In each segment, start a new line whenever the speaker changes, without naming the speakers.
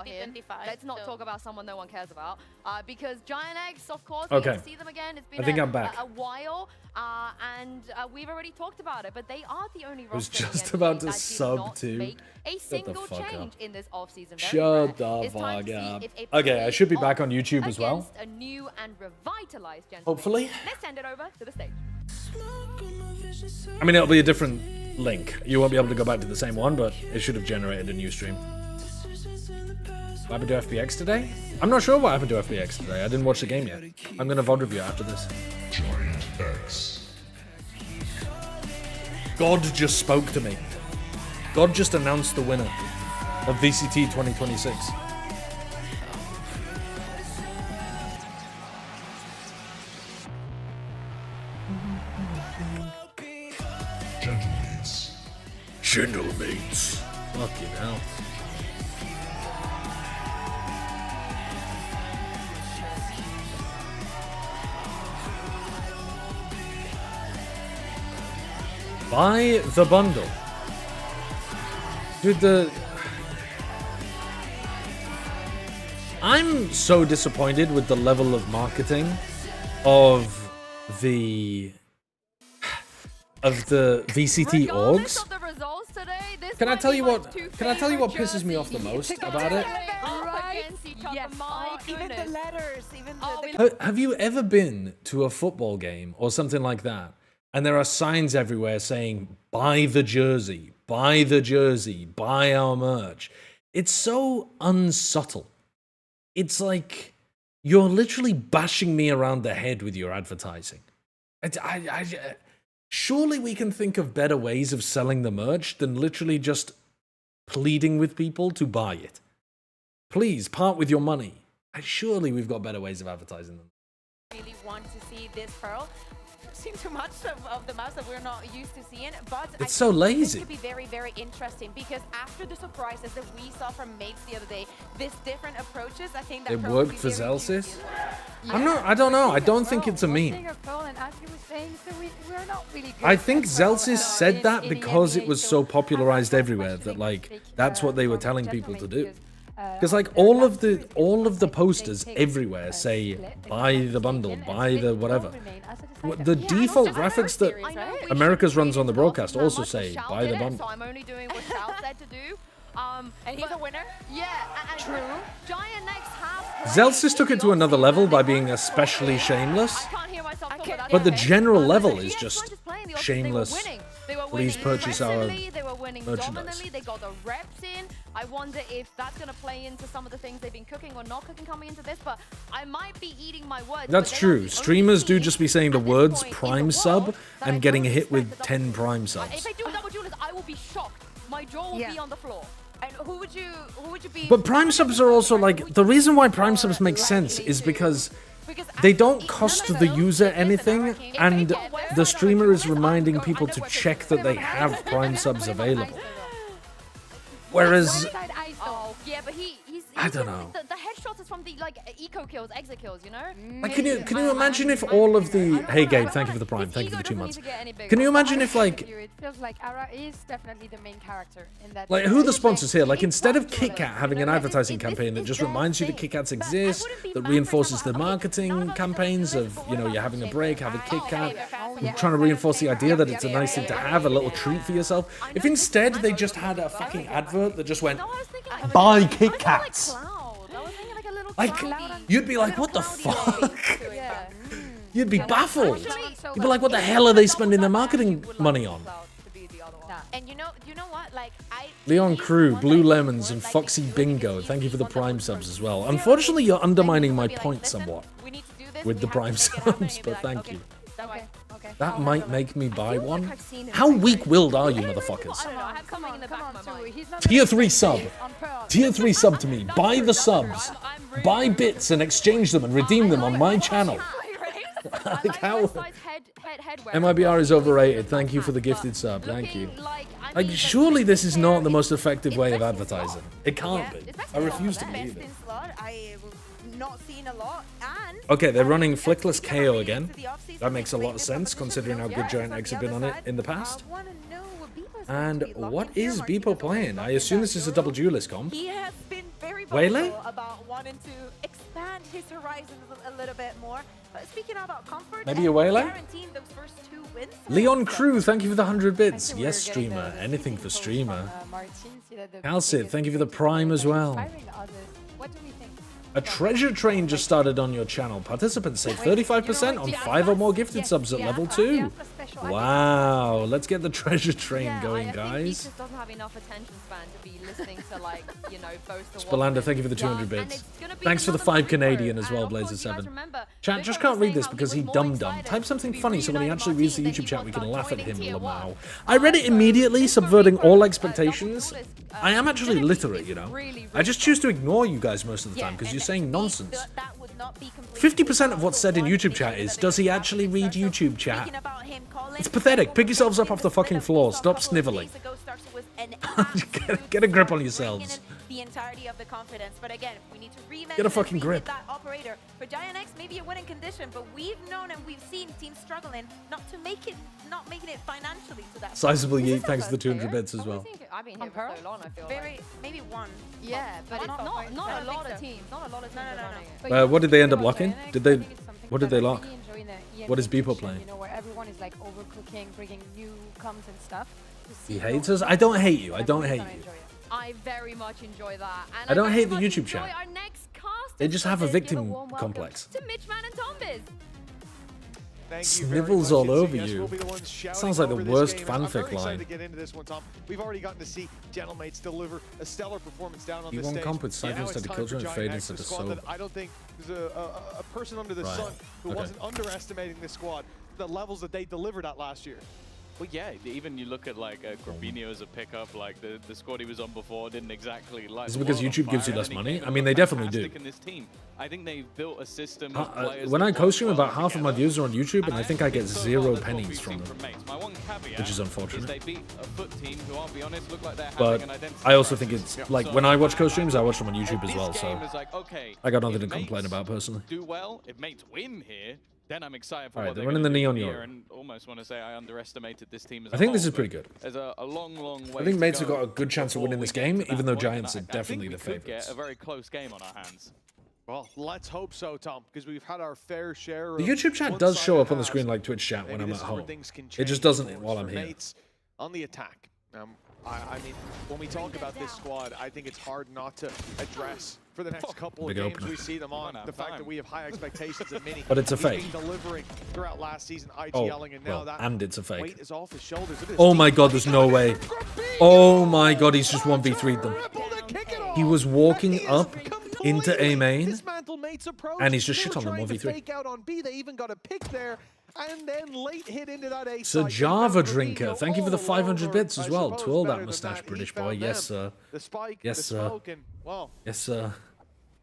about him.
2025,
Let's not
so-
talk about someone no one cares about. Because Giant Eggs, of course,
Okay.
we get to see them again. It's been
I think I'm back.
a while, and we've already talked about it. But they are the only
was
roster in the
just
NBA
about to
that did
sub
not
to.
make a
the
single
fuck up.
change in this offseason.
Shut the
It's time
fuck
to see
up.
if a
Okay, I should be back on YouTube as well.
against a new and revitalized gentleman.
Hopefully.
Let's send it over to the stage.
I mean, it'll be a different link. You won't be able to go back to the same one, but it should have generated a new stream. What happened to FPX today? I'm not sure what happened to FPX today. I didn't watch the game yet. I'm going to VOD review after this.
Giant X.
God just spoke to me. God just announced the winner of VCT 2026.
Gentlemates.
Gentlemates. Fucking hell. Buy the bundle. Dude, I'm so disappointed with the level of marketing of the VCT
Regardless
orgs.
of the results today, this
Can I
might
tell
be
you
my
what?
two
Can I tell you what
favorite
pisses me off the most about it?
Up against each other,
Yes.
my
Even the
goodness.
letters, even
Oh,
the...
we
Have you ever been to a football game or something like that, and there are signs everywhere saying, buy the jersey, buy the jersey, buy our merch? It's so unsubtle. It's like you're literally bashing me around the head with your advertising. Surely we can think of better ways of selling the merch than literally just pleading with people to buy it. Please, part with your money. Surely we've got better ways of advertising them.
really want to see this Pearl. Seen too much of the maps that we're not used to seeing, but
It's so lazy.
This could be very, very interesting because after the surprises that we saw from Mates the other day, these different approaches, I think that
It
Pearl will
worked
be
for
very
Zelsis?
juicy.
I don't know. I don't think it's a meme.
And as you were saying, so we're not really good
I think
as well,
Zelsis said that
in
because it
EMEA,
was
so
so
I'm
popularized
not
everywhere that
questioning
like
big,
that's what they were
from
telling people to do.
gentlemen
Because like
the
all
last
of the
series,
posters
they take
everywhere say
split,
buy
they
the bundle,
and
buy
split
the
will
whatever.
remain as a
The
decider.
default graphics that
I know we
America's
shouldn't
runs on the
read into
broadcast
that
also
much,
say
but Shao
buy the
did it,
bundle.
So I'm only doing what Shao said to do.
And he's a winner.
Yeah, and
True.
Giant Next have
Zelsis took it to another level by being especially shameless.
I can't hear myself talk about
But the
that.
general level
But
is
ES1
just
playing the offense,
shameless.
They were winning. They were
Please
winning
purchase our
aggressively, they were winning
merchandise.
dominantly, they got the reps in. I wonder if that's going to play into some of the things they've been cooking or not cooking coming into this, but I might be eating my words.
That's
but they are the
true.
only
Streamers do
team
just be saying the
at this
words
point in
prime
the
sub
world that
and
I
getting
don't
hit with
expect
10
the
prime
If
subs.
they do double duelist, I will be shocked. My jaw will be on the floor.
And who would you be?
But prime subs are also like, the reason why prime subs make sense is because they don't cost the user anything, and the streamer is reminding people to check that they have prime subs available. Whereas,
Oh, yeah, but he's
I don't know.
The headshots is from the like eco kills, exit kills, you know?
like, can you imagine if all of the... Hey Gabe, thank you for the prime, thank you for the 2 months. Can you imagine if like...
It feels like Ara is definitely the main character in that.
Like, who are the sponsors here? Like, instead of KitKat having an advertising campaign that just reminds you that KitKats exist, that reinforces the marketing campaigns of, you know, you're having a break, have a KitKat, and trying to reinforce the idea that it's a nice thing to have, a little treat for yourself. If instead they just had a fucking advert that just went,
No, I was thinking
buy
I was
Kit
thinking
Kats.
Like cloud. I was thinking like a little
Like,
cloudy.
you'd be like, what the fuck?
Yeah.
You'd be baffled. You'd be like, what the hell are they spending their marketing money on?
And you know what? Like
Leon Crew, Blue Lemons, and Foxy Bingo, thank you for the prime subs as well. Unfortunately, you're undermining my point somewhat with the prime subs, but thank you.
Okay.
That might make me buy one. How weak-willed are you, motherfuckers?
I don't know. I have something in the back of my mind.
He's not
Tier 3 sub.
on Pearl.
Tier 3 sub to me. Buy the subs. Buy bits and exchange them and redeem them on my channel. Like how... MIBR is overrated. Thank you for the gifted sub. Thank you. Like, surely this is not the most effective way of advertising. It can't be. I refuse to believe it.
I not seen a lot. And
Okay, they're running Flickless KO again. That makes a lot of sense considering how good Giant Eggs have been on it in the past. And what is Beepo playing? I assume this is a double duelist comp.
He has been very
Waylay?
vocal about wanting to expand his horizons a little bit more. But speaking about comfort,
Maybe a
and
Waylay?
guaranteeing those first 2 wins.
Leon Crew, thank you for the 100
I
bits.
think
Yes,
we're getting
streamer.
the
Anything for
post
streamer.
from, Martin, see that the
Calcid,
biggest
thank you for the
biggest
Prime as
people
well.
inspiring others. What do we think?
A treasure train just started on your channel. Participants save 35% on 5 or more gifted subs at level 2. Wow, let's get the treasure train going,
I think he
guys.
just doesn't have enough attention span to be listening to, like, you know, both the
Spalander, thank you for the 200 bits. Thanks for the 5 Canadian as well, Blazer7. Chat, just can't read this because he dumb. Type something funny so when he actually reads the YouTube chat we can laugh at him, Lamau. I read it immediately, subverting all expectations. I am actually literate, you know. I just choose to ignore you guys most of the time because you're saying nonsense. 50% of what's said in YouTube chat is, does he actually read YouTube chat? It's pathetic. Pick yourselves up off the fucking floor. Stop sniveling. Get a grip on yourselves.
The entirety of the confidence, but again, we need to rematch.
Get a fucking grip.
That operator for Giant X, maybe a winning condition, but we've known and we've seen teams struggling not making it financially to that.
Sizable yeet, thanks for the 200 bits as well.
I've been here for so long, I feel like.
Maybe one.
Yeah, but it's not a lot of teams. Not a lot of teams are running it.
What did they end up locking? What did they lock? What is Beepo playing?
You know, where everyone is like overcooking, bringing new comes and stuff.
He hates us? I don't hate you. I don't hate you.
I very much enjoy that. And
I don't
very
hate the
much
YouTube
enjoy
chat.
Our next cast
They just have a
Give
victim
warm welcome
complex.
To Mitchman and Tombiz.
Thank you very
Snivels
much.
all
It's
over
yes,
you.
we'll be the ones shouting
Sounds like the
over this
worst
game. I'm
fanfic
very excited
line.
to get into this one, Tom. We've already gotten to see Gentlemates deliver a stellar performance down on
He
this
won
stage.
comp with Cypher
Now
instead
it's
of
time
Killjoy
for
and
Giant
Fade
X,
instead
a
of
squad
Soap.
that I don't think there's a person under the
Right.
sun who
Okay.
wasn't underestimating this squad, the levels that they delivered at last year.
Well, yeah, even you look at like Grabinho as a pickup, like the squad he was on before didn't exactly light.
Is it
the
because
world on
YouTube gives
fire,
you less
and then
money?
he
I mean, they definitely do.
fantastic in this team. I think they've built a system of players
When
that
I
work
co-stream,
well
about half of my
together.
views are on YouTube, and I think I get
so far,
0
that's what
pennies
we've
from
seen
them.
Mates. My one caveat
Which is unfortunate.
They beat a foot team who, I'll be honest, look like they're having
But
an identity
I also think
crisis.
it's like when I watch co-streams, I watch them on YouTube as
This
well. So
game is like, okay,
I got nothing
if
to complain
Mates
about personally.
do well, if Mates win here, then I'm excited for
Alright,
what
they're
they're
running
gonna
the
do
Neon
here,
Euro.
and almost want to say I underestimated this team as
I think
a
this
whole,
is pretty
but
good.
There's a long way
I think
to
Mates have
go
got a good chance of winning
before
this
we get
game,
to that
even though
point, and
Giants are
I think
definitely
we
the
could
favourites.
get a very close game on our hands.
Well, let's hope so, Tom, because we've had our fair share
The
of
YouTube chat does show up on the
one-sided
screen
halves.
like Twitch chat when
Maybe
I'm
this
at
is where
home.
things can
It
change,
just doesn't
of
while
course,
I'm
for
here.
Mates on the attack. I mean, when we talk about this squad, I think it's hard not to address for the next couple of
Big
games
opener.
we see them on.
Run out
The
of
fact
time.
that we have high expectations of Mini.
But it's a
He's
fake.
been delivering throughout last season,
Oh,
IGLing, and now
well,
that
and it's a fake.
weight is off his shoulders. Look at this
Oh
team.
my god, there's no way. Oh my god, he's just 1v3'd them. He was walking up into A main,
Dismantle Mates' approach.
and he's just
They
shit
were
on them
trying to
1v3.
fake out on B. They even got a pick there, and then late hit into that A
Sir
side.
Java
Fabinho
Drinker, thank you for the
all
500
alone,
bits as
or
well.
I suppose
Twirl
better
that
than
mustache,
He
British boy.
found
Yes,
them.
sir.
The spike,
Yes,
the
sir.
smoke, and well,
Yes, sir.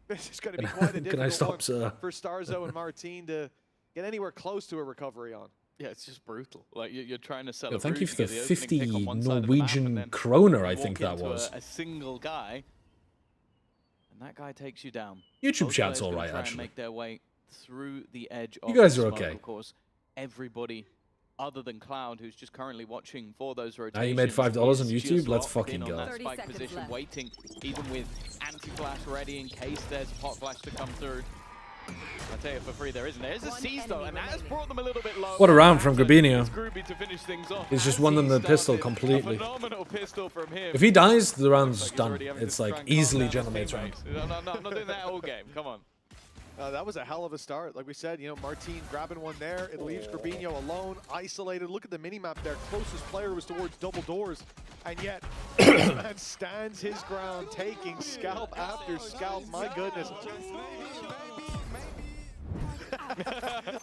this is going to be quite a
Can I
difficult
stop,
one
sir?
for Starzo and Martine to get anywhere close to a recovery on.
Yeah, it's just brutal. Like you're trying to sell.
Yo,
a
thank
route
you for the
to get opening
50
pick on one side of the map,
Norwegian
and then
kroner, I
you
think
walk
that
into
was.
a single guy, and that guy takes you down.
YouTube
Both
chat's
players gonna
alright,
try and
actually.
make their way through the edge.
You
of
guys
the
are
smoke,
okay.
Of course, everybody other than Cloud, who's just currently watching for those rotations.
Now you made $5 on
is
YouTube?
just
Let's
locked
fucking
in
go.
on that
30
spike
seconds
position,
left.
waiting, even with anti-flash ready in case there's a pot flash to come through. I tell you, for free there isn't. There's a seize though, and that has brought them a little bit low.
What a round from Grabinho.
It's Groovy to finish things off.
He's just
As
won them
he
the pistol
started,
completely.
A phenomenal pistol from him.
If he dies, the round's
Looks like he's
done.
already having
It's
to
like
try and calm
easily
down his
Gentlemates round.
teammates. No, I'm not doing that all game. Come on.
That was a hell of a start. Like we said, you know, Martine grabbing one there. It leaves Grabinho alone, isolated. Look at the mini-map there. Closest player was towards double doors. And yet, this man stands his ground, taking scalp after scalp. My goodness.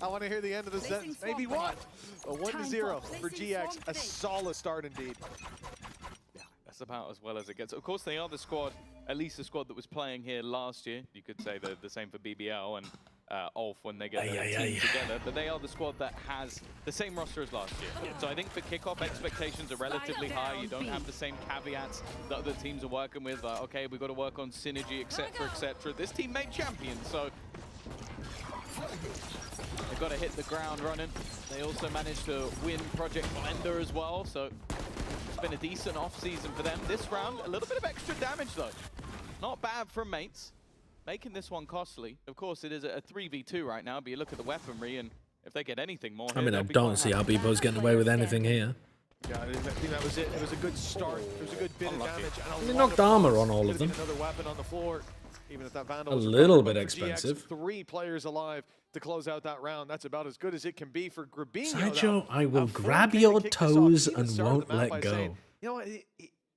I want to hear the end of the sentence. Maybe what? A 1-0 for GX. A solid start indeed.
That's about as well as it gets. Of course, they are the squad, at least the squad that was playing here last year. You could say the same for BBL and Ulf when they get their team together. But they are the squad that has the same roster as last year. So I think for kickoff, expectations are relatively high. You don't have the same caveats that other teams are working with. Like, okay, we've got to work on synergy, etc., etc. This team made champions, so they've got to hit the ground running. They also managed to win Project Blender as well, so it's been a decent off-season for them. This round, a little bit of extra damage though. Not bad from Mates. Making this one costly. Of course, it is a 3v2 right now, but you look at the weaponry, and if they get anything more
I
here,
mean, I
they'll be
don't
quite
see how
happy.
Bebo's getting away with anything here.
Yeah, I think that was it. It was a good start. It was a good bit
Unlucky.
of damage. And
They
a lot
knocked
of
armor
bullets.
on all of
Could've
them.
been another weapon on the floor, even if that Vandal
A
was
little
cover,
bit
but for GX,
expensive.
3 players alive to close out that round. That's about as good as it can be for Grabinho.
Sideshow, I will
A 4K
grab
to
your
kick this off.
toes
He even
and
started
won't
the map
let
by
go.
saying, you know what?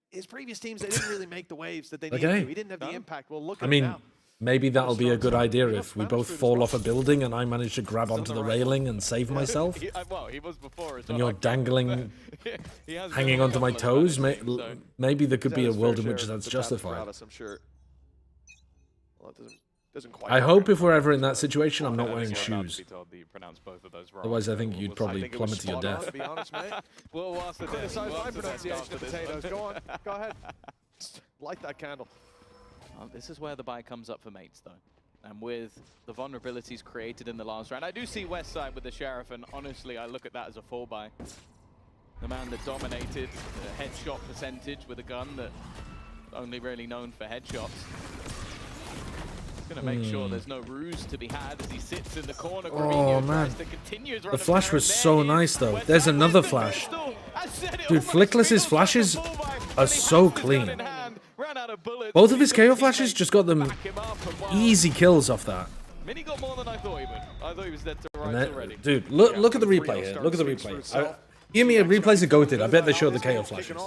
His previous teams, they didn't really make the waves that they
Okay.
needed to. He didn't have the impact. Well, look at
I
him
mean,
now.
maybe that'll be a good idea
Enough
if we
bounce
both
through this
fall
one.
off a building and I manage to grab onto
on
the
the right.
railing and save myself.
Well, he was before as
And
well.
you're dangling,
He has
hanging
been on a
onto my
couple of
toes.
Spanish teams, so-
Maybe there could be
He's
a
had his
world
fair
in which
share
that's
of the
justified.
apparatus, I'm sure. Well, it doesn't quite
I
work.
hope if we're ever in that situation, I'm not
I
wearing
think we're about to
shoes.
be told that you pronounce both of those wrong,
Otherwise, I
so
think you'd
we'll
probably
see.
think it was
plummet to your
spot on,
death.
to be honest, mate.
We'll ask the desk.
Criticize
We'll
my
ask the desk
pronunciation
after
of
this
potatoes.
one.
Go on. Go ahead. Light that candle.
Well, this is where the buy comes up for Mates, though. And with the vulnerabilities created in the last round, I do see Westside with the Sheriff, and honestly, I look at that as a full buy. The man that dominated the headshot percentage with a gun that only really known for headshots. He's going to make sure there's no ruse to be had as he sits in the corner.
Oh,
Grabinho
man.
tries to continue his run
The
of
flash
terror,
was
and
so
there he
nice,
is.
though.
Westside
There's
with
another
the
flash.
pistol. I said it
Dude,
almost
Flickless's
feels like
flashes
a full buy,
are
but he
so
has his gun
clean.
in hand, ran out of bullets,
Both of his
his
KO flashes
teammates
just got them
back him up, and wow.
easy kills off that.
Mini got more than I thought he would. I thought he was dead to
And
rights
then-
already.
dude, look at the replay here. Look at the replay. EMEA replays are goated. I bet they show the KO flashes.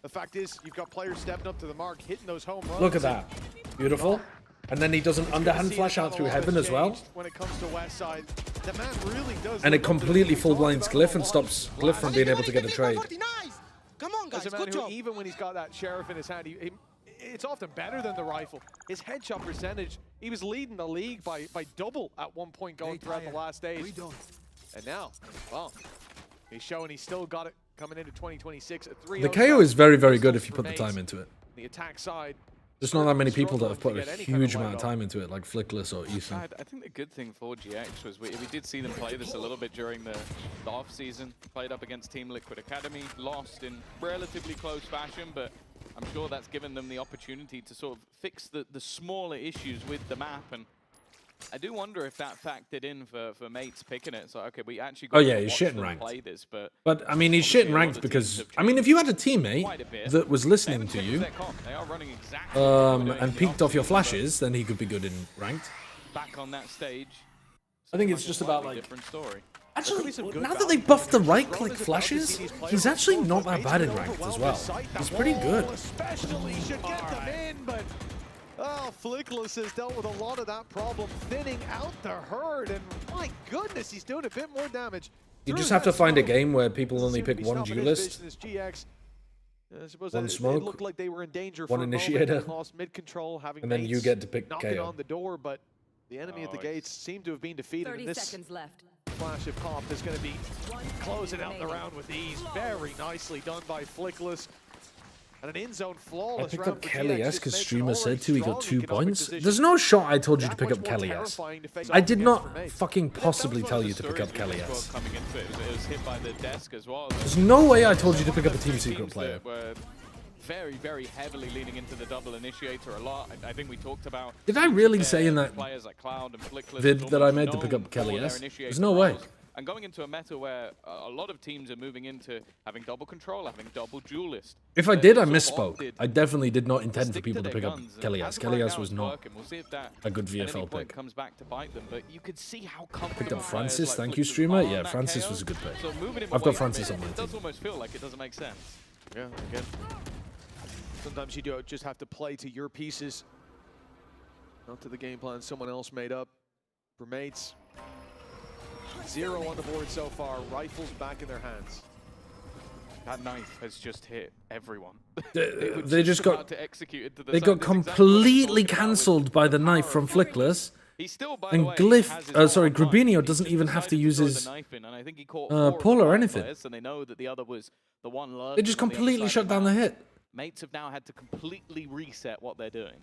The fact is, you've got players stepping up to the mark, hitting those home runs.
Look at that. Beautiful. And then he does an underhand flash out through heaven as well.
When it comes to Westside, the man really does.
And it
live up to
completely
the
full
talk
blinds
about
Glyph
a
and
lot.
stops Glyph from being able to get a trade.
Come on, guys,
As a man
good
who,
job.
even when he's got that Sheriff in his hand, it's often better than the rifle. His headshot percentage, he was leading the league by double at one point going throughout the last stage. And now, well, he's showing he's still got it coming into 2026 at 3.
The KO is very, very good if you put the time into it.
The attack side.
There's not that many people that have put
Struggling
a
to get any kind of
huge amount of
light
time into it, like Flickless or Ethan.
I think the good thing for GX was we did see them play this a little bit during the off-season. Played up against Team Liquid Academy, lost in relatively close fashion, but I'm sure that's given them the opportunity to sort of fix the smaller issues with the map. And I do wonder if that factored in for Mates picking it. So, okay, we actually got
Oh, yeah,
to
he's
watch
shit in
them
ranked.
play this, but
But, I mean, he's shit in ranked because, I mean, if you had a teammate that was listening to you
they are running exactly what they were doing in
and
the
peeked off your
off-season, but
flashes, then he could be good in ranked.
back on that stage.
I think it's
seems
just
a
about,
slightly
like,
different story.
Actually,
some good
now that they
value
buffed the
there.
right-click
Ron is about to
flashes,
see these players
he's actually
exposed,
not
but
that
Mates
bad in
can
ranked as
overwhelm
well.
his sight.
He's
That
pretty
wall
good.
especially should get them in, but Flickless has dealt with a lot of that problem, thinning out the herd, and my goodness, he's doing a bit more damage.
You
through
just have to
that
find a
smoke.
game where people only
Seemed to
pick
be
one
stopping his
duelist.
business, GX. I suppose
One
that
smoke,
it looked like they were in danger
one
for a moment,
initiator,
lost mid-control, having
and then you
Mates
get to pick
knocking
KO.
on the door, but the enemy at the gates seem to have been defeated.
30
and this
seconds left.
flash of Koff is going to be closing out the round with ease. Very nicely done by Flickless. And an in-zone
I
flawless
picked
round
up
for
Kelly
GX.
S
This
because
makes an
streamer said
already
to he got
strong
2
economic
points.
decision
There's no shot I told you to
that
pick
much
up
more
Kelly S.
terrifying to face
I
off
did
against
not
for Mates.
fucking possibly
That was
tell
one
you
of
to
the
pick up
stories
Kelly
we saw
S.
coming into it. It was hit by the desk as well.
There's no way I told you to pick up a
Two
Team
teams
Secret player.
that were very, very heavily leaning into the double initiator a lot. I think we talked about.
Did I really say in that
players like Cloud and Flickless
vid
was
that I
almost
made to pick
known
up Kelly
for their
S?
initiator
There's no way.
roles. And going into a meta where a lot of teams are moving into having double control, having double duelist.
If I
They
did, I
sort of
misspoke.
opted
I definitely did not intend for
stick
people to
their
pick up
guns, and
Kelly
as
S.
of
Kelly
right
S
now,
was
it's
not
working. We'll see if that
a good
at any
VFL
point
pick.
comes back to bite them, but you could see how comfortable
Picked up
players
Francis,
like
thank you,
Flickless
streamer.
are on
Yeah,
that
Francis
KO.
was a good pick.
So moving him
I've
away
got
from
Francis
it,
on my
it does
team.
almost feel like it doesn't make sense.
Yeah, again. Sometimes you do just have to play to your pieces, not to the game plan someone else made up. For Mates, 0 on the board so far. Rifles back in their hands.
That knife has just hit everyone.
They just got
to execute into the
they
side.
got
This is exactly what I was
completely
talking about with
cancelled by the knife
power
from
of
Flickless.
He still, by the
And
way,
Glyph,
has his
sorry,
hold on.
Grabinho
He
doesn't
just
even have to
decided
use
throw
his
the knife in, and I think he caught
pull or
4
anything.
players, so they know that the other was the one
They
lurking
just
on the other
completely
side
shut
of the
down the
map.
hit.
Mates have now had to completely reset what they're doing.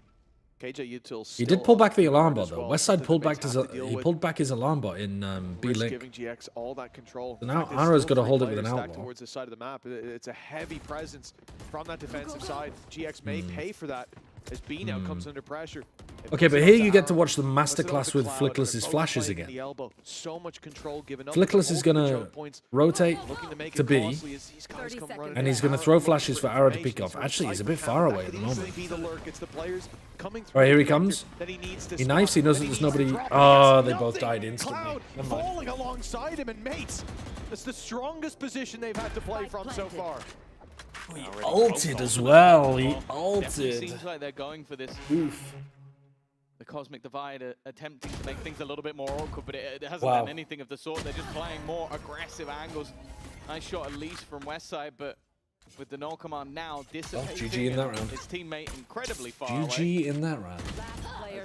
KJ Util
He did pull back the alarm bot though.
well,
Westside
that
pulled
the
back
Mates
his
have to deal
he
with.
pulled back his alarm bot in B
Risk
Link.
giving GX all that control.
So now
In fact, there's
Ara's
still
gotta
3
hold it with
players
an
stacked
outlaw.
towards the side of the map. It's a heavy presence from that defensive side. GX may pay for that as Bino comes under pressure.
Okay, but here you get to watch the masterclass with Flickless's flashes again.
So much control given up.
Flickless is going to rotate to B, and he's going to throw flashes for Arrow to pick off. Actually, he's a bit far away at the moment. Alright, here he comes. He knifes, he knows that there's nobody. Oh, they both died instantly. Never mind.
Falling alongside him, and mates, that's the strongest position they've had to play from so far.
He ulted as well. He
Definitely
ulted.
seems like they're going for this.
Oof.
The Cosmic Divide attempting to make things a little bit more awkward, but it hasn't
Wow.
done anything of the sort. They're just playing more aggressive angles. Nice shot at least from Westside, but with the null command now dissipating.
GG in that round.
His teammate incredibly far away.
GG in that round.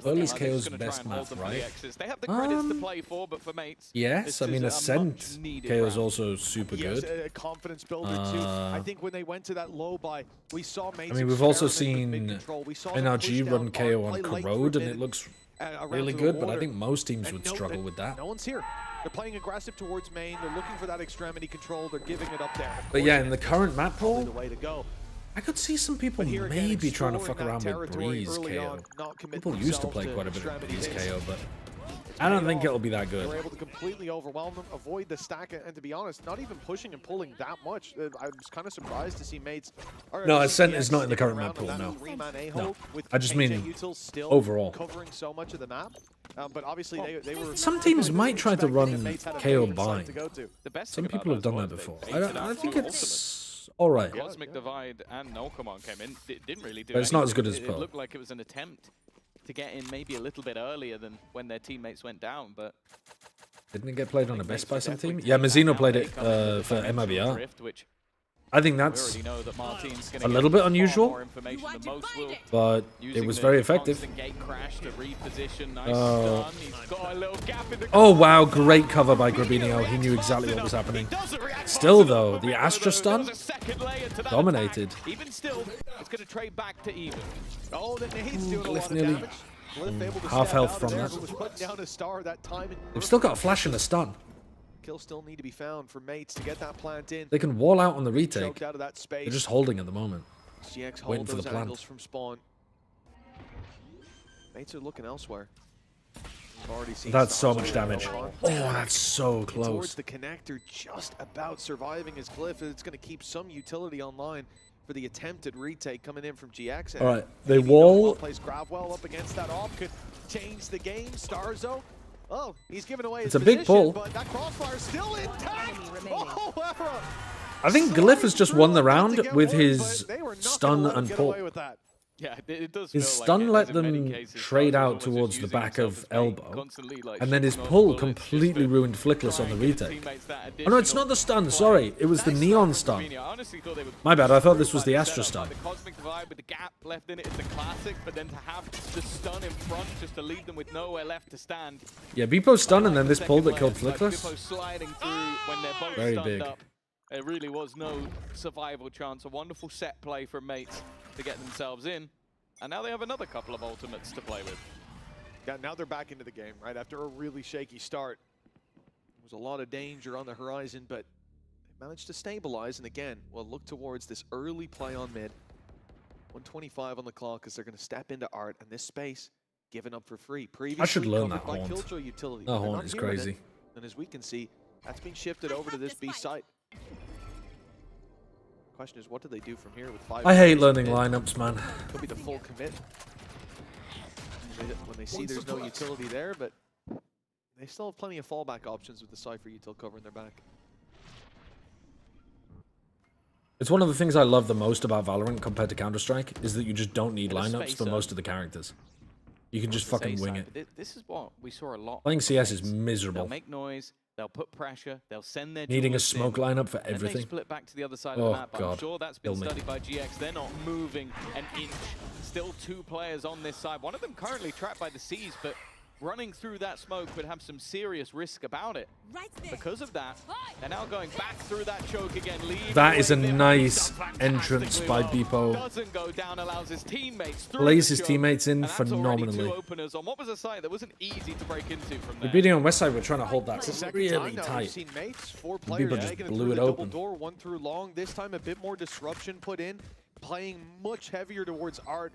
Early's
They're
KO's
just gonna try
best
and hold
map,
them for the
right?
X's. They have the credits to play for, but for mates,
Yes,
this
I
is
mean
a
Ascent
much-needed
KO's
round.
also super
Yes,
good.
a confidence builder too. I think when they went to that low buy, we saw mates.
I mean, we've also
experiment with
seen
mid-control. We saw them
NRG
push
run
down
KO
Arc,
on
play late
Corrode,
through
and
mid,
it looks
around
really
to the
good, but I
water.
think most teams
And
would
note
struggle with that.
No one's here. They're playing aggressive towards main. They're looking for that extremity control. They're giving it up there.
But yeah, in the current map
Probably the
pool,
way to go.
I could see some people
But here again,
maybe trying to
exploring
fuck around
that
with
territory
Breeze
early
KO.
on, not commit
People used to
themselves
play quite a bit of
extremities.
Breeze KO, but I don't think it'll be that
They were
good.
able to completely overwhelm them, avoid the stack, and to be honest, not even pushing and pulling that much. I was kind of surprised to see mates.
No, Ascent is not in the current map pool, no. No. I just mean overall.
Covering so much of the map. But obviously they were.
Some teams might try to run
Mates had a
KO
big site
buy.
to go to.
The best
Some
thing about
people have
those
done that
was
before.
they
I think
ultimate.
it's alright.
Cosmic Divide and Null Command came in. It didn't really do
But it's not as
anything.
good as
It
Pearl.
looked like it was an attempt to get in maybe a little bit earlier than when their teammates went down, but
Didn't it get played on a
I think
best
mates
by
will
some team?
definitely
Yeah,
take that
Mazzino
now.
played
They
it
come in with
for
the dimensional
MIBR.
drift, which
I think
we
that's
already know that Martin's gonna
a
get
little bit
far
unusual,
more information than most will.
but it
Using
was
the
very effective.
constant gate crash to reposition. Nice
Oh.
stun. He's got a little gap in the
Oh wow, great cover by Grabinho. He knew exactly what was happening. Still though, the Astra stun dominated.
Even still, it's going to trade back to even.
Oh, the nade's doing a
Glyph
lot of
nearly
damage. Glyph able to
half
step
health
out
from
of there,
that.
who was putting down a star that time.
They've still got a flash and a stun.
Kills still need to be found for mates to get that plant in.
They can wall out on the retake.
Choked out of that space.
They're just holding at the moment.
GX
waiting
hold
for the
those
plant.
angles from spawn. Mates are looking elsewhere. We've already seen
That's so
stars
much damage.
on.
Oh, that's so
Towards
close.
the connector, just about surviving his Glyph. It's going to keep some utility online for the attempted retake coming in from GX. And
All right, they
maybe
wall.
Noah plays Gravwell up against that off, could change the game. Starzo, oh, he's giving away
It's
his
a big
position,
pull.
but that crossfire is still intact. Oh, Evra.
I think
So
Glyph has just won the
through
round
to get
with
one,
his
but they were not
stun
gonna let him
and
get
pull.
away with that.
Yeah, it does
His
feel
stun
like
let
as in many
them
cases,
trade
Starzo
out
was just
towards the
using
back
himself
of
as bait,
elbow,
constantly, like,
and then his
shooting
pull
multiple bullets just
completely
to
ruined Flickless
try
on the
and give his
retake.
teammates that
Oh no, it's not the stun. Sorry, it was the neon stun.
I honestly thought they would
My bad, I thought this was
like
the Astra
setup,
stun.
like the Cosmic Divide with the gap left in it is the classic, but then to have the stun in front just to leave them with nowhere left to stand.
Yeah, Beepo's stun and then this pull that killed
Like
Flickless.
Bippo sliding through when they're both
Very
stunned
big.
up. There really was no survival chance. A wonderful set play from mates to get themselves in. And now they have another couple of ultimates to play with.
Yeah, now they're back into the game, right? After a really shaky start. There was a lot of danger on the horizon, but they managed to stabilize. And again, we'll look towards this early play on mid. 125 on the clock as they're going to step into Art, and this space given up for free. Previously
I should learn
covered
that
by
haunt.
Killjoy utility.
That
They're
haunt
not
is
hearing it,
crazy.
And as we can see, that's been shifted over to this B site. Question is, what do they do from here with 5?
I hate
players
learning
mid?
lineups, man.
Could be the full commit. When they see there's no utility there, but they still have plenty of fallback options with the Cypher util covering their back.
It's one of the things I love the most about Valorant compared to Counter-Strike is that you just don't need
Well, the
lineups for
spacer-
most of the characters. You can just fucking wing it.
This is what we saw a lot.
Playing
from
CS is
mates. They'll
miserable.
make noise, they'll put pressure, they'll send their
Needing a
duelists
smoke
in,
lineup for
and then they
everything.
split back to the other side of
Oh,
the map. I'm
God.
sure that's been
Kill me.
studied by GX. They're not moving an inch. Still 2 players on this side. One of them currently trapped by the Seas, but running through that smoke would have some serious risk about it. Because of that, they're now going back through that choke again.
That is a
Leaving
nice
fantastically
entrance by
well.
Beepo.
Doesn't go down, allows his teammates through
Plays
the
his
choke,
teammates in
and that's already
phenomenally.
2 openers on what was a site that wasn't easy to break into from
The
there.
beating on Westside, we're trying to hold that
It's the second
really
time now we've
tight.
seen mates, 4 players
just
making it
blew
through
it
the double
open.
door, 1 through long. This time a bit more disruption put in, playing much heavier towards Art,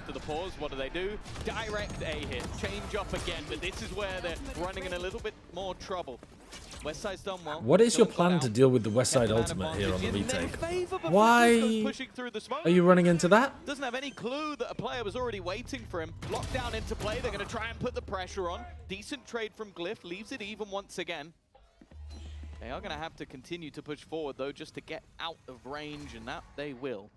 after the pause. What do? Direct A hit, change up again, but this is where they're running in a little bit more trouble. Westside's done well.
What is your
Still
plan
got
to
out.
deal with the Westside
Get man
ultimate here on the
advantage in their
retake?
favor, but
Why
Frisco's pushing through the smoke.
are you running into that?
Doesn't have any clue that a player was already waiting for him. Locked down into play, they're going to try and put the pressure on. Decent trade from Glyph, leaves it even once again. They are going to have to continue to push forward, though, just to get out of range, and that they will.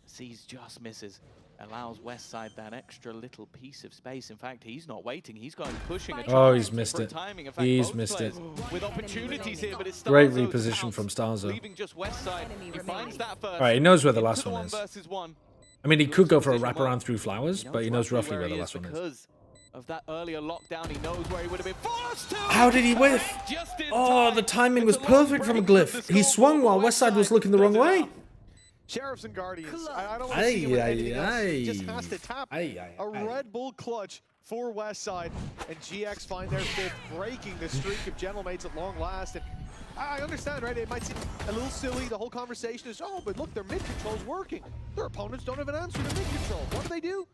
Sees just misses. Allows Westside that extra little piece of space. In fact, he's not waiting. He's going pushing a
Oh, he's
try
missed
for
it.
timing. In fact,
He's
both
missed it.
players with opportunities here, but it's
Great
Starzo
reposition
out,
from Starzo.
leaving just Westside. He finds that first.
All right, he knows where the last
Into
one is.
versus one.
I mean, he could go for a
Position
wraparound
one.
through flowers, but he knows roughly where the last one is.
Because of that earlier lockdown, he knows where he would have been forced to.
How did he whiff?
Just in
Oh,
time.
the timing
It's
was
a long
perfect from a
break of
glyph.
the
He
scoreboard.
swung while Westside was looking the wrong
Does it
way.
up.
Sheriffs and Guardians. I don't want to see him with anything else. He just has to tap a Red Bull clutch for Westside, and GX find their fifth, breaking the streak of Gentlemates at long last. And I understand, right? It might seem a little silly. The whole conversation is, oh, but look, their mid control's working. Their opponents don't have an answer to mid control. What do?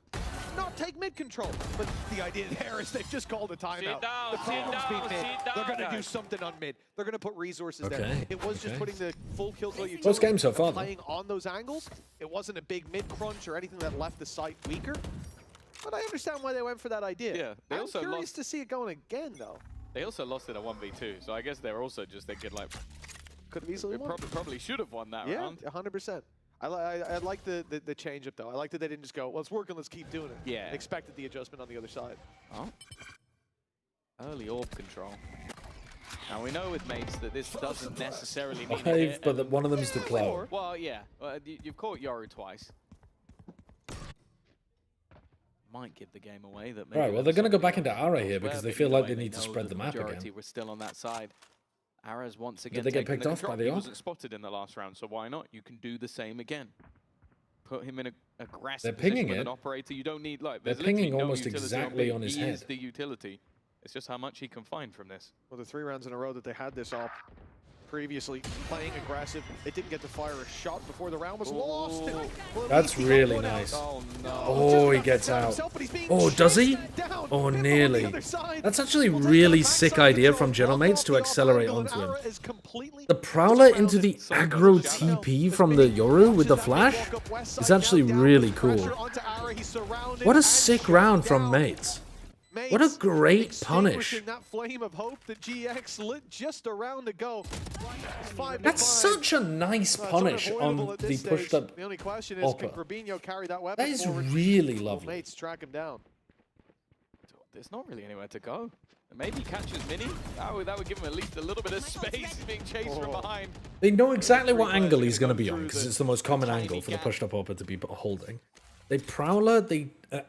Not take mid control. But the idea there is they've just called a timeout. The problem's been mid. They're going to do something on mid. They're going to put resources there. It was just putting the full kill utility.
Close game so far, though.
Playing on those angles. It wasn't a big mid crunch or anything that left the site weaker. But I understand why they went for that idea.
Yeah, they
I'm
also
curious
lost.
to see it going again, though.
They also lost in a 1v2, so I guess they're also just thinking like,
Could have easily
we
won.
probably should have won that
Yeah,
round.
100%. I like the change up though. I like that they didn't just go, well, it's working, let's keep doing it.
Yeah.
And expected the adjustment on the other side.
Oh. Early orb control. Now we know with mates that this doesn't necessarily mean
Five, but one of them is the cloud.
Well, yeah. You've caught Yoru twice. Might give the game away. That maybe
Right, well, they're going to go back into Ara here because they feel like they need to spread the map
majority
again.
We're still on that side. Ara's once again
they get
taking
picked off by
control.
the
He
orb?
wasn't spotted in the last round, so why not? You can do the same again. Put him in a aggressive
They're
position
pinging
with
it.
an operator. You don't need like.
They're
There's literally
pinging
no
almost
utility
exactly
B.
on his
He is
head.
the utility. It's just how much he can find from this.
Well, the 3 rounds in a row that they had this op previously playing aggressive. They didn't get to fire a shot before the round was lost.
Ooh.
Well, at
That's
least he got
really
one out.
nice.
Oh no.
Oh, he gets out. Oh, does he? Oh, nearly. That's actually a really sick idea from Gentlemates to accelerate onto him. The Prowler into the aggro TP from the Yoru with the flash is actually really cool. What a sick round from Mates. What a great punish.
That flame of hope that GX lit just around to go.
That's such a nice punish on the pushed up.
The only question is, can
upper.
Grabinho carry that weapon
That is
forward?
really
Will
lovely.
Mates track him down.
There's not really anywhere to go. Maybe he catches Mini. That would give him at least a little bit of space being chased from behind.
They know exactly what angle he's going to be on because it's the most common angle for the pushed up upper to be holding. They Prowler, they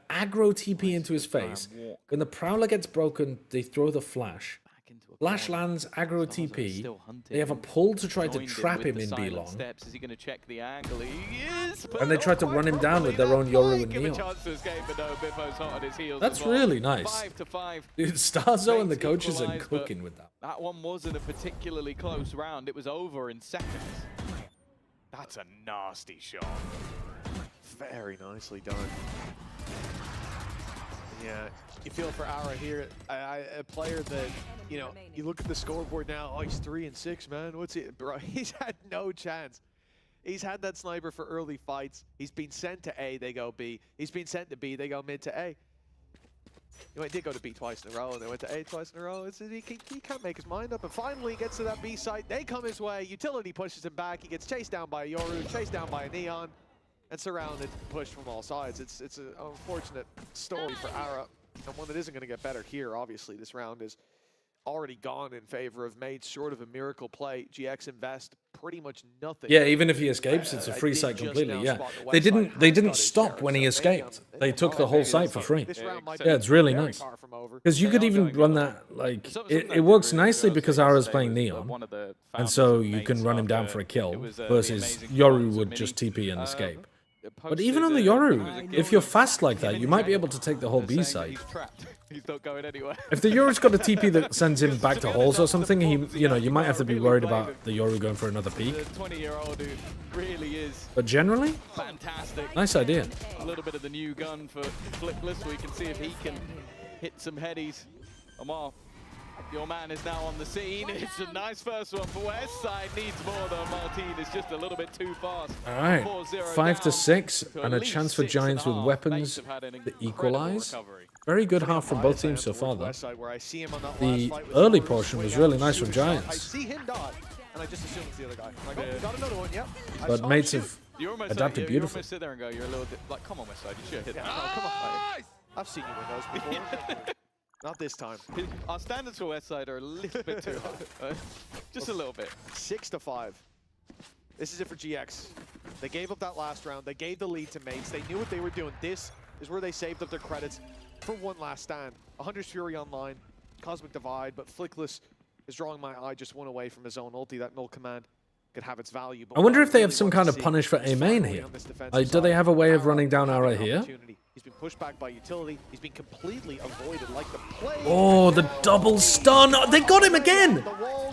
aggro TP into his face. When the Prowler gets broken, they throw the flash. Flash lands, aggro TP. They have a pull to try to trap him in B-long.
Is he going to check the angle? He is.
And they try to run him down with their own Yoru and
Give a
Neon.
chance to escape, but no, Biffo's hot on his heels.
That's
as well.
really nice.
5-5.
Dude, Starzo and the
Mates
coaches are
equalised, but
cooking with that.
That one wasn't a particularly close round. It was over in seconds. That's a nasty shot.
Very nicely done. Yeah, you feel for Ara here, a player that, you know, you look at the scoreboard now, oh, he's 3-6, man. What's he, bro? He's had no chance. He's had that sniper for early fights. He's been sent to A, they go B. He's been sent to B, they go mid to A. He did go to B twice in a row, and they went to A twice in a row. He can't make his mind up, and finally he gets to that B site. They come his way. Utility pushes him back. He gets chased down by a Yoru, chased down by a Neon, and surrounded, pushed from all sides. It's an unfortunate story for Ara, and one that isn't going to get better here. Obviously, this round is already gone in favor of Mates, short of a miracle play. GX invest pretty much nothing.
Yeah, even if he escapes, it's a free site completely. Yeah, they didn't stop when he escaped. They took the whole site for free. Yeah, it's really nice. Because you could even run that, like, it works nicely because Ara's playing Neon, and so you can run him down for a kill, versus Yoru would just TP and escape. But even on the Yoru, if you're fast like that, you might be able to take the whole B site.
He's trapped. He's not going anywhere.
If the Yoru's got a TP that sends him back to halls or something, you might have to be worried about the Yoru going for another peek.
The 20-year-old who really is
But generally,
fantastic.
nice idea.
A little bit of the new gun for Flipless. We can see if he can hit some headies. Omar Your man is now on the scene. It's a nice first one for West Side. Needs more though. Martin is just a little bit too fast.
All right,
4-0
5 to
down
6,
to
and
at
a
least
chance for
6.5.
Giants with
Mates
weapons
have had an
to
incredible
equalize.
recovery.
Very good half from both teams so far, though. The early portion was really nice from
I
Giants,
see him dodge, and I just assume it's the other guy. Like, oh, got another one, yep. I
but
saw
mates
him
have
You almost
adapted
you
beautifully.
almost sit there and go, you're a little bit like, come on, West Side, you should have hit
shoot.
that.
Yeah, come on. I've seen you win those before. Not this time.
Our standards for West Side are a little bit too high. Just a little bit.
6 to 5. This is it for GX. They gave up that last round. They gave the lead to Mates. They knew what they were doing. This is where they saved up their credits for one last stand. 100's Fury online, Cosmic Divide, but Flickless is drawing my eye just one away from his own ulti. That null command could have its value. But
I wonder
what
if they
really
have some
want
kind
to
of
see
punish for
is
A main
finally
here.
on this defensive
Like, do they
side,
have a way of
Ara
running down
having
Ara
an
here?
opportunity. He's been pushed back by utility. He's been completely avoided like the play.
Oh, the double stun! Oh, they got him again!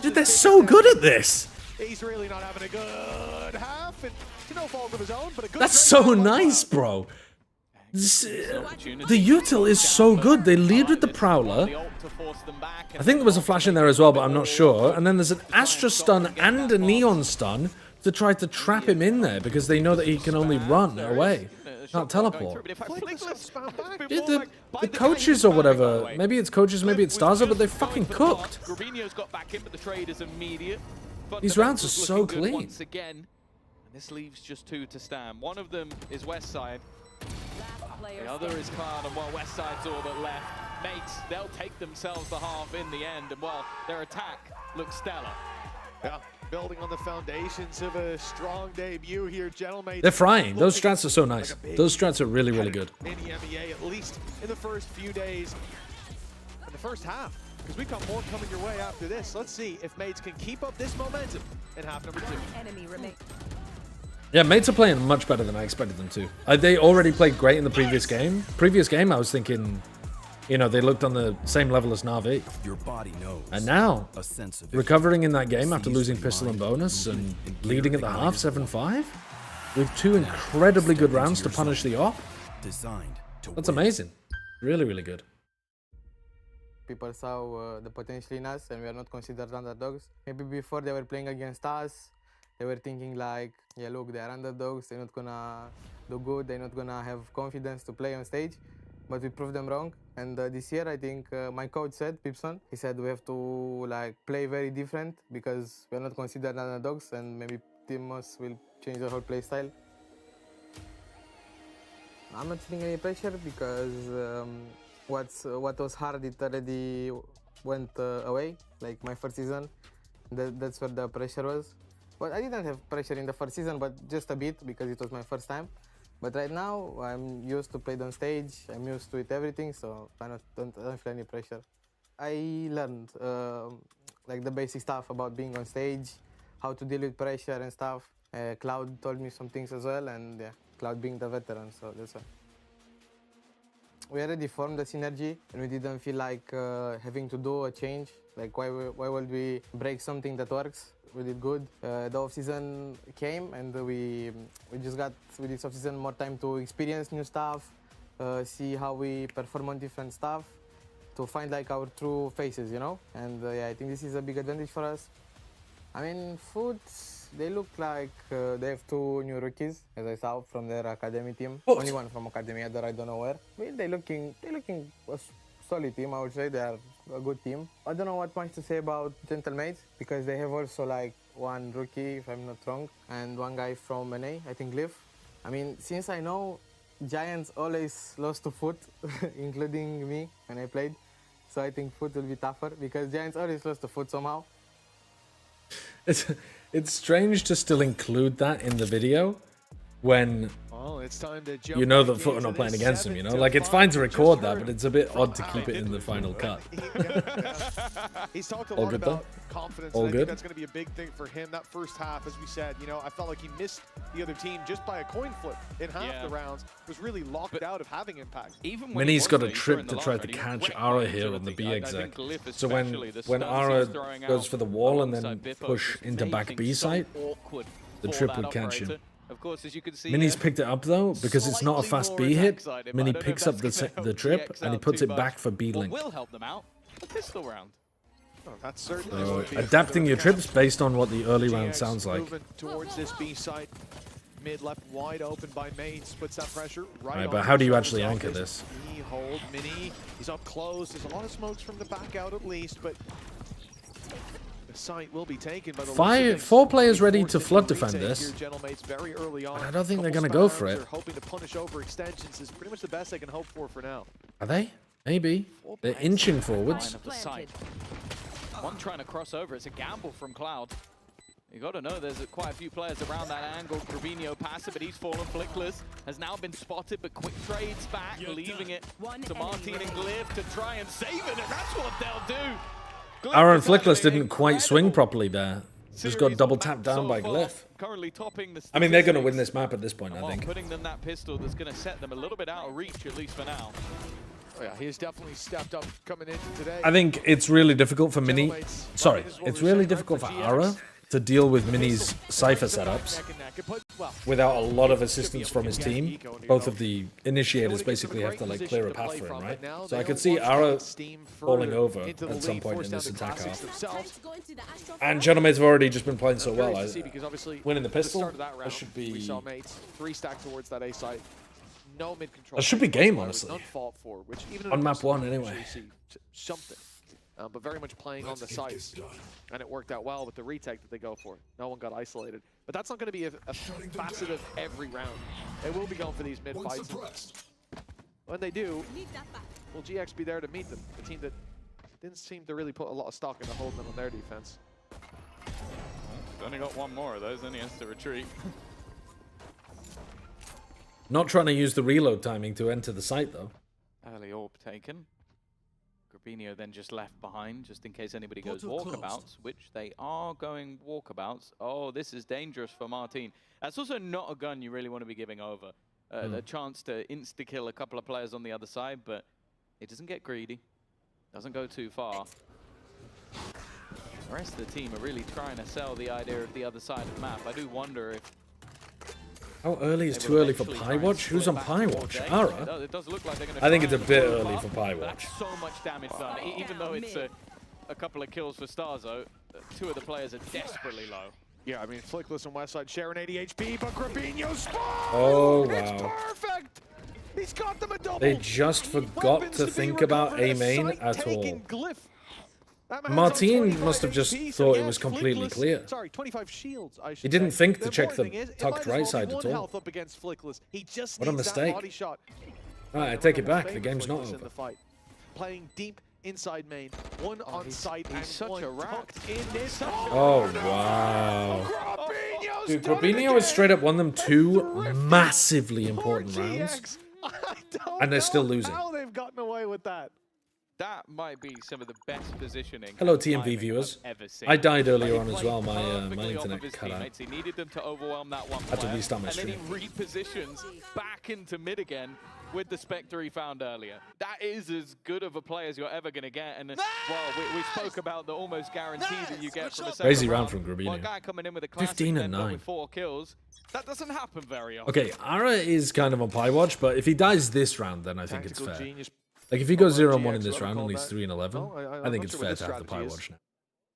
Dude, they're so good at this!
He's really not having a good half, and to no fault of his own, but a good.
That's so nice, bro. The util is so good. They lead with the Prowler. I think there was a flash in there as well, but I'm not sure. And then there's an Astra stun and a Neon stun to try to trap him in there because they know that he can only run away, not teleport. The coaches or whatever, maybe it's coaches, maybe it's Starza, but they fucking cooked.
Gravino's got back in, but the trade is immediate.
These rounds are
Fundamentals
so
looking good
clean.
once again, and this leaves just 2 to stand. One of them is West Side. The other is Cloud, and while West Side's all that left, Mates, they'll take themselves the half in the end, and well, their attack looks stellar.
Yeah, building on the foundations of a strong debut here, gentlemen.
They're frying. Those strats are so nice. Those strats are really, really good.
In the EMEA, at least in the first few days, in the first half, because we've got more coming your way after this. Let's see if Mates can keep up this momentum in half number 2.
Enemy remains.
Yeah, mates are playing much better than I expected them to. They already played great in the previous game. Previous game, I was thinking, you know, they looked on the same level as Na'Vi.
Your body knows.
And now,
A sense of
recovering in that game after losing pistol and bonus and leading at the half 7-5, with 2 incredibly good rounds to punish the op.
designed to
That's
win.
amazing. Really, really good.
People saw the potential in us and we are not considered underdogs. Maybe before they were playing against us, they were thinking like, yeah, look, they are underdogs, they're not gonna do good, they're not gonna have confidence to play on stage. But we proved them wrong. And this year, I think my coach said, Pipson, he said we have to like play very different because we're not considered underdogs and maybe Timos will change the whole play style. I'm not feeling any pressure because what was hard, it already went away. Like my first season, that's where the pressure was. But I didn't have pressure in the first season, but just a bit because it was my first time. But right now, I'm used to play on stage. I'm used to it everything, so I don't feel any pressure. I learned like the basic stuff about being on stage, how to deal with pressure and stuff. Cloud told me some things as well, and yeah, Cloud being the veteran, so that's why. We already formed the synergy, and we didn't feel like having to do a change. Like why would we break something that works? We did good. The off-season came, and we just got with this off-season more time to experience new stuff, see how we perform on different stuff, to find like our true faces, you know. And yeah, I think this is a big advantage for us. I mean, Foot, they look like they have 2 new rookies, as I saw from their academy team.
Oh.
Only one from academy, other I don't know where. I mean, they're looking a solid team. I would say they are a good team. I don't know what much to say about Gentlemates because they have also like 1 rookie, if I'm not wrong, and 1 guy from NA, I think Liv. I mean, since I know Giants always lost to Foot, including me when I played, so I think Foot will be tougher because Giants always lost to Foot somehow.
It's strange to still include that in the video when
Well, it's time to jump
you know
back
that Foot are
into
not playing
this
against him, you know?
7
Like,
to
it's fine to
5.
record
Just
that,
heard
but it's a bit odd to
from
keep it in the
Alvin.
final cut.
He's talked a
All
lot
good,
about
though?
confidence.
All
And I think
good?
that's going to be a big thing for him. That first half, as we said, you know, I felt like he missed the other team just by a coin flip in half
Yeah.
the rounds. Was really locked out of having impact.
Even when
Minnie's
he
got
was
a
there,
trip
during
to
the
try
last
to
round, he
catch
wrecked
Ara
by
here on the
utility.
B
I
exec.
think Glyph
So when
especially, the
when
stuns
Ara
he's throwing
goes
out
for the wall and then
alongside Bippo
push
is
into back
making
B
so
site,
awkward
the
for
trip
that
would catch him.
operator. Of course, as you can see
Minnie's
here,
picked it up though because it's not a
slightly
fast
more
B hit.
attack-sided, but
Minnie
I don't know if
picks up
that's gonna
the
help
trip
GX
and he
out
puts
too
it back
much.
for B
What
link.
will help them out? The pistol round.
Oh, that's certainly
Adapting your trips based on what the early round sounds like.
Moving towards this B site. Mid left wide open by M8s, puts that pressure
Right, but how do you actually anchor this?
He hold Mini. He's up close. There's a lot of smokes from the back out at least, but the site will be taken by the
4 players ready to flood defend this.
Very early on.
But I don't think they're going to go for it.
Hoping to punish over extensions is pretty much the best they can hope for now.
Are they? Maybe. They're inching forwards.
Line of the site. One trying to cross over. It's a gamble from Cloud. You got to know there's quite a few players around that angle. Grabinho passive, but he's fallen. Flickless has now been spotted, but quick trades back, leaving it to Martin and Glyph to try and save it, and that's what they'll do.
Aaron Flickless didn't quite swing properly there. Just got double tapped down by Glyph.
Currently topping the
I mean, they're going to win this map at this point, I think.
Putting them that pistol that's going to set them a little bit out of reach, at least for now.
Oh yeah, he's definitely stepped up coming into today.
I think it's really difficult for Mini. Sorry, it's really difficult for Ara to deal with Mini's Cypher setups without a lot of assistance from his team. Both of the initiators basically have to like clear a path for him, right? So I could see Ara falling over at some point in this attack half. And Gentleman's have already just been playing so well. Winning the pistol, that should be...
We saw mates 3 stack towards that A site. No mid control.
That should be game, honestly.
On
map 1 anyway.
Something. But very much playing on the sites. And it worked out well with the retake that they go for. No one got isolated. But that's not going to be a facet of every round. They will be going for these mid fights. When they do, will GX be there to meet them? The team that didn't seem to really put a lot of stock into holding them on their defense.
Only got one more of those, then he has to retreat.
Not trying to use the reload timing to enter the site, though.
Early orb taken. Grabinho then just left behind, just in case anybody goes walkabouts, which they are going walkabouts. Oh, this is dangerous for Martin. That's also not a gun you really want to be giving over. The chance to insta-kill a couple of players on the other side, but it doesn't get greedy. Doesn't go too far. The rest of the team are really trying to sell the idea of the other side of the map. I do wonder if...
How early is too early for Pie Watch? Who's on Pie Watch? Ara?
It does look like they're
I think it's a bit early for Pie Watch.
That's so much damage done. Even though it's a couple of kills for Starzo, 2 of the players are desperately low.
Yeah, I mean, Flickless and Westside sharing 80 HP, but Grabinho spawn!
Oh,
It's
wow.
perfect! He's got them a double!
They just forgot to think about A main at all. Martin must have just thought it was completely clear.
Sorry, 25 shields, I should
He didn't
say.
think to check the tucked right side at all. What a mistake. Alright, I take it back. The game's not over.
Playing deep inside main. One on site and
such
one
a rat.
tucked in this.
Oh, wow. Dude, Grabinho has straight up won them 2 massively important rounds. And they're still losing.
How they've gotten away with that.
That might be some of the best positioning.
Hello, TMV viewers. I died earlier on as well. My internet cut out.
He needed them to overwhelm that one
Had to restart my
and then
stream.
he repositions back into mid again with the Spectre he found earlier. That is as good of a play as you're ever going to get. And well, we spoke about the almost guarantee that you get from a second
Crazy round from Grabinho.
One guy coming in with a classic
15 and 9.
with 4 kills. That doesn't happen very often.
Okay, Ara is kind of on Pie Watch, but if he dies this round, then I think it's fair. Like, if he goes 0-1 in this round and he's 3-11, I think it's fair to have the Pie Watch now.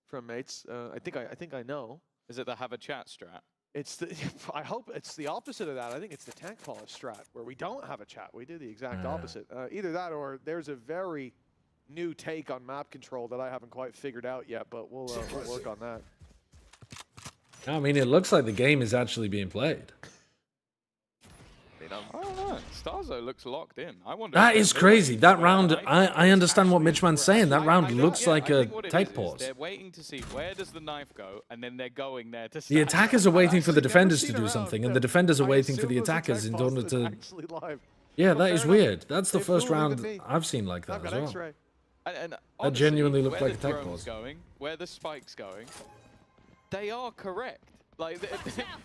From mates, I think I know.
Is it the have a chat strat?
It's the. I hope it's the opposite of that. I think it's the tank polish strat, where we don't have a chat. We do the exact opposite. Either that, or there's a very new take on map control that I haven't quite figured out yet. But we'll work on that.
I mean, it looks like the game is actually being played.
I don't know. Starzo looks locked in. I wonder.
That is crazy. That round, I understand what Mitchman's saying. That round looks like a take pause.
They're waiting to see where does the knife go, and then they're going there to.
The attackers are waiting for the defenders to do something, and the defenders are waiting for the attackers in order to... Yeah, that is weird. That's the first round I've seen like that as well.
And
that genuinely looked like a tech pause.
Going, where the spike's going, they are correct. Like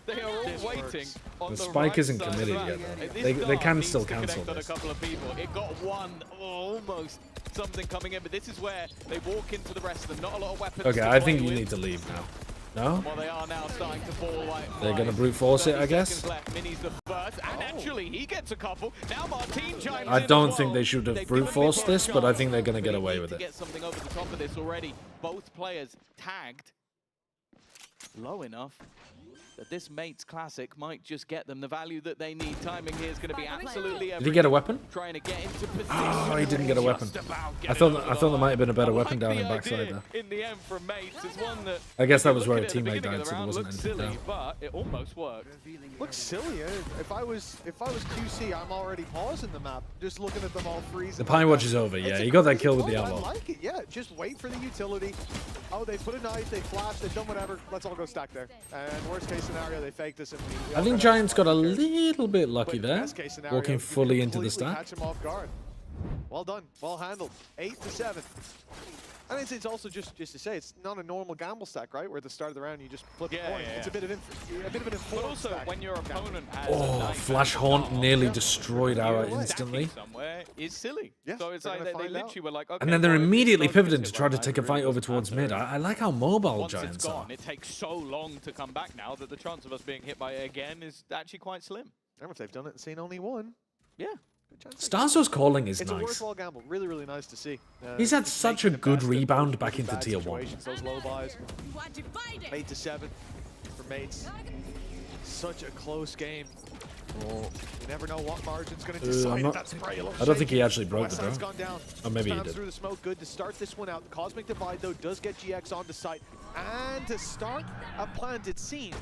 they are all waiting on
the
the
spike
right
isn't
side
committed
of the
yet,
map.
though. They can
Needs
still
to
cancel
connect on
this.
a couple of people. It got one, almost something coming in, but this is where they walk into the rest of them. Not a lot of weapons.
Okay,
to
I think
play
you
with.
need to leave now. No?
Well, they are now starting to fall like
They're going to brute force it, I guess.
left. Mini's the first, and they're eventually he gets a couple. Now Martin chimes
I
in
don't
as
think
well.
they should have
They've
brute
given
forced
Bippo a
this, but I
chance,
think they're going to
but
get
they
away
need
with
to
it.
get something over the top of this already. Both players tagged low enough that this Mates Classic might just get them the value that they need. Timing here is going to be absolutely everything.
Did he get a weapon?
Trying to get into position.
Oh, he didn't get a weapon.
Just about
I
getting
thought
over
I
the
thought there might have been a better
I
weapon
like
down
the
in backside
idea
there.
in the end from Mates is one that
I guess that
if
was
you
where
look
a
at it at the
teammate
beginning
died,
of the
so there
round,
wasn't
looks
anything
silly,
down.
but it almost worked.
Looks silly. If I was QC, I'm already pausing the map, just looking at them all freezing.
The Pine Watch is over. Yeah, he got that kill with the
I
elbow.
like it. Yeah, just wait for the utility. Oh, they put a knife, they flashed, they've done whatever. Let's all go stack there. And worst case scenario, they fake this. And we
I
all
think
got
Giants got a
out.
little bit lucky
But
there,
best case scenario,
walking
you
fully into the
completely
stack.
Catch him off guard. Well done, well handled. 8-7. And it's also just to say, it's not a normal gamble stack, right? Where at the start of the round you just flip a coin. It's a bit of an
But
informed
also,
stack.
when your opponent has
Oh,
a knife
Flash
and
Haunt
a
nearly
dart,
destroyed
You're
Ara
right.
instantly.
stacking somewhere is silly.
Yes,
So it's
they're
like
gonna
they
find out.
literally were like, okay,
And then they're
well, if
immediately
this goes
pivoting
this
to try to
way,
take a
I
fight
agree
over
with
towards
Panther.
mid. I like how mobile
Once it's
Giants are.
gone, it takes so long to come back now that the chance of us being hit by it again is actually quite slim.
I don't know if they've done it and seen only one.
Yeah.
Starzo's calling is
It's a
nice.
worthwhile gamble. Really, really nice to see.
He's had
just
such a
making the
good
best of
rebound
those
back
really
into
bad
tier 1.
situations, those low buys. 8-7 for Mates. Such a close game. You never know what margin's going to decide
not-
that spray.
I don't think he actually broke the
Westside's
draw.
gone down.
Or maybe he
Spams
did.
through the smoke. Good to start this one out. The Cosmic Divide, though, does get GX onto site. And to start a plant, it seems.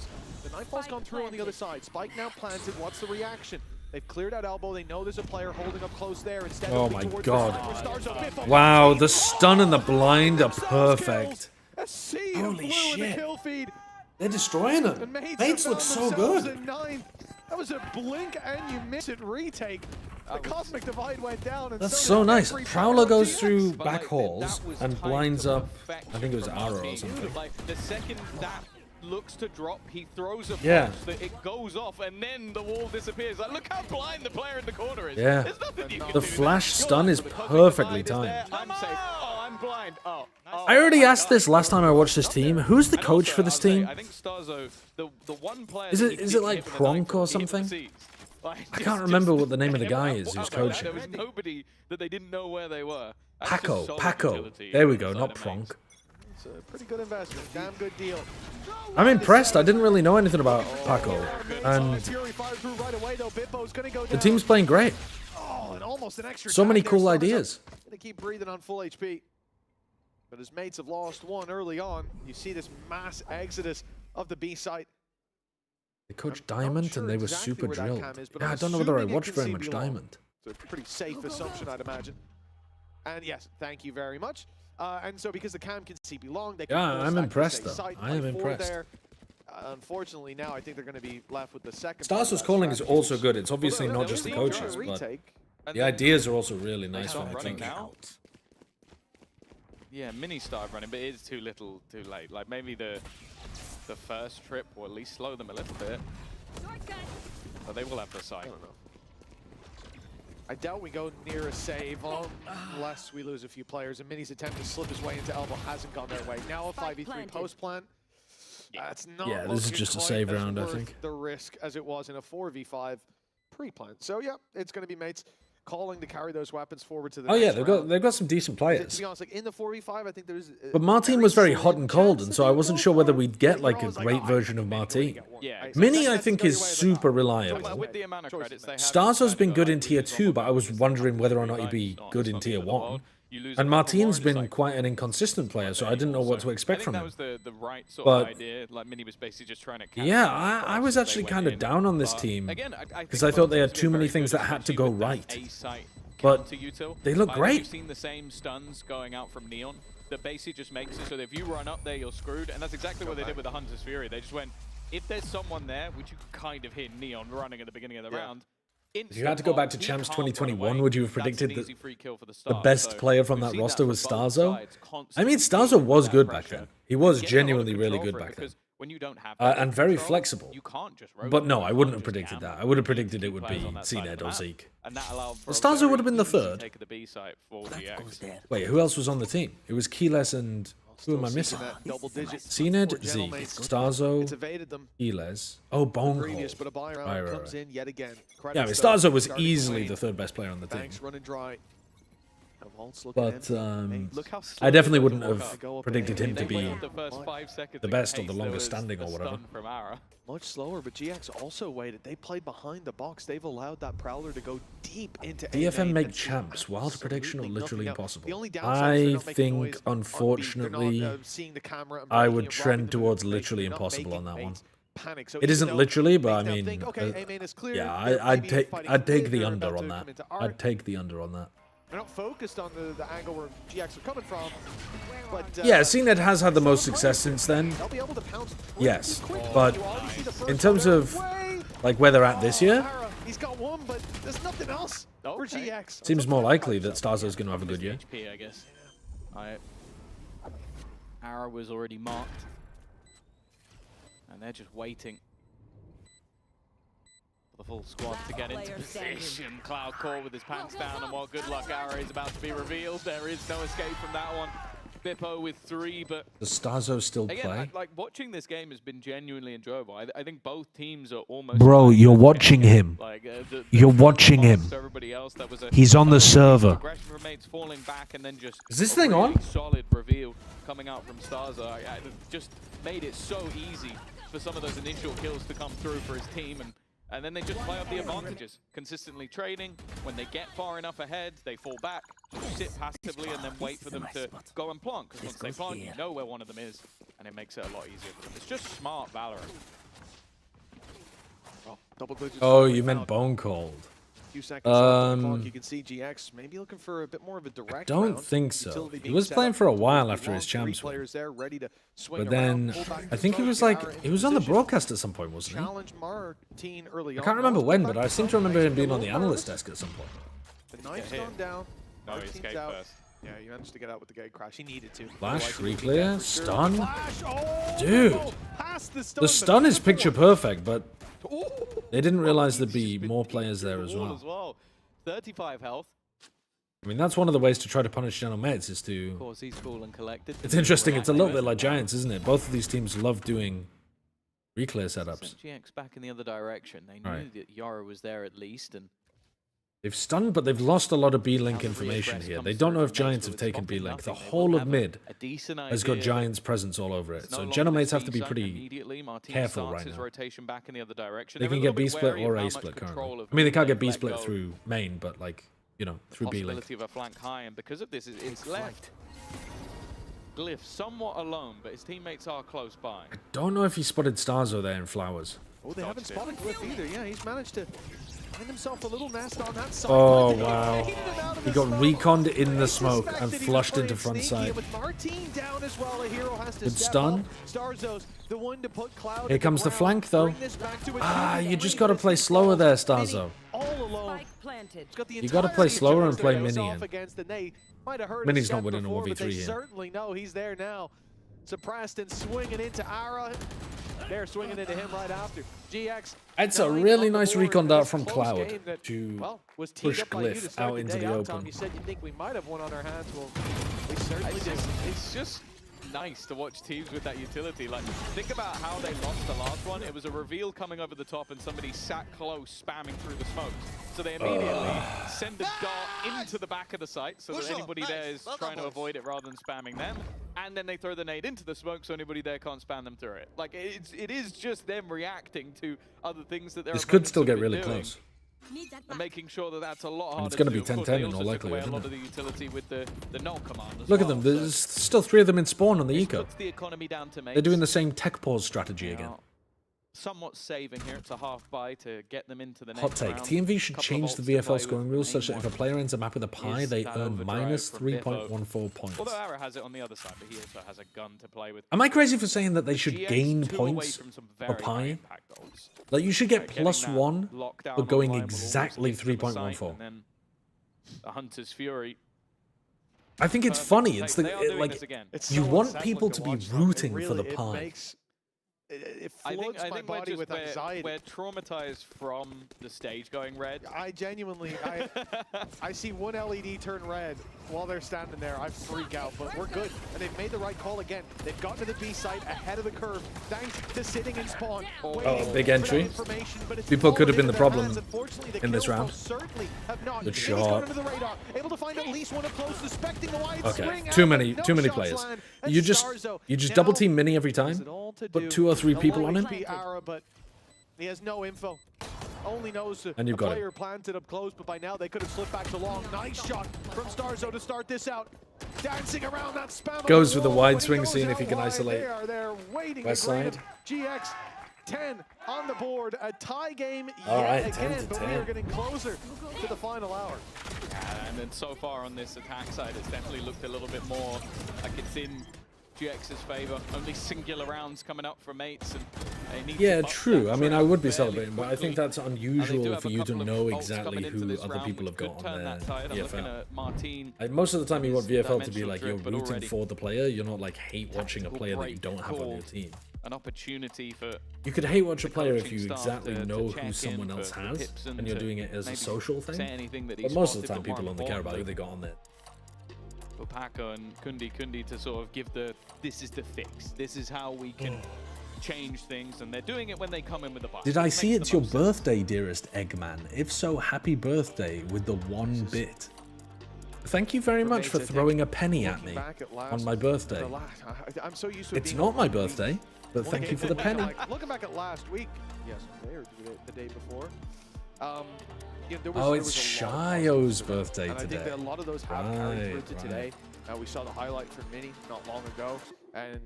The Nightfall's gone through on the other side. Spike now planted. What's the reaction? They've cleared out elbow. They know there's a player holding up close there. Instead
Oh
of
my
towards
God.
the side where Starzo Biffo
Wow,
keeps
the stun and the blind are
themselves
perfect.
kills. A sea of
Holy
blue in the
shit.
kill feed.
They're destroying
The
them.
Mates
Mates
have
look
found
so
themselves
good.
at 9. That was a blink and you miss it retake. The Cosmic Divide went down. And
That's
so
so
did
nice.
every
Prowler
player
goes
on GX.
through
But,
back
like,
halls
that was
and
timed
blinds
to
up,
perfection
I think it was
from
Arrow or
Martin.
something.
Like, the second that looks to drop, he throws a
Yeah.
pulse that it goes off, and then the wall disappears. Like, look how blind the player in the corner is.
Yeah.
There's nothing you can
The
do there.
flash
You're
stun
like,
is
the Cosmic
perfectly
Divide is there,
timed.
I'm safe. Oh, I'm blind. Oh.
I already
my
asked
God.
this last time I watched this team. Who's the
And
coach
also,
for this
I'll say,
team?
I think Starzo, the one player
Is
that
it-
he
is it
didn't
like
hit with a
Pronk
knife,
or
he hit
something?
with the Cs. Like,
I
just-
can't remember
just
what the name of the guy
everyone
is who's
out there,
coaching.
There was nobody that they didn't know where they were. That's
Paco,
just solid
Paco.
utility
There we go,
inside
not
of Mates.
Pronk.
It's a pretty good investment. Damn good deal.
I'm impressed. I didn't really know anything about Paco. And
Fury fired through right away, though. Bippo's gonna go
the
down.
team's playing great.
Oh, and almost an extra
So many
tag there.
cool
Starzo's
ideas.
Gonna keep breathing on full HP. But his mates have lost one early on. You see this mass exodus of the B site.
They coached
I'm not
Diamond
sure
and they were
exactly
super
where that
drilled.
cam is, but
Yeah,
I'm
I don't know whether I
assuming it
watched
can
very
see
much
below.
Diamond.
It's a pretty safe assumption, I'd imagine. And yes, thank you very much. And so because the cam can see belong, they can
Yeah,
full
I'm
stack
impressed,
to stay
though.
site,
I
play
am
forward
impressed.
there. Unfortunately, now I think they're going to be left with the second.
Starzo's calling is also good. It's obviously not just the coaches, but
And
the
then
ideas are also really
they
nice
start
when I
running
think.
now. Yeah, Mini started running, but it is too little, too late. Like maybe the first trip will at least slow them a little bit. But they will have the site.
I don't know. I doubt we go near a save unless we lose a few players. And Mini's attempt to slip his way into elbow hasn't gone their way. Now a 5v3 post plant. That's not
Yeah, this is
looking
just a
quite
save
as
round, I
worth
think.
the risk as it was in a 4v5 pre-plant. So yeah, it's going to be mates calling to carry those weapons forward to the
Oh yeah,
next round.
they've got some decent
To
players.
be honest, like in the 4v5, I think there's.
But Martin was very hot
slim
and cold,
chance
and
that
so I
they
wasn't
will
sure whether
go,
we'd
but
get
you're
like a
always
great
"Oh, I
version of
think Mini's gonna
Martin.
get one."
Yeah,
Right? So
Mini, I
that's
think,
the
is
only way to
super
go.
reliable.
Well, with the amount of
Choice
credits they have.
Starzo's been good in
decided
tier
to go,
2, but I was
it's
wondering whether or
not
not he'd be
it's
good in
not the
tier
end of the
1.
world. You lose
And
a couple more,
Martin's
it's
been
like,
quite an inconsistent player, so I didn't know what to expect from
I
him.
think that was the right sort
But-
of idea. Like Mini was basically just trying to catch
Yeah,
them
I
first
was
as
actually
they
kind
went
of
in.
down on this
But
team,
again,
because
think
I thought they
Martin's
had too
been
many
very
things
good,
that had to
especially
go
with that
right.
A-site
But
counter-util.
they look
Like,
great.
We've seen the same stuns going out from Neon that basically just makes it so that if you run up there, you're screwed. And that's exactly what they did with the Hunter's Fury. They just went, if there's someone there, which you could kind of hear Neon running at the beginning of the round.
If you had to go back to Champs 2021, would you have predicted that the
the
best player from that roster was Starzo? I mean, Starzo was good back then. He was genuinely really good back then.
When you don't have
And very
control,
flexible.
You can't just
But no,
rotate,
I
you
wouldn't
can't
have
just
predicted
cam.
that. I would have
You need
predicted
two
it would
players
be
on that side of
CNED
the
or
map,
Zeke.
And that allowed for
Well,
a
Starzo would have
very
been the
easy
third.
take of the B site for GX.
Wait, who else was on the team? It was Keyless and Who am I missing?
Double digits.
Zened,
for
Zeke,
Gentleman's.
Starzo,
It's evaded them.
Eles. Oh,
Previous,
Bonehold.
but a buy round
Right.
comes in yet again.
Yeah, I mean,
Credits,
Starzo was
starting
easily
lane.
the third best player on the team.
Banks running dry. And Waltz looking
But
empty.
Look how
I definitely
slow
wouldn't
they walk
have
up.
Go up
predicted
and
him to
They went
be
up the first 5 seconds
the
in
best or
case
the
there
longest
was
standing
a
or whatever.
stun from Ara.
much slower, but GX also waited. They played behind the box. They've allowed that Prowler to go deep into
DFM
A-main
make
and do
champs, wild prediction or
absolutely
literally
nothing else.
impossible?
The only downside is they're
I
not making
think,
noise on beat. They're
unfortunately,
not, seeing the camera and
I
breaking
would
it,
trend
robbing them of
towards
information.
literally
They're not
impossible on
making
that one.
mates panic. So
It
even
isn't
though
literally, but
make
I
them
mean,
think, okay, A-main is clear,
yeah,
they're
I'd
maybe
take
fighting
I'd take
mid,
the
they're
under
about
on
to
that.
come into art.
I'd take the under on that.
They're not focused on the angle where GX are coming from. But,
Yeah, CNED has had the most success since then.
they'll be able to pounce pretty
Yes,
quick.
but
You already see the first
in terms
one
of
way.
like where they're at this year,
Ara, he's got one, but there's nothing else for GX.
seems more likely that Starzo's going to have a good year.
HP, I guess. Ara was already marked. And they're just waiting for the full squad to get into position. Cloud Core with his pants down, and what good luck Ara is about to be revealed. There is no escape from that one. Bippo with 3, but
Does Starzo still
again,
play?
like watching this game has been genuinely enjoyable. I think both teams are almost.
Bro,
like
you're
looking
watching
at it,
him.
Like,
You're watching him.
to everybody else, that was a
He's on the server.
Digression remains falling back, and then just
Is this
a
thing
really
on?
solid reveal coming out from Starzo. It just made it so easy for some of those initial kills to come through for his team, and then they just play up the advantages, consistently trading. When they get far enough ahead, they fall back, just sit passively, and then wait for them to go and plant. Because once they plant, you know where one of them is, and it makes it a lot easier for them. It's just smart Valorant.
Oh, double digits.
Oh, you meant Bone Cold.
Few seconds left on the clock. You can see GX maybe looking for a bit more of a direct
Don't
round.
think so.
Utility
He
being
was
set
playing
up.
for a while
Long
after his
three
champs win.
players there ready to swing
But
around,
then
pull back
I think he
to
was
the
like
Ara in
he was on the
position.
broadcast at some point, wasn't he?
Challenge Martin early
I
on.
can't remember
Almost
when,
pulled
but
back
I
to
seem to
front,
remember him
makes
being
it a
on the
little
analyst
nervous.
desk at some point.
The knife's
hit.
gone down.
No, he
Martin's
escaped
out.
first.
Yeah, he managed to get out with the gate crash. He needed to.
Flash,
Otherwise he would be
re-clear,
dead for sure.
stun.
Flash! Oh,
Dude,
no! Past
The
but
stun is
triple.
picture perfect, but
Ooh.
they didn't realize there'd
He's
be
just been
more
peeked
players
through
there
the
as
wall
well.
35 health.
I mean, that's one of the ways to try to punish General Meds is
Of
to...
course, he's cool and collected.
It's interesting, it's a little bit
Reactive.
like Giants, isn't it? Both of these teams love doing re-clear setups.
Sent GX back in the other direction. They knew
Right.
that Yara was there at least, and
They've stunned, but they've lost a lot of B-Link
now the
information
regress
here.
comes
They don't know
through
if
from
Giants
Mace,
have
but it's
taken
spotting
B-Link. The
nothing. They
whole
will
of
have
mid
a decent
has got
idea.
Giants' presence all over it.
It's no
So
longer
General
the
Mates have to
C
be
side
pretty
immediately. Martin
careful
starts
right
his
now.
rotation back in the other direction.
They
They're
can
a
get
little bit
B-split
wary
or
of how
A-split
much control
currently.
of
I mean, they
who
can't get
let
B-split
go.
through main, but like, you know, through B-Link.
Possibility of a flank high, and because of this, it's left Glyph somewhat alone, but his teammates are close by.
Don't know if he spotted Starzo there in Flowers.
Oh, they haven't
Dodged it.
spotted Glyph either. Yeah, he's managed to find himself a little nest on that side.
Oh,
But
wow.
he baited it out of
He
the
got
smoke.
reconned in the
They
smoke
suspected
and
he was
flushed
playing
into front
sneaky,
side.
and with Martin down as well, a hero has to
Good
step
stun.
up. Starzo's the one to put Cloud
Here
to
comes the
ground,
flank, though.
bring this back to a
Ah,
2v3.
you just got to play slower there, Starzo.
All alone.
planted.
He's got the
You gotta
entire
play
team
slower and
to
play
face
Mini
off
in.
against the Nate. Might have heard
Mini's
his
not
step
winning a
before, but
1v3
they
here.
certainly know he's there now. Suppressed and swinging into Ara. They're swinging into him right after. GX.
It's a
9
really
on the
nice
board
recon
in
dart
this
from
close
Cloud
game that,
to
well, was teed
push
up by you to
Glyph
start
out into
day
the
out, Tom.
open.
You said you think we might have one on our hands. Well, we certainly
It's
did.
just nice to watch teams with that utility. Like, think about how they lost the last one. It was a reveal coming over the top, and somebody sat close, spamming through the smokes. So they immediately send a dart into the back of the site, so that anybody there is trying to avoid it rather than spamming them. And then they throw the nade into the smoke, so anybody there can't spam them through it. Like, it is just them reacting to other things that they're.
This could still get really close.
And making sure that that's a lot harder.
it's gonna
to
be
do. Of course,
10-10
they
in all
also took away
likelihood,
a lot
isn't
of the utility with the null command as
Look at
well,
them.
so
There's still 3 of them in spawn on the
this
eco.
puts the economy down to
They're doing the
mates.
same tech pause strategy
They
again.
are somewhat saving here. It's a half buy to get them into the next
Hot take.
round.
TMV should
Couple of
change the
ults to play
VFL
with.
scoring rules such that if a
Main
player ends a map with a
one
pie,
is
they
that
earn
overdrive
minus
from Biffo.
3.14 points.
Although Ara has it on the other side, but he also has a gun to play with.
Am I crazy for saying that they should
GX
gain
2 away
points
from some
for
very high
pie?
impact ults.
Like, you should get
Getting
plus
that
1
lockdown
for going
online will always
exactly
give them a sight,
3.14.
and then the Hunter's Fury.
I think it's
Perfect
funny.
take.
It's
They are doing
like
this again.
It's
you
so
want
unsettling
people to be
watch, Tom. It
rooting for
really-
the
it
pie.
makes- it
I
floods
think
my body with anxiety.
we're traumatized from the stage going red.
I genuinely, I see one LED turn red while they're standing there. I freak out, but we're good. And they've made the right call again. They've gotten to the B site ahead of the curve, thanks to sitting in spawn.
Oh, big entry. People could have been the problem in this round. Good shot.
Able to find at least one up close, suspecting the wide
Okay,
swing
too
out,
many
but
too
no
many
shots
players.
land.
You
And
just
Starzo
double
now
team Mini every
has
time.
it all to
Put
do.
2 or 3
A
people
low
on him.
HP Ara, but he has no info. Only knows
And you've
a
got
player
him.
planted up close, but by now they could have slipped back to long. Nice shot from Starzo to start this out. Dancing around that spam.
Goes for the
wall.
wide
When he
swing,
goes
seeing if
out
he can
wide,
isolate
They are there waiting
west
to grab
side.
GX 10 on the board. A tie game
All
yet
right, 10
again,
to
but we
10.
are getting closer to the final hour.
And then so far on this attack side, it's definitely looked a little bit more like it's in GX's favor. Only singular rounds coming up from mates, and they need
Yeah,
to buck
true.
that
I mean, I
trend
would be
fairly
celebrating, but I think
quickly.
that's
And they do
unusual
have
for
a
you to
couple of
know
ults
exactly
coming into
who
this
other
round,
people
which
have got
could
on
turn
their
that tide. I'm looking
VFL.
at Martin.
Most of the time you want
his
VFL to be
dimensional
like you're
drift, but
rooting
already
for the player. You're not like hate watching a
tactical
player that you
break
don't have on your
called.
team.
An opportunity for
You could hate watch a
the
player if
coaching
you
staff
exactly
to
know
check
who
in
someone
for
else has,
tips
and you're
to
doing it as a
maybe
social thing.
say anything that he
But most of
spotted,
the time,
but more
people only care about who they got on there.
for Paco and Kundi to sort of give this is the fix. This is how we can change things, and they're doing it when they come in with the buff.
Did I
It
see
makes
it's
the
your
most sense.
birthday, dearest Eggman? If so, happy birthday with the 1 bit. Thank you very much for throwing a penny at me on my birthday.
I'm so used to
It's
being
not
a
my
week.
birthday, but thank you for the penny.
Looking back at last week, yesterday or the day before, you know, there was,
Oh,
there
it's
was a lot of
Shayo's
positives
birthday
and I think
today.
that a lot of those have carried through to
Right,
today. We saw the highlight from Mini not long ago, and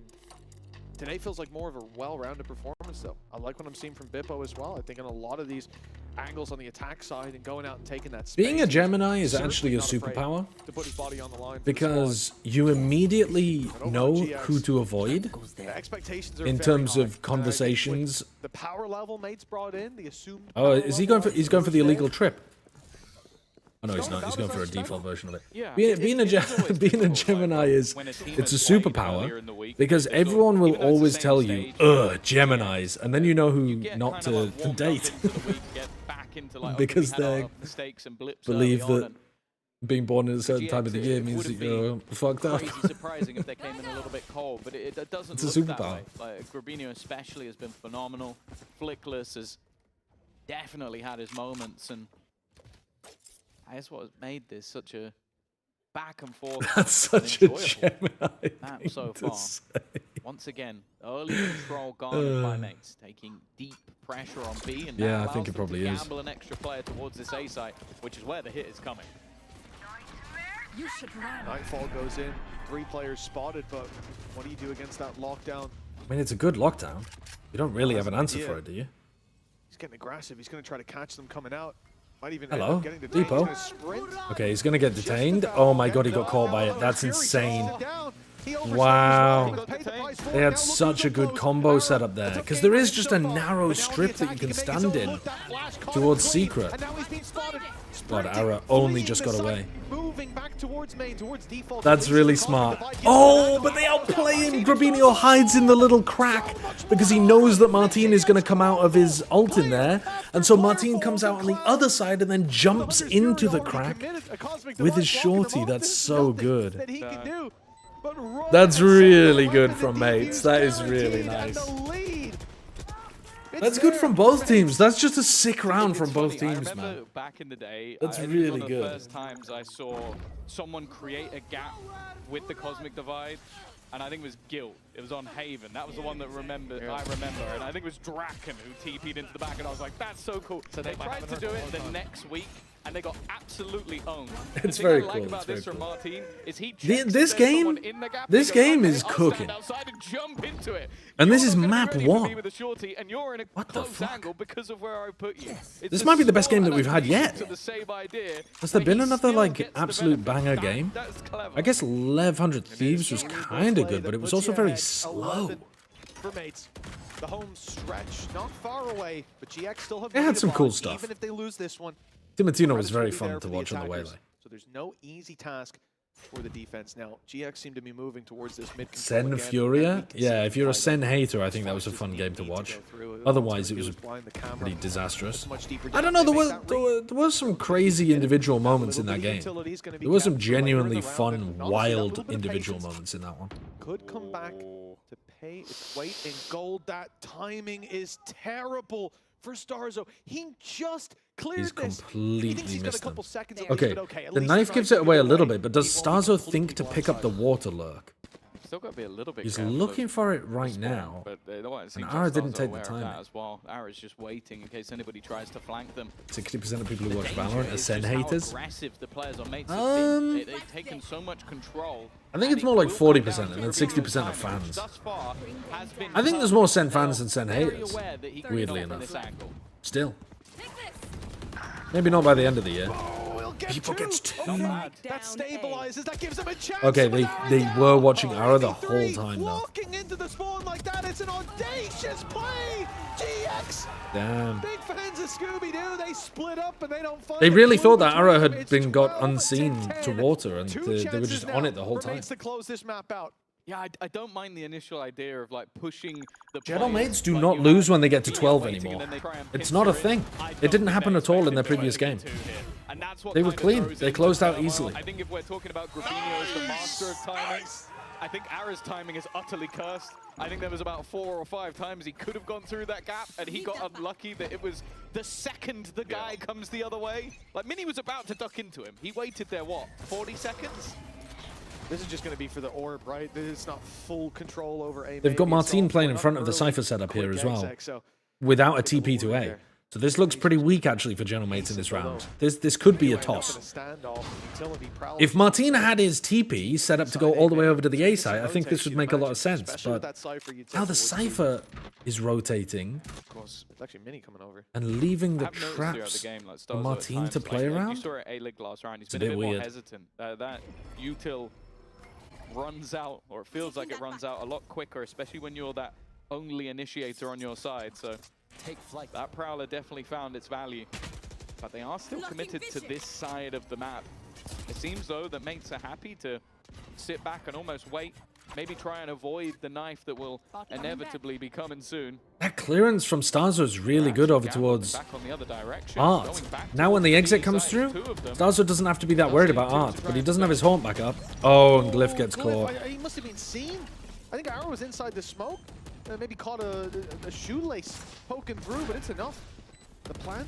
today feels like more of a well-rounded performance, though. I like what I'm seeing from Bippo as well. I think in a lot of these angles on the attack side and going out and taking that space.
Being a Gemini is
certainly
actually a
not afraid
superpower
to put his body on the line for the
because you immediately know who to avoid
squad. The expectations are
in
very
terms
high,
of
and I think with
conversations.
the power level mates brought in, the assumed
Oh,
power
is he
level
going for? He's going for the
there.
illegal trip. Oh no, he's
No,
not. He's
that
going
was
for a
actually
default version of it.
Yeah,
Being a Gemini is
when a team
it's a
has played earlier
superpower
in the week,
because
they sort of-
everyone will
even though it's the
always
same
tell you,
stage,
"Ugh, Geminis," and then you know who
you get
not
kind
to
of like warmed up
date
into the week, get back into like, okay,
because
we had our
they
mistakes and blips
believe
early on,
that
and
being born at a certain
GX,
time of the year
it
means
would
that
have
you're fucked up.
crazy surprising if they came in a little bit cold, but it doesn't
It's a
look that
superpower.
way. Like Grabinho especially has been phenomenal. Flickless has definitely had his moments, and I guess what has made this such a back and forth
That's
and
such a
enjoyable
Gemini
map
thing
so
to
far.
say.
Once again, early control garnered by mates, taking deep pressure on B, and that
Yeah, I
allows
think it
them
probably
to
is.
gamble an extra player towards this A site, which is where the hit is coming.
Nightfall goes in, 3 players spotted, but what do you do against that lockdown?
I mean, it's a good lockdown. You don't really have an answer
idea.
for it, do you?
He's getting aggressive. He's going to try to catch them coming out. Might even
Hello,
end up getting detained. He's
Depot.
gonna sprint.
Okay, he's gonna get
Just
detained.
about.
Oh my god, he got
And
caught by it. That's
Fury
insane.
chases it down. He oversells
Wow.
his paid the price for it.
They
Now
had
looking
such a
so
good
close.
combo
Arrow,
set up there
a tough
because
game
there
for
is
him
just
so
a
far.
narrow
But now
strip
the
that you
attack,
can
he make his
stand
own
in
look. That flash caught
towards
him clean.
secret.
And now he's being spotted.
God,
Sprinting,
Ara only
fleeing
just
the
got
site,
away.
Moving back towards main, towards default.
That's
Releases
really
the cosmic
smart.
divide, gets
Oh,
back.
but they outplay him. Grabinho hides in the little crack because he knows that Martin is going to come out of his ult in there. And so Martin comes out on the other side and then jumps into the crack with his shorty. That's so good. That's really good from mates. That is really nice. That's good from both teams. That's just a sick round from
It's
both
funny,
teams,
I remember
man.
back in the day,
That's
it was
really
one of the
good.
first times I saw someone create a gap with the Cosmic Divide, and I think it was Guilt. It was on Haven. That was the one that I remember, and I think it was Draken who TP'd into the back, and I was like, that's so cool. So they tried to do it the next week, and they got absolutely owned.
It's
the
very
thing I
cool,
like about
it's very
this from
cool.
Martin is he
The-
checks
this
if there's someone
game-
in the gap,
this
he goes,
game
"Okay,
is
I'll stand
cooking.
outside and jump into it.
And this
You're
is
not gonna
map
do anything for me
1.
with a shorty, and you're in a
What the
close
fuck?
angle because of where I put you. It's
This
a
might be the best
small
game that we've had yet.
adaptation to the same idea,
Has there
but
been
he
another,
still
like,
gets the
absolute
benefit.
banger game?
That's clever.
I guess 1100 Thieves was kind of good, but it was also very slow.
For mates. The home stretch, not far away, but GX still have
It had
made a
some cool
bond,
stuff.
Even if they lose this one,
Timatino was
credit's
very
gonna be
fun
there
to
for the
watch on the
attackers.
Waylay.
So there's no easy task for the defense. Now, GX seem to be moving towards this mid control
Sen
again,
Furia?
and we can
Yeah,
see
if you're a
Fido
Sen hater, I think that
as
was a
far as
fun
his
game to
need
watch.
go through.
Otherwise, it
All
was
it's gonna do is blind the camera.
pretty disastrous.
That's much deeper
I don't
down.
know,
They
there
make that
there was some crazy individual moments in that game.
Utility's gonna be
There were some
kept for later in the
genuinely
round,
fun,
and honestly, that
wild
little bit of
individual
patience
moments in that one.
could come back to pay its weight in gold. That timing is terrible for Starzo. He just cleared
He's
this. He
completely
thinks he's got a
missed them.
couple seconds at
Okay,
least, but okay, at
the
least
knife
he
gives
tried
it
to
away a
give
little
away.
bit, but does
He won't be
Starzo
completely
think to pick up the
blindsided.
water lurk?
Still got to be a little bit
He's
careful
looking
of
for it
the
right
spawn,
now.
But it seems
Ara
like
didn't
Stars are
take the
aware of
time.
that as well. Ara's just waiting in case anybody tries to flank them.
60% of people who
The
watch
danger
Valorant are
is
Sen
just how
haters.
aggressive the players on mates have been.
Um,
They've taken so much control.
I think
and
it's
it
more like
will
40%
come down
and then
to
60% are
Ruben's
fans.
which thus far has been
I think there's more Sen
perfect.
fans than Sen
Very
haters,
aware that he can
weirdly
go from
enough.
this angle.
Still. Maybe not by the end of the year.
Oh, he'll get
People
two.
gets two.
Oh,
bad.
that stabilizes. That gives him a chance.
Okay,
but
they
Ara's
were
down.
watching Ara the whole
53,
time though.
Walking into the spawn like that, it's an audacious play. GX.
Damn.
Big fans of Scooby-Doo. They split up and they don't find
They
a
really
clue
thought that
between
Ara
them.
had
It's
been got
12
unseen
to
to
10.
water and
Two
they were
chances
just
now
on it the whole time.
remains to close this map out.
Yeah, I don't mind the initial idea of like pushing the
Shadow
players,
Mates do
but
not
you
lose
have
when they get to
people
12
waiting and
anymore.
then they try and
It's
pincer
not a
in.
thing.
I
It
don't
didn't
think
happen
they
at all in
expected
their
to
previous
win
game.
2 here. And that's what
They were
kind of
clean.
throws
They
in the
closed out
turmoil.
easily.
I think if we're talking about Grabinho as the master of timing, I think Ara's timing is utterly cursed. I think there was about 4 or 5 times he could have gone through that gap, and he got unlucky that it was the second the guy comes the other way. Like, Mini was about to duck into him. He waited there, what, 40 seconds?
This is just going to be for the orb, right? It's not full control over A.
They've got Martine playing in front of the Cypher setup here as well, without a TP to A. So this looks pretty weak actually for General Mates in this round. This could be a toss. If Martine had his TP set up to go all the way over to the A site, I think this would make a lot of sense. But now the Cypher is rotating
Of course, it's actually Mini coming over.
and leaving the
I've noticed throughout
traps
the game, like,
for
Starzo at
Martine
times,
to
like,
play
you
around.
saw it A-Lig last round. He's
It's a
been a
bit
bit more
weird.
hesitant. That util runs out, or it feels like it runs out a lot quicker, especially when you're that only initiator on your side. So
Take flight.
that Prowler definitely found its value. But they are still committed to this side of the map. It seems, though, that mates are happy to sit back and almost wait. Maybe try and avoid the knife that will inevitably be coming soon.
That clearance from Starzo is really good over
Gavin
towards
back on the other direction,
Art.
going back
Now when the
towards
exit
B
comes
side,
through,
2 of them.
Starzo doesn't have to be that worried about Art, but he doesn't have his haunt back up. Oh, and Glyph gets caught.
He must have been seen. I think Arrow was inside the smoke. Maybe caught a shoelace poking through, but it's enough. The plant.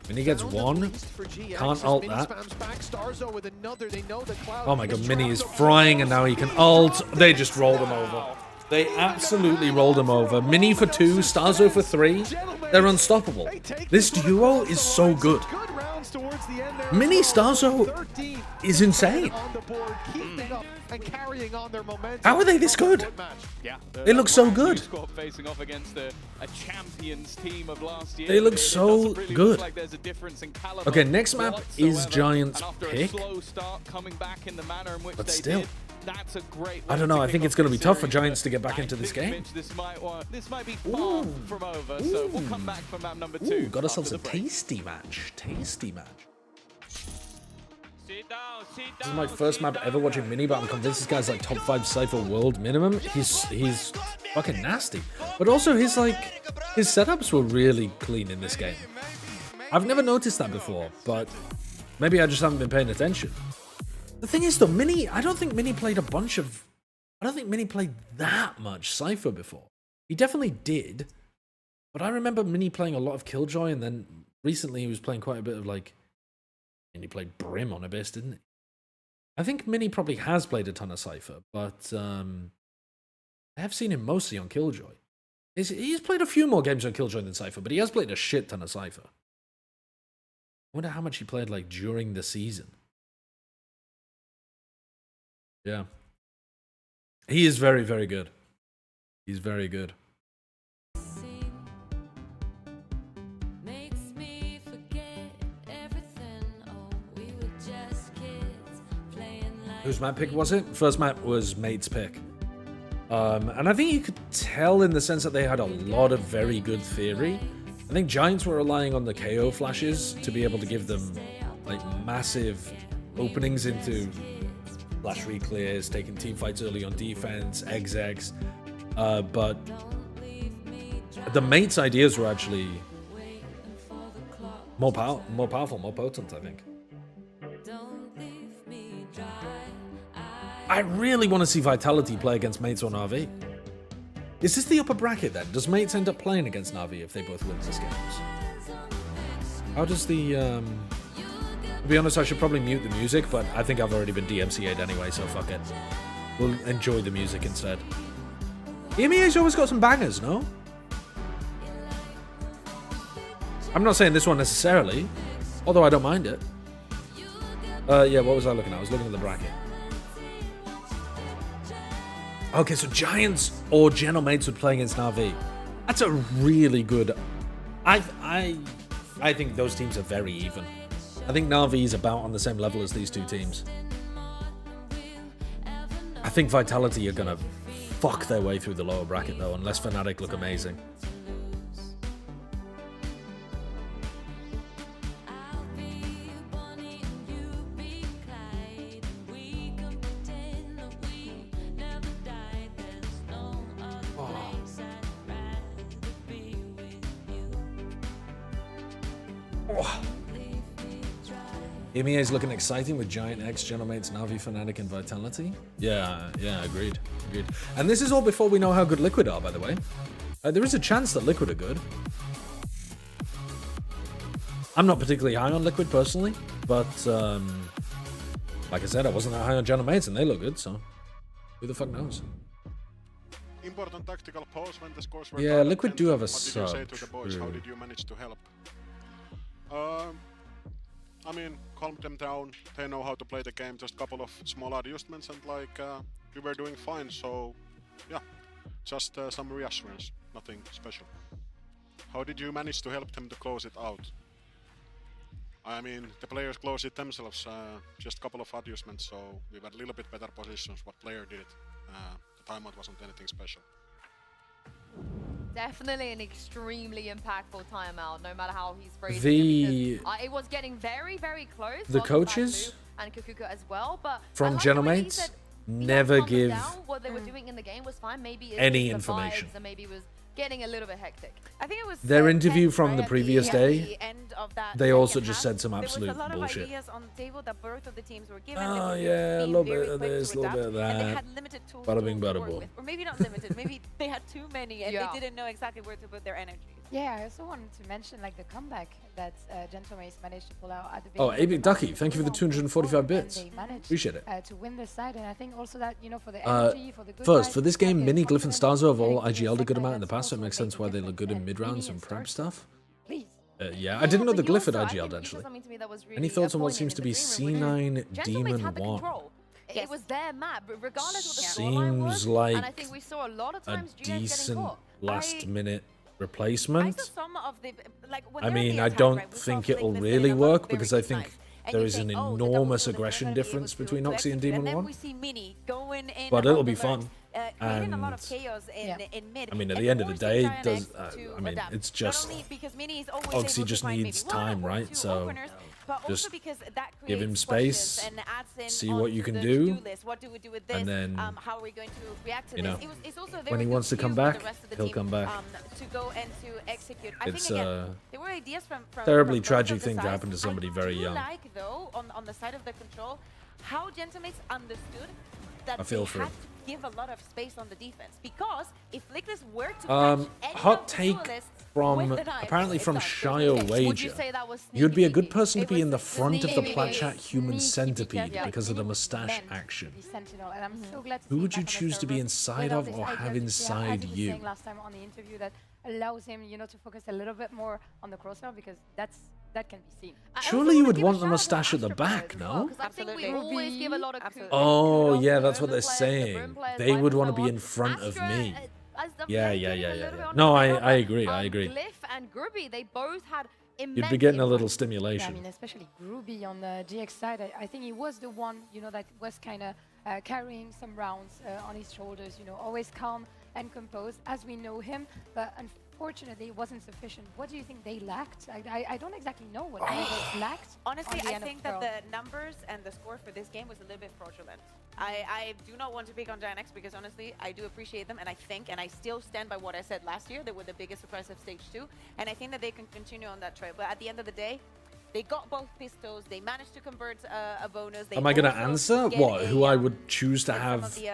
Mini gets
down
one.
at least for GX.
Can't
As
ult
Mini
that.
spams back. Starzo with another. They know the cloud.
Oh my god, Mini is
trapped.
frying and now he can ult. They just rolled him over. They absolutely rolled him over. Mini for 2, Starzo for 3. They're unstoppable.
They take
This
the
duo
foot
is
off
so
the
good.
Good rounds towards the end there.
Mini
as well.
Starzo
13
is insane.
on the board, keeping up and carrying on their momentum.
How are they this
from the
good?
foot match.
Yeah,
They look so
brand new
good.
squad facing off against a champions team of last year.
They look
It
so
doesn't really
good.
Look like there's a difference in caliber
Okay, next map is
whatsoever.
Giants
And after
pick.
a slow start, coming back in the manner in which
But
they
still.
did, that's a great
I
way
don't know,
to
I
kick
think it's
off
going to be
this
tough for
series,
Giants
but
to get back
I
into this
think,
game.
Mitch, this might be far from over. So we'll come back for map number 2.
Ooh, got ourselves
after
a
the break.
tasty match. Tasty match. This is my first map ever watching Mini, but I'm convinced this guy's like top 5 Cypher world minimum. He's fucking nasty. But also his setups were really clean in this game. I've never noticed that before, but maybe I just haven't been paying attention. The thing is though, Mini, I don't think Mini played that much Cypher before. He definitely did, but I remember Mini playing a lot of Killjoy, and then recently he was playing quite a bit of and he played Brim on Abyss, didn't he? I think Mini probably has played a ton of Cypher, but I have seen him mostly on Killjoy. He's played a few more games on Killjoy than Cypher, but he has played a shit ton of Cypher. I wonder how much he played during the season. Yeah. He is very, very good. He's very good. Whose map pick was it? First map was Mate's pick. And I think you could tell in the sense that they had a lot of very good theory. I think Giants were relying on the KO flashes to be able to give them massive openings into flash re-clears, taking team fights early on defense, execs. But the mates' ideas were actually more powerful, more potent, I think. I really want to see Vitality play against mates or Na'Vi. Is this the upper bracket then? Does mates end up playing against Na'Vi if they both win this games? How does the to be honest, I should probably mute the music, but I think I've already been DMCA'd anyway, so fuck it. We'll enjoy the music instead. EMEA's always got some bangers, no? I'm not saying this one necessarily, although I don't mind it. Yeah, what was I looking at? I was looking at the bracket. Okay, so Giants or Geno Mates would play against Na'Vi. That's a really good... I think those teams are very even. I think Na'Vi is about on the same level as these two teams. I think Vitality are going to fuck their way through the lower bracket, though, unless Fnatic look amazing. EMEA is looking exciting with Giant X, Genomates, Na'Vi, Fnatic, and Vitality. Yeah, agreed. And this is all before we know how good Liquid are, by the way. There is a chance that Liquid are good. I'm not particularly high on Liquid personally, but like I said, I wasn't that high on Genomates, and they look good, so who the fuck knows?
Important tactical pause when the scores were
Yeah, Liquid do have a
What did you
sub.
say to the boys? How did you manage to help? I mean, calm them down. They know how to play the game. Just a couple of small adjustments, and like we were doing fine. So, yeah, just some reassurance. Nothing special. How did you manage to help them to close it out? I mean, the players closed it themselves. Just a couple of adjustments, so we were a little bit better positions. What player did? The timeout wasn't anything special.
Definitely an extremely impactful timeout, no matter how he's phrasing
The
it. It was getting very, very close.
The coaches
and Kukuka as well, but
from
like
Genomates never give
what they were doing in the game was fine. Maybe
any
the
information.
Vibes, and maybe it was getting a little bit hectic.
I think it was
their interview
tense,
from
right,
the
at
previous day.
the end of that
They also
second
just
half.
said some absolute
There was a lot
bullshit.
of ideas on the table that both of the teams were given.
Oh,
They were
yeah, a
being
little
very
bit of
quick
this,
to
a little bit
adapt,
of
and they
that.
had limited tools
Bada
to
bing,
work
bada boom.
with. Or maybe not limited. Maybe they had too many and
Yeah.
they didn't know exactly where to put their energy.
Yeah, I also wanted to mention like the comeback that Gentleman managed to pull out at the
Oh,
beginning.
Abic Ducky, thank you for the 245 bits.
They managed
Appreciate it.
to win this side, and I think also that, you know, for the energy, for the good
First,
vibes,
for this game,
yeah,
Mini,
it's
Glyph, and
confident,
Starzo have all
getting to the
IGL'd a good
second
amount in the
that's
past, so it
also
makes sense
making
why they look good in
difference.
mid-rounds
Mini
and
and
prep
Starzo,
stuff.
Please.
Yeah, I didn't know the
But you
Glyph had
also- I think
IGL'd
you
actually.
said something to me that was
Any
really
thoughts on what
poignant
seems
in
to
the
be
green room, which
C9
is
Demon
Gentlemen had the
1?
control.
Yes.
It was their map, regardless of what the scoreline was.
Seems
And I
like
think we saw a lot of
a
times GS getting
decent
caught.
last-minute
I
replacement.
saw some of the like when
I
they're in
mean,
the
I
attack,
don't
right, we saw
think it'll
Flick
really
listed in a lot of
work
very
because I
good
think
snipes. And
there
you
is
think,
an
oh, the double
enormous
kill, they're
aggression
gonna be able
difference
to
between Noxy and
execute.
Demon
And then
1.
we see Mini going in
But
on
it'll
the
be fun.
lurks, creating a lot of
And,
chaos in mid.
I mean, at
and
the end of the
forcing
day,
Giant
does
X to
I mean,
adapt.
it's
Not
just
only because Mini is always
Oxy
able to
just
find
needs
maybe one
time,
or
right?
two
So
openers, but
just
also because that
give him
creates
space,
questions and adds in
see what you
onto
can
the
do,
to-do list. What do we do with this?
and then,
how are we going to react to
you
this?
know,
It's also a
when
very
he
good
wants to come
cue for
back,
the rest of the
he'll
team,
come back.
to go and to execute. I
It's
think again, there were ideas from
terribly
both
tragic
of the
thing to
sides.
happen to somebody very
I do
young.
like though on the side of the control how Gentlemen understood that
I feel
they
for
had
him.
to give a lot of space on the defense, because if Liquid were to catch any
Hot
of the
take
duelists
from
with the knife,
apparently
it's
from
done.
Shio
Would you
Wager.
say that was
You'd be a good
sneaky?
person to
It
be
was
in the front of the
sneaky,
plat chat human
sneaky
centipede
because,
because of the
Mini
mustache
meant
action.
to be Sentinel, and I'm so glad to
Who
see
would
him
you
back on the
choose to be
server
inside
with all
of
this
or
idea
have
to-
inside
as he was
you?
saying last time on the interview, that allows him, you know, to focus a little bit more on the crosshair, because that can be seen.
I also
Surely you
wanna
would
give a
want the
shout out to
mustache at the
Astra players
back,
as well,
no?
'cause I think we
Absolutely.
always give a lot of
Absolutely.
Oh,
kudos
yeah,
to
that's what
the
they're
players, the
saying.
Brim players,
They
Vibe
would
and
want to
so
be
on.
in front of
Astra,
me.
as the
Yeah,
player
yeah,
getting
yeah,
a
yeah.
little bit on
No,
the
I
tail,
agree,
but,
I agree.
Glyph and Grubby, they both had immense
You'd be getting a little
impact.
Yeah, I
stimulation.
mean, especially Groovy on the GX side, I think he was the one, you know, that was kind of carrying some rounds on his shoulders, you know, always calm and composed, as we know him. But unfortunately, it wasn't sufficient. What do you think they lacked? I don't exactly know what they lacked.
Honestly,
on the
I
end of
think that
Pearl.
the numbers and the score for this game was a little bit fraudulent. I do not want to pick on Giant X because honestly, I do appreciate them, and I think, and I still stand by what I said last year, they were the biggest surprise of Stage 2, and I think that they can continue on that trail. But at the end of the day, they got both pistols, they managed to convert a bonus. They
Am I going to
also
answer
get
what? Who I
a,
would choose to
some
have?
of the,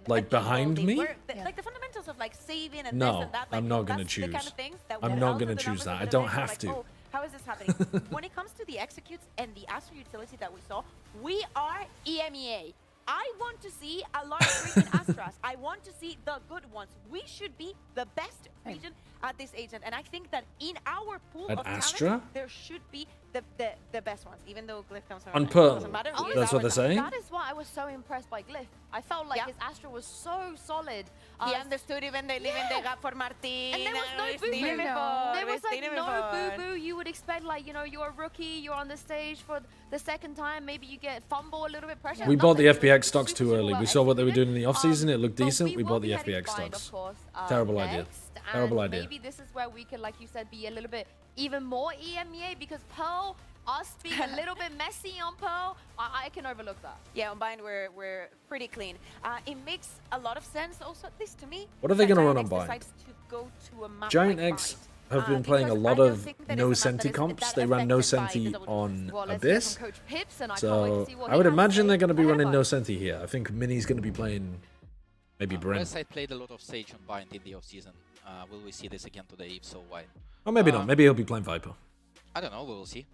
like,
an
behind
eagle.
me?
Like the fundamentals of like saving and
No,
this and that. Like,
I'm not gonna
that's the kind
choose.
of things that
I'm
without
not gonna
the
choose
numbers
that.
of
I
the
don't
event, we're
have
like,
to.
oh, how is this happening? When it comes to the executes and the Astro utility that we saw, we are EMEA. I want to see a lot of freaking Astras. I want to see the good ones. We should be the best region at this agent, and I think that in our pool
At
of
Astra?
talent, there should be the best ones. Even though Glyph comes
On
it
Pearl.
doesn't matter. He is
That's what
our
they're
talent.
saying?
That is why I was so impressed by Glyph. I felt like his Astra was so solid.
He understood even they live in the gap for Martin.
And there was no
we've
boo-boo.
seen it before,
There was
we've
like
seen it
no
before.
boo-boo. You would expect, like, you know, you're a rookie, you're on the stage for the second time, maybe you get fumble a little bit pressure.
We bought the
Nothing.
FPX stocks
Super,
too
super
early.
well
We saw what they were doing in the
executed.
off-season. It looked
But
decent. We
will
bought
be
the
heading
FPX
blind,
stocks.
of course,
Terrible idea.
next,
Terrible
and
idea.
Maybe this is where we could, like you said, be a little bit even more EMEA, because Pearl, us being a little bit messy on Pearl, I can overlook that.
Yeah, on Bind we're pretty clean. It makes a lot of sense also, at least to me.
What are they
that
gonna run
Giant
on
X
Bind?
decides to go to a map
Giant
like
X
Bind.
have been playing a
Because
lot
I don't
of
think that
no
it's a map
senti
that is
comps.
that
They ran no
affected by
senti
double
on
Well, let's hear
Abyss.
from Coach Pips, and I can't wait
So
to see what
I
he
would
has to
imagine
say
they're going to be
ahead of
running no
Bind.
senti here. I think Mini's going to be playing maybe Brent.
Westside played a lot of Sage on Bind in the off-season. Will we see this again today? If so, why?
Or maybe not. Maybe he'll be playing Viper.
I don't know. We will see.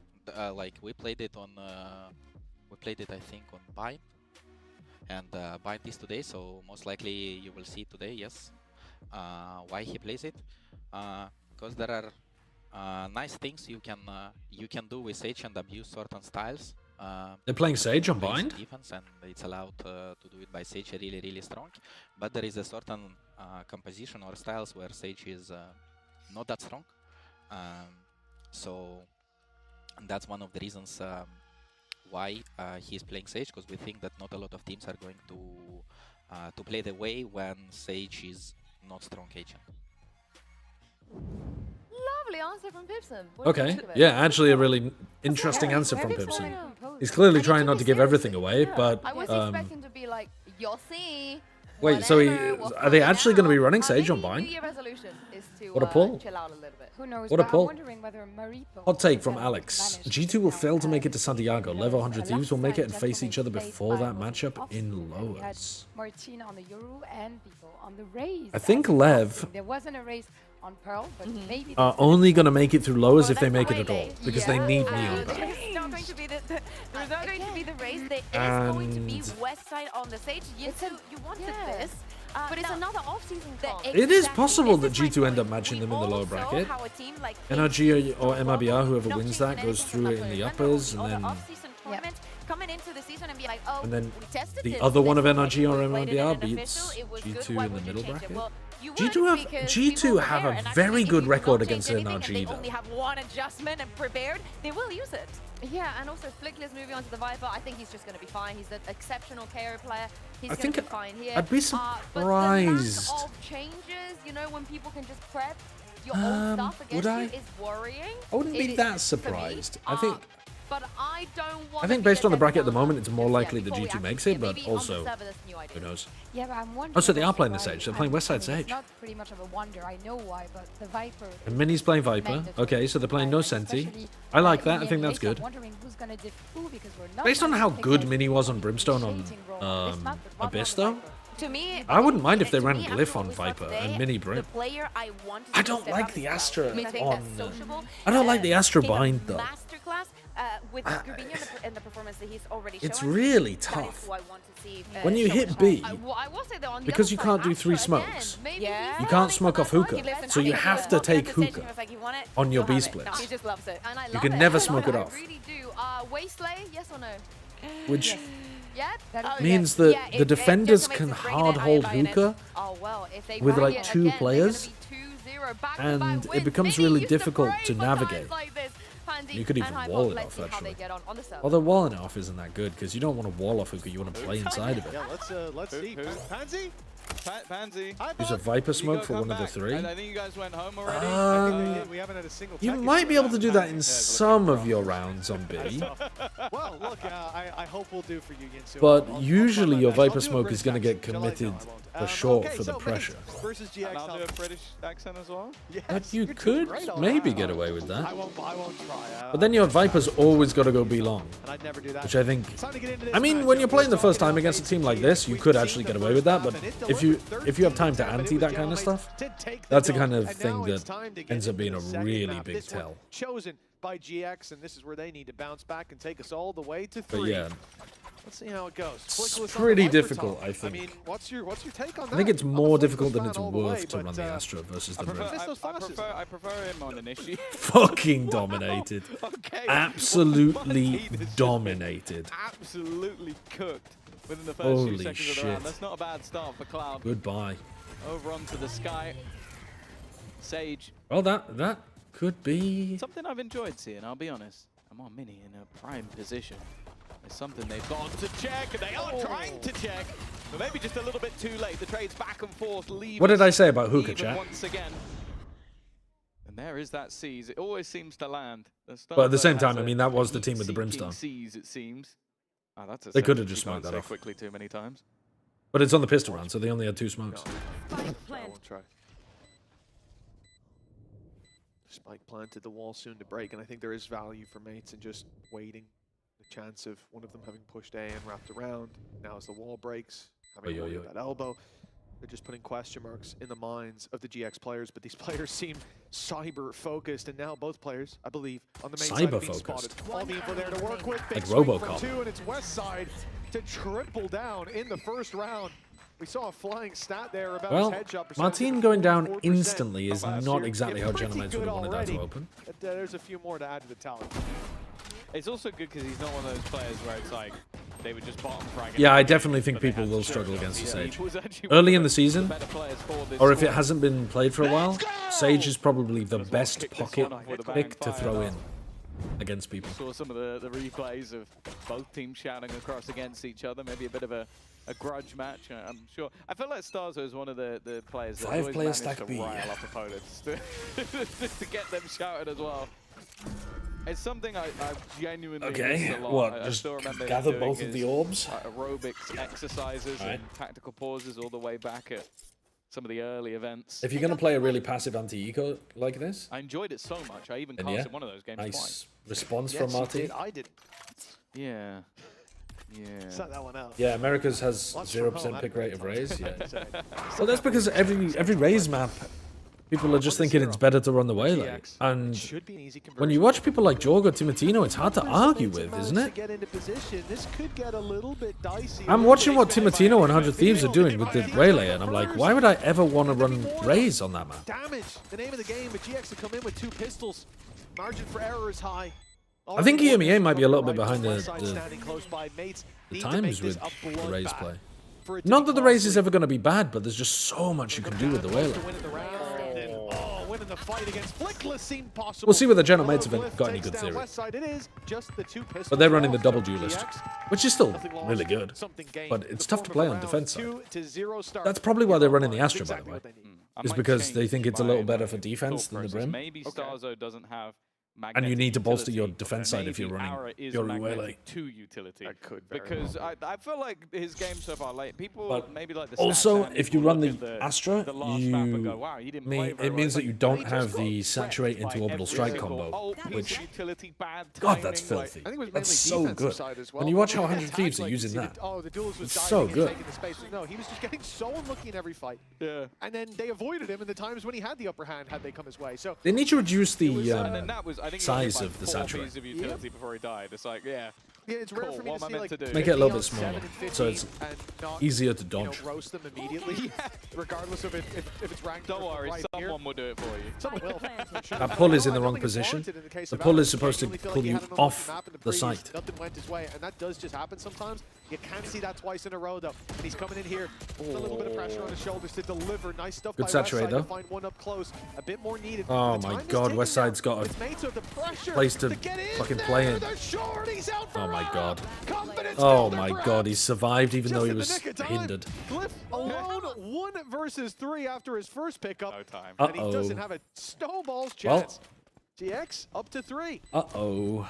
Like we played it on, I think, on Bind, and Bind is today. So most likely you will see today. Yes. Why he plays it? Because there are nice things you can do with Sage and abuse certain styles.
They're playing Sage on
Basic
Bind?
defense, and it's allowed to do it by Sage really strong. But there is a certain composition or styles where Sage is not that strong. So that's one of the reasons why he's playing Sage, because we think that not a lot of teams are going to play the way when Sage is not strong agent.
Lovely answer from Pipson. What do you
Okay.
think of it?
Yeah, actually a really interesting answer from Pipson. He's clearly trying not to give everything away, but
I was expecting to be like, Yossi.
wait, so are they actually going to be running Sage on
New
Bind?
Year resolution is to
What a pull.
chill out a little bit.
Who knows?
What a
but
pull.
I'm wondering whether Maripo
Hot take from
can
Alex.
manage
G2
to
will
now
fail to make it to
add,
Santiago.
you know,
Level
a
100
left
Thieves will make it
side
and face
gentleman
each other
played
before
by
that
both
matchup
off-season.
in
We had
lowers.
Martin on the Yoru and people on the Raze.
I think
as
Lev
off-season. There wasn't a race on Pearl, but maybe
are
there's
only going to make it through lowers
Well,
if they
that's
make
the
it at
way
all,
they-
because they need me on that.
There's not going to be there's not going to be the race. There is going to be
And-
West Side on the stage. You wanted this.
But it's
now,
another off-season comp.
It is
exactly,
possible
this
that
is my
G2 end up
point.
matching
We
them in the lower
all saw
bracket.
how a team like
NRG or MIBR, whoever
not
wins
changing
that, goes
anything
through
from
it in the
Remember
uppers,
all
and
the
then
off-season tournaments coming into the season and be like, oh,
and then
we tested
the
this,
other one of
this
NRG or
we played it in
MIBR
an
beats
official, it was good,
G2
why
in the
would you
middle
change it?
bracket.
Well, you
G2
wouldn't,
have
because
G2
people
have
prepare,
a
and
very
actually, if
good
you do
record
not
against
change anything
NRG
and they
though.
only have one adjustment and prepared, they will use it.
Yeah, and also Flickless moving on to the Viper. I think he's just going to be fine. He's an exceptional KO player. He's
I
going to
think
be fine here.
I'd be
But the lack
surprised.
of changes, you know, when people can just prep your old stuff
would
against
I?
you is worrying.
I wouldn't be
It
that
is
surprised.
for me.
I think
But I don't want
I think based on the bracket at the moment, it's more likely that G2 makes it, but also who knows.
Yeah, but I'm wondering.
Oh, so they are
also
playing the
why-
Sage. They're playing West Side
I mean,
Sage.
It's not pretty much of a wonder. I know why, but the Viper.
And Mini's playing Viper.
mandatory
Okay, so they're playing no
requirement,
senti.
especially,
I like
in
that. I
the
think that's
NBA,
good.
I'm wondering who's gonna diff who, because we're not
Based on
going
how
to pick
good
a
Mini was on Brimstone on
initiating role on this map, but rather
Abyss
on the
though,
Viper.
To me,
I wouldn't mind if they
to
ran
me, after
Glyph
what
on
we saw
Viper
today,
and Mini
the
Brim.
player I want to
I
see
don't
step
like
up
the
is
Astra
I think
on.
that's sociable.
I don't like the Astra
kind of
bind though.
Masterclass with Grbinho and the performance that he's already shown.
It's really
That is
tough.
who I want to see.
When you
show
hit
his
B,
I will say that on the
because
other
you can't
side,
do 3
Astra,
smokes.
again, maybe
Yeah.
he's
You can't
falling
smoke
for
off
that
hookah,
target.
so you
I think
have
he was
to
walking
take
on the stage and
hookah
he was like, "You want it?
on your
You'll
B
have it."
splits.
He just loves it.
And I
You
love
can
it.
never
I love
smoke it off.
I really do. Wasteland, yes or no?
Which
Yeah?
That is-
means that
Yeah,
the
if
defenders
Gentleman
can
is bringing it,
hard
I
hold
buy it.
hookah,
Oh, well, if they
with,
bring
like,
it
2
again, they're
players,
gonna be 2-0 back-to-back
and it
wins.
becomes
Mini
really
used to
difficult
pray
to
for times
navigate.
like this. Pansy
You could
and
even
Hypop,
wall it
let's
off,
see how they
actually.
get on the server.
although walling it off isn't that good, because you don't want to wall off hookah, you want to play inside of it.
Yeah, let's see. Pansy?
Pansy.
Use a Viper
You
smoke
gotta
for
come
one of the
back.
3.
I think you guys went home already.
We haven't had a single
You
tech
might
issue
be able
with
to do that in
Yeah,
some of your rounds on B.
Well, look, I hope we'll do for you, Yinsu.
But
I'll
usually
try my
your
best. I'll
Viper
do a
smoke
British
is going to get
accent. Shall I? No,
committed
I won't.
for short
okay,
for the
so
pressure.
Mates versus GX.
And I'll do a British accent as well.
Yes,
But you
you're doing
could
great on
maybe
that.
get away with that.
I won't try.
But then your Viper's always got to go B long,
And I'd never do that.
which I think...
It's time to get into this
I mean,
matchup.
when you're playing the
We're
first
talking
time against a
about
team like
ATG.
this, you
We've
could
seen
actually
the
get away with that.
first
But
half, and it
if you have time to
13-10, but
ante
it
that
was
kind of
Gentleman's
stuff,
to take the
that's the
dub.
kind of
And
thing
now it's
that
time to get
ends up
into
being
the
a
second
really
map.
big
This one
tell.
chosen by GX, and this is where they need to bounce back and take us all the way to
But
3.
yeah,
Let's see how it goes.
It's
Clickless on the
pretty
Viper
difficult,
top.
I think.
I mean, what's your take on that?
I think it's
I'm a
more
Flickless
difficult than
fan
it's
all the way,
worth to
but,
run the Astra versus the Brim.
I prefer him on initiate.
Fucking dominated.
Okay.
Absolutely dominated.
Absolutely cooked within the first
Holy
few seconds of the
shit.
round. That's not a bad start for Cloud.
Goodbye.
Over onto the sky. Sage.
Well, that could be...
Something I've enjoyed seeing, I'll be honest. I'm on Mini in a prime position. It's something they've got to check, and they are trying to check. But maybe just a little bit too late. The trades back and forth leave.
What did I say about hookah,
even
chat?
once again. And there is that C's. It always seems to land.
But at the same
Starzo
time,
has
I mean, that was the
a
team with the
heat-seeking
brimstone.
C's, it seems. Oh, that's a
They could have
sentence
just
you can't
smoked that
say
off.
quickly too many times.
But it's on the pistol round, so they only had 2 smokes.
I won't try. Spike planted, the wall soon to break, and I think there is value for mates in just waiting. The chance of one of them having pushed A and wrapped around. Now as the wall breaks, having that elbow, they're just putting question marks in the minds of the GX players, but these players seem cyber-focused, and now both players, I believe, on the main side being spotted. All the info there to work with. Big
Like
swing
RoboCop.
from 2, and it's West Side to triple down in the first round. We saw a flying stat there about
Well,
his headshot percentage.
Martin
of
going down
44%.
instantly is
Last
not
year.
exactly
Yeah,
how
pretty
Gentlemen
good
would have wanted that to
already.
open.
But, there's a few more to add to the tally.
It's also good because he's not one of those players where it's like they would just bottom frag.
Yeah, I definitely think people will struggle against the Sage.
Sage.
Early in the season, or if it hasn't been played for a while, Sage is probably the best pocket pick to throw in against people.
Saw some of the replays of both teams shouting across against each other. Maybe a bit of a grudge match. I'm sure. I feel like Starzo is one of the players that always managed to rile up opponents to get them shouted as well. It's something I genuinely miss a lot.
What?
I
Just
still remember
gather
him doing
both of the
his,
orbs?
aerobics exercises and tactical pauses all the way back at some of the early events.
If you're going to play a really passive anti-eco like this,
I enjoyed it so much. I even
then
casted one of those games
nice
twice.
response from Martin.
I did.
Yeah. Yeah.
Set that one out.
Yeah, America's has
Lots from
0%
home,
pick rate of Raze. Yeah.
I'd
Well, that's because every Raze map, people are just thinking it's better to run the Waylay. And
should be an easy
when you watch people like Jorgo Timotino, it's hard to argue with, isn't it?
Get into position. This could get a little bit dicey.
I'm watching what Timotino and 100 Thieves are doing with the Waylay, and I'm like, why would I ever want to run Raze on that map?
Damage, the name of the game, but GX to come in with 2 pistols. Margin for error is high.
I think EMEA might be a little bit behind
the
the times with the Raze play. Not that the Raze is ever going to be bad, but there's just so much you can do with the Waylay.
Winning the fight against Flickless seemed possible.
We'll see whether General Mates have got any good theory.
It is just the 2 pistols.
But they're running the double duelist, which is still really good. But it's tough to play on defense side. That's probably why they're running the Astra, by the way. Is because they think it's a little better for defense than the Brim.
Maybe Starzo doesn't have
And you need to bolster your
utility,
defense
but
side if you're
maybe
running
Aura is
your
magnetic
Waylay.
to utility.
That could very
Because I feel like his game so far, like people
But
maybe like the
also,
stats
if you
will
run
look
the
at
Astra,
the last map and go, wow, you didn't play very
it
well.
means
It's
that you
like,
don't
they
have
just
the
got
saturate
wrecked
into
by
orbital
every
strike
single
combo,
ult,
which
utility, bad
God, that's
timing,
filthy.
I think it was
That's
mainly
so
defensive
good.
side as well.
When you watch how
Look at
100
the
Thieves
times,
are
like,
using
you see
that,
the duelist was
it's
diving
so
and
good.
taking the space. No, he was just getting so unlucky in every fight.
Yeah.
And then they avoided him in the times when he had the upper hand had they come his way. So
They need to reduce the
and then that was, I think he
size
only
of the
had 4
saturate.
pieces of utility before he died. It's like, yeah.
yeah, it's rare
Cool,
for me
what
to
am I
see
meant
like
to do?
Make it a little bit
50 on
smaller,
7 and
so it's
50 and not,
easier to
you know,
dodge.
roast them immediately, regardless of if it's ranked.
Don't worry,
right
someone
here.
will do it for you.
Someone will.
That pull is in the wrong position. The pull is supposed to pull you off the site.
Nothing went his way, and that does just happen sometimes. You can't see that twice in a row, though. And he's coming in here with a little bit of pressure on his shoulders to deliver. Nice stuff
Good
by
saturate,
Westside to
though.
find one up close. A bit more needed.
Oh
The
my
time is
God,
ticking
Westside's
now.
got a
His mates are the pressure
place to
get in
fucking
there.
play in.
They're short. He's out
Oh my my god.
Confidence
Oh
golden
my
grab.
god, he survived even
Just
though he
in the
was
nick of time.
hindered.
Glyph alone, 1 versus 3 after his first pickup.
No time.
And he doesn't have a snowball's chance. GX up to 3.
Uh-oh.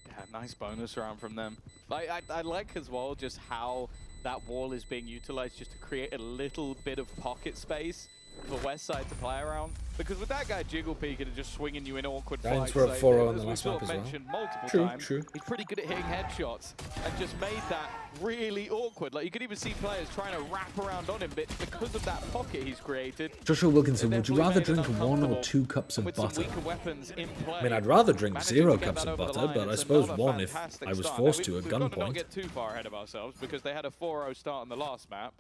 Yeah, nice bonus round from them. I like as well just how that wall is being utilized just to create a little bit of pocket space for Westside to play around. Because with that guy jiggle peeking and just swinging you in awkward
Giants
fights,
were at 4-0 in
as
the
we
last
sort
map
of
as well.
mentioned multiple
True,
times,
true.
he's pretty good at hitting headshots and just made that really awkward. Like you could even see players trying to wrap around on him, but because of that pocket he's created,
Joshua Wilkinson, would you
definitely
rather
made it
drink 1 or
uncomfortable.
2 cups of
with some
butter?
weaker weapons in play.
I mean, I'd rather drink
Managing
0
to get
cups
that
of
over the
butter,
line,
but I
it's
suppose
another
1 if
fantastic
I was
start.
forced
Now,
to at
we've got to not
gunpoint.
get too far ahead of ourselves because they had a 4-0 start on the last map.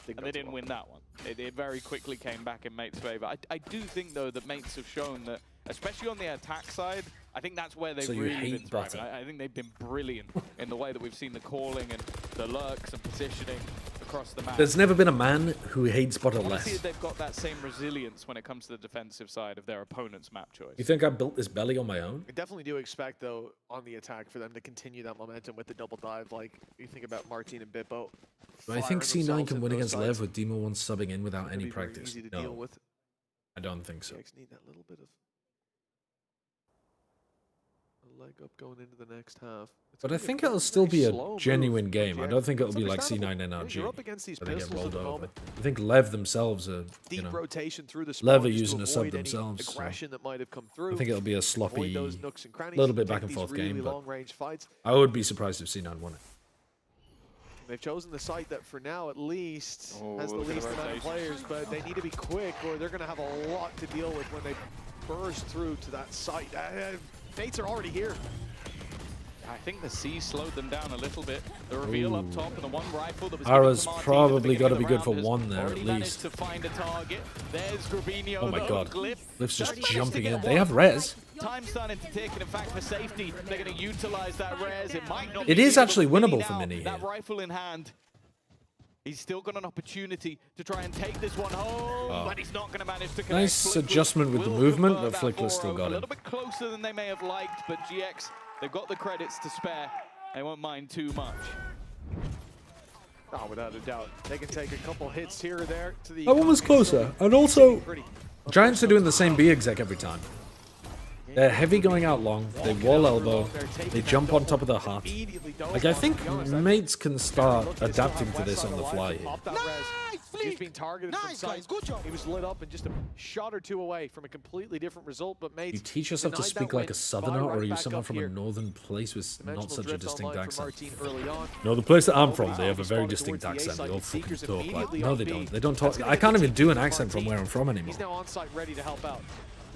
And they didn't win that one. It very quickly came back in Mates' favor. I do think, though, that Mates have shown that, especially on the attack side, I think that's where they've
So you
really
hate
been thriving.
butter.
I think they've been brilliant in the way that we've seen the calling and the lurks and positioning across the map.
There's never been a man who hates butter
I want to see
less.
if they've got that same resilience when it comes to the defensive side of their opponent's map choice.
You think I built this belly on my own?
I definitely do expect, though, on the attack for them to continue that momentum with the double dive. Like, you think about Martin and Bippo.
I think
firing
C9
themselves
can
in
win
those
against
sides.
Lev with Demo 1 subbing in without any
It'll be very
practice.
easy to deal
No,
with.
I don't think so.
GX need that little bit of a leg up going into the next half. It's
But
gonna
I
be
think
very,
it'll still
very
be a
slow move
genuine
from
game. I
GX.
don't think it'll
It's
be like
understandable.
C9
Yeah,
NRG.
you're up against these
where they get
pistols
rolled
at the
over.
moment.
I think Lev themselves are,
Deep
you know,
rotation through the
Lev
spawn
are
just to
using a sub
avoid any
themselves, so
aggression that might have come through.
I think it'll be a
Avoid
sloppy,
those nooks and crannies,
little bit
take
back and
these
forth
really
game, but
long-range fights.
I would be surprised if C9 won it.
They've chosen the site that, for now at least,
Oh,
has the
look at the
least amount of
rotation.
players, but they need to be quick or they're going to have a lot to deal with when they burst through to that site. Fates are already here.
I think the C slowed them down a little bit. The reveal up top and the one rifle that was
Ara's
given to Martin at the
probably
beginning
got to
of
be
the
good for
round has
1 there at
already managed
least.
to find a target. There's Grabinho,
Oh my
though.
god.
Glyph
Glyph's just
managed to
jumping
get
in.
one.
They have res.
Time's starting to tick, and in fact, for safety, they're going to utilize that res. It might not
It
be
is
easy,
actually
but
winnable for
now,
Mini
that
here.
rifle in hand. He's still got an opportunity to try and take this one home, but he's not going to manage to connect.
Nice
Flickless
adjustment with the
will
movement,
convert
but
that
Flickless still
4-0.
got
A
him.
little bit closer than they may have liked, but GX, they've got the credits to spare. They won't mind too much.
Oh, without a doubt. They can take a couple hits here or there to the...
That one was
economy,
closer.
so
And also,
pretty.
Giants are doing the same B exec every time. They're heavy going out long, they wall elbow, they jump on top of the heart. Like, I think Mates can start adapting to this on the fly here.
He's being targeted from sight. He was lit up and just a shot or two away from a completely different result, but Mates
You teach yourself to
denied
speak
that
like a
win.
southerner,
Fly
or are
right
you
back
someone
up
from a
here.
northern place with not
Dimensional
such a
drift
distinct
online
accent?
from Martin early on.
No, the place that I'm from,
Nobody's
they have a very
spotted
distinct
towards the A
accent. They
side.
all fucking
Seekers
talk like...
immediately
No,
on
they
B.
don't. They don't
That's
talk...
gonna
I can't
get
even
the
do an
team
accent from
Martin.
where I'm from anymore.
He's now on site ready to help out.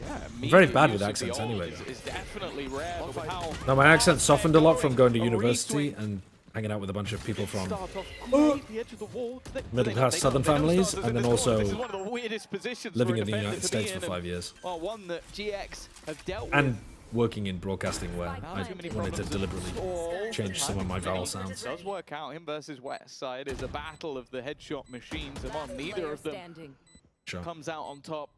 Yeah,
I'm very
immediate
bad with
use of the
accents
ult
anyway,
is definitely rare, but with how
No, my accent softened a lot from going to
A
university
retweet.
and hanging out with a bunch of people from
Start off quite the edge of the wall.
middle-class southern families, and then also
This is one of the weirdest positions
living
for a
in the
defender
United
to be
States for
in,
5 years.
Well, one that GX have dealt with.
And working in broadcasting where I
Too many
wanted to
problems
deliberately
all the
change some of my vowel sounds.
Does work out. Him versus Westside is a battle of the headshot machines, and while neither of them
Sure.
comes out on top,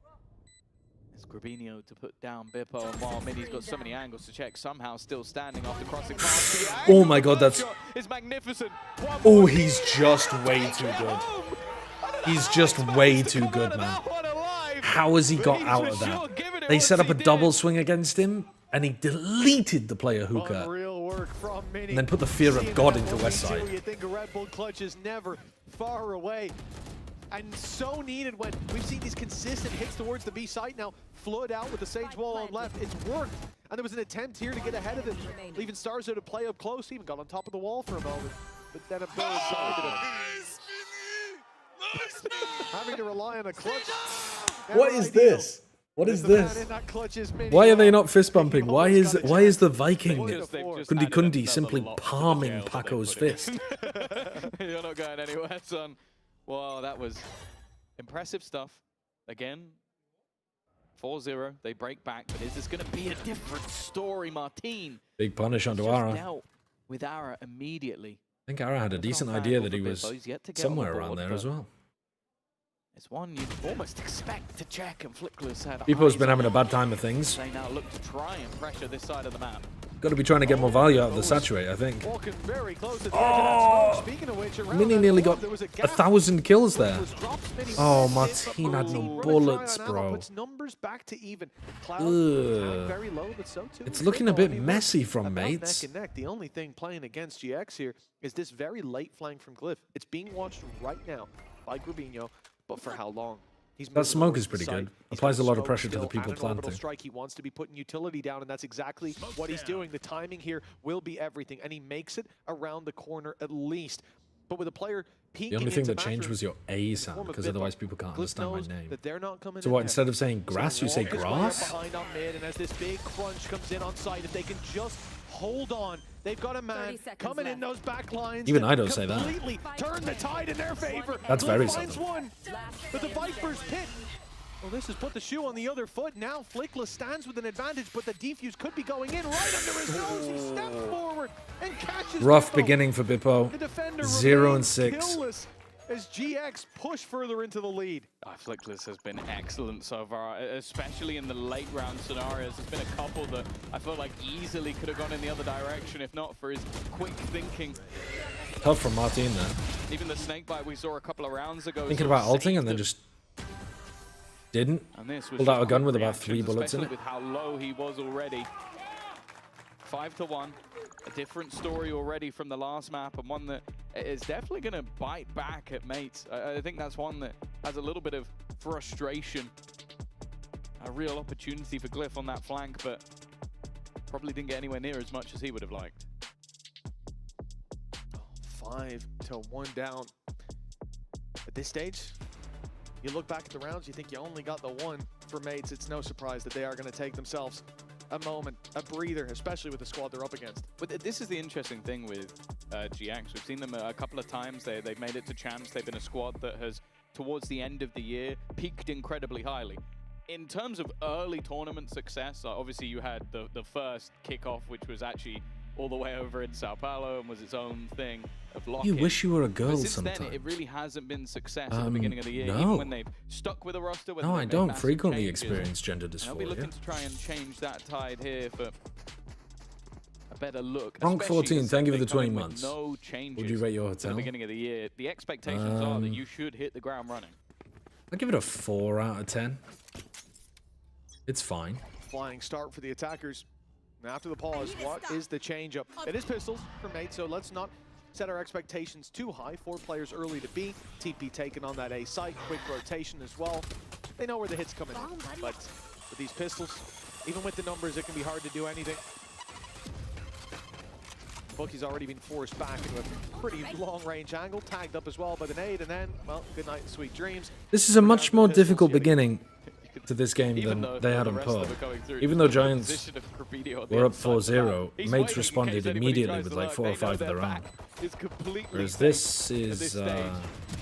it's Grabinho to put down Bippo, and while Mini's got so many angles to check, somehow still standing after crossing past the
Oh
angle.
my god, that's...
It's magnificent. One
Oh,
more
he's just way too good. He's just way too good, man. How has he got out of that? They set up a double swing against him, and he deleted the player hooker,
Unreal work from Mini.
and then put the fear of
Seeing
God
that
into
only
Westside.
two, you think a Red Bull clutch is never far away. And so needed when we've seen these consistent hits towards the B site now. Flood out with the Sage Wall on left. It's worked. And there was an attempt here to get ahead of it, leaving Starzo to play up close. He even got on top of the wall for a moment. But then a bird sided him. Having to rely on a clutch.
What is this? What is
The man
this?
in that clutch is Mini.
Why are they not fist bumping? Why
Almost
is
got a chance.
the Viking
They've just
Kundi
added
Kundi
another
simply
lot to the
palming
scale that they
Paco's
put in.
fist?
You're not going anywhere, son. Wow, that was impressive stuff. Again, 4-0, they break back, but is this going to be a different story, Martin?
Big punish onto
Just
Ara.
dealt with Ara immediately.
I think Ara had a decent idea that he was somewhere around there as well.
It's one you'd almost expect to check, and Flickless had
People's
eyes
been having a
on.
bad time of things.
They now look to try and pressure this side of the map.
Got to be trying to get more value out of the saturate, I think.
Walking very close to the edge of that smoke. Speaking of which, around
Mini
that
nearly
wall,
got
there was a gap.
1,000 kills there.
Was dropped Mini
Oh,
missed it,
Martin
but
had no
Martin
bullets,
trying on ammo,
bro.
puts numbers back to even. Cloud
Ugh.
very low, but so too.
It's looking a bit
Anyway,
messy from
about
mates.
Neck and neck. The only thing playing against GX here is this very late flank from Glyph. It's being watched right now by Grubinho, but for how long? He's
That
moving
smoke
towards
is pretty
the site.
good.
He's
Applies
got
a lot of
smoke
pressure to
still
the people
and an orbital
planting.
strike. He wants to be putting utility down, and that's exactly what he's doing. The timing here will be everything, and he makes it around the corner at least. But with a player peeking
The only thing
into
that changed
bathroom
was your A
in the
sound,
form of
because
Bippo,
otherwise people can't
Glyph
understand my
knows
name.
that they're not coming
So
in
what,
there.
instead of saying grass, you say
Walk his way up
grass?
behind on mid, and as this big crunch comes in on site, if they can just hold on, they've got a man coming in those back lines.
Even
to
I don't say that.
Completely turn the tide in their favor.
That's very
finds
subtle.
one, but the Vipers pit. Well, this has put the shoe on the other foot. Now Flickless stands with an advantage, but the defuse could be going in right under his nose. He steps forward and catches
Rough
Bippo.
beginning for
The
Bippo.
defender
0 and
remains
6.
killless as GX push further into the lead.
Flickless has been excellent so far, especially in the late round scenarios. There's been a couple that I felt like easily could have gone in the other direction if not for his quick thinking.
Tough from Martin there.
Even the snakebite we saw a couple of rounds ago.
Thinking
sort
about
of
ulting
saved
and then
him.
just didn't.
And this was
Pulled out
just
a gun
quick
with about
reactions,
3 bullets in
especially
it.
with how low he was already. 5-1. A different story already from the last map, and one that is definitely going to bite back at mates. I think that's one that has a little bit of frustration. A real opportunity for Glyph on that flank, but probably didn't get anywhere near as much as he would have liked.
5-1 down. At this stage, you look back at the rounds, you think you only got the one for mates. It's no surprise that they are going to take themselves a moment, a breather, especially with the squad they're up against.
But this is the interesting thing with GX. We've seen them a couple of times. They've made it to champs. They've been a squad that has, towards the end of the year, peaked incredibly highly. In terms of early tournament success, obviously you had the first kickoff, which was actually all the way over in Sao Paulo and was its own thing of lock-in.
You wish you were a girl
But since
sometimes.
then, it really hasn't been success at the beginning of the year.
no.
Even when they've stuck with a roster.
No, I don't frequently experience gender
And I'll be looking
dysphoria.
to try and change that tide here for a better look.
Bronk
especially
14,
as
thank you for the
something
20
coming with
months.
No changes.
Would you rate your
at the
hotel?
beginning of the year. The expectations are that you should hit the ground running.
I'll give it a 4 out of 10. It's fine.
Flying start for the attackers. And after the pause, what is the change-up? It is pistols for mates, so let's not set our expectations too high. 4 players early to B. TP taken on that A site. Quick rotation as well. They know where the hit's coming in. But with these pistols, even with the numbers, it can be hard to do anything. Bookie's already been forced back into a pretty long-range angle. Tagged up as well by the nade, and then, well, good night and sweet dreams.
This is a much more
Pistols
difficult
yet again.
beginning to this game
Even
than
though
they had
the
on
rest of
pub.
them are going through,
Even though
the
Giants
position of Grubinho on the
were up
other side.
4-0,
He's
mates
waiting in
responded
case anybody
immediately
tries
with
to
like
lurk.
4 or
They know
5 of
their
their own.
back is completely
Whereas
safe
this
at
is,
stage.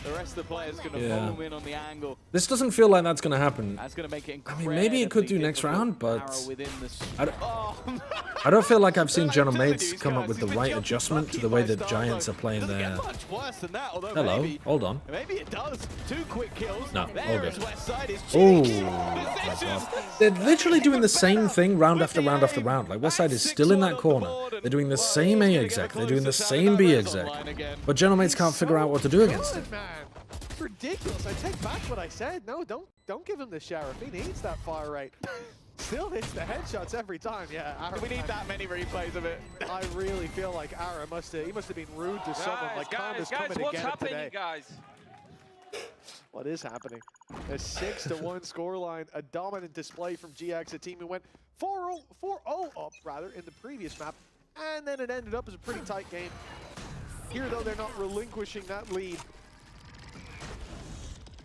The rest of the players going to
yeah.
home in on the angle.
This doesn't feel like that's going to happen.
That's going to make it
I mean, maybe it could do
incredibly
next round,
difficult.
but
Arrow within the
I don't,
oh.
I don't feel like I've seen
I'm
General
telling
Mates
you,
come up
guys,
with the
he's been
right
jumping
adjustment to
lucky
the way
by
that
Star
Giants
Wars.
are playing
It doesn't
their...
get much worse than that, although
Hello,
maybe,
hold on.
maybe it does. 2 quick kills.
No, all
there
good.
is Westside. Is
Oh,
cheeky.
my
Position.
God. They're literally doing the same thing round after round after round. Like, Westside is still in that corner. They're doing the same A exec. They're doing the same B exec. But General Mates can't figure out what to do against it.
Good, man. It's ridiculous. I take back what I said. No, don't give him the sheriff. He needs that fire rate. Still hits the headshots every time. Yeah, Ara,
We need that many replays of it.
I really feel like Ara must have been rude to someone. Like Conda's coming to get him today.
Guys?
What is happening? A 6-1 scoreline, a dominant display from GX, a team who went 4-0 up rather in the previous map, and then it ended up as a pretty tight game. Here though, they're not relinquishing that lead.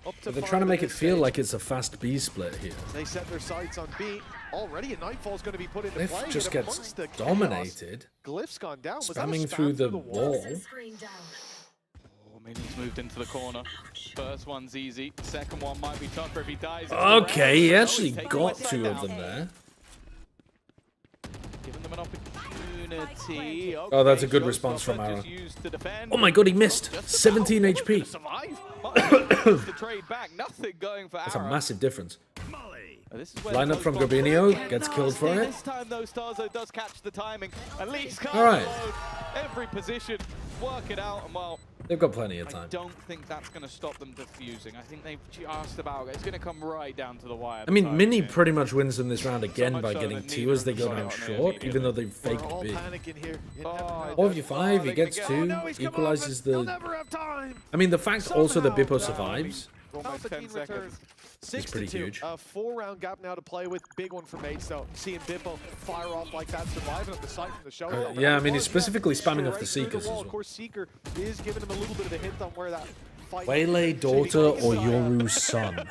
Up to
But they're
5
trying to
at
make it
this
feel
stage.
like it's a fast B split here.
They set their sights on B. Already a Nightfall's going to be put into
Glyph
play.
just
and
gets
amongst the chaos,
dominated.
Glyph's gone down. Was that a
Spamming
spam
through the
wall?
wall.
Oh, Mini's moved into the corner. First one's easy. Second one might be tougher if he dies. It's the
Okay,
round.
he
No,
actually
he's taking
got
Westside
2 of
down.
them there.
Giving them an opportunity.
Oh, that's a good
Okay,
response from
Showstopper
Ara.
just used to defend.
Oh my god, he missed.
Just
17
about
HP.
to survive. But the trade back. Nothing going for
That's a
Ara.
massive difference.
Molly.
This is where
Lineup from Garbinio gets killed for it.
This time though, Starzo does catch the timing. At least can't
All right.
load every position, work it out, and well,
They've got plenty of
I
time.
don't think that's going to stop them defusing. I think they've just about. It's going to come right down to the wire.
I mean,
the
Mini
timing.
pretty much wins them this round again
much
by
so
getting
that
2
neither
as they
of
go
them
down
shot on
short,
immediately.
even though they
We're
faked
all
big.
panicking here.
Oh,
4v5, he
they
gets
get-
2,
Oh, no, he's come
equalizes
up, and they'll
the...
never have time.
I mean, the fact also that Bippo
Somehow,
survives,
Almost 10 seconds.
It's pretty
6-2.
huge.
A 4-round gap now to play with. Big one for M8s though. Seeing Bippo fire off like that, surviving at the site from the show.
yeah, I mean, he's specifically spamming off the
Straight through
Seekers as
wall.
well.
Of course, Seeker is giving him a little bit of a hint on where that fight.
Waylay daughter or Yoru's son?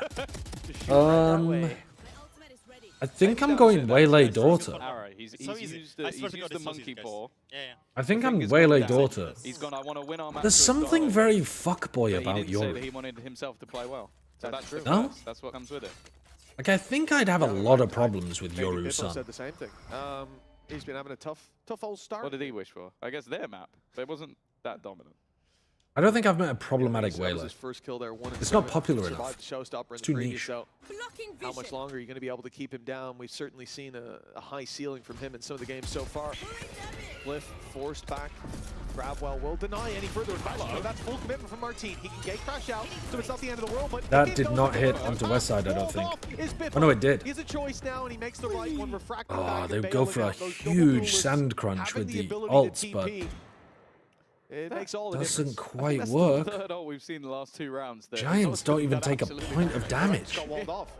I think I'm going Waylay daughter.
Arrow. He's used the monkey paw.
I think I'm
Fingers
Waylay
gone down.
daughter.
He's gone, I want to win our match.
There's
to a
something
goal."
very fuckboy
But he
about
didn't say that
Yoru.
he wanted himself to play well. So that's true.
No?
That's what comes with it.
Like, I think I'd have a lot of problems with
Maybe
Yoru's
Bippo
son.
said the same thing. He's been having a tough old start.
What did he wish for? I guess their map. But it wasn't that dominant.
I don't think I've met a problematic
That was
Waylay.
his first kill there.
It's not popular enough.
Showstopper in
It's
the
too
previous,
niche.
so how much longer are you going to be able to keep him down? We've certainly seen a high ceiling from him in some of the games so far. Cliff forced back. Gravwell will deny any further aggression. No, that's full commitment from Martin. He can gate crash out, so it's not the end of the world. But
That did not hit onto West Side, I don't think. Oh, no, it did.
He has a choice now, and he makes the right one. Refracting back
Oh,
and
they
bailing
go for a
out those double
huge
duelists,
sand crunch
having
with the
ability
ults,
to
but
TP. It makes all the
doesn't
difference.
quite
That's
work.
the third ult we've seen in the last 2 rounds. That
Giants don't even
that
take a
absolutely
point of
matters.
damage.
Got walled off.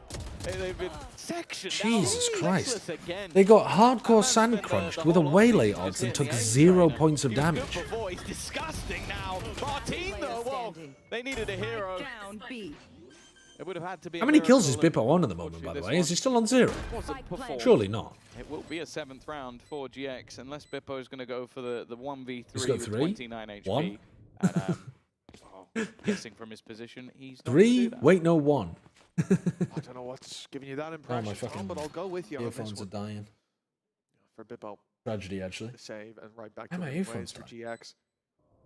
They've been sectioned
Jesus
out.
Christ.
Sexless again.
They got hardcore
That
sand
man's been
crunched
the
with a
whole
Waylay
offseason
ult
just
and
hitting
took
the aim
0
trainer.
points of
He was good
damage.
before. He's disgusting now. Martin though, well, they needed a hero. It would have had to be.
How
a
many kills is
miracle,
Bippo
and
on at the moment, by the
unfortunately
way? Is he still on 0?
this one wasn't performed.
Surely not.
It will be a 7th round for GX unless Bippo is going to go for the 1v3
He's got
with
3.
29 HP.
1.
And, guessing from his position, he's not
3?
gonna do that.
Wait, no, 1.
I don't know what's giving you that impression,
my
Tom,
fucking
but I'll go with you on this
Earphones are
one.
dying.
For Bippo
Tragedy, actually.
to save and right back
Why
to
are my
the
earphones
for
dying?
GX.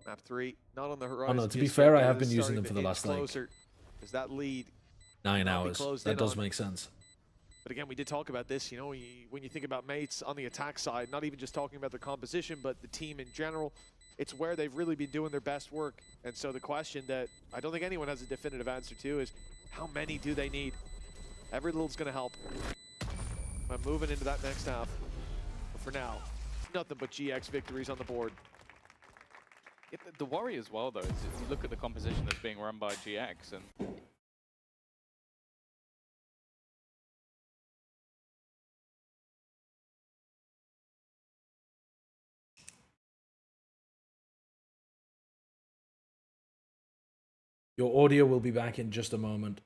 Map 3, not on the horizon.
no, to be
just
fair,
yet,
I
but
have
it
been
is
using them
starting
for
to
the
inch
last, like,
closer. Is that lead
9
Might be
hours.
closed
That
in
does
on.
make sense.
But again, we did talk about this, you know, when you think about mates on the attack side, not even just talking about the composition, but the team in general, it's where they've really been doing their best work. And so the question that I don't think anyone has a definitive answer to is, how many do they need? Every little's going to help. I'm moving into that next half. But for now, nothing but GX victories on the board.
The worry as well, though, is if you look at the composition that's being run by GX, and
Your audio will be back in just a moment.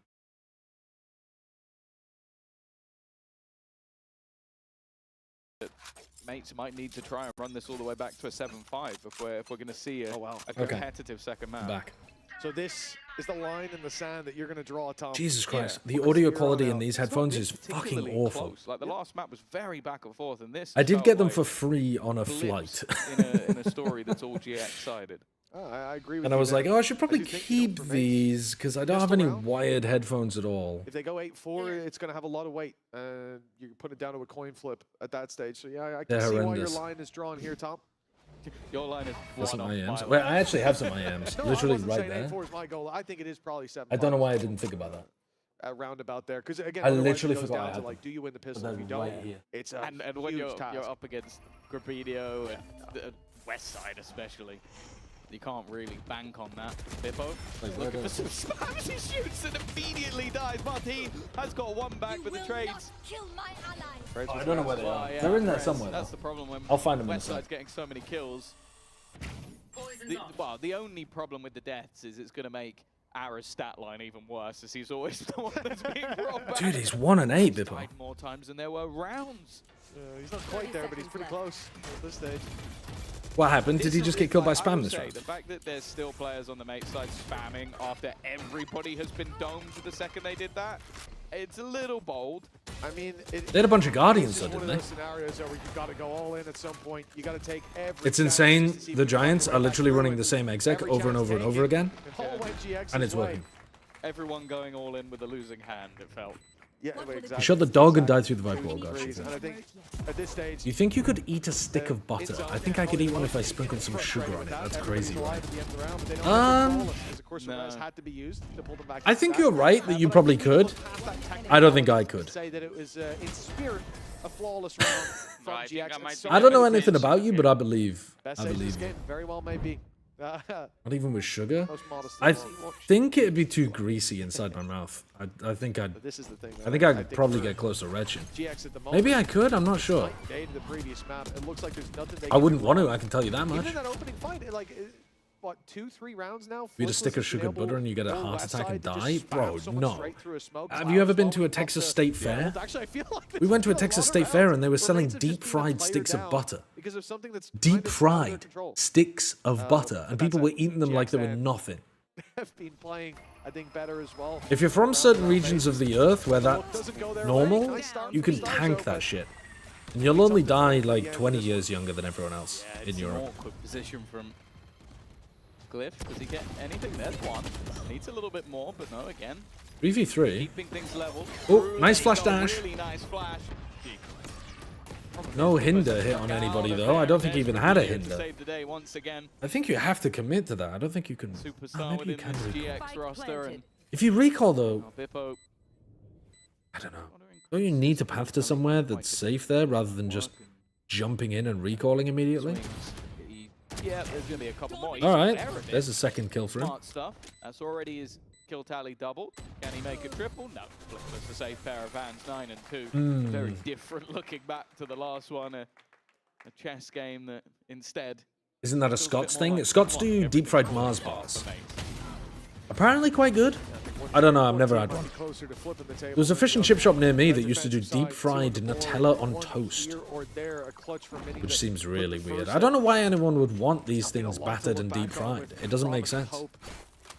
mates might need to try and run this all the way back to a 7-5 if we're going to see a
Okay.
competitive second match.
I'm back.
So this is the line in the sand that you're going to draw, Tom.
Jesus Christ.
Yeah.
The audio
Here on
quality in
out.
these
It's not
headphones
been
is fucking
particularly
awful.
close. Like the last map was very back and forth, and this
I did
felt
get them
like
for free on a
blips
flight.
in a story that's all GX-sided.
Oh, I agree with
And
you
I was
there.
like, oh, I should probably
do think, you know,
keep
for mates,
these because I don't have
pistol
any
round.
wired headphones at all.
If they go 8-4, it's going to have a lot of weight. You can put it down to a coin flip at that stage. So yeah, I can
They're
see why your
horrendous.
line is drawn here, Tom.
Your line is
There's some
one off
IMs.
my
Well,
line.
I actually have some IMs,
No,
literally
I wasn't
right
saying
there.
8-4 is my goal. I think it is probably 7-5.
I don't know why I didn't think about that.
Roundabout there, because again,
I
otherwise
literally
it goes
forgot I
down
had
to like,
them.
do you win the pistol?
they're
If you don't,
right here.
it's a
And when
huge
you're
task.
up against Grabidio and the West Side especially, you can't really bank on that. Bippo looking for some spams. He shoots and immediately dies. Martin has got one back with the trades.
Oh, I don't know where they
Well,
are.
yeah,
They're in there
Prez,
somewhere.
That's
though.
the problem when
I'll find them in a
West
sec.
Side's getting so many kills. The only problem with the deaths is it's going to make Ara's stat line even worse, as he's always the one that's being brought back.
Dude, he's 1 and 8, Bippo.
Died more times than there were rounds.
He's not quite there, but he's pretty close at this stage.
What happened? Did
This
he
is
just get killed by
I
spam
will
this
say,
round?
The fact that there's still players on the mate side spamming after everybody has been domed the second they did that, it's a little bold.
I mean,
They had a bunch of Guardians,
it's
though,
just one
didn't
of
they?
those scenarios where you got to go all in at some point. You got to take every.
It's
chance
insane.
to see if
The
you can
Giants
find
are
your way
literally
back
running
through
the
it.
same exec
Every
over and
chance
over and over
taken.
again,
It all went GX's
and it's
way.
working.
Everyone going all in with a losing hand, it felt.
Yeah, exactly.
You shot the dog and died through the Viper wall. Gotcha.
And I think at this stage,
You think you could eat a stick of butter? I think I could eat one if I sprinkled some sugar on it. That's crazy, right? I think you're right that you probably could. I don't think I could.
Say that it was in spirit a flawless round from GX.
I don't know anything about you, but I believe.
Best
I
stage of this
believe.
game, very well maybe.
Not even with sugar.
Most modest
I
thing I'll watch.
think it'd be too greasy inside my mouth. I think I'd.
But this is the thing.
I think I'd probably get close to retching.
GX at the moment,
Maybe I could. I'm not sure.
day to the previous map, it looks like there's nothing they
I
can
wouldn't
do
want to.
wrong.
I can tell you that
Even
much.
in that opening fight, what, 2-3 rounds now?
If you just stick a
Flickless has
sugar
been able
butter and you get a
to go
heart
west
attack and
side to
die,
just
bro,
spam someone
no.
straight through a smoke.
Have you ever been to a
Up
Texas
to
State
field.
Fair?
Actually, I feel like
We went to a
there's
Texas
lot
State
of
Fair
rounds
and they were
where
selling
rates have just
deep
been
fried
played
sticks of
down
butter.
because of something that's
Deep
kind of out of their
fried
control.
sticks of butter, and people were eating them like they were nothing.
Have been playing, I think, better as well.
If you're from certain regions of the earth where that's
Doesn't go their way.
normal,
Nice start
you
from
can
Starzo,
tank
but
that shit. And you'll only die like 20 years younger than everyone else in
It's an
Europe.
awkward position from Glyph. Does he get anything? There's one. Needs a little bit more, but no, again.
3v3.
Keeping things level.
Oh, nice flash dash.
Really nice flash.
No hinder hit on anybody though. I don't think he even had a hinder.
Save the day once again.
I think you have to commit to that. I don't think you can.
Superstar
maybe you
within
can
this
recall.
GX roster. And
If you recall though,
Bippo
I don't know. Don't you need to path to somewhere that's safe there rather than just jumping in and recalling immediately?
yeah, there's gonna be a couple more.
All right, there's a second kill for him.
Smart stuff. That's already his kill tally doubled. Can he make a triple? No. Flickless a safe pair of hands, 9 and 2. Very different looking back to the last one. A chess game that instead.
Isn't that a
feels bit
Scots
more
thing?
like
Scots do
everything
deep fried
goes
Mars
well
bars.
for mates.
Apparently quite good. I don't know, I've never had one. There was a fish and chip shop near me that used to do deep fried Nutella on toast, which seems really weird. I don't know why anyone would want these things battered and deep fried. It doesn't make sense.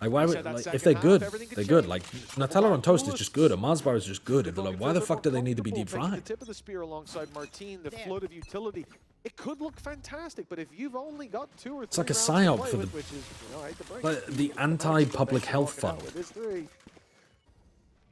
Like, why would, like, if they're good, they're good. Like, Nutella on toast is just good. A Mars bar is just good. If they're like, why the fuck do they need to be deep
The
fried?
tip of the spear alongside Martine, the float of utility. It could look fantastic, but if you've only got 2 or 3
It's like a
rounds to
psyop
play
for
with,
the-
which is, you know, I hate to break
Like,
it,
the anti-public health
walking out
fund.
with this 3.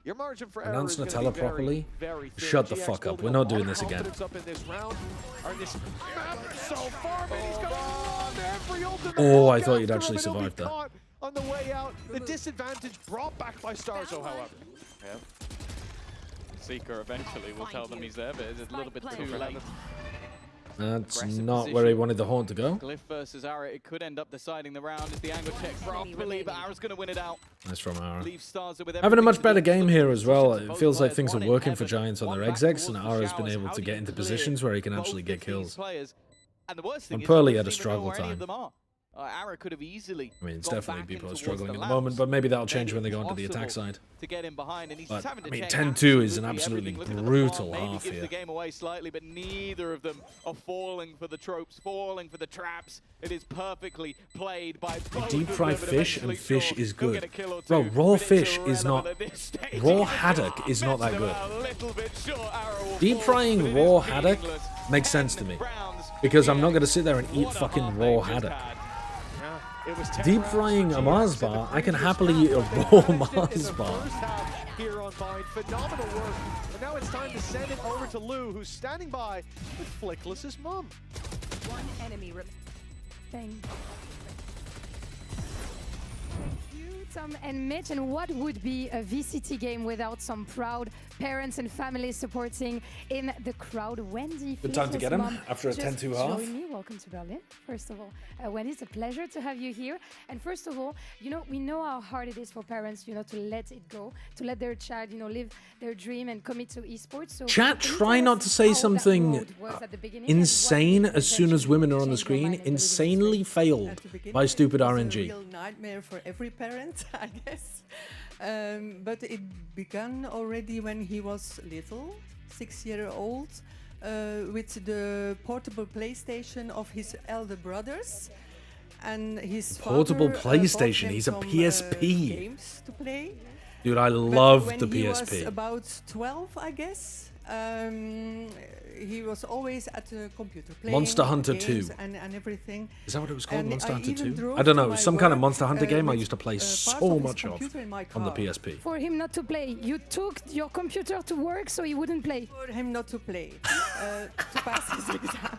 Your margin for error
Announce
is gonna
Nutella
be very,
properly?
very thin.
Shut the
GX
fuck up.
building
We're
a
not
lot
doing
of
this again.
confidence up in this round, or in this map so far, but he's gonna run every ultimate
Oh, I
block
thought you'd
after
actually
him, and he'll be
survived that.
caught on the way out. The disadvantage brought back by Starzo, however.
Yeah. Seeker eventually will tell them he's there, but it's a little bit too late.
That's
Aggressive
not where he
position.
wanted the horn to go.
Glyph versus Ara, it could end up deciding the round. Is the angle check properly, but Ara's going to win it out.
That's from Ara.
Leave Starzer with
Having a
everything
much
to
better
do.
game here as well. It
Both
feels like
players
things are
won in
working for
heaven,
Giants on
one
their
back
execs, and
towards the
Ara's been
showers.
able
How
to
do
get
you
into
clear
positions where he can
both
actually
of
get
these
kills.
players? And the worst thing
And
is
Pearly
he
had a
doesn't even know
struggle
where any of
time.
them are. Ara could have easily.
I mean, it's
gone
definitely
back
people
in
are
towards
struggling
the
at the
lamps.
moment, but maybe that'll
Then
change when they
it's
go onto the attack
possible
side.
to get in behind, and he's
But,
just having to
I mean,
check
10-2 is an
absolutely
absolutely
everything, looking at the
brutal
farm, maybe
half
gives
here.
the game away slightly, but neither of them are falling for the tropes, falling for the traps. It is perfectly played by both
Deep
of
fried
them, and
fish and
eventually,
fish
sure,
is
he'll
good.
get a kill or
Bro,
two,
raw
but it's
fish is not.
irrelevant at this stage.
Raw haddock is not that
Messed
good.
about a little bit, sure, Arrow will
Deep
fall,
frying
but it
raw
is
haddock
meaningless.
makes sense to
10
me.
rounds.
Because I'm not going to sit there and eat
What a
fucking
half
raw
they just
haddock.
had.
It was 10
Deep
rounds
frying
for
a
GX
Mars
in the
bar, I can
previous
happily
round,
eat a
but they
raw
managed it in
Mars
the
bar.
first half here on Vine. Phenomenal work. And now it's time to send it over to Lou, who's standing by with Flickless's mum.
One enemy
Thank you, Tom and Mitch. And what would be a VCT game without some proud parents and families supporting in the crowd? Wendy,
Good time to get him
Mom,
after a
just
10-2 half.
joined me. Welcome to Berlin, first of all. Wendy, it's a pleasure to have you here. And first of all, you know, we know how hard it is for parents, you know, to let it go, to let their child, you know, live their dream and commit to esports. So
Chat,
can you
try
tell
not
us
to say
how that
something
road was at the beginning and what
insane
made you
as soon as
eventually
women are on the
change your mind
screen.
and believe in this
Insanely
race?
failed by stupid
It was
RNG.
a real nightmare for every parent, I guess. But it began already when he was little, 6-year-old, with the portable PlayStation of his elder brothers. And his
Portable
father,
PlayStation,
bought them
he's a
some,
PSP.
games to play.
Dude, I
But
love
when
the
he was
PSP.
about 12, I guess, He was always at the computer playing
Monster Hunter
games
2.
and everything.
Is that what it was called?
And
Monster
I
Hunter
even
2?
drove
I don't
to
know.
my
Some kind of
work,
Monster Hunter game I
with,
used to play
parts
so
of his
much of
computer in my
on the
car.
PSP.
For him not to play, you took your computer to work so he wouldn't play.
For him not to play, to pass his exams.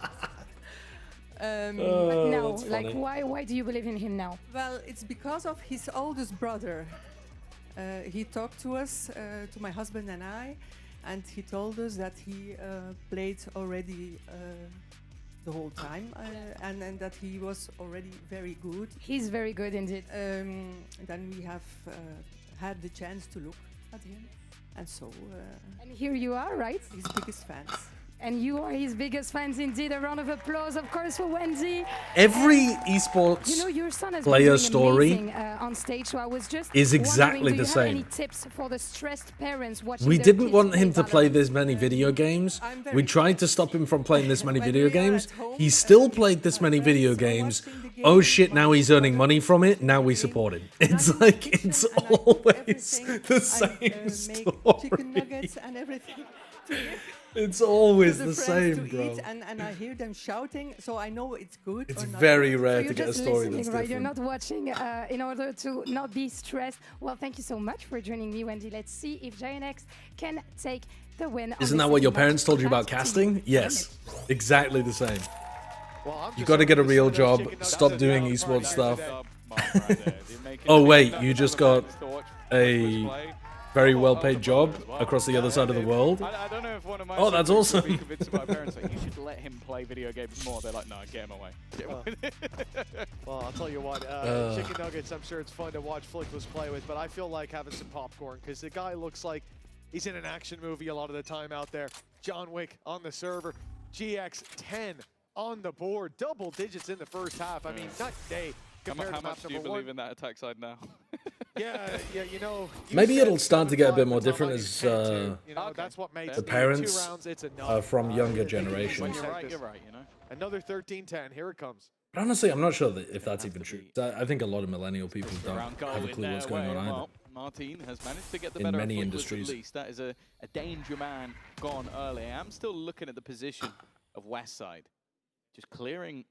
But
Oh,
now,
that's
like,
funny.
why do you believe in him now?
Well, it's because of his oldest brother. He talked to us, to my husband and I, and he told us that he played already the whole time, and that he was already very good.
He's very good indeed.
Then we have had the chance to look at him, and so
And here you are, right?
his biggest fans.
And you are his biggest fans indeed. A round of applause, of course, for Wendy.
Every esports
You know, your son has
player
been doing
story
amazing, on stage, so I was just
is exactly
wondering, do
the
you have
same.
any tips for the stressed parents watching
We
their
didn't
kids
want him to play
Valorant?
this many video games.
I'm very
We tried to stop him from playing this many
When
video
we are
games.
at home,
He still
with
played this
my
many
friends
video
are
games.
watching the
Oh
game,
shit, now
my
he's earning
brother
money from it. Now we
playing.
support him.
And
It's
I'm in the
like,
kitchen
it's
and I cook
always
everything.
the
I,
same
make chicken
story.
nuggets and everything to give
It's
to
always
the
the
friends
same,
to
bro.
eat, and I hear them shouting, so I know it's good.
It's
or not
very
good.
rare
So
to
you're
get a
just
story
listening,
that's
right? You're
different.
not watching in order to not be stressed. Well, thank you so much for joining me, Wendy. Let's see if Giant X can take the win.
Isn't that what your parents told you about casting? Yes, exactly the same.
Well, I'm
You
just
got to
hoping
get a
this
real
Sunday
job.
chicken nuggets
Stop
is
doing
down
esports stuff.
party
Oh wait, you just got a very well-paid job across the other side of the world.
I don't know if one of my
Oh, that's
siblings would be
awesome.
convincing my parents that you should let him play video games more. They're like, no, get him away. Get him away.
Well, I'll tell you what, chicken nuggets, I'm sure it's fun to watch Flickless play with, but I feel like having some popcorn because the guy looks like he's in an action movie a lot of the time out there. John Wick on the server, GX 10 on the board, double digits in the first half. I mean, not day compared
How
to map
much do you
number
believe
one.
in that attack side now?
Yeah, you know. you
Maybe
said
it'll start to get a bit more
7-5,
different
but
as
it's 10-2. You know,
Okay.
that's what makes
the
it.
parents
2 rounds, it's enough.
are from younger
I think you can
generations.
When
take
you're right,
this.
you're right, you know?
Another 13-10, here it comes.
But honestly, I'm not sure if that's
have
even
to
true.
be-
I think a lot of millennial people don't
Round goal
have a
in
clue what's
their
going on
way.
either.
Well, Martin has managed to get the
In
better
many
of Flickless
industries.
at least. That is a danger man gone early. I'm still looking at the position of Westside. Just clearing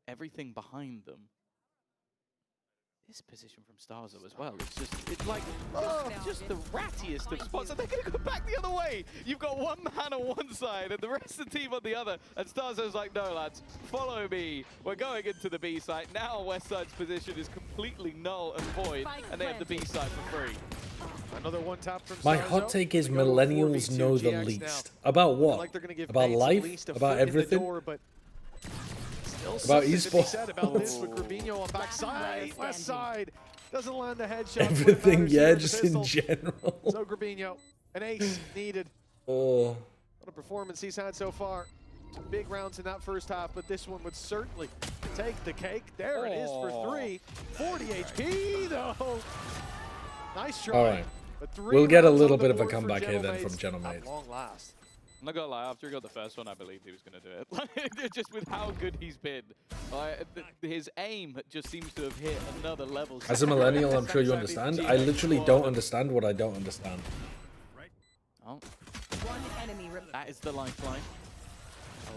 everything behind them. This position from Starzo as well. It's like just the rattiest of spots. And they're going to go back the other way. You've got one man on one side and the rest of the team on the other. And Starzo's like, no, lads, follow me. We're going into the B site. Now Westside's position is completely null and void. And they have the B site for free.
Another one tap from
My
Starzo.
hot take is
They go to a
millennials
4v2
know the
GX
least.
now.
About
Feel
what?
like they're gonna give
About
Mates at
life?
least a
About
foot in the
everything?
door, but still
About
something to be
esports?
said about this with Rubinho on backside, west side. Doesn't land the headshot. when it
Everything,
matters
yeah,
here with the
just in
pistol.
general.
So Grabinho, an ace needed.
Oh.
What a performance he's had so far. Some big rounds in that first half, but this one would certainly take the cake. There it is for 3. 40 HP though. Nice try.
All right.
But 3
We'll get a
rounds
little
on the
bit of a
board for
comeback here then
Gentlemates
from Gentlemates.
at long last.
I'm not gonna lie, after he got the first one, I believed he was gonna do it. Like, just with how good he's been. His aim just seems to have hit another level.
As a millennial, I'm sure you understand. I literally don't understand what I don't understand.
Oh. That is the lifeline.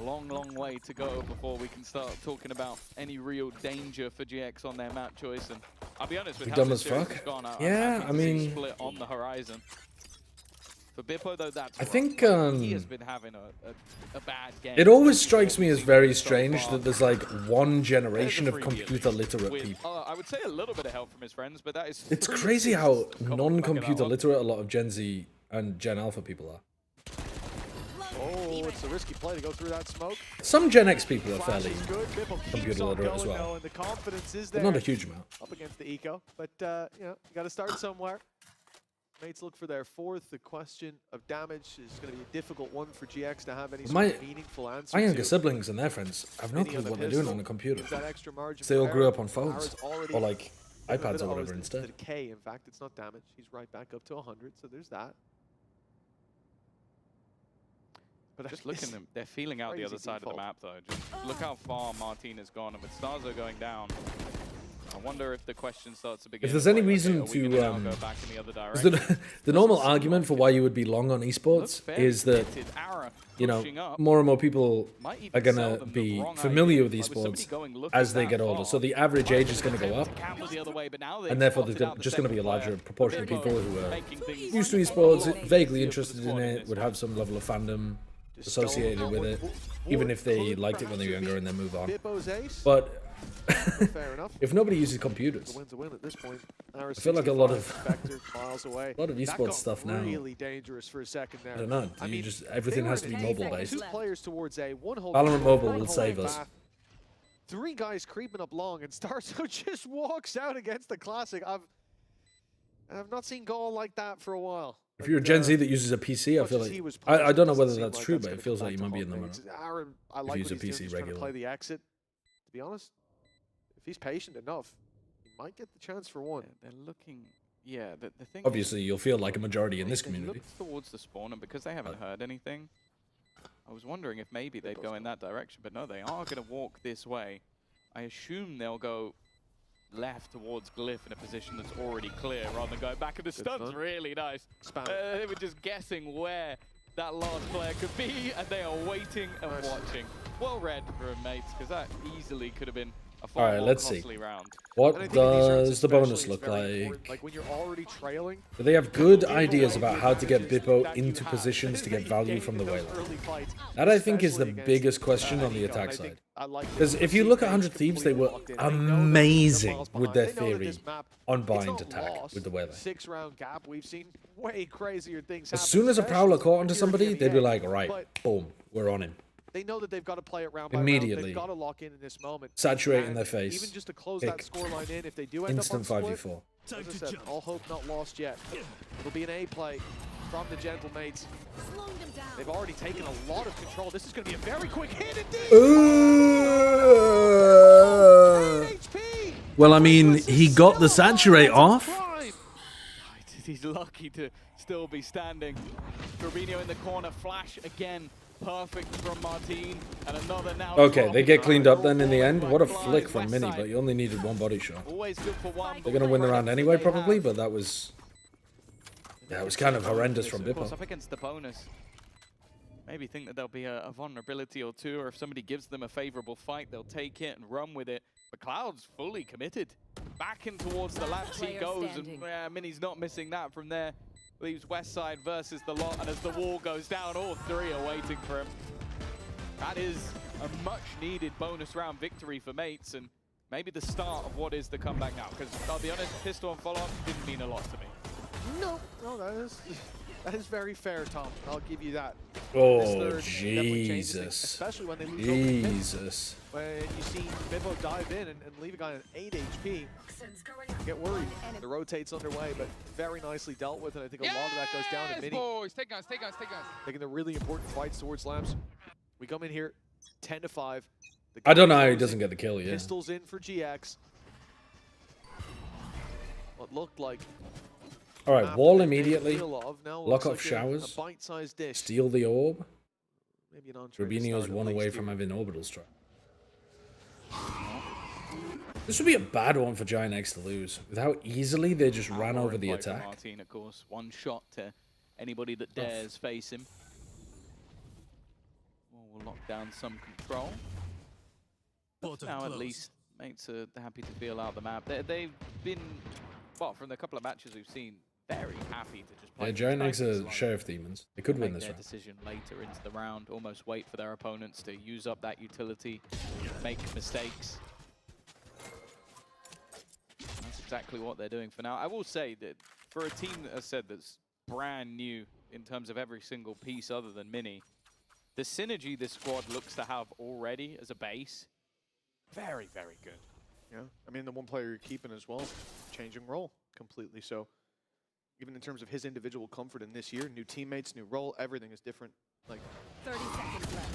A long, long way to go before we can start talking about any real danger for GX on their map choice. And I'll be honest with
You're
how
dumb
this
as
series
fuck.
has gone out.
Yeah, I mean,
split on the horizon. For Bippo, though, that's
I
rough.
think
he has been having a bad game.
it always strikes me as very strange that there's like one generation of computer literate
With,
people.
I would say a little bit of help from his friends, but that is.
It's
3
crazy
assists
how
to come back in that
non-computer
one.
literate a lot of Gen Z and Gen Alpha people are.
Oh, it's a risky play to go through that smoke.
Some Gen X people are
Flash
fairly
is good. Bipple keeps
computer
on
literate
going,
as well.
though, and the confidence is
But
there.
not a huge amount.
Up against the eco, but you know, you got to start somewhere. Mates look for their 4th. The question of damage is going to be a difficult one for GX to have any sort
My-
of meaningful answer
My younger
to.
siblings and their friends have no
Mini
clue
on the
what they're doing
pistol
on a computer.
gives that extra margin
They all
for
grew
error.
up on phones
Ara's already
or like
given a bit
iPads or
of-
whatever
it's
instead.
the K, in fact, it's not damage. He's right back up to 100, so there's that. But
Just look at them. They're feeling out the
Crazy
other side of the
default.
map, though. Just look how far Martin has gone, and with Starzo going down. I wonder if the question starts to begin.
If there's any
like,
reason
okay, are we gonna now
to
go back in the other direction?
the normal argument for why you would be long on esports is that, you know, more and more people are gonna be familiar with esports as they get older. So the average age is gonna go up, and therefore there's just gonna be a larger proportion of people who are used to esports, vaguely interested in it, would have some level of fandom associated with it, even if they liked it when they were younger and then move on. But if nobody uses computers, I feel like a lot of esports stuff now.
Really dangerous for a second there.
I don't know.
I mean,
everything has to be mobile based.
2 players towards A, one whole
Valorant Mobile will save us.
3 guys creeping up long, and Starso just walks out against the classic. I've not seen goal like that for a while.
If you're a Gen Z that uses a PC, I feel like I don't know whether that's true, but it feels like you might be in the middle.
I like
if you use a PC
regularly. Play
regularly.
the exit. To be honest, if he's patient enough, he might get the chance for one.
They're looking. Yeah, the thing.
Obviously, you'll feel like a majority in this community.
Look towards the spawn, and because they haven't heard anything, I was wondering if maybe they'd go in that direction, but no, they are going to walk this way. I assume they'll go left towards Glyph in a position that's already clear, rather than going back. And the stun's really nice. They were just guessing where that last player could be, and they are waiting and watching. Well read from mates, because that easily could have been a far more costly round.
What does the bonus look like?
Like when you're already trailing.
Do they have good ideas about how to get Bippo into positions to get value from the Wailer? That, I think, is the biggest question on the attack side. Because if you look at 100 Thieves, they were amazing with their theory on bind attack with the Wailer.
6-round gap, we've seen way crazier things
As soon as a Prowler caught onto somebody, they'd be like, right, boom, we're on him.
They know that they've got to play it round by round.
Immediately.
They've got to lock in this moment.
Saturate in their face.
Even just to close that scoreline in, if they do end
Instant
up on
5v4.
As I said, all hope not lost yet. It'll be an A play from the Gentle Mates. They've already taken a lot of control. This is going to be a very quick hit indeed.
Well, I mean, he got the saturate off.
He's lucky to still be standing. Turbino in the corner, flash again. Perfect from Martin, and another now.
Okay, they get cleaned up then in the end. What a flick from Mini, but you only needed one body shot.
Always good for one.
They're going to win the round anyway, probably, but that was... Yeah, it was kind of horrendous from Bippo.
Up against the bonus. Maybe think that there'll be a vulnerability or two, or if somebody gives them a favorable fight, they'll take it and run with it. But Cloud's fully committed. Back in towards the lamps he goes, and Mini's not missing that from there. Leaves West Side versus the lot, and as the wall goes down, all 3 are waiting for him. That is a much-needed bonus round victory for Mates, and maybe the start of what is the comeback now. Because I'll be honest, pistol and follow-up didn't mean a lot to me.
No, that is very fair, Tom. I'll give you that.
Oh, Jesus.
Especially when they lose
Jesus.
When you see Bippo dive in and leave a guy at 8 HP, get worried. The rotate's underway, but very nicely dealt with, and I think a lot of that goes down to Mini.
Boys, take guns, take guns, take guns.
Taking the really important fights towards Lamps. We come in here 10-5.
I don't know how he doesn't get the kill, yeah.
Pistols in for GX. What looked like...
All right, wall immediately. Lock off showers. Steal the orb. Rubinho's one away from having orbital strike. This would be a bad one for Giant X to lose. With how easily they just ran over the attack.
Martin, of course, one shot to anybody that dares face him. Well, we'll lock down some control. Now at least Mates are happy to feel out the map. They've been, well, from the couple of matches we've seen, very happy to just play.
Yeah, Giant X are Sheriff Demons. They could win this round.
Decision later into the round, almost wait for their opponents to use up that utility, make mistakes. That's exactly what they're doing for now. I will say that for a team that has said that's brand new in terms of every single piece other than Mini, the synergy this squad looks to have already as a base, very, very good.
Yeah, I mean, the one player you're keeping as well, changing role completely. So even in terms of his individual comfort in this year, new teammates, new role, everything is different. Like
30 seconds left.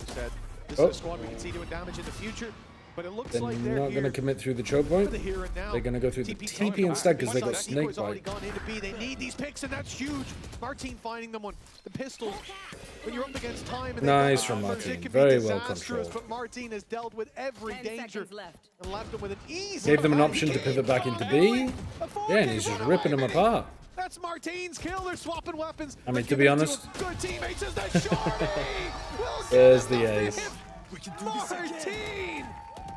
You said, this is a squad we can see doing damage in the future. But it looks
They're
like
not going to commit through the choke point.
for the here and now.
They're going to go through the
TP
TP instead because they got
Decoy's
snake
already
bite.
gone into B. They need these picks, and that's huge. Martin finding them on the pistols. When you're up against time, and
Nice
they've got
from
numbers,
Martin.
it can
Very
be
well
disastrous,
controlled.
But Martin has dealt with every danger and left them with an easy.
Gave them an
command.
option to
He
pivot back
keeps
into
on
B.
going. A 4K
Yeah, and he's just
runaway
ripping them
mini.
apart.
That's Martin's kill. They're swapping weapons.
I mean,
They're
to be
giving it
honest,
a good teammates as the shorty. Will
there's
get
the
it
ace.
fifth. Martin!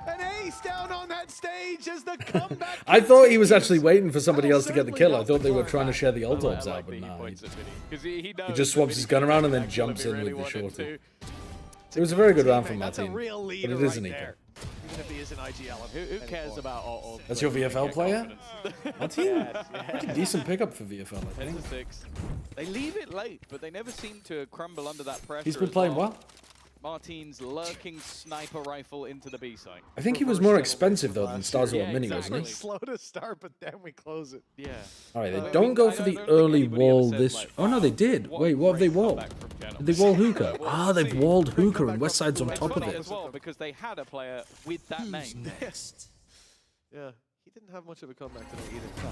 An ace down on that stage as the comeback.
I thought he was
continues.
actually waiting for somebody else to get the
Certainly
kill. I
not
thought they were
far
trying to
back.
share the ult
I
orbs out,
like
but
that he
no.
points at Vinny, 'cause he knows
He just
that
swaps
Vinny
his gun
can
around
get
and then
that kill
jumps
if he
in
really
with the
wanted
shorty.
to.
It was a very good round
Teammate,
from
that's a
Martin,
real
but
leader
it is
right
an eco.
there. Even if he is an IGL.
Who cares about all?
That's your VFL player? Martin? Pretty decent pickup for VFL, I
10
think.
to 6. They leave it late, but they never seem to crumble under that pressure.
He's been
as
playing
well.
well.
Martin's lurking sniper rifle into the B site.
I think he was more expensive though than Stars
Yeah,
Mini,
exactly.
wasn't he?
Slow to start, but then we close it.
Yeah.
All right, they
I
don't
mean,
go
I
for the
don't think
early
anybody ever
wall
said,
this.
like,
Oh no, they did.
what
Wait, what have they
great
walled?
comeback from General.
Did they wall hookah?
Well,
Ah,
we'll
they've
see.
walled hookah,
comeback
and West Side's on
It's
top of
funny
it.
as well because they had a player with that name.
Next.
Yeah, he didn't have much of a comeback today either.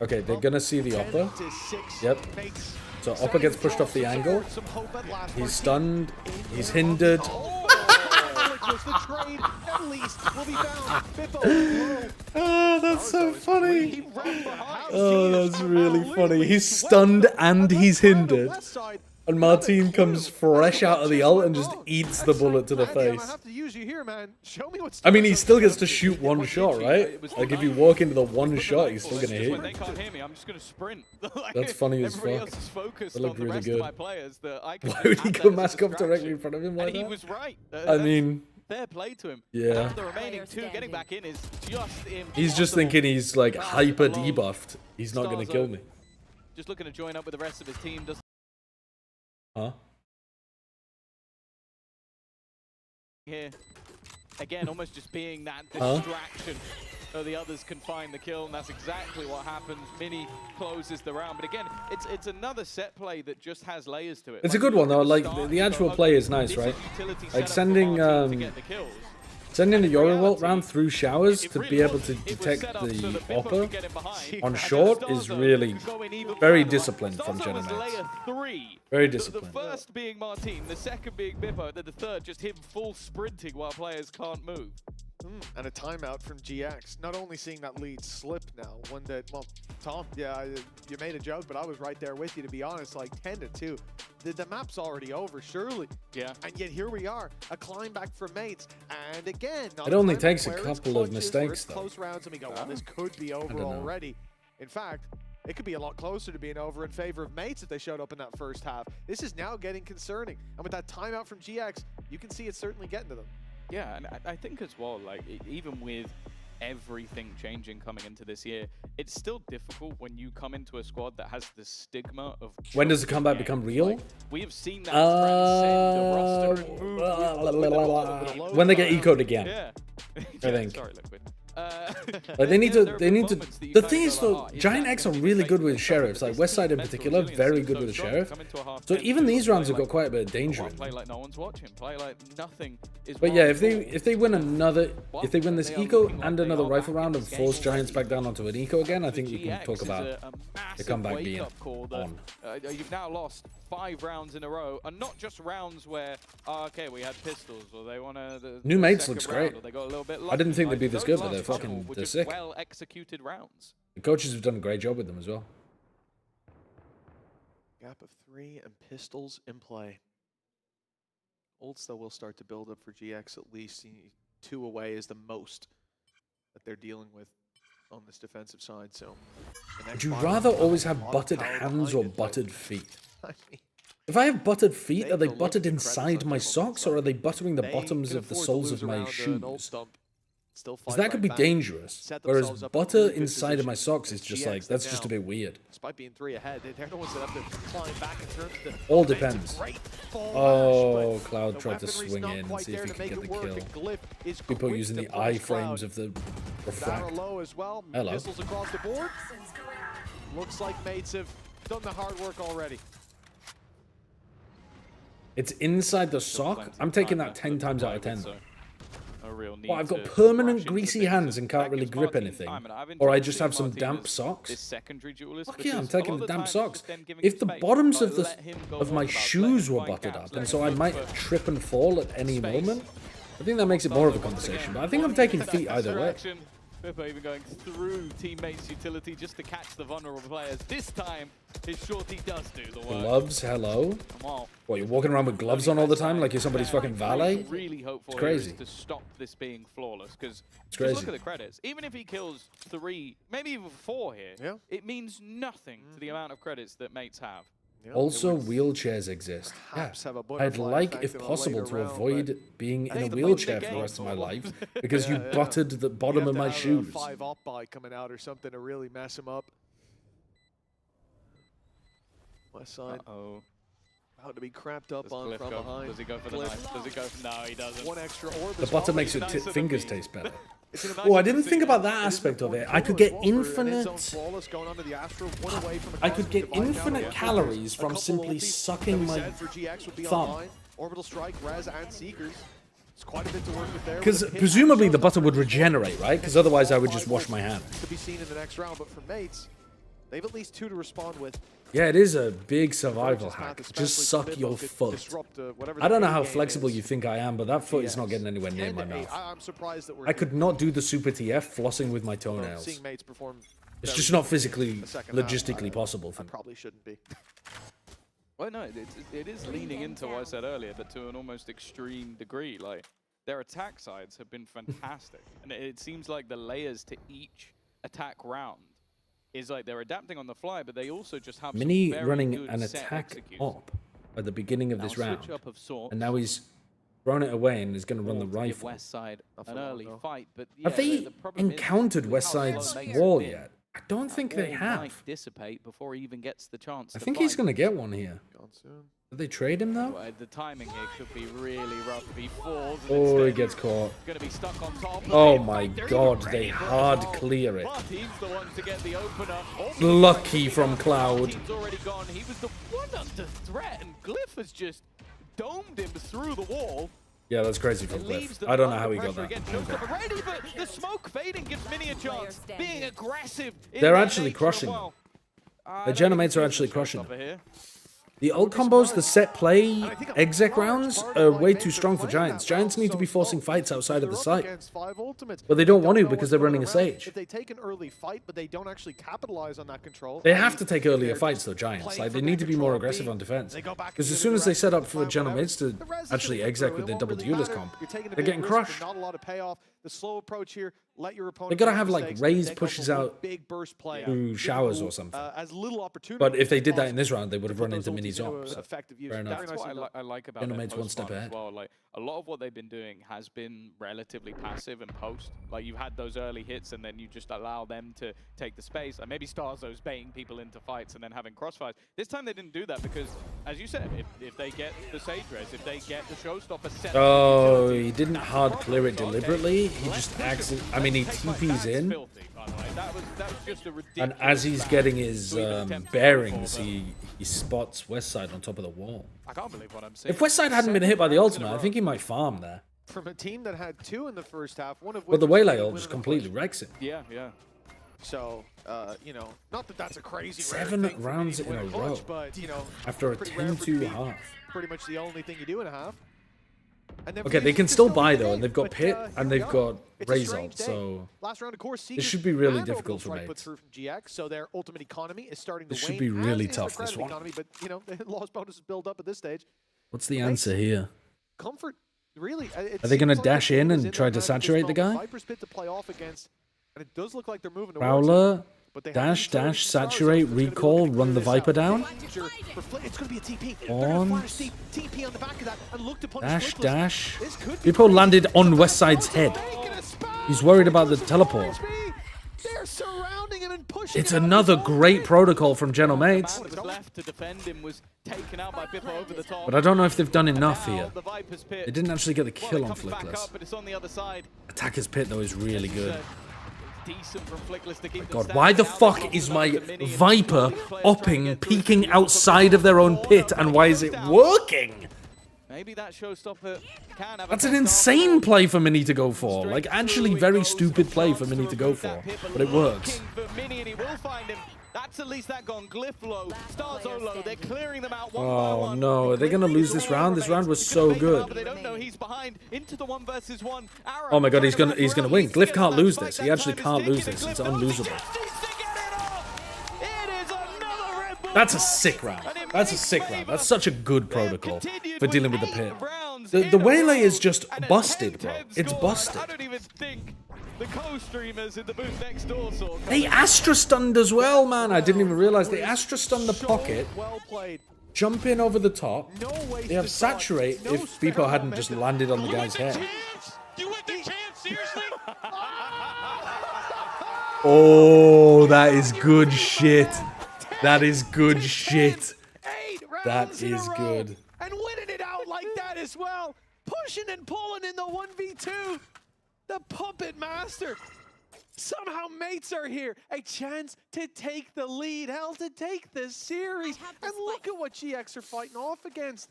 Okay, they're gonna see the
10
Oppa.
to 6.
Yep.
Mates.
So Oppa gets pushed off the angle.
Some hope at last.
He's
Martin
stunned.
in
He's
there.
hindered.
Was the trade at least will be found. Bippo.
Oh, that's so funny.
He ran behind.
Oh, that's really funny. He's stunned and he's hindered.
West side.
And Martin comes fresh out of the ult and just eats the bullet to the
Andy, I'm
face.
gonna have to use you here, man. Show me what's
I mean, he still gets to shoot one shot, right? Like, if you walk into the one shot, he's still gonna hit
When they
you.
can't hear me, I'm just gonna sprint. Like,
That's funny as
everybody
fuck.
else is focused
That looked
on the
really
rest
good.
of my players. That I can
Why
just
would he
add
go
that as a
mask up directly
distraction.
in front of him like
And he
that?
was right.
I
That's
mean,
fair play to him.
yeah.
And the remaining two getting back in is just impossible.
He's just thinking he's like hyper
alone.
debuffed. He's not gonna
Stars
kill
over.
me.
Just looking to join up with the rest of his team. Doesn't
Huh?
here. Again, almost just being that
Huh?
distraction so the others can find the kill, and that's exactly what happens. Mini closes the round, but again, it's another set play that just has layers to it.
It's a
Like,
good
you
one
look
though.
at the
Like
start,
the
you go,
actual
okay,
play is nice,
this
right?
utility
Like
setup for
sending
Martin to get the kills.
sending the
In
Yoru ult
reality,
round through showers
it
to
really
be able
was.
to
It was
detect
set up
the
so that Bippo could
Oppa
get in behind,
on
and
short
then
is
Starzo
really
could go in even
very
further.
disciplined from
Starzo was
Genomates.
layer 3.
Very
The
disciplined.
first being Martin, the second being Bippo, then the third just him full sprinting while players can't move.
And a timeout from GX. Not only seeing that lead slip now, one that, well, Tom, yeah, you made a joke, but I was right there with you, to be honest, like 10-2. The map's already over, surely.
Yeah.
And yet here we are, a climb back from mates. And again, not
It only
timeout
takes a
where it's
couple of
clutches, where
mistakes,
it's
though.
close rounds, and we go, well, this could be over
don't know.
already. In fact, it could be a lot closer to being over in favor of mates if they showed up in that first half. This is now getting concerning. And with that timeout from GX, you can see it's certainly getting to them.
Yeah, and I think as well, like, even with everything changing coming into this year, it's still difficult when you come into a squad that has the stigma of...
When does the
choking
comeback
games.
become real?
Like, we have seen that transcend the roster and move with a load
when they get
around.
ecoed again.
Yeah.
I think.
Sorry, Liquid.
Like they need
there
to.
are
They need to.
moments that you
The
kinda
thing
go
is,
like,
though,
"Oh, is
Giant
that
X are
gonna
really
make
good
the
with
difference?"
sheriffs. Like
This
West Side in
mental
particular,
resilience
very
is
good
so
with a
strong.
sheriff.
Come into a half
So
ten,
even
just
these
play
rounds have
like,
got quite a bit of danger
"Oh,
in
play
them.
like no one's watching. Play like nothing is
But
wrong
yeah,
at
if they win another, if they win this
They are
eco
looking like
and
they
another
are
rifle
back in
round and
this
force
game
Giants
already.
back down onto an eco again, I think we can
GX
talk
is
about
a
the
massive
comeback being
wake-up call that,
on.
you've now lost 5 rounds in a row, and not just rounds where, okay, we had pistols, or they want to.
New mates looks great.
Or they got a little bit
I didn't think
lucky.
they'd be this
Those
good, but
last
they're
couple
fucking
were
they're
just
sick.
well executed rounds.
The coaches have done a great job with them as well.
Gap of 3 and pistols in play. Ults, though, will start to build up for GX at least. 2 away is the most that they're dealing with on this defensive side. So,
Would you rather always have butted hands or buttered feet?
I mean,
If I have buttered feet,
They
are they
go look
buttered
at the credits
inside
on
my
General
socks, or are they buttering the
they
bottoms
can
of the
afford to
soles
lose
of my
around an old
shoes?
stump, still
Because
fight
that could
right
be
back,
dangerous.
set
Whereas
themselves up in a
butter
really good
inside of my
position.
socks is just
GX
like, that's just a
now,
bit weird.
Despite being 3 ahead, they're the ones that have to climb back in terms of the
All
offensive
depends.
rate flash,
Oh,
but
Cloud
the
tried to
weaponry's
swing
not
in and
quite
see if
there
he
to
could
make
get the
it work,
kill.
and Glyph is
People
quick
using
to
the
punish
iframes
Cloud.
of the
Arrow
refract.
low as well.
Hello.
Pistols across the board. Looks like mates have done the hard work already.
It's inside the
Still
sock.
plenty
I'm
of
taking
time
that
left
10
to
times
play
out of
with,
10.
so a real need.
Well, I've got
to
permanent
rush into
greasy
things,
hands and can't
that
really
gives
grip
Martin
anything.
time, and I've
Or I
enjoyed
just
seeing
have some
Martin
damp
as this
socks.
secondary duelist.
Fuck yeah, I'm
because a lot
taking
of
the damp
time it's
socks.
just them giving
If
him
the
space.
bottoms
Like,
of the
let him go
of my
on about, let
shoes
him
were
find
butted
gaps,
up,
let
and
him
so I
look
might
for
trip and fall at any
space.
moment, I think that makes it more of a conversation. But I think I'm taking feet either way.
Bippo even going through teammates' utility just to catch the vulnerable players. This time, his shorty does do the work.
Gloves, hello.
Come on.
What, you're walking around with gloves on all the time like you're somebody's fucking valet?
Really hopeful
It's crazy.
to stop this being flawless, because
It's
just look
crazy.
at the credits. Even if he kills 3, maybe even 4 here, it means nothing to the amount of credits that mates have.
Also, wheelchairs exist. Yeah.
have a
I'd
butterfly
like,
effect
if
in a
possible,
later
to
round,
avoid being in a
think the
wheelchair
point
for the rest of my
of the
life because you
Yeah.
butted the bottom
You
of
have
my
to have
shoes.
a 5 up by coming out or something to really mess him up. West side.
Uh-oh.
About to be crapped up
Does
on
Cliff
from
go?
behind.
Does he go for the
Cliff.
knife? Does he go? No, he doesn't.
One extra orb
The
as well.
butter makes your
nicer than
fingers
me.
taste better.
It's an
Oh, I
nice
didn't think
decision.
about that
It is an
aspect of it.
important
I could
total
get
as well for an
infinite.
end zone flawless going onto the Astro, one away from a
I could
cosmic
get
divide now.
infinite
Yeah.
calories
A
from
couple
simply
ultis that
sucking
we
my
said for GX would be
thumb.
online. Orbital strike, Res, and Seekers. It's quite a bit to work with there.
Because
with a hit
presumably
and
the
shows
butter
up
would
for
regenerate, right? Because otherwise I would just wash my hand.
to be seen in the next round, but for mates, they've at least 2 to respond with.
Yeah, it is a big survival
Just
hack.
especially
Just suck
Bibbo
your
could
foot.
disrupt, whatever
I don't
the
know how
game
flexible
is.
you think I am, but that foot is not
Yes.
getting anywhere near
10
my
to 8.
mouth.
I'm surprised that we're
I could not do the super TF flossing with my toenails.
seeing mates perform.
It's
very
just not
well
physically,
in the second half.
logistically possible for
I
me.
probably shouldn't be.
Well, no, it is leaning into what I said earlier, but to an almost extreme degree. Like, their attack sides have been fantastic. And it seems like the layers to each attack round is like they're adapting on the fly, but they also just have
Mini
some very
running
good
an
set
attack
execution.
op at the beginning of
Now
this
switch
round.
up of sorts.
And now he's thrown it away and is going to run the
to give
rifle.
West Side
Nothing
an
wrong,
early
though.
fight, but yeah,
Have they
the problem is
encountered
with
West
how
Side's
slow mates
wall
have been,
yet? I don't think they
all
have.
might dissipate before he even gets the chance
I
to
think
fight.
he's going to get one here.
Gone soon.
Did they trade him though?
Well, the timing here could be really rough if he falls. And
Oh, he
instead
gets caught.
Going to be stuck on top.
Oh
In
my
fact, they're
god,
even
they
ready for it
hard
as well.
clear it.
But he's the one to get the opener.
Lucky from Cloud.
Team's already gone. He was the one under threat, and Glyph has just domed him through the wall.
Yeah, that's crazy from
It leaves
Glyph.
them
I don't know
under
how he got
pressure
that.
again. Showstopper ready, but the smoke fading gives Mini a chance. Being aggressive. in
They're
their
actually
nature
crushing
as
them.
well.
The
I don't think
Genomates are
it's
actually
a
crushing
showstopper here.
The old combos, the set play, exec rounds are way too strong for Giants. Giants need to be forcing fights outside of the site. But they don't want to because they're running a Sage.
If they take an early fight, but they don't actually capitalize on that control.
They have to take earlier fights though, Giants. Like, they need to be more aggressive on defense. Because as soon as they set up for Genomates to actually exec with their double duelist comp, they're getting crushed.
Not a lot of payoff. The slow approach here, let your opponent.
They gotta
make
have, like,
mistakes,
Raze
they go
pushes
for one
out
big burst play.
through
Give
showers
people,
or something.
as little opportunity
But if they
as
did that in
possible
this round, they would have
to
run
put
into
those
Mini's
ultis into
op. So
effective use.
fair enough.
That's what I like about their
Genomate's one
post
step
run as
ahead.
well. Like, a lot of what they've been doing has been relatively passive and post. Like, you've had those early hits and then you just allow them to take the space. Like, maybe Starzo's baiting people into fights and then having crossfires. This time they didn't do that because, as you said, if they get the Sage Res, if they get the Showstopper set up
Oh,
utility,
he didn't hard clear it deliberately. He just accidentally. I mean, he TP's in.
filthy, by the way. That was just a
And
ridiculous
as he's
foul
getting his
to even attempt to
bearings,
go for,
he spots Westside on top of the wall.
but I can't believe what I'm saying.
If Westside hadn't been hit by the
Second round in a
ultimate, I
row.
think he might farm there.
From a team that had 2 in the first half, one of which
But the
was
Waylay
a
ult
win
just
in the
completely
push.
wrecks it.
Yeah, yeah.
So, you know, not that that's a crazy rare
7
thing for
rounds
Mini to
in
win
a row.
push, but you know,
After a
pretty rare for it to
10-2
be
half.
Pretty much the only thing you do in a half. And then
Okay,
for
they
these,
can
it's
still
a
buy
good
though,
day,
and they've got
but,
Pit
here
and
we
they've
are.
got
It's a
Raze
strange
ult,
day.
so
Last round, of course,
this should be really difficult for
Put
mates.
through from GX, so their ultimate economy is starting to
This
wane.
should be really
as is their
tough, this
credit
one.
Economy, but you know, lost bonuses build up at this stage.
What's the answer here?
Comfort, really.
Are they gonna dash in and try to saturate the guy?
Viper's Pit to play off against, and it does look like they're moving towards
Prowler,
it, but they have
dash,
utility
dash,
from Starzo,
saturate,
so it's gonna be
recall,
looking to
run
clear
the
this out.
Viper down.
Danger for it's going to be a TP. They're
On.
going to flash TP on the back of that and look to punish
Dash,
Flickless.
dash.
This could be
Bippo
crazy.
landed on Westside's head.
Making a splash.
He's worried about the teleport.
They're surrounding him and pushing
It's
him out
another
the
great
wall.
protocol from Genomates.
Man that was left to defend him was taken out by Bippo over the top.
But I don't know if they've done enough
Now
here.
the Viper's Pit.
They didn't actually get the
Well,
kill
it
on
comes back
Flickless.
up, but it's on the other side.
Attacker's Pit though is really good.
Decent from Flickless to keep them
God,
standing.
why the
Now
fuck
they've
is
got
my
the mini and
Viper
all these players trying to
opping,
get through.
peeking outside of their own pit, and why is it working?
Maybe that showstopper can have
That's
a
an insane play for Mini to go for. Like, actually very stupid play for Mini to go for. But it works.
Mini, and he will find him. That's at least that gone. Glyph low, Starzo low. They're clearing them out one by
Oh
one.
no, are they going to lose this round? This round was so good.
They don't know he's behind. Into the 1v1. Arrow
Oh my god, he's gonna win. Glyph can't
Gonna
lose
fight
this.
that
He actually
time.
can't
It's
lose
taken
this.
and
It's
Glyph knows he
unlosable.
just needs to get it off. It is another Red Bull
That's a
fight.
sick round.
And it
That's a
makes
sick round.
favor.
That's such a good
They have
protocol
continued
for
with
dealing with the
8
pit.
rounds
The
in a
Waylay
row
is just
and a
busted, bro.
10-10
It's
score.
busted.
I don't even think the co-streamers in the booth next door saw.
They Astra stunned as well, man. I didn't even realize they Astra stunned the pocket.
Well played.
Jump in over the top.
No
They have saturate if Beepo hadn't just landed on the guy's head.
You went the chance, seriously?
Oh, that is good shit. That is good shit.
8
That
rounds in a
is
row,
good.
and winning it out like that as well. Pushing and pulling in the 1v2. The puppet master. Somehow mates are here. A chance to take the lead. Hell, to take the series. And look at what GX are fighting off against.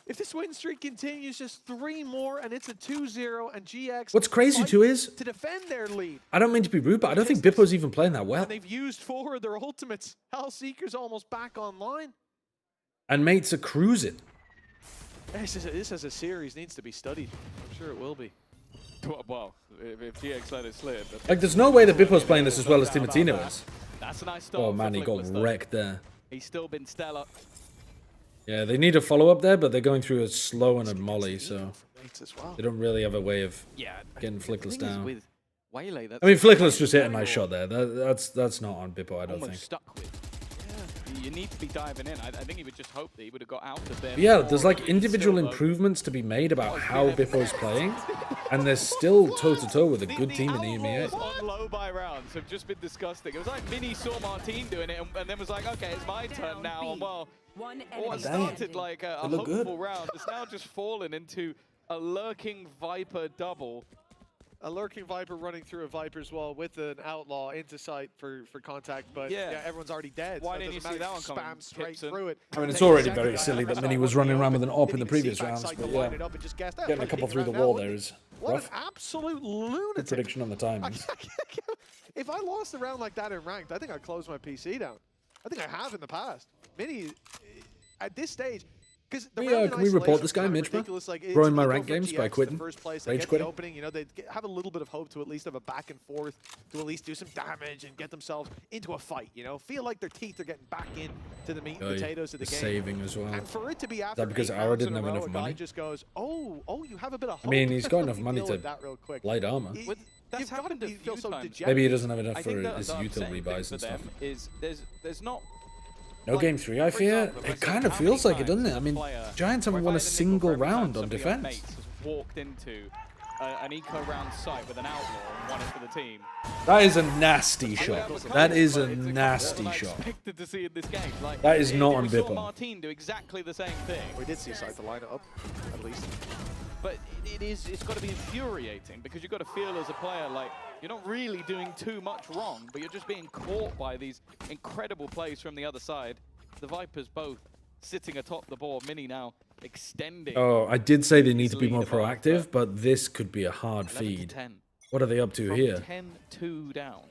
If this win streak continues, just 3 more, and it's a 2-0, and GX...
What's crazy too is,
to defend their lead.
I don't mean to be rude, but I don't think Bippo's even playing that well.
And they've used 4 of their ultimates. Hellseeker's almost back online.
And mates are cruising.
This as a series needs to be studied. I'm sure it will be.
Well, if GX let it slip.
Like, there's no way that Bippo's playing this as well as Timotino is.
That's a nice start.
Oh
for
man, he got
Flickless, though.
wrecked there.
He's still been stellar.
Yeah, they need a follow-up there, but they're going through a slow and a molly, so
Mates as well.
they don't really have a way of
Yeah,
getting
the
Flickless
thing is
down.
with Waylay, that's
I mean, Flickless just hit a nice shot there. That's not on Bippo, I don't
almost
think.
stuck with. Yeah, you need to be diving in. I think he would just hope that he would have got out of there.
But yeah,
before
there's like
he's
individual
still low.
improvements to be made about how Bippo's playing, and they're still toe-to-toe with a good team in the EMEA.
Outlaws on low by rounds have just been disgusting. It was like Mini saw Martin doing it and then was like, okay, it's my turn now. And well, what started like a
look good.
hopeful round has now just fallen into a lurking Viper double.
A lurking Viper running through a Viper's wall with an outlaw into sight for contact, but
Yeah.
yeah, everyone's already dead.
Why
so it
didn't you
doesn't
see
matter.
that one coming,
Spam straight
Gibson?
through it.
I mean, it's
Take a
already
second
very
round,
silly that
start
Mini was
working
running around with an
open.
op in
Didn't
the
even see
previous
back
rounds,
cycle,
but
line
yeah.
it up and just guess that.
Getting a
Play
couple
kicking
through the
around
wall
now.
there is
What
rough.
an absolute
Good
lunatic.
prediction on the timings.
If I lost a round like that in ranked, I think I'd close my PC down. I think I have in the past. Mini, at this stage, because the round in
Can we report
isolation
this guy,
kind of
Mitchma?
ridiculous, like, it's-
Growing my
they go
rank
from
games
GX
by
to
quitting?
First place, they
Rage
get
quitting?
the opening, you know, they have a little bit of hope to at least have a back and forth, to at least do some damage and get themselves into a fight, you know? Feel like their teeth are getting back in to the meat and potatoes of the game.
Saving as well.
And for it to be after
because
8
Aura
rounds
didn't
in a
have
row,
enough
a guy
money?
just goes, oh, you have a bit of
I
hope.
mean, he's got enough
Let me
money
deal
to
with that real quick.
light armor.
That's
You've got to
happened a
feel
few
so
times.
dejected.
Maybe he doesn't have enough
I
for
think that
his
the upsetting
utility
thing
buys
for
and stuff.
them is there's not.
No
like,
game 3, I
for
fear.
example,
It
let's
kind
say
of
how
feels
many
like it, doesn't it?
times
I
a
mean,
player,
Giants
or
haven't
if
won
I
a
had nickel
single
for every time
round on
somebody
defense.
Mates has walked into an eco round site with an outlaw and won it for the team.
That is a nasty shot.
was
That is a
but it's
nasty
what I
shot.
expected to see in this game. Like,
That is not on
we saw
Bippo.
Martin do exactly the same thing.
We did see Sight to line it up, at least.
But it's got to be infuriating because you've got to feel as a player like you're not really doing too much wrong, but you're just being caught by these incredible plays from the other side. The Vipers both sitting atop the board. Mini now extending.
Oh, I did say they need to be
Lead
more
above,
proactive, but this could be a hard
11 to
feed.
10.
What are they up to
From
here?
10-2 down.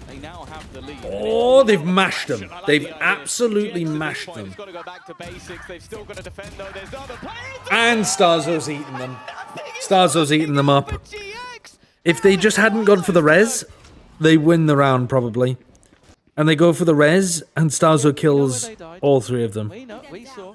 They now have the lead.
Oh, they've mashed them.
I like
They've
the idea.
absolutely
GX at this
mashed
point
them.
has got to go back to basics. They've still got to defend though. There's other players.
And Starzo's eating them. Starzo's eating them up. If they just hadn't gone for the res, they win the round probably. And they go for the res, and Starzo kills all 3 of them.
We know. We saw.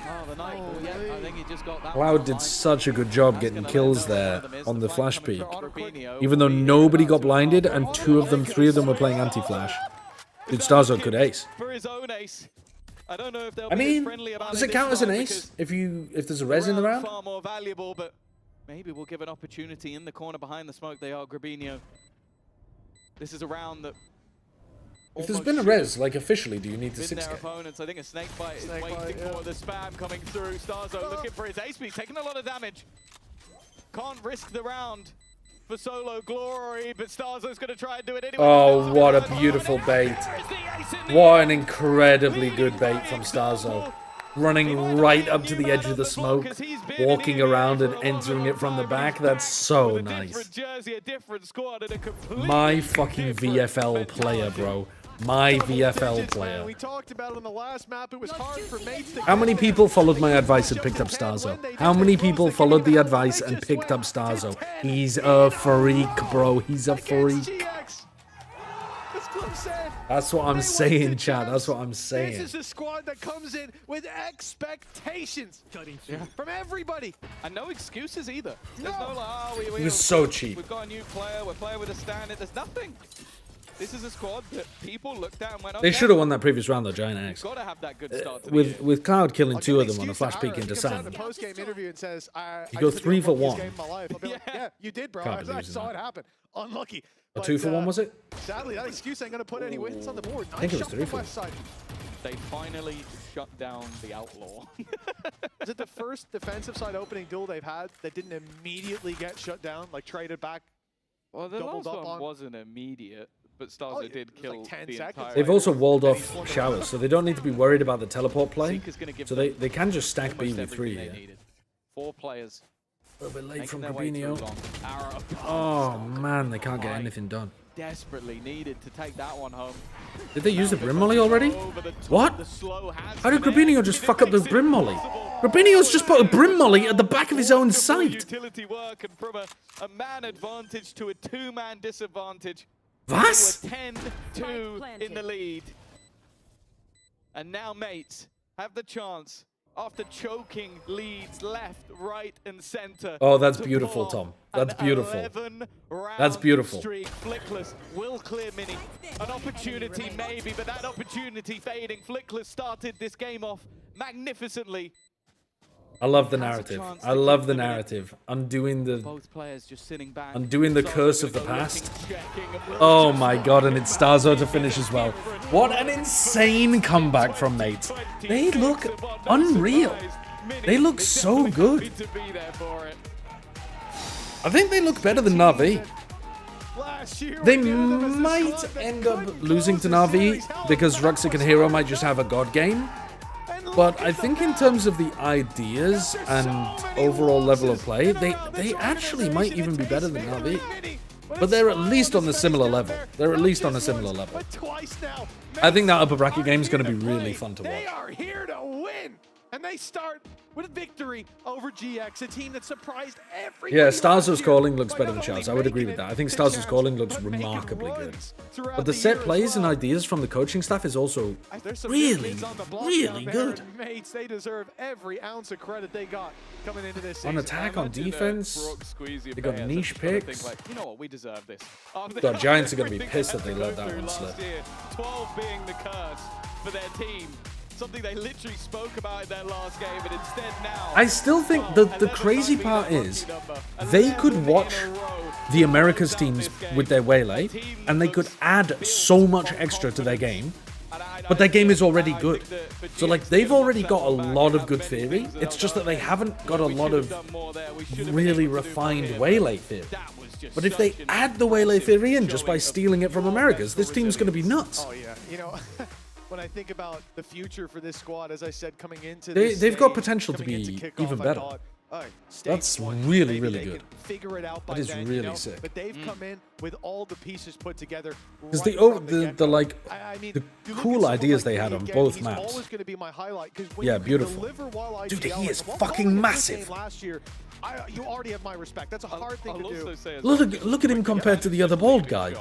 Oh, the Nightfall, yeah, I think he just got that
Cloud
one
did
online.
such a good job
That's
getting
gonna
kills
let them
there
know where
on the
flag
flash
coming
peak.
through. Rubinho
Even though
will be
nobody
about
got
to
blinded,
half.
and 2 of them, 3 of them were playing anti-flash. Dude, Starzo could ace.
For his own ace. I don't know if they'll
I
be as
mean,
friendly about
does it
this
count as an
time
ace
because
if there's a res in the round?
Far more valuable, but maybe we'll give an opportunity in the corner behind the smoke. They are Grabinho. This is a round that.
If there's
almost
been a
should
res,
have
like officially, do you need the
been
6
their
game?
opponents. I think a snake bite is
Snake
waiting
bite, yeah.
for the spam coming through. Starzo looking for his ace, but he's taking a lot of damage. Can't risk the round. for solo glory, but Starzo's going to try and do it anyway.
Oh, what a beautiful bait. What an incredibly good bait from Starzo. Running right up to the edge of the smoke, walking around and entering it from the back. That's so nice. My fucking VFL player, bro. My VFL player.
We talked about it on the last map. It was hard for mates to
How many people followed my advice and picked up Starzo? How many people followed the advice and picked up Starzo? He's a freak, bro. He's a freak. That's what I'm saying, chat. That's what I'm saying.
This is a squad that comes in with expectations from everybody.
And no excuses either. There's no like, oh,
It was so cheap.
We've got a new player. We're playing with a standard. There's nothing. This is a squad that people looked at and went,
They should have won that previous round, though, Giant X.
Got to have that good start to
With Cloud killing 2 of them on a flash peek into sand. You go 3 for 1.
Yeah, you did, bro. I saw it happen. Unlucky.
A 2 for 1, was it?
Sadly, that excuse ain't going to put any wins on the board.
I think it was 3 for 1.
They finally shut down the Outlaw.
Is it the first defensive side opening duel they've had that didn't immediately get shut down, like traded back?
Well, the last one wasn't immediate, but Starzo did kill
like 10
the
seconds.
entire...
They've also walled off showers, so they don't need to be worried about the teleport play. So they can just stack B with 3 here.
4 players.
A little bit late from Gabinho. Oh man, they can't get anything done.
Desperately needed to take that one home.
Did they use the Brim Molly already? What? How did Gabinho just fuck up the Brim Molly? Gabinho's just put a Brim Molly at the back of his own site.
Utility work, and from a man advantage to a 2-man disadvantage.
Was?
10-2 in the lead. And now mates have the chance, after choking leads left, right, and center.
Oh, that's beautiful, Tom. That's beautiful. That's beautiful.
Flickless will clear Mini. An opportunity maybe, but that opportunity fading. Flickless started this game off magnificently.
I love the narrative. I love the narrative. Undoing the curse of the past. Oh my god, and it's Starzo to finish as well. What an insane comeback from mates. They look unreal. They look so good. I think they look better than Na'Vi. They might end up losing to Na'Vi because Ruxic and Hero might just have a god game. But I think in terms of the ideas and overall level of play, they actually might even be better than Na'Vi. But they're at least on the similar level. They're at least on a similar level. I think that upper bracket game is going to be really fun to watch.
They are here to win. And they start with a victory over GX, a team that surprised everybody.
Yeah, Starzo's calling looks better than Chow's. I would agree with that. I think Starzo's calling looks remarkably good. But the set plays and ideas from the coaching staff is also really, really good.
Mates, they deserve every ounce of credit they got coming into this
On attack, on defense, they got niche picks.
You know what, we deserve this.
God, Giants are going to be pissed that they let that one slip.
12 being the curse for their team. Something they literally spoke about in their last game, but instead now...
I still think the crazy part is they could watch the Americas teams with their Waylay, and they could add so much extra to their game, but their game is already good. So, like, they've already got a lot of good theory. It's just that they haven't got a lot of really refined Waylay theory. But if they add the Waylay theory in just by stealing it from Americas, this team's going to be nuts.
Oh, yeah. You know... When I think about the future for this squad, as I said, coming into
they've got potential to be even better. That's really, really good. That is really sick.
But they've come in with all the pieces put together.
Because the cool ideas they had on both maps. Yeah, beautiful. Dude, he is fucking massive.
You already have my respect. That's a hard thing to do.
Look at him compared to the other bald guy.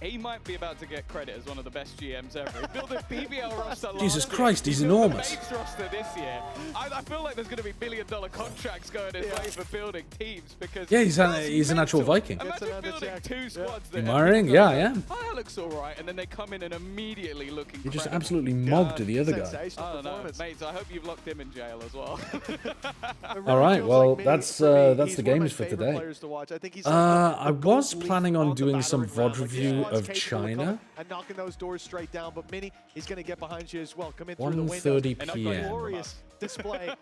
He might be about to get credit as one of the best GMs ever. He built a BBL roster
Jesus Christ, he's enormous.
Roster this year. I feel like there's going to be billion-dollar contracts going his way for building teams because...
Yeah, he's an actual Viking.
Imagine building 2 squads there.
Marrying? Yeah, I am.
Oh, that looks all right. And then they come in and immediately look incredible.
You just absolutely mobbed the other guy.
I don't know, mates. I hope you've locked him in jail as well.
All right, well, that's the games for today. I was planning on doing some VOD review
Everyone's
of
capable
China.
coming and knocking those doors straight down, but Mini is going to get behind you as well. Come in through the
1:30
windows.
PM.
Glorious display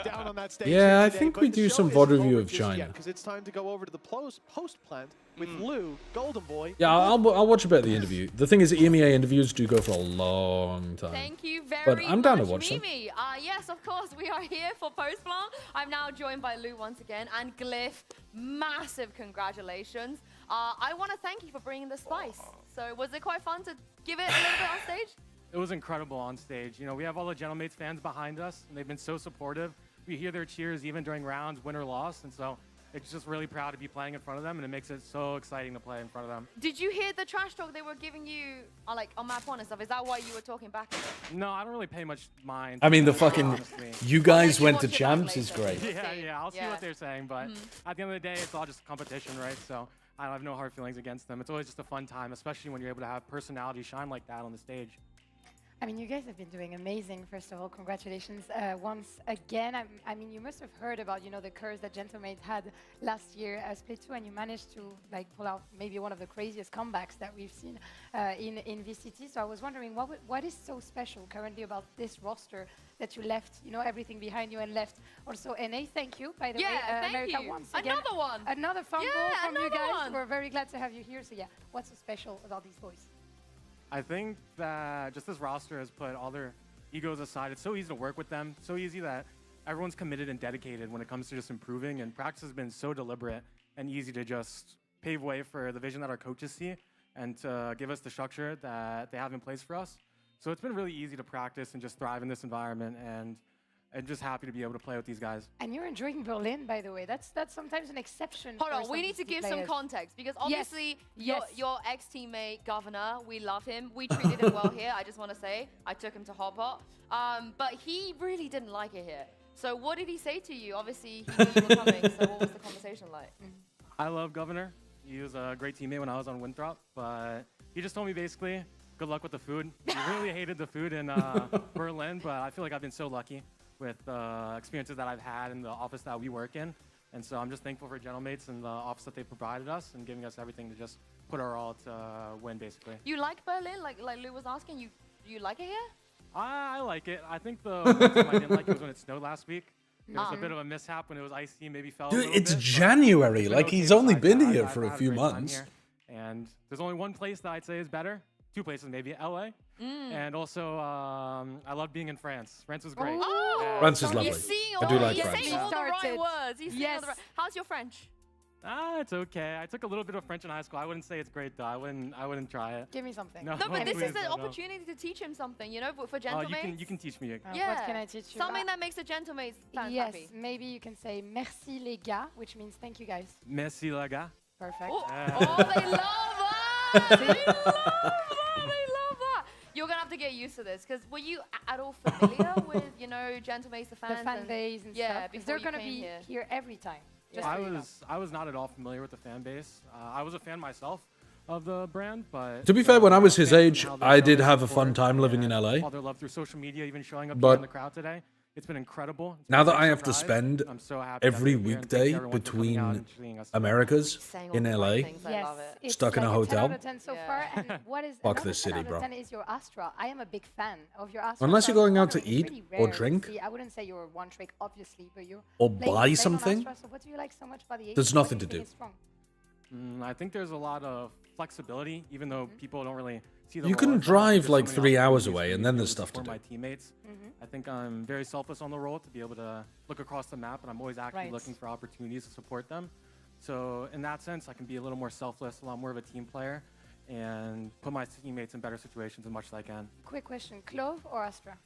down on that stage.
Yeah,
here
I
today,
think
but
we
the
do
show
some
isn't
VOD review
over
of
just
China.
yet, because it's time to go over to the post plant with Lou, Golden Boy.
Yeah, I'll watch a bit of the interview. The thing is, EMEA interviews do go for a long time.
Thank you very
But I'm down to
much,
watch them.
Mimi. Yes, of course, we are here for Post Plant. I'm now joined by Lou once again, and Glyph, massive congratulations. I want to thank you for bringing the spice. So was it quite fun to give it a little bit on stage?
It was incredible on stage. You know, we have all the Gentlemates fans behind us, and they've been so supportive. We hear their cheers even during rounds, win or loss, and so it's just really proud to be playing in front of them, and it makes it so exciting to play in front of them.
Did you hear the trash talk they were giving you, like on map one and stuff? Is that why you were talking back?
No, I don't really pay much mind.
I mean, the
to
fucking
honestly.
you guys went to champs is great.
Yeah, I'll see what they're saying, but at the end of the day, it's all just competition, right? So I have no hard feelings against them. It's always just a fun time, especially when you're able to have personality shine like that on the stage.
I mean, you guys have been doing amazing. First of all, congratulations once again. I mean, you must have heard about, you know, the curse that Gentlemate had last year as Split 2, and you managed to like pull out maybe one of the craziest comebacks that we've seen in VCT. So I was wondering, what is so special currently about this roster that you left, you know, everything behind you and left? Also, NA, thank you, by the way.
thank
America
you.
once again.
Another one.
Another fumble from you
another
guys.
one.
We're very glad to have you here. So yeah, what's so special about these boys?
I think that just this roster has put all their egos aside. It's so easy to work with them, so easy that everyone's committed and dedicated when it comes to just improving, and practice has been so deliberate and easy to just pave way for the vision that our coaches see and to give us the structure that they have in place for us. So it's been really easy to practice and just thrive in this environment, and I'm just happy to be able to play with these guys.
And you're enjoying Berlin, by the way. That's sometimes an exception.
Hold
for
on,
some
we need to
VCT
give some
players.
context because obviously
Yes.
your ex-teammate Governor, we love him. We treated him well here. I just want to say I took him to Hot Pot, but he really didn't like it here. So what did he say to you? Obviously he knew you were coming. So what was the conversation like?
I love Governor. He was a great teammate when I was on Winthrop, but he just told me basically, good luck with the food. He really hated the food in Berlin, but I feel like I've been so lucky with the experiences that I've had in the office that we work in. And so I'm just thankful for Gentlemates and the office that they provided us and giving us everything to just put our all to win, basically.
You like Berlin? Like Lou was asking, you like it here?
I like it. I think the one time I didn't like it was when it snowed last week. There was a bit of a mishap when it was icy, maybe fell a
Dude,
little
it's
bit, but
January.
it's been
Like,
okay
he's only
besides
been
that.
here
I've
for a
had
few
great time
months.
here. And there's only one place that I'd say is better. Two places, maybe. LA. And also, I love being in France. France was great.
Oh,
France is lovely.
He's seeing
I
all,
do like
he's
France.
saying all the right
Started.
words. He's saying all the right. How's your French?
It's okay. I took a little bit of French in high school. I wouldn't say it's great though. I wouldn't try it.
Give me something.
No, but this
please,
is the
no.
opportunity to teach him something, you know, for
Oh,
gentlemates.
you can teach me.
Yeah.
What can I teach you?
Something that makes the gentlemates fans
Yes,
happy.
maybe you can say merci les gars, which means thank you guys.
Merci les gars.
Perfect.
Oh, they love that! They love that! They love that! You're gonna have to get used to this, because were you at all familiar with, you know, gentlemates, the fans?
The fan base and
yeah,
stuff. Because they're
before you
gonna
came
be
here.
every time. Just
I
so you know.
was not at all familiar with the fan base. I was a fan myself of the brand, but
To be fair, when I was his
fans and
age,
how they
I
show
did
their
have a
support
fun time living in
and
LA.
all their love through social media, even showing up
But
here in the crowd today. It's been incredible. It's
Now
been
that
a
I have to
surprise.
spend
I'm so happy that
every
we're here, and thank
weekday
you everyone for coming out
between
and seeing us today.
Americas
Saying all
in
the right
LA,
things, I
Yes,
love it.
it's
Stuck in a
like
hotel.
10 out of 10 so
Yeah.
far. And what is
Fuck
another
this
10
city,
out of
bro.
10 is your Astra. I am a big fan of your Astra.
Unless
so
you're
I was
going out to
wondering, it's
eat
really
or
rare to
drink.
see- I wouldn't say you're one trick, obviously, but you're
or
playing
buy
on
something.
Astra, so what do you like so much about the
There's
Ace? What
nothing
do
to
you
do.
think is strong?
I think there's a lot of flexibility, even though people don't really see the
You can
role as that.
drive
There's
like
so many
3 hours
opportunities
away,
for
and
me
then
be
there's
able
stuff to
support
do.
my teammates. I think I'm very selfless on the role to be able to look across the map, and I'm always actually
Right.
looking for opportunities to support them. So in that sense, I can be a little more selfless, a lot more of a team player, and put my teammates in better situations as much as I can.
Quick question, Clove or Astra?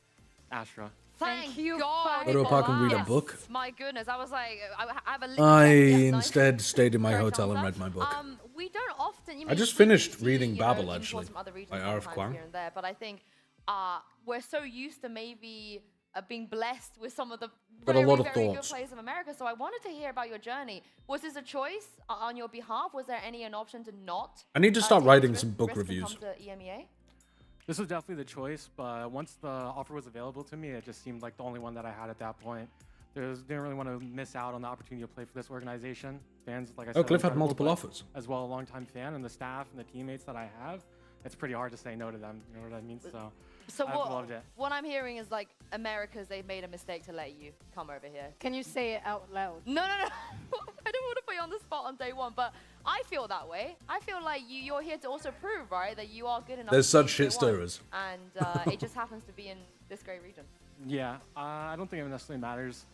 Astra.
Thank
you,
God.
Go to a
for
park and read a
that.
book.
My goodness, I was like, I have a link.
I
Yes, nice.
instead stayed in my
Correct
hotel and
answer.
read my book.
We don't often.
I just finished
see,
reading
you know,
Babel,
imports
actually,
from other regions
by R.F.
sometimes
Kwang.
here and there, but I think we're so used to maybe being blessed with some of the
Got a
very,
lot of
very good
thoughts.
players of America. So I wanted to hear about your journey. Was this a choice on your behalf? Was there an option to not?
I need to start
take
writing
this
some
risk
book
and
reviews.
come to EMEA?
This was definitely the choice, but once the offer was available to me, it just seemed like the only one that I had at that point. didn't really want to miss out on the opportunity to play for this organization. Fans, like I said,
Oh, Cliff had
incredible,
multiple
but
offers.
As well, a longtime fan, and the staff and the teammates that I have, it's pretty hard to say no to them. You know what I mean? So I've loved it.
What I'm hearing is like America's, they've made a mistake to let you come over here.
Can you say it out loud?
No. I don't want to put you on the spot on day one, but I feel that way. I feel like you're here to also prove, right, that you are good enough.
There's
to be
such shit
day one,
stirrers.
and it just happens to be in this great region.
Yeah, I don't think it necessarily matters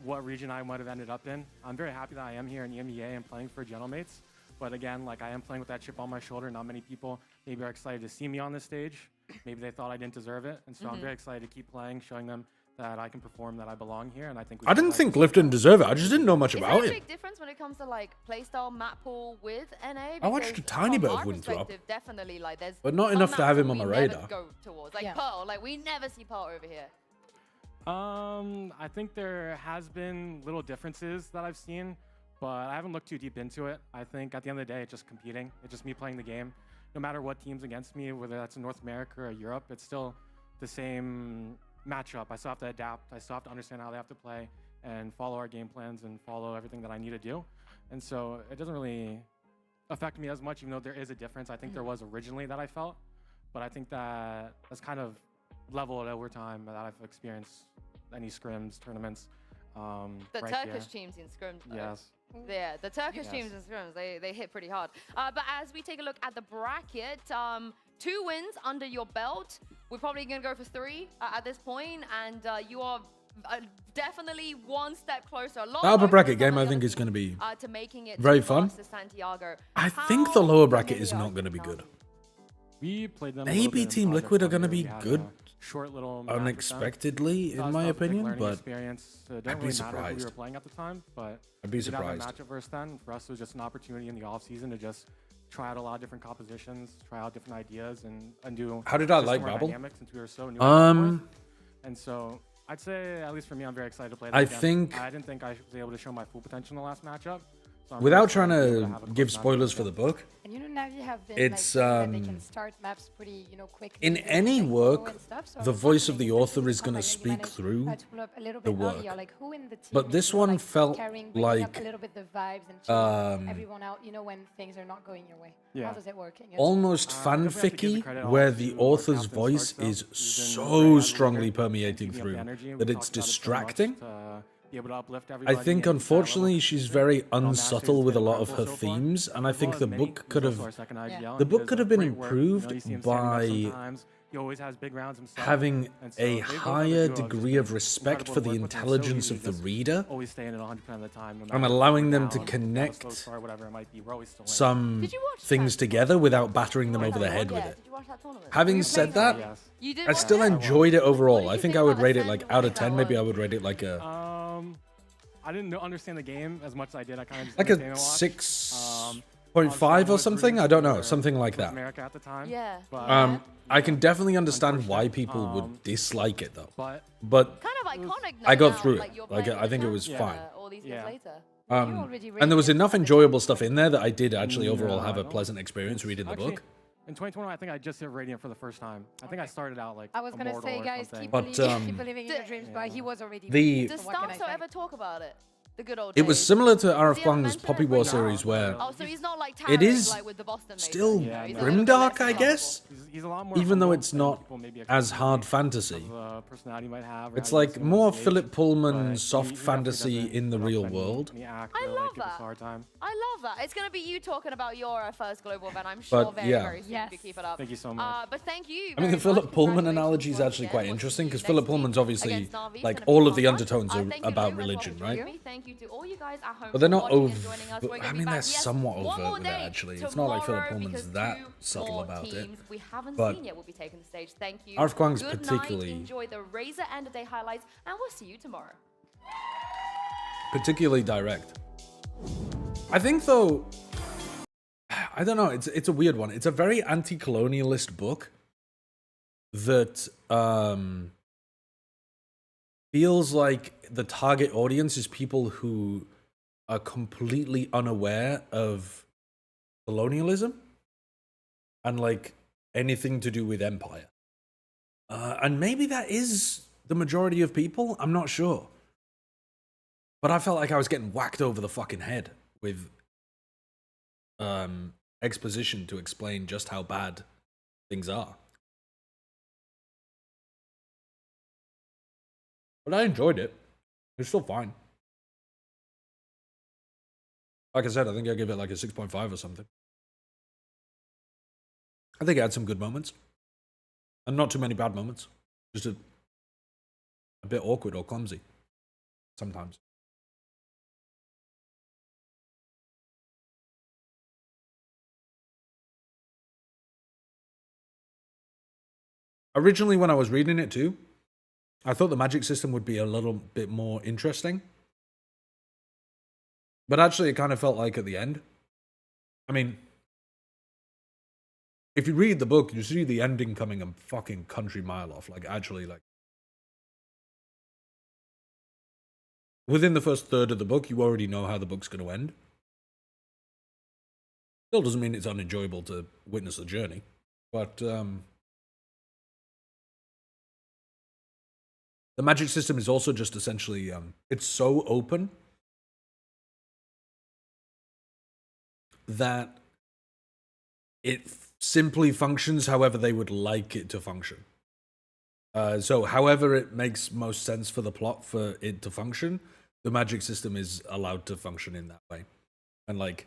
what region I might have ended up in. I'm very happy that I am here in EMEA and playing for Gentlemates. But again, like I am playing with that chip on my shoulder. Not many people maybe are excited to see me on this stage. Maybe they thought I didn't deserve it. And so I'm very excited to keep playing, showing them that I can perform, that I belong here. And I think
I didn't think Glyph didn't deserve it. I just didn't know much about
Is there a
him.
big difference when it comes to like playstyle map pool with NA?
I watched a
Because
tiny
from
bit of
our
Winthrop.
perspective, Definitely, like there's
But not
some
enough to
maps
have
that
him on
we
my
never
radar.
Go towards like Pearl, like we never see Pearl over here.
I think there has been little differences that I've seen, but I haven't looked too deep into it. I think at the end of the day, it's just competing. It's just me playing the game. No matter what team's against me, whether that's in North America or Europe, it's still the same matchup. I still have to adapt. I still have to understand how they have to play and follow our game plans and follow everything that I need to do. And so it doesn't really affect me as much, even though there is a difference. I think there was originally that I felt, but I think that that's kind of leveled over time that I've experienced any scrims, tournaments.
The
right
Turkish
here.
teams in scrims. Though.
Yes.
Yeah, the Turkish
Yes.
teams in scrims, they hit pretty hard. But as we take a look at the bracket, 2 wins under your belt. We're probably going to go for 3 at this point, and you are definitely one step closer. A lot
The upper
closer
bracket
than
game, I
the
think,
other
is going to be
team, to making it
very
to
fun.
Masters Santiago.
I think the lower bracket is not going to be good.
We played them a little
Maybe
bit in
Team
Project
Liquid are
one
going to
year.
be
We had
good
a short little match with them.
unexpectedly,
So
in
that
my
was a big
opinion,
learning
but
experience. It
I'd
didn't
be
really matter who we
surprised.
were playing at the time, but
I'd be
we did have
surprised.
that matchup versus them. For us, it was just an opportunity in the off season to just try out a lot of different compositions, try out different ideas, and do.
How did I
system
like
more
Babel?
dynamic since we were so new. at that point. And so I'd say, at least for me, I'm very excited to play that
I
again.
think-
I didn't think I was able to show my full potential in the last matchup. So I'm
Without
really
trying
excited be able
to
have a
give
close matchup
spoilers for
again.
the book,
And you know, Navi have been
it's,
like saying that they can start maps pretty, quickly.
in
with
any
like,
work,
flow and stuff, so
the
I'm
voice of
wondering
the
if
author
this
is going to
comeback that you
speak
managed,
through
to pull up a little
the
bit
work.
earlier, like who in the team
But
is,
this one felt
carrying, bringing up
like
a little bit the vibes and chilling everyone out, when things are not going your way.
Yeah.
How does it work? in your team?
almost
definitely have to give the
fanficky,
credit
where
also
the
to our
author's
captain,
voice
Starks, though.
is
He's been very
so
as a
strongly
leader,
permeating
keeping up
through
the energy.
that
We
it's
talked about it so much
distracting.
to be able to uplift
I
everybody
think,
and that
unfortunately,
level
she's
of
very
and on Masters,
unsubtle
it's
with a
been
lot of her
incredible so far,
themes, and I
as
think
well
the
as Minnie,
book
who's
could
also
have
our second IGL.
the
He
book
does
could
a
have been
great work.
improved
You see him standing up
by
sometimes. He always has big rounds himself.
having
And so
a
they've both done
higher
duo just
degree
been
of respect
incredible
for
to
the
work with, and so
intelligence
easy
of
to
the
just
reader
always staying at 100% of the time, no
and
matter if
allowing
we're
them to
down, have a slow
connect
start, whatever it might be, we're always still in.
some
Did you watch
things
that?
together without battering them over the head with
Yeah,
it.
did you watch that tournament?
Having said that,
Yes.
You did
I
watch
still
it?
enjoyed it overall.
did
I
you
think
think
I would
about
rate it
Ascend
like
and
out of
what
10,
that
maybe I
was?
would rate it like a
I didn't understand the game as much as I did. I kind of just
like
entertained
a
it watch.
6.5 or something. I don't know, something like that.
America at the time.
Yeah.
But,
I can definitely understand why people would dislike it though.
but
But
Kind of iconic.
I got
now,
through it.
Like, you're
Like,
playing
I think it
with
was
them,
fine.
All these
Yeah.
years later.
and there was enough enjoyable stuff in there that I did actually overall
No,
have
I
a
don't.
pleasant experience reading the
Actually,
book.
in 2021, I think I just hit Radiant for the first time. I think I started out like
I was gonna
Immortal
say,
or
guys,
something.
keep
But,
believing, keep believing in your dreams. But he was already.
the-
Does
so what can I
Starso
say?
ever talk about it? The good old
It
days.
was similar to RF
Does he ever
Kwang's
mention
Poppy
it?
War
No.
series where
Oh, so he's not like
it
towering,
is
like with the Boston Mason,
still
you know, he's a little bit
grimdark,
less
I guess.
He's a lot more
Even though
humble
it's
than
not
people maybe
as
expect
hard
of
fantasy.
the personality he might have or
It's
how he
like
seems on
more
stage,
Philip Pullman
but
soft
he definitely
fantasy
doesn't
in the
put up
real
any-
world.
any act
I
or,
love
like, give us
that.
a hard time.
I love that. It's going to be you talking about your first global event. I'm sure
But,
very,
yeah.
very soon if you keep it up.
Thank you so much.
But thank you.
I mean, the
very
Philip
much.
Pullman
Congratulations
analogy is
once
actually
again.
quite
We'll see
interesting
you
because
next
Philip
week
Pullman's obviously
against Navi. It's
like
gonna be
all of the
fun.
undertones are
Thank you,
about
Lou, as well
religion,
for
right?
joining me. Thank you to all you guys at home
But they're
for
not
watching and
over.
joining us. We're
I
gonna be
mean,
back,
they're
yes,
somewhat
one
overt
more
with it
day
actually. It's not like Philip
tomorrow
Pullman's
because
that
two
subtle
more
about it.
teams we haven't
But
seen yet will be taking the stage. Thank you.
RF Kwang's
Good
particularly-
night. Enjoy the Razor end of day highlights, and we'll see you tomorrow.
Particularly direct. I think though, I don't know. It's a weird one. It's a very anti-colonialist book that feels like the target audience is people who are completely unaware of colonialism and like anything to do with empire. And maybe that is the majority of people. I'm not sure. But I felt like I was getting whacked over the fucking head with exposition to explain just how bad things are. But I enjoyed it. It's still fine. Like I said, I think I give it like a 6.5 or something. I think it had some good moments. And not too many bad moments. Just a bit awkward or clumsy. Sometimes. Originally, when I was reading it too, I thought the magic system would be a little bit more interesting. But actually, it kind of felt like at the end. I mean, if you read the book, you see the ending coming a fucking country mile off. Like, actually, like, within the first third of the book, you already know how the book's going to end. Still doesn't mean it's unenjoyable to witness the journey. But, the magic system is also just essentially, it's so open that it simply functions however they would like it to function. So however it makes most sense for the plot for it to function, the magic system is allowed to function in that way. And like,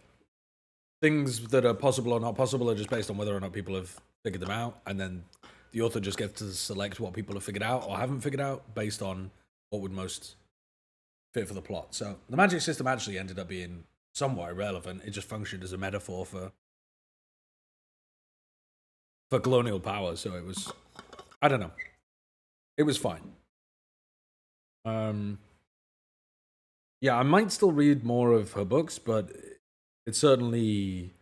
things that are possible or not possible are just based on whether or not people have figured them out, and then the author just gets to select what people have figured out or haven't figured out based on what would most fit for the plot. So the magic system actually ended up being somewhat irrelevant. It just functioned as a metaphor for colonial power. So it was, I don't know. It was fine. Yeah, I might still read more of her books, but it certainly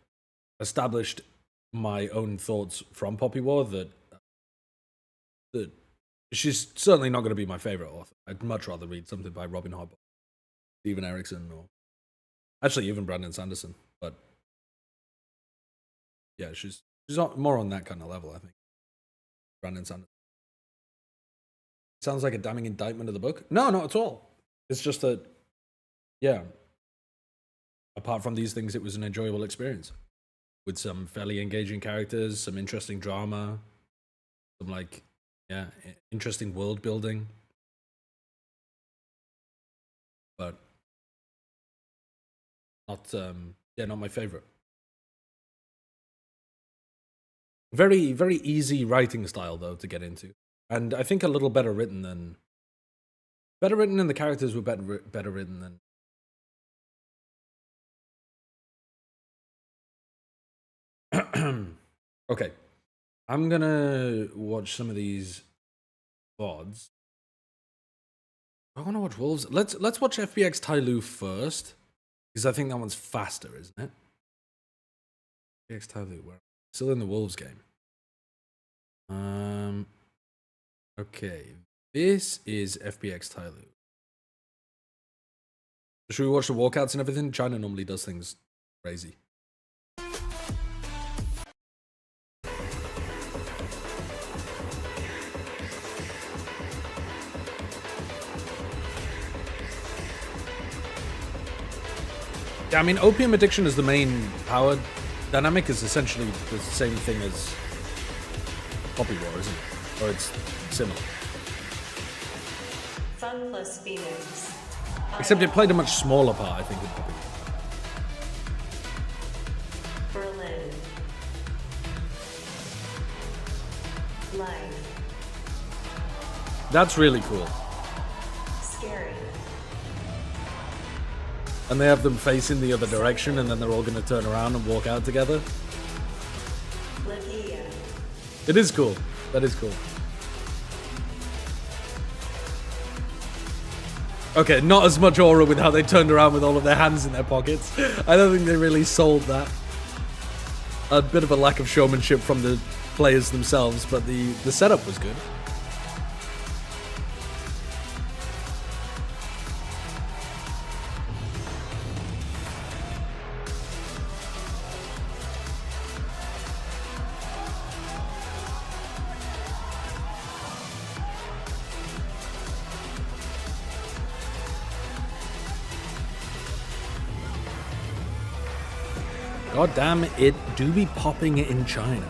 established my own thoughts from Poppy War that she's certainly not going to be my favorite author. I'd much rather read something by Robin Hobb, Steven Erikson, or actually even Brandon Sanderson. But yeah, she's more on that kind of level, I think. Brandon Sanderson. Sounds like a damning indictment of the book. No, not at all. It's just that, yeah, apart from these things, it was an enjoyable experience with some fairly engaging characters, some interesting drama, some like, yeah, interesting world building. But not, yeah, not my favorite. Very, very easy writing style though to get into, and I think a little better written, and the characters were better written than. Okay, I'm gonna watch some of these VODs. I want to watch Wolves. Let's watch FBX Tyloo first, because I think that one's faster, isn't it? FBX Tyloo, where? Still in the Wolves game. Okay, this is FBX Tyloo. Should we watch the walkouts and everything? China normally does things crazy. Yeah, I mean, opium addiction is the main power dynamic, is essentially the same thing as Poppy War, isn't it? Or it's similar.
Sun plus Phoenix.
Except it played a much smaller part, I think, in Poppy War.
Berlin. Life.
That's really cool.
Scary.
And they have them facing the other direction, and then they're all going to turn around and walk out together.
Lagia.
It is cool. That is cool. Okay, not as much aura with how they turned around with all of their hands in their pockets. I don't think they really sold that. A bit of a lack of showmanship from the players themselves, but the setup was good. god damn it do be popping in China.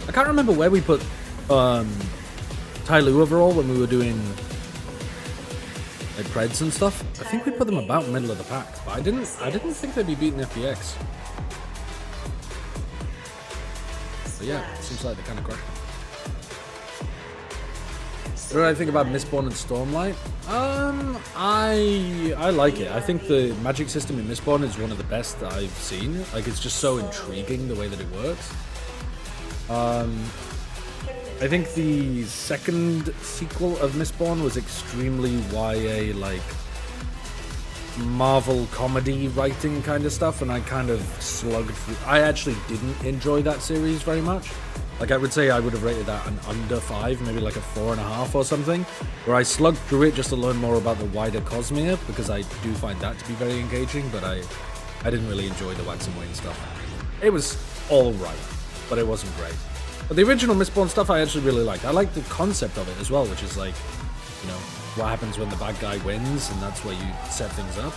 I can't remember where we put Tai Lu overall when we were doing like Preds and stuff. I think we put them about middle of the pack, but I didn't think they'd be beating FPX. But yeah, it seems like they're kind of crushing. What do I think about Mistborn and Stormlight? I like it. I think the magic system in Mistborn is one of the best that I've seen. Like, it's just so intriguing the way that it works. I think the second sequel of Mistborn was extremely YA, like Marvel comedy writing kind of stuff, and I kind of slugged through. I actually didn't enjoy that series very much. Like, I would say I would have rated that an under 5, maybe like a 4.5 or something, where I slugged through it just to learn more about the wider Cosmere, because I do find that to be very engaging, but I didn't really enjoy the Wax and Wayne stuff. It was alright, but it wasn't great. But the original Mistborn stuff I actually really liked. I liked the concept of it as well, which is like, you know, what happens when the bad guy wins, and that's where you set things up.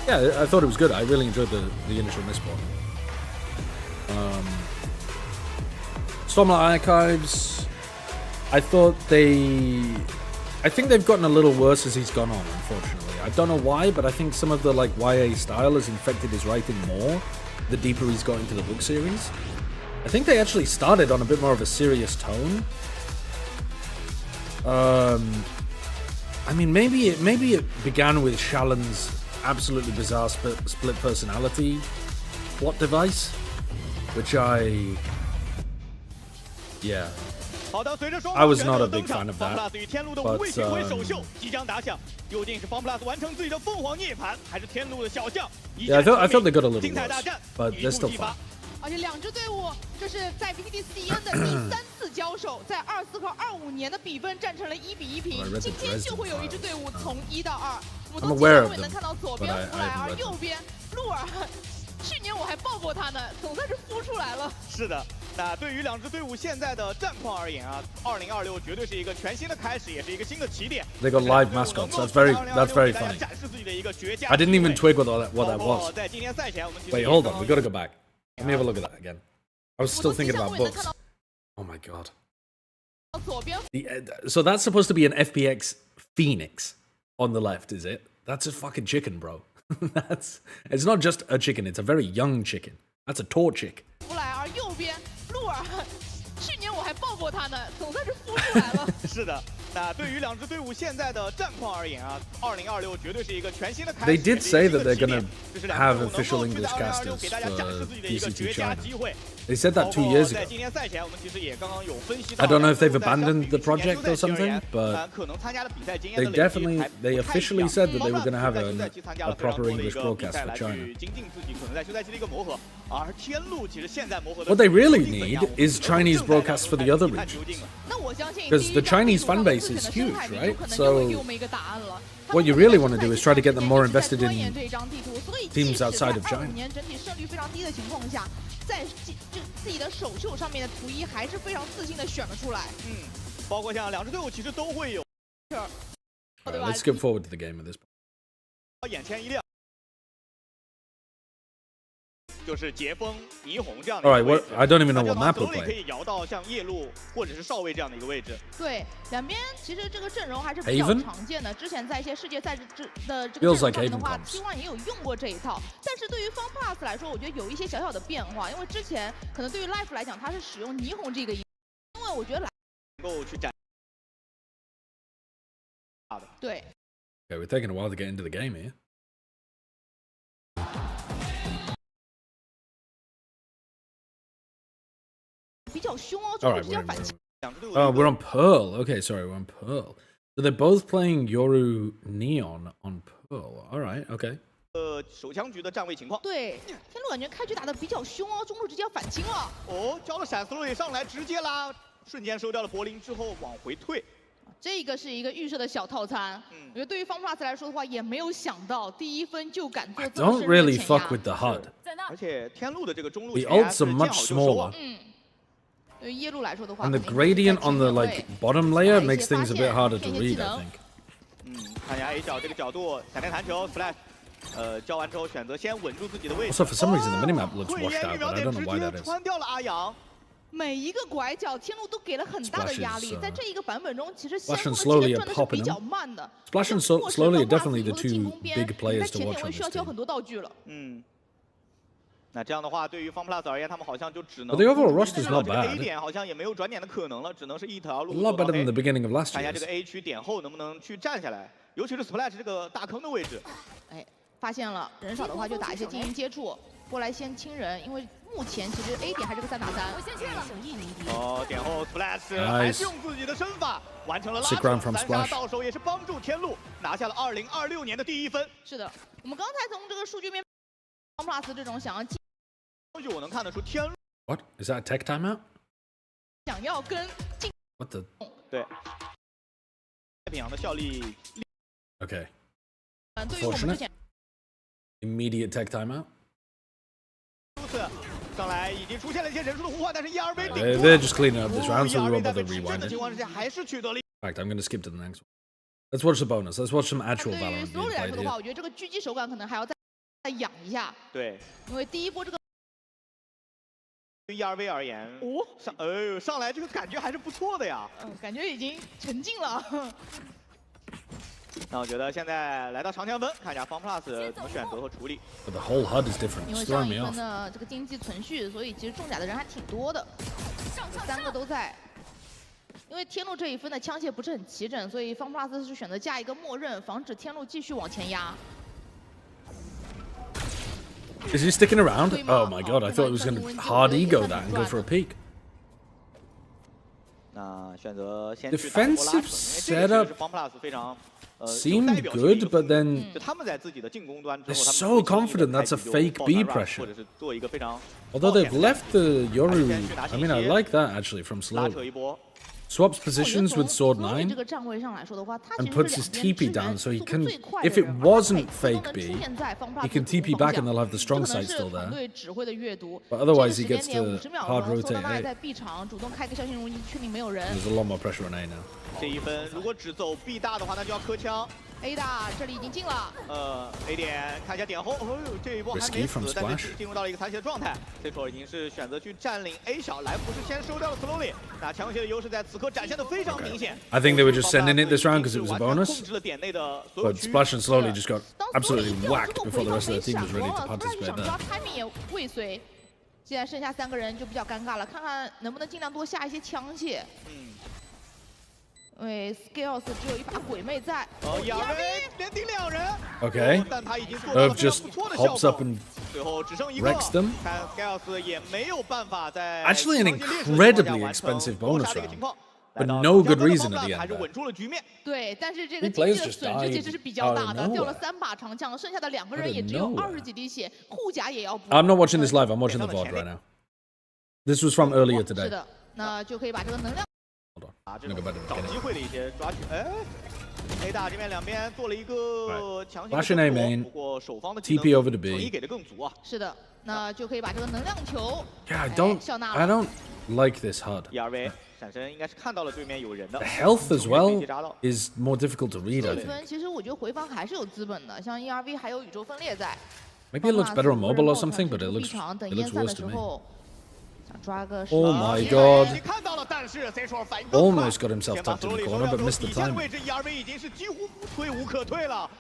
Yeah, I thought it was good. I really enjoyed the initial Mistborn. Stormlight Archives, I think they've gotten a little worse as he's gone on, unfortunately. I don't know why, but I think some of the like YA style has infected his writing more the deeper he's got into the book series. I think they actually started on a bit more of a serious tone. I mean, maybe it began with Shallan's absolutely bizarre split personality plot device, which I was not a big fan of that, but yeah, I thought they got a little worse, but they're still fun.
而且两支队伍这是在 VTDCN 的第3次交手，在24和25年的比分战成了1比1平。今天就会有一支队伍从1到2。我们从镜头也能看到左边弗莱尔，右边路尔。去年我还抱过他呢，总算是孵出来了。
是的。 那对于两支队伍现在的战况而言啊，2026绝对是一个全新的开始，也是一个新的起点。
They got live mascots. That's very funny. I didn't even twig what that was. Wait, hold on. We gotta go back. Let me have a look at that again. I was still thinking about books. Oh my god. So that's supposed to be an FPX Phoenix on the left, is it? That's a fucking chicken, bro. It's not just a chicken. It's a very young chicken. That's a tall chick.
弗莱尔右边路尔，去年我还抱过他呢，总算是孵出来了。
是的，那对于两支队伍现在的战况而言啊，2026绝对是一个全新的开始。
They did say that they're gonna have official English casters for PCT China. They said that 2 years ago. I don't know if they've abandoned the project or something, but they officially said that they were going to have a proper English broadcast for China. What they really need is Chinese broadcasts for the other regions. Because the Chinese fan base is huge, right? So what you really want to do is try to get them more invested in teams outside of China.
在自己的首秀上面的图一还是非常自信的选了出来。
包括像两支队伍其实都会有。
Let's skip forward to the game at this point.
眼前一亮，就是杰峰、霓虹这样的。
All right, what I don't even know what map we're
可以摇到像夜路或者是少尉这样的一个位置。
对，两边其实这个阵容还是比较常见的。之前在一些世界赛的这个阵容上面的话 ，T1 也有用过这一套。但是对于方 Pass 来说，我觉得有一些小小的变化，因为之前可能对于 Life 来讲，它是使用霓虹这个，因为我觉得
能够去展。
对。
Okay, we're taking a while to get into the game here.
比较凶哦，
All right, we're on Pearl. Okay, sorry, we're on Pearl. So they're both playing Yoru Neon on Pearl. All right, okay.
手枪局的站位情况。
对，天路感觉开局打得比较凶哦，中路直接要反清了。
哦，交了闪斯洛也上来，直接拉，瞬间收掉了柏林之后往回退。
这个是一个预设的小套餐。我觉得对于方 Plus 来说的话，也没有想到第一分就敢做这么深
Don't really fuck with the HUD.
而且天路的这个中路
The ults are much smaller.
对于耶路来说的话
And the gradient on the like bottom layer makes things a bit harder to read, I think.
看一下 A 角这个角度，闪电弹球 flash，交完之后选择先稳住自己的位置。
Also, for some reason, the minimap looks
慧
washed
眼
out,
预苗
but I
点
don't know
直
why
接
that is.
穿掉了阿阳。
每一个拐角，天路都给了很大的压力。
Splashes,
在这一个版本中，其实
Splash
先
and
锋的
Slowly
节
are
奏转的是比
popping
较
them.
慢的。
Splash and Slowly are definitely the two big players to watch on
需要
this
交
team.
很多道具了。
那这样的话，对于 FunPlus 而言，他们好像就只能
But the overall roster is not
这个 A
bad.
点好像也没有转点的可能了，只能是一条路
A lot better than the beginning of last
看一下这
year's.
个 A 区点后能不能去站下来，尤其是 Splash 这个大坑的位置。
哎，发现了人少的话就打一些近应接触，过来先清人，因为目前其实 A 点还是个3打3。我先去了。
哦，点后 Splash 还是用自己的身法完成了拉扯，3杀到手也是帮助天路拿下了2026年的第1分。
是的，我们刚才从这个数据面 ，FunPlus 这种想要
数据我能看得出天路
What? Is that a tech timeout?
想要跟进
What the?
对太平洋的效力。
Okay.
对于我们之前
Immediate tech timeout.
如此，上来已经出现了一些人数的互换，但是 ERV 顶住
They're just cleaning up this round, so we
ERV
won't
在
bother
被制胜的
rewinding.
情况之下，还是取得了。
In fact, I'm going to skip to the next one. Let's watch the bonus. Let's watch some actual
对于
Valorant
所有
being
人来
played
说的话，
here.
我觉得这个狙击手感可能还要再养一下。
对，
因为第一波这个。
对 ERV 而言，上来这个感觉还是不错的呀。
感觉已经沉浸了。
那我觉得现在来到长枪分，看一下 FunPlus 怎么选择和处理。
But the whole HUD is different.
因为
It's
上
throwing
一
me
分
off.
的这个经济存续，所以其实中甲的人还挺多的，3个都在。因为天路这一分的枪械不是很齐整，所以 FunPlus 是选择加一个默认，防止天路继续往前压。
Is he sticking around? Oh my god, I thought he was going to hard ego that and go for a peek.
那选择先
Defensive setup seemed good, but then
就他们在自己的进攻端之后，
they're
他
so
们
confident that's a fake B
或
pressure.
者是做一个非常
Although they've left the Yoru, I mean, I like that actually from
拉
Slow.
扯一波。
Swaps positions with Sword
这
9
个站位上来说的话，他
and
其实
puts
是
his
两边
TP
支
down
援
so he
速度
can,
最快
if
的
it
人，
wasn't
而且每次都
fake
能
B,
出现在 FunPlus
he can
的主
TP
攻
back
方
and
向
they'll have the
这
strong
可能
side
是
still
团
there.
队指挥的阅读。
But otherwise
这
he
个
gets
时间点
to
50秒
hard
钟，
rotate
索纳
A.
在 B 场主动开个小心容易确定没有人。
There's a lot more pressure on A now.
这一分如果只走 B 大的话，那就要磕枪。
A 大这里已经进了。
A 点看一下点后，这一波还没
Risky from
死，但
Splash
是进入到了一个残血的状态。这会儿已经是选择去占领 A 小，来福是先收掉了 Slowly， 那强协的优势在此刻展现的非常明显。
I think they were just sending it this round because it was a
完全
bonus.
控制了点内的所有
But
区域。
Splash and Slowly just got
当所有
absolutely
一掉之
whacked
后，
before
回
the
防
rest of
没
the team
闪
was ready
光
to
了，突然
participate
想
there.
抓 timing 也未遂。现在剩下3个人就比较尴尬了，看看能不能尽量多下一些枪械。因为 Scales 只有一把鬼妹在。
ERV 连顶2人。
Okay.
但他已经做到了
Irv
非常
just
不错的效
hops up
果。
and
最后只剩一个。
wrecks them.
看 Scales 也没有办法在
Actually, an
强行劣势的情况下
incredibly
完成
expensive
搏
bonus
杀的一个
round.
情况。
But no good reason at the
还
end
是
there.
稳住了局面。
对，但是这个
These
经
players
济的
just
损失其实是比较大的，
died
掉了
out of
3把长枪，剩下的2个
Out
人
of
也只有
nowhere
20几滴血，护甲也要补。
I'm not watching this live. I'm watching the VOD right now. This was from earlier
是
today.
的，那就可以把这个能量。
这种找机会的一些抓取。A 大这边两边做了一个强行的
Flash in A
争夺
main.
不过守方的技能
TP over to B.
诚意给的更足啊。
是的，那就可以把这个能量球。
Yeah, I don't like this HUD.
ERV 闪身应该是看到了对面有人的。
The health as well is more difficult to read,
这
I
一
think.
分其实我觉得回防还是有资本的，像 ERV 还有宇宙分裂在。
Maybe it looks better on mobile or something, but it
闭
looks
场等
it
烟
looks
散的
worse
时
to me.
候，想抓个。
Oh my god.
你看到了，但是 C 反应更快
Almost got himself tucked in the corner, but missed the
底线的
timing.
位置 ERV 已经是几乎退无可退了。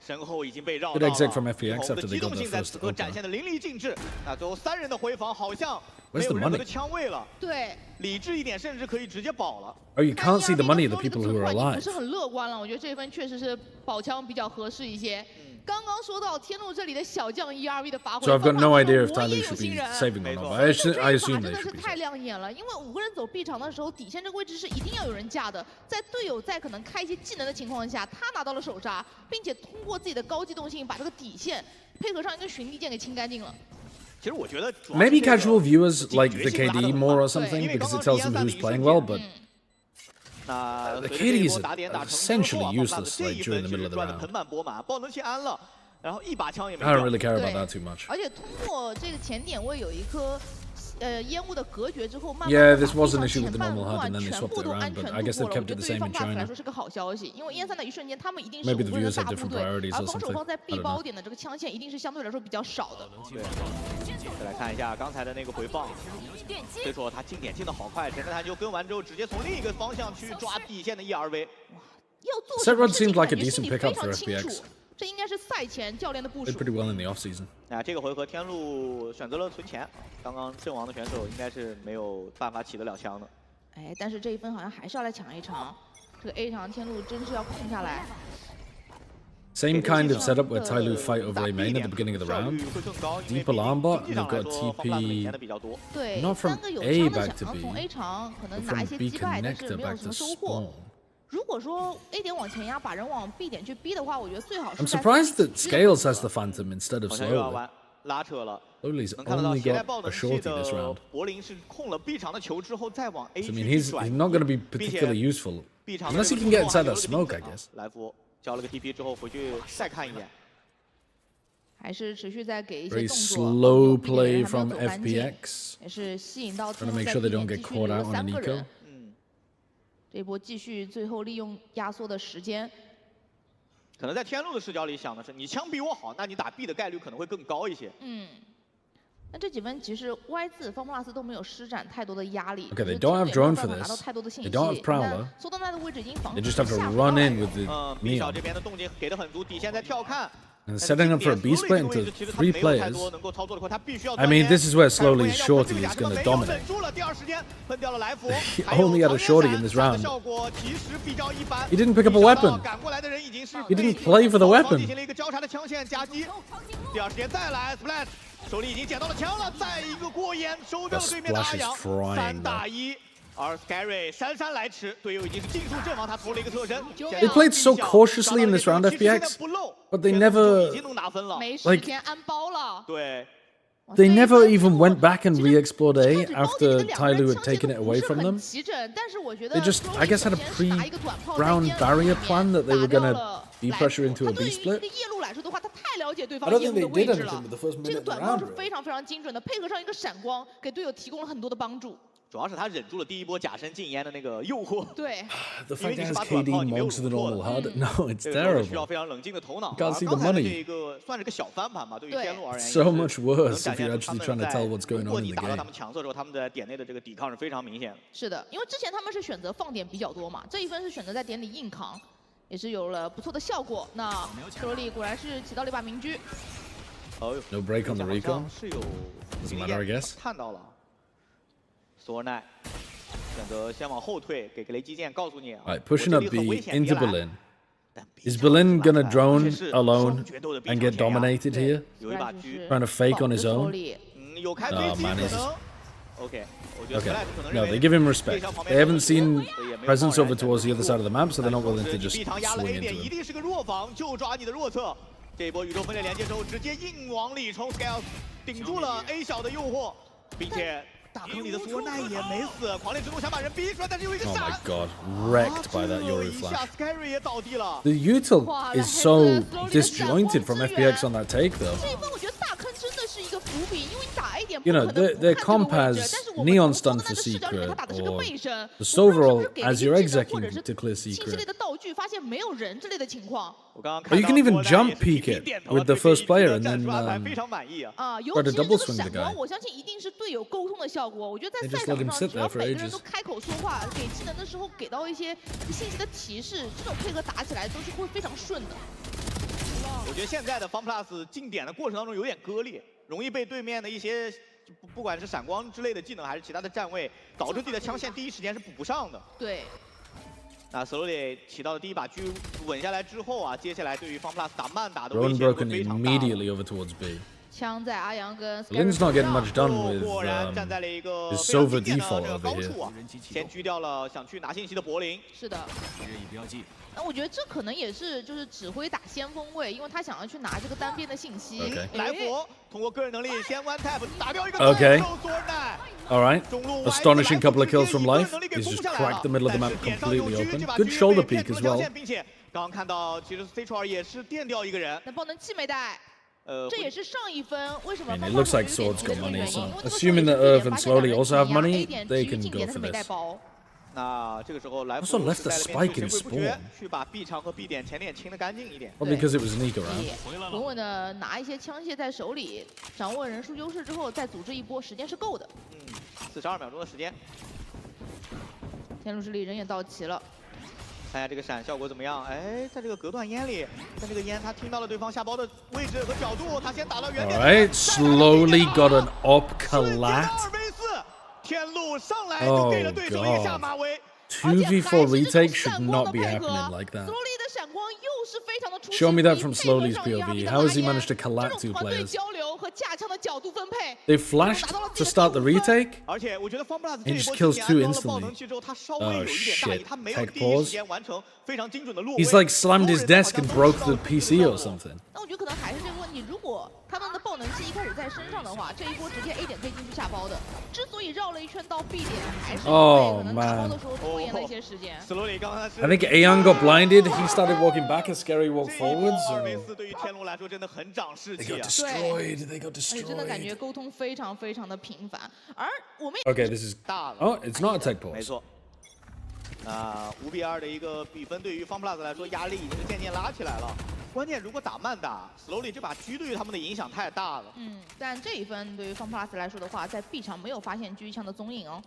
身后已经被绕
Good
到了，
exec from FPX
红的
after
机
they
动
got
性
their
在
first
此刻展
opener.
现的淋漓尽致。那最后3人的回防好像没
Where's
有
the
任何的
money?
枪位了。
对，
理智一点，甚至可以直接保了。
Oh, you can't see the money of the people who are
不
alive.
是很乐观了，我觉得这一分确实是保枪比较合适一些。刚刚说到天路这里的小将 ERV 的发挥，
So I've got no idea if
我也
Tyloo
有
should
新
be
人。
saving or not, but I
这
assume
一把
they
真的
should
是
be.
太亮眼了，因为5个人走 B 场的时候，底线这个位置是一定要有人架的，在队友在可能开一些技能的情况下，他拿到了手刹，并且通过自己的高机动性把这个底线配合上一个寻力剑给清干净了。
其实我觉得
Maybe casual viewers like the KD more or something because it tells them who's playing well, but the KD is essentially useless like during the middle of the round.
盆满钵满，爆能器安了，然后一把枪也没
I don't really care about that too much.
而且通过这个前点位有一颗烟雾的隔绝之后，慢慢
Yeah,
地
this
把
was
非
an
常
issue with
前
the
半
normal HUD,
段
and then they
全
swapped
部
it
都
around,
安
but
全
I guess
度
they've
过了，我
kept
觉
it
得
the
对于
same
方
in
帕斯来
China.
说是个好消息，因为1-3的一瞬间，他们一定手
Maybe the
握着
viewers
大
had
部
different
队，
priorities
而
or
防守
something.
方在
I
B
don't
包
know.
点的这个枪线一定是相对来说比较少的。
再来看一下刚才的那个回放，所以说他进点进的好快，整个弹球跟完之后，直接从另一个方向去抓底线的 ERV。
要做
Set
什么
run
事情
seemed like
感
a
觉心
decent
里
pickup
非
for
常清
FPX.
楚，这应该是赛前教练的部
Did
署。
pretty well in the offseason.
这个回合天路选择了存钱，刚刚阵亡的选手应该是没有办法起得了枪的。
哎，但是这一分好像还是要来抢 A 场，这个 A 场天路真是要控下来。
Same kind of setup where Tyloo fight over A main at the beginning of the round. Deep alarm bot, and they've got TP
对，
not from
3个有
A
枪的
back to
想要
B,
从 A 场可
but
能拿
from
一些
B
击败，但是
connector
没有
back
什
to
么收获
spawn.
如果说 A 点往前压，把人往 B 点去逼的话，我觉得最好是
I'm
在
surprised that
自己
Scales has the Phantom instead of
好像又要
Slowly.
玩拉扯了。
Slowly's
能看得到
only
携带
got
爆
a
冷器
shorty this
的
round.
柏林是控了 B 场的球之后，再往 A
So, I
区
mean,
去
he's
转移，
not going to be
并且
particularly useful.
B 场
Unless he can get inside that
留了个
smoke, I
地
guess.
来福交了个 TP 之后回去再看一眼。
还是持续在给一些
Very
动作，
slow
避免人
play
还没有
from
走干净
FPX.
也是吸引到
Trying
天
to
路
make
在
sure they
B
don't
点
get
继续
caught
留
out on
3
an
个
eco.
人。这一波继续最后利用压缩的时间。
可能在天路的视角里想的是，你枪比我好，那你打 B 的概率可能会更高一些。
那这几分其实 Y 字方普拉斯都没有施展太多的压力。
Okay, they don't have drone for this.
拿到太多的信
They
息。
don't have prowler.
苏丹奈的位置已经防
They
止
just have to
下不
run
来
in with the
B 小
neon.
这边的动静给的很足，底线在跳看。
And setting up for a B split into 3 players.
能够操作的话，他必须要
I mean, this is where Slowly's shorty is going to dominate.
住了，第二时间喷掉了来福。
He only had a shorty in this round.
效果其实比较一般。
He didn't pick up a weapon.
赶过来的人已经是
He didn't play for the weapon.
进行了一个交叉的枪线夹击。第二时间再来 splash， 手里已经捡到了枪了，再一个过眼收掉了对面的阿阳，3打1。 而 Scary 姗姗来迟，队友已经是尽数阵亡，他投了一个侧身。
They played so cautiously in this round, FPX, but they never,
已经能拿分了。
没时间安包了。
对。
They never even went back and re-explored A after Tyloo had taken it away from them.
齐整，但是我觉得
They just, I guess, had a pre-round barrier plan that they were going to B pressure into a B
对于一
split.
个夜路来说的话，他太了解对方
I don't
业
think
务的
they
位
did
置了
anything with the first minute
这个
of the
短炮
round,
是
really.
非常非常精准的，配合上一个闪光，给队友提供了很多的帮助。
主要是他忍住了第一波假身禁烟的那个诱惑。
对。
The fact that KD mogs the normal HUD, no, it's
需要
terrible.
非常冷静的头脑。
Can't see the
刚才的
money.
这个算是个小翻盘吧，对于天路而言。
So much worse
能
if
展
you're
现出
actually
他
trying
们
to
在
tell what's going
如果
on
你
in the
打到他
game.
们强侧之后，他们的点内的这个抵抗是非常明显的。
是的，因为之前他们是选择放点比较多嘛，这一分是选择在点里硬扛，也是有了不错的效果。那克罗利果然是起到了一把明狙。
No break on the recon.
是有
Doesn't matter, I guess.
看到了，索奈选择先往后退，给个雷击剑，告诉你。
Right, pushing up B into Berlin. Is Berlin gonna drone alone and get dominated here?
有一把狙
Trying to fake on his own?
有开飞
Oh
机
man,
可
he's
能。OK，我觉得
okay.
Flash 可能
No,
认
they
为
give him respect. They haven't seen presence over towards the other side of the map, so they're not willing to just
B 场压了 A
swing
点，
into
一
him.
定是个弱防，就抓你的弱侧。这一波宇宙分裂连接之后，直接硬往里冲 ，Scales 顶住了 A 小的诱惑，并且大坑里的索奈也没死，狂烈之怒想把人逼出来，但是有一个
Oh
闪
my god, wrecked by that Yoru
一下
flash.
Scary 也倒地了。
The util is so disjointed from FPX on that take, though.
这一分我觉得大坑真的是一个伏笔，因为你打 A 点
You know,
不可能
their
不看
comp
这个位置，
has
但是我们
neon
从
stun
他
for
的视角里面，
secret,
他打的是个
or
背身，
the Sovereign
给
as
了
your
一技能或者
exec
是
to clear
信息类
secret.
的道具，发现没有人之类的情况。
我刚刚
But
看
you
到
can even
索奈
jump
也是
peek
频频
it
点头
with the
对这
first
一局
player
的
and
战
then
术安排非常满意啊。
尤
try to
其是
double
这
swing
个
the
闪光，
guy.
我相信一定是队友沟通的效果。我觉得在
They
赛
just let
场
him
上，
sit
只要
there for
每个人
ages.
都开口说话，给技能的时候给到一些信息的提示，这种配合打起来都是会非常顺的。
我觉得现在的 FunPlus 进点的过程当中有点割裂，容易被对面的一些不管是闪光之类的技能，还是其他的站位，导致自己的枪线第一时间是补不上的。
对。
那 Slowly 起到的第一把狙稳下来之后啊，接下来对于 FunPlus 打慢打的威
Rowan
胁会
broken
非常大。
immediately over towards B.
枪在阿阳跟
Lynn's not getting much done with
果然站在了一个
his
非常
Silver
经典的
default
这个
over
高
here.
处啊，先狙掉了想去拿信息的柏林。
是的。那我觉得这可能也是就是指挥打先锋位，因为他想要去拿这个单边的信息。
Okay.
来福通过个人能力先 one tap 打掉一个
Okay.
索奈。
All right. Astonishing couple of kills from Life. He's just cracked the middle of the map completely open. Good shoulder peek as well.
并且刚刚看到，其实 C 串也是电掉一个人。
那爆能器没带。这也是上一分为什么
I mean,
方
it
法
looks
会
like
有一点
Sword's
急的
got
这个
money,
原
so
因，因为
assuming that
这个
Irv
时
and
候
Slowly
有
also have
点
money,
点
they
局
can
境
go
点的
for
没带
this.
包。
那这个时候来
Also
福
left the
在里面
spike in
就神不知鬼不觉
spawn.
去把 B 场和 B 点前点清的干净一点。
Probably because it was an eco
可以
round.
稳稳的拿一些枪械在手里，掌握人数优势之后再组织一波，时间是够的。
42秒钟的时间，
天路之力人也到齐了。
看一下这个闪效果怎么样？哎，在这个隔断烟里，在这个烟他听到了对方下包的位置和角度，他先打到原点。
Alright, Slowly got an op collat.
2v4，天路上来就给了对手一个下马威。
2v4 retake should not be happening like that.
斯洛利的闪光又是非常的出色。
Show me that from Slowly's POV. How has he managed to collat 2 players?
交流和架枪的角度分配。
They flashed to start the retake
而且我觉得 FunPlus 这
and
一
just
波
kills
之前
2
安装了爆
instantly.
能器之后，他稍微有
Oh
一点大意，
shit.
他没有
Tech
第一时
pause.
间完成非常精准的落位。
He's like slammed his desk and broke the PC or something.
那我觉得可能还是这个问题，如果他们的爆能器一开始在身上的话，这一波直接 A 点可以进去下包的。之所以绕了一圈到 B 点，还是因为可能打包的时候拖延了一些时间。
I think Aeon got blinded. He started walking back as Scary walked forwards.
2v4对于天路来说真的很长士气啊。
Destroyed. They got
而且真的感
destroyed.
觉沟通非常非常的频繁，而我们
Okay, this is. Oh, it's not a tech
没
pause.
错。那5比2的一个比分，对于 FunPlus 来说，压力已经是渐渐拉起来了。关键如果打慢打 ，Slowly 这把狙对于他们的影响太大了。
但这一分对于 FunPlus 来说的话，在 B 场没有发现狙枪的踪影哦。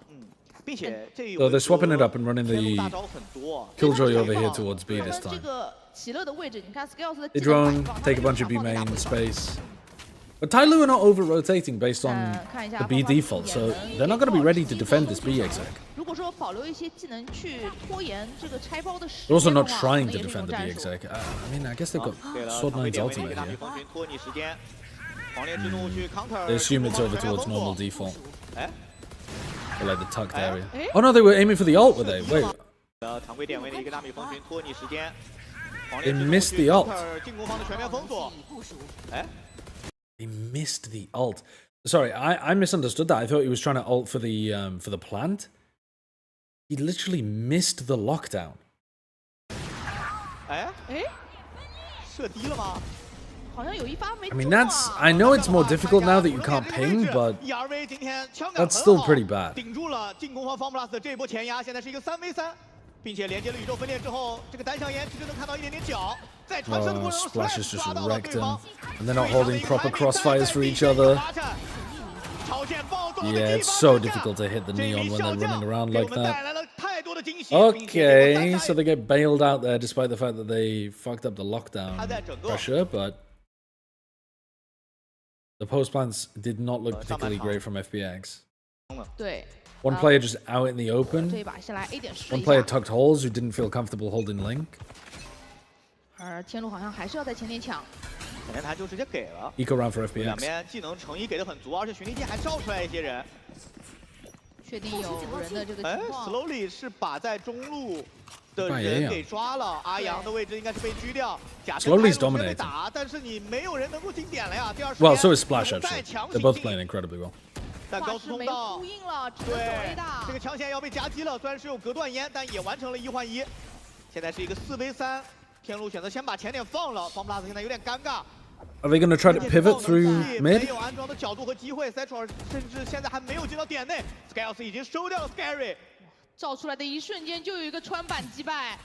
并且这一
So they're swapping it up and running
天路大
the
招很多。
Killjoy over here towards B
他们
this
这
time.
个喜乐的位置，你看 Scales 的
They
技能
drone,
摆放
take a bunch of B main space. But Tyloo are not over-rotating based on the B default, so they're not going to be ready to defend this B exec.
如果说保留一些技能去拖延这个拆包的时
They're
间
also
的
not
话，
trying
可
to
能也是一
defend
种
the B
战术。
exec. I mean, I guess they've got
对了，
Sword
常规
9's
点位
ultimate
给大米
here.
风群拖你时间，狂烈之怒去 counter。
They assume it's over
全面
towards
封
normal
锁
default.
哎，
Or like the tucked area. Oh no, they were aiming for the ult, were they? Wait.
常规点位的一个大米风群拖你时间，狂
They
烈之怒
missed
去
the ult.
counter 进攻方的全面封锁。哎，
They missed the ult. Sorry, I misunderstood that. I thought he was trying to ult for the plant. He literally missed the lockdown.
哎，射低了吗？
好像有一发没
I mean, that's. I know it's more difficult now that you can't ping, but
ERV 今天枪感
that's
很
still
好
pretty bad.
顶住了进攻方 FunPlus 的这一波前压，现在是一个3v3，并且连接了宇宙分裂之后，这个单向烟其实能看到一点点脚，在传射的过程中
Splash has just
抓到了
wrecked
对
him,
方。
and they're not holding proper crossfires for each other. Yeah, it's so difficult to hit the neon when they're running around like that. Okay, so they get bailed out there despite the fact that they fucked up the lockdown pressure, but the post plants did not look particularly great from FPX.
对。
One player just out in the open.
这一把下来 A 点试
One
一
player
下，
tucked holes who didn't feel comfortable holding link.
而天路好像还是要在前点抢。
前面他就直接给了。
Eco round for
两
FPX.
边技能诚意给的很足，而且寻力剑还照出来一些人。
确定有人的这个
哎
情况。
，Slowly 是把在中路的人给抓了，阿阳的位置应该是被狙掉。假设
Slowly's
泰路
dominating.
被打，但是你没有人能够进点了呀。第二时
Well,
间
so is Splash
再
actually.
强
They're
行
both
进
playing incredibly well.
但高速通道
呼应了，只能走
对
A 的。
这个枪线要被夹击了，虽然是有隔断烟，但也完成了1换1。现在是一个4v3，天路选择先把前点放了，FunPlus 现在有点尴尬。
Are they going to try to pivot through
没
mid?
有安装的角度和机会 ，Central 甚至现在还没有进到点内 ，Scales 已经收掉了 Scary。
照出来的一瞬间就有一个穿板击败。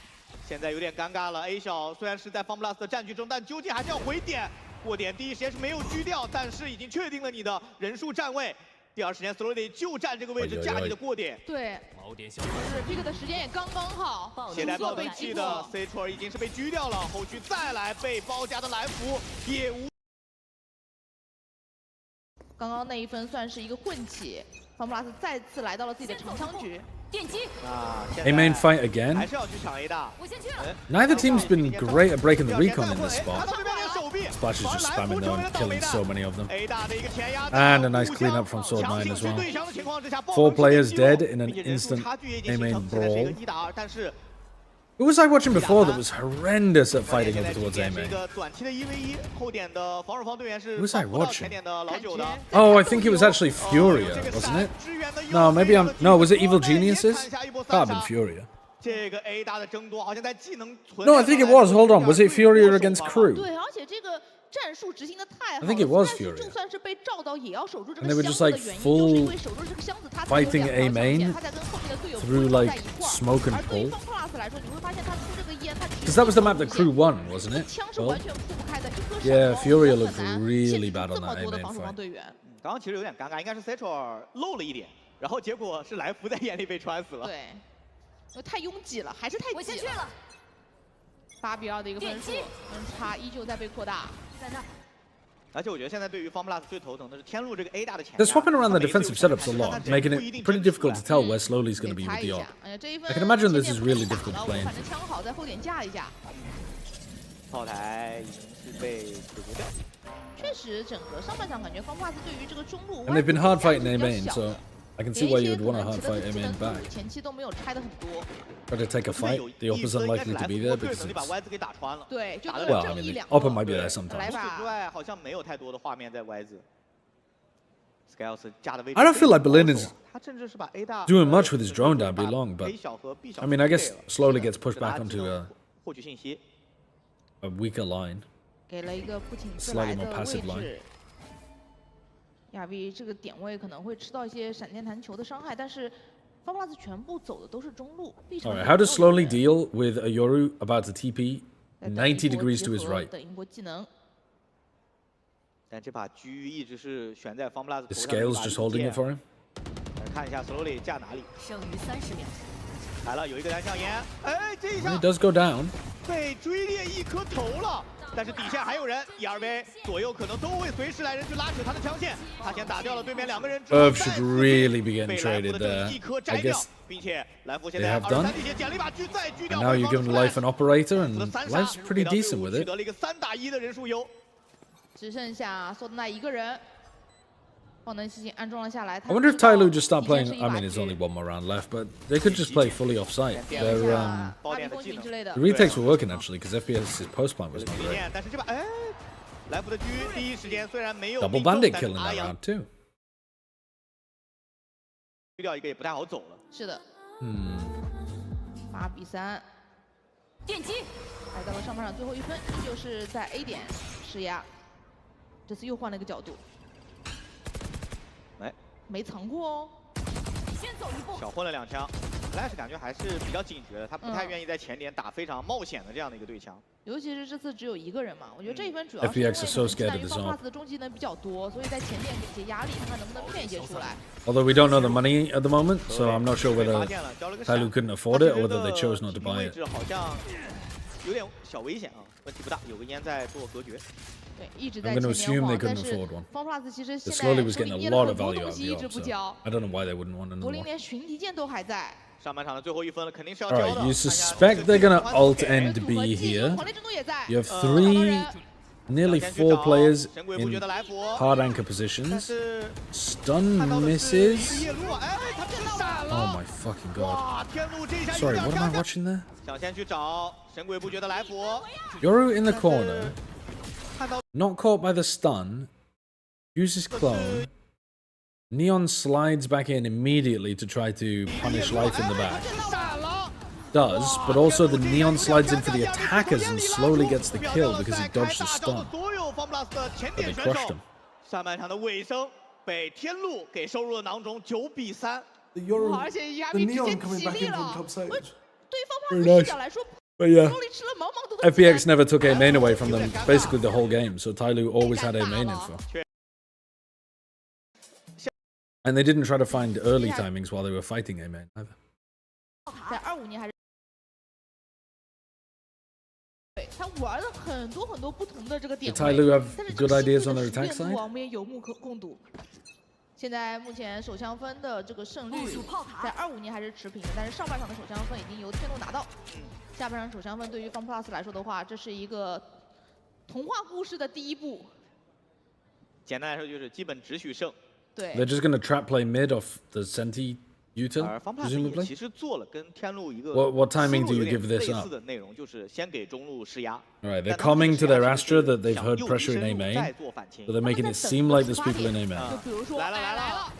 现在有点尴尬了 ，A 小虽然是在 FunPlus 的占据中，但究竟还是要回点。过点第一时间是没有狙掉，但是已经确定了你的人数站位。第二时间 Slowly 就站这个位置架你的过点。
对，是 pick 的时间也刚刚好。
携带爆能器的 Central 已经是被狙掉了，后续再来被包夹的来福也无。
刚刚那一分算是一个混起 ，FunPlus 再次来到了自己的长枪局。电击。
A main fight again.
还是要去抢 A 大。
Neither team's been great at breaking the recon in this spot. Splash is just spamming though and killing so many of them. And a nice cleanup from Sword 9 as well. 4 players dead in an instant A main brawl. Who was I watching before that was horrendous at fighting over towards A main? Who was I watching? Oh, I think it was actually Furia, wasn't it? No, maybe I'm... No, was it Evil Geniuses? Can't have been Furia. No, I think it was. Hold on. Was it Furia against Crew?
对，而且这个战术执行的太好了。
I think it was
但是
Fury.
就算是被照到，也要守住这
And
个
they were
箱
just
子
like
的原因，就是
full
因为守住这个箱子，他才有
fighting
2
A
条强
main
线，他才跟后面的队友
through
不
like
在一块儿。
smoke and
而对于
pull.
方 plus 来说，你会发现他出这个烟，他
Because that was the map that Crew won, wasn't it?
枪是
Well,
完全铺不开的，一颗
yeah,
闪
Fury
光
looked
很难
really
限制
bad
住
on
这么
that
多的
A
防
main
守方
fight.
队员。
刚刚其实有点尴尬，应该是 Cetro 漏了一点，然后结果是来福在眼里被穿死了。
对，因为太拥挤了，还是太挤了。8比2的一个分数，分差依旧在被扩大。在那。
而且我觉得现在对于 FunPlus 最头疼的是天路这个 A 大的前
They're swapping around the defensive setups a lot, making it pretty difficult to tell where Slowly's going to be with the AWP. I can imagine this is really difficult to play.
反正枪好，再后点架一下。
炮台已经是被解决掉。
确实，整个上半场感觉 FunPlus 对于这个中路
And they've been hard fighting A main, so I can see why you would want to hard fight A main back.
前期都没有拆的很多。
Try to take a fight. The AWP isn't likely to be there because it's...
对，就
Well, I mean, the AWP might be there sometimes.
之外好像没有太多的画面在 Y 字。
I don't feel like Berlin is
他甚至是把 A 大
doing much with his drone down B long, but I mean, I guess Slowly gets pushed back onto
获取信息。
a weaker line.
给了一个不请自来
Slightly
的
more
位
passive line.
置。亚 V 这个点位可能会吃到一些闪电弹球的伤害，但是 FunPlus 全部走的都是中路。
All right, how does Slowly deal with a Yoru about to TP 90 degrees to his right?
等一波技能。
但这把狙一直是悬在 FunPlus 头
Is
上的一
Scales
把
just holding
利
it
剑
for him?
看一下 Slowly 架哪里。
剩余30秒。
来了，有一个蓝象烟，哎，这一
He
下
does go down.
被追猎一颗头了。但是底下还有人，ERV 左右可能都会随时来人去拉扯他的枪线。他先打掉了对面2个人之后，
Irv should really be getting
被来福
traded
的这
there.
一颗
I
摘掉
guess，
并且来福现
they
在
have done.
23地铁捡了一把狙，再狙
And
掉
now you give him Life an operator, and
3杀
Life's pretty
给到队伍
decent with
取
it.
得了一个3打1的人数优。
只剩下索德奈一个人，爆能系安装了下来。
I wonder if Tyloo just start playing. I mean, there's only one more round left, but they could just play fully off site. Their the retakes were working actually because FPS's post plant was not great.
但是这把哎，来福的狙第一时间虽然没有
Double bandit kill in that round too.
狙掉一个也不太好走了。
是的。8比3。电击。来到了上半场最后1分，依旧是在 A 点施压。这次又换了一个角度。
哎，
没藏过哦。先走一步。
小混了2枪 ，Flash 感觉还是比较警觉的，他不太愿意在前点打非常冒险的这样的一个对枪。
尤其是这次只有1个人嘛，我觉得这一分主要是
FPX is so scared of
因为
his own.
FunPlus 的终极能比较多，所以在前点给一些压力，看看能不能骗一些出来。
Although we don't know the money at the moment, so I'm not sure whether Tyloo couldn't afford it or whether they chose not to buy
位
it.
置好像有点小危险啊，问题不大，有个烟在做隔绝。
对，一直在
I'm going to
前面
assume
晃
they
但
couldn't
是
afford one.
FunPlus 其实
But
现
Slowly
在
was
手
getting
里
a
捏了
lot
很
of
多
value
东
out of
西
the
一直
AWP,
不
so
交。
I don't know why they wouldn't want another
柏林
one.
连群敌键都还在。
上半场的最后1分了，肯定是要
All
交
right,
的。
you suspect they're going to alt end B here.
黄烈振东也在。
You have 3, nearly 4 players in hard anchor positions. Stun misses. Oh my fucking god. Sorry, what am I watching there?
想先去找神鬼不绝的来福。
Yoru in the corner. Not caught by the stun. Uses clone. Neon slides back in immediately to try to punish Life in the back. Does, but also the Neon slides in for the attackers and slowly gets the kill because he dodged the stun. But they crushed him.
上半场的尾声被天路给收入了囊中，9比3。
而且亚比直接起立了。对方
Very
视
nice.
角来说，
But yeah,
手里吃了茫茫多的
FPX never took A main away from them basically the whole game, so Tyloo always had A main info. And they didn't try to find early timings while they were fighting A main either.
在25年还是。 对他玩了很多不同的这个点
Did
位，
Tyloo have
但是
good ideas on their attack
这个
side?
我们也有目共睹。现在目前手枪分的这个胜率在25年还是持平的，但是上半场的手枪分已经由天路拿到。下半场手枪分对于 FunPlus 来说的话，这是一个童话故事的第一步。
简单来说就是基本只许胜。
对。
They're just going to trap play mid off the Senti U-turn,
而 FunPlus 也
presumably?
其实做了跟天路一个
What timing do you
思路有点
give this
类
up?
似的内容，就是先给中路施压。
Alright, they're coming to their Astra that they've heard pressure in A main, so they're making it seem like there's people in A main.
比如说
来了，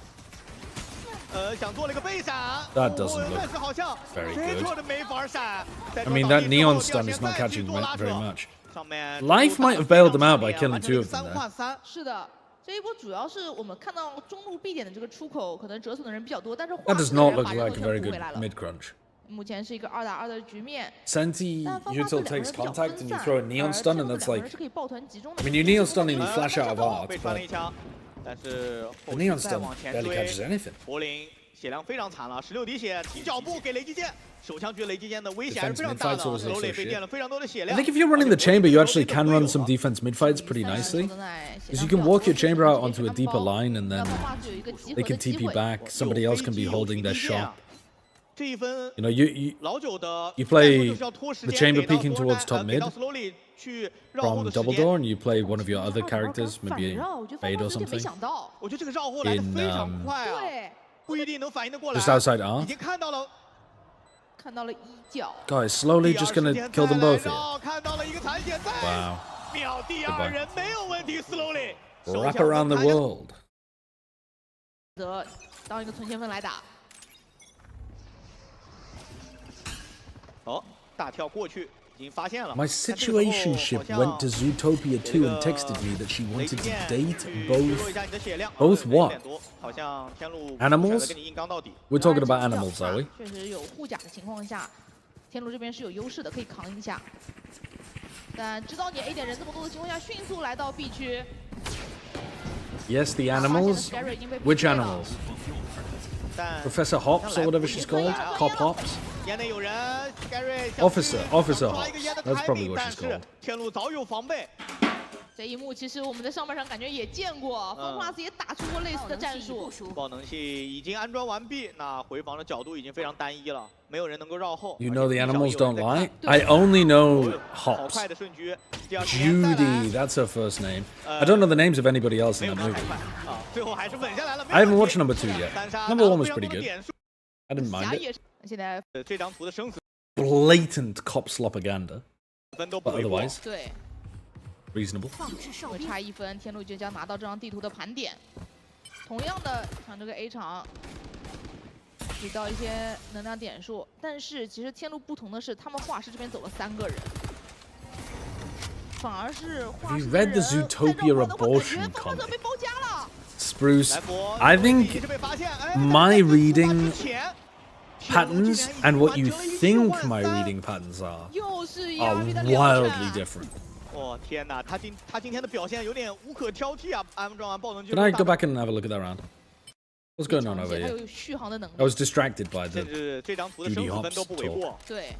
想做了一个背闪，
That doesn't look
但是好像
very
非
good.
常的没法闪。
I mean, that neon stun is not catching very much. Life might have bailed them out by killing 2 of them there.
是的。这一波主要是我们看到中路 B 点的这个出口，可能折损的人比较多，但是
That does not look like a very good mid crunch.
目前是一个2打2的局面。
Senti util takes contact and you throw a neon stun and that's like. I mean, you neon stun and you flash out of art, but the neon stun barely catches anything.
柏林血量非常惨了，16滴血，提脚步给雷击剑，手枪狙雷击剑的危险还是非常大的。Slowly 被电了非常多的血
I
量。
think if you're running the chamber, you actually can run some defense mid fights pretty nicely. Because you can walk your chamber out onto a deeper line and then they can TP back. Somebody else can be holding their shot. You know, you play the chamber peeking towards top mid from double door, and you play one of your other characters, maybe Fade or something, in just outside R. Guys, slowly just gonna kill them both here. Wow. Goodbye. Wrap around the world.
当一个存钱分来打。
哦，大跳过去，已经发现了。
My situationship went to Zootopia 2 and texted me that she wanted to date both what? Animals? We're talking about animals, are we?
确实有护甲的情况下，天路这边是有优势的，可以扛一下。但知道你 A 点人这么多的情况下，迅速来到 B 区。
Yes, the animals. Which animals? Professor Hops or whatever she's called? Cop Hops? Officer Hops. That's probably what she's called.
天路早有防备。
这一幕其实我们在上半场感觉也见过 ，FunPlus 也打出过类似的战术。
爆能器已经安装完毕，那回防的角度已经非常单一了，没有人能够绕后。
You know the animals don't lie? I only know Hops. Judy, that's her first name. I don't know the names of anybody else in that movie.
最后还是稳下来了。
I haven't watched number 2 yet. Number 1 was pretty good. I didn't mind it.
现在
这张图的生死
Blatant cop slopaganda.
分都
But
不为过。
otherwise,
对，
reasonable.
会差1分，天路就将拿到这张地图的盘点。同样的，像这个 A 场提到一些能量点数，但是其实天路不同的是，他们画室这边走了3个人，反而是画室
You
的
read the
人
Zootopia abortion
被
comic.
包夹了。
Spruce, I think my reading patterns and what you think my reading patterns are wildly different.
哦天哪，他今天的表现有点无可挑剔啊！安装完爆能器。
Can I go back and have a look at that round? What's going on over
还
here?
有续航的能力。
I was distracted by the
甚至这张图的生
Judy
死分
Hops
都不为
talk.
过。
对。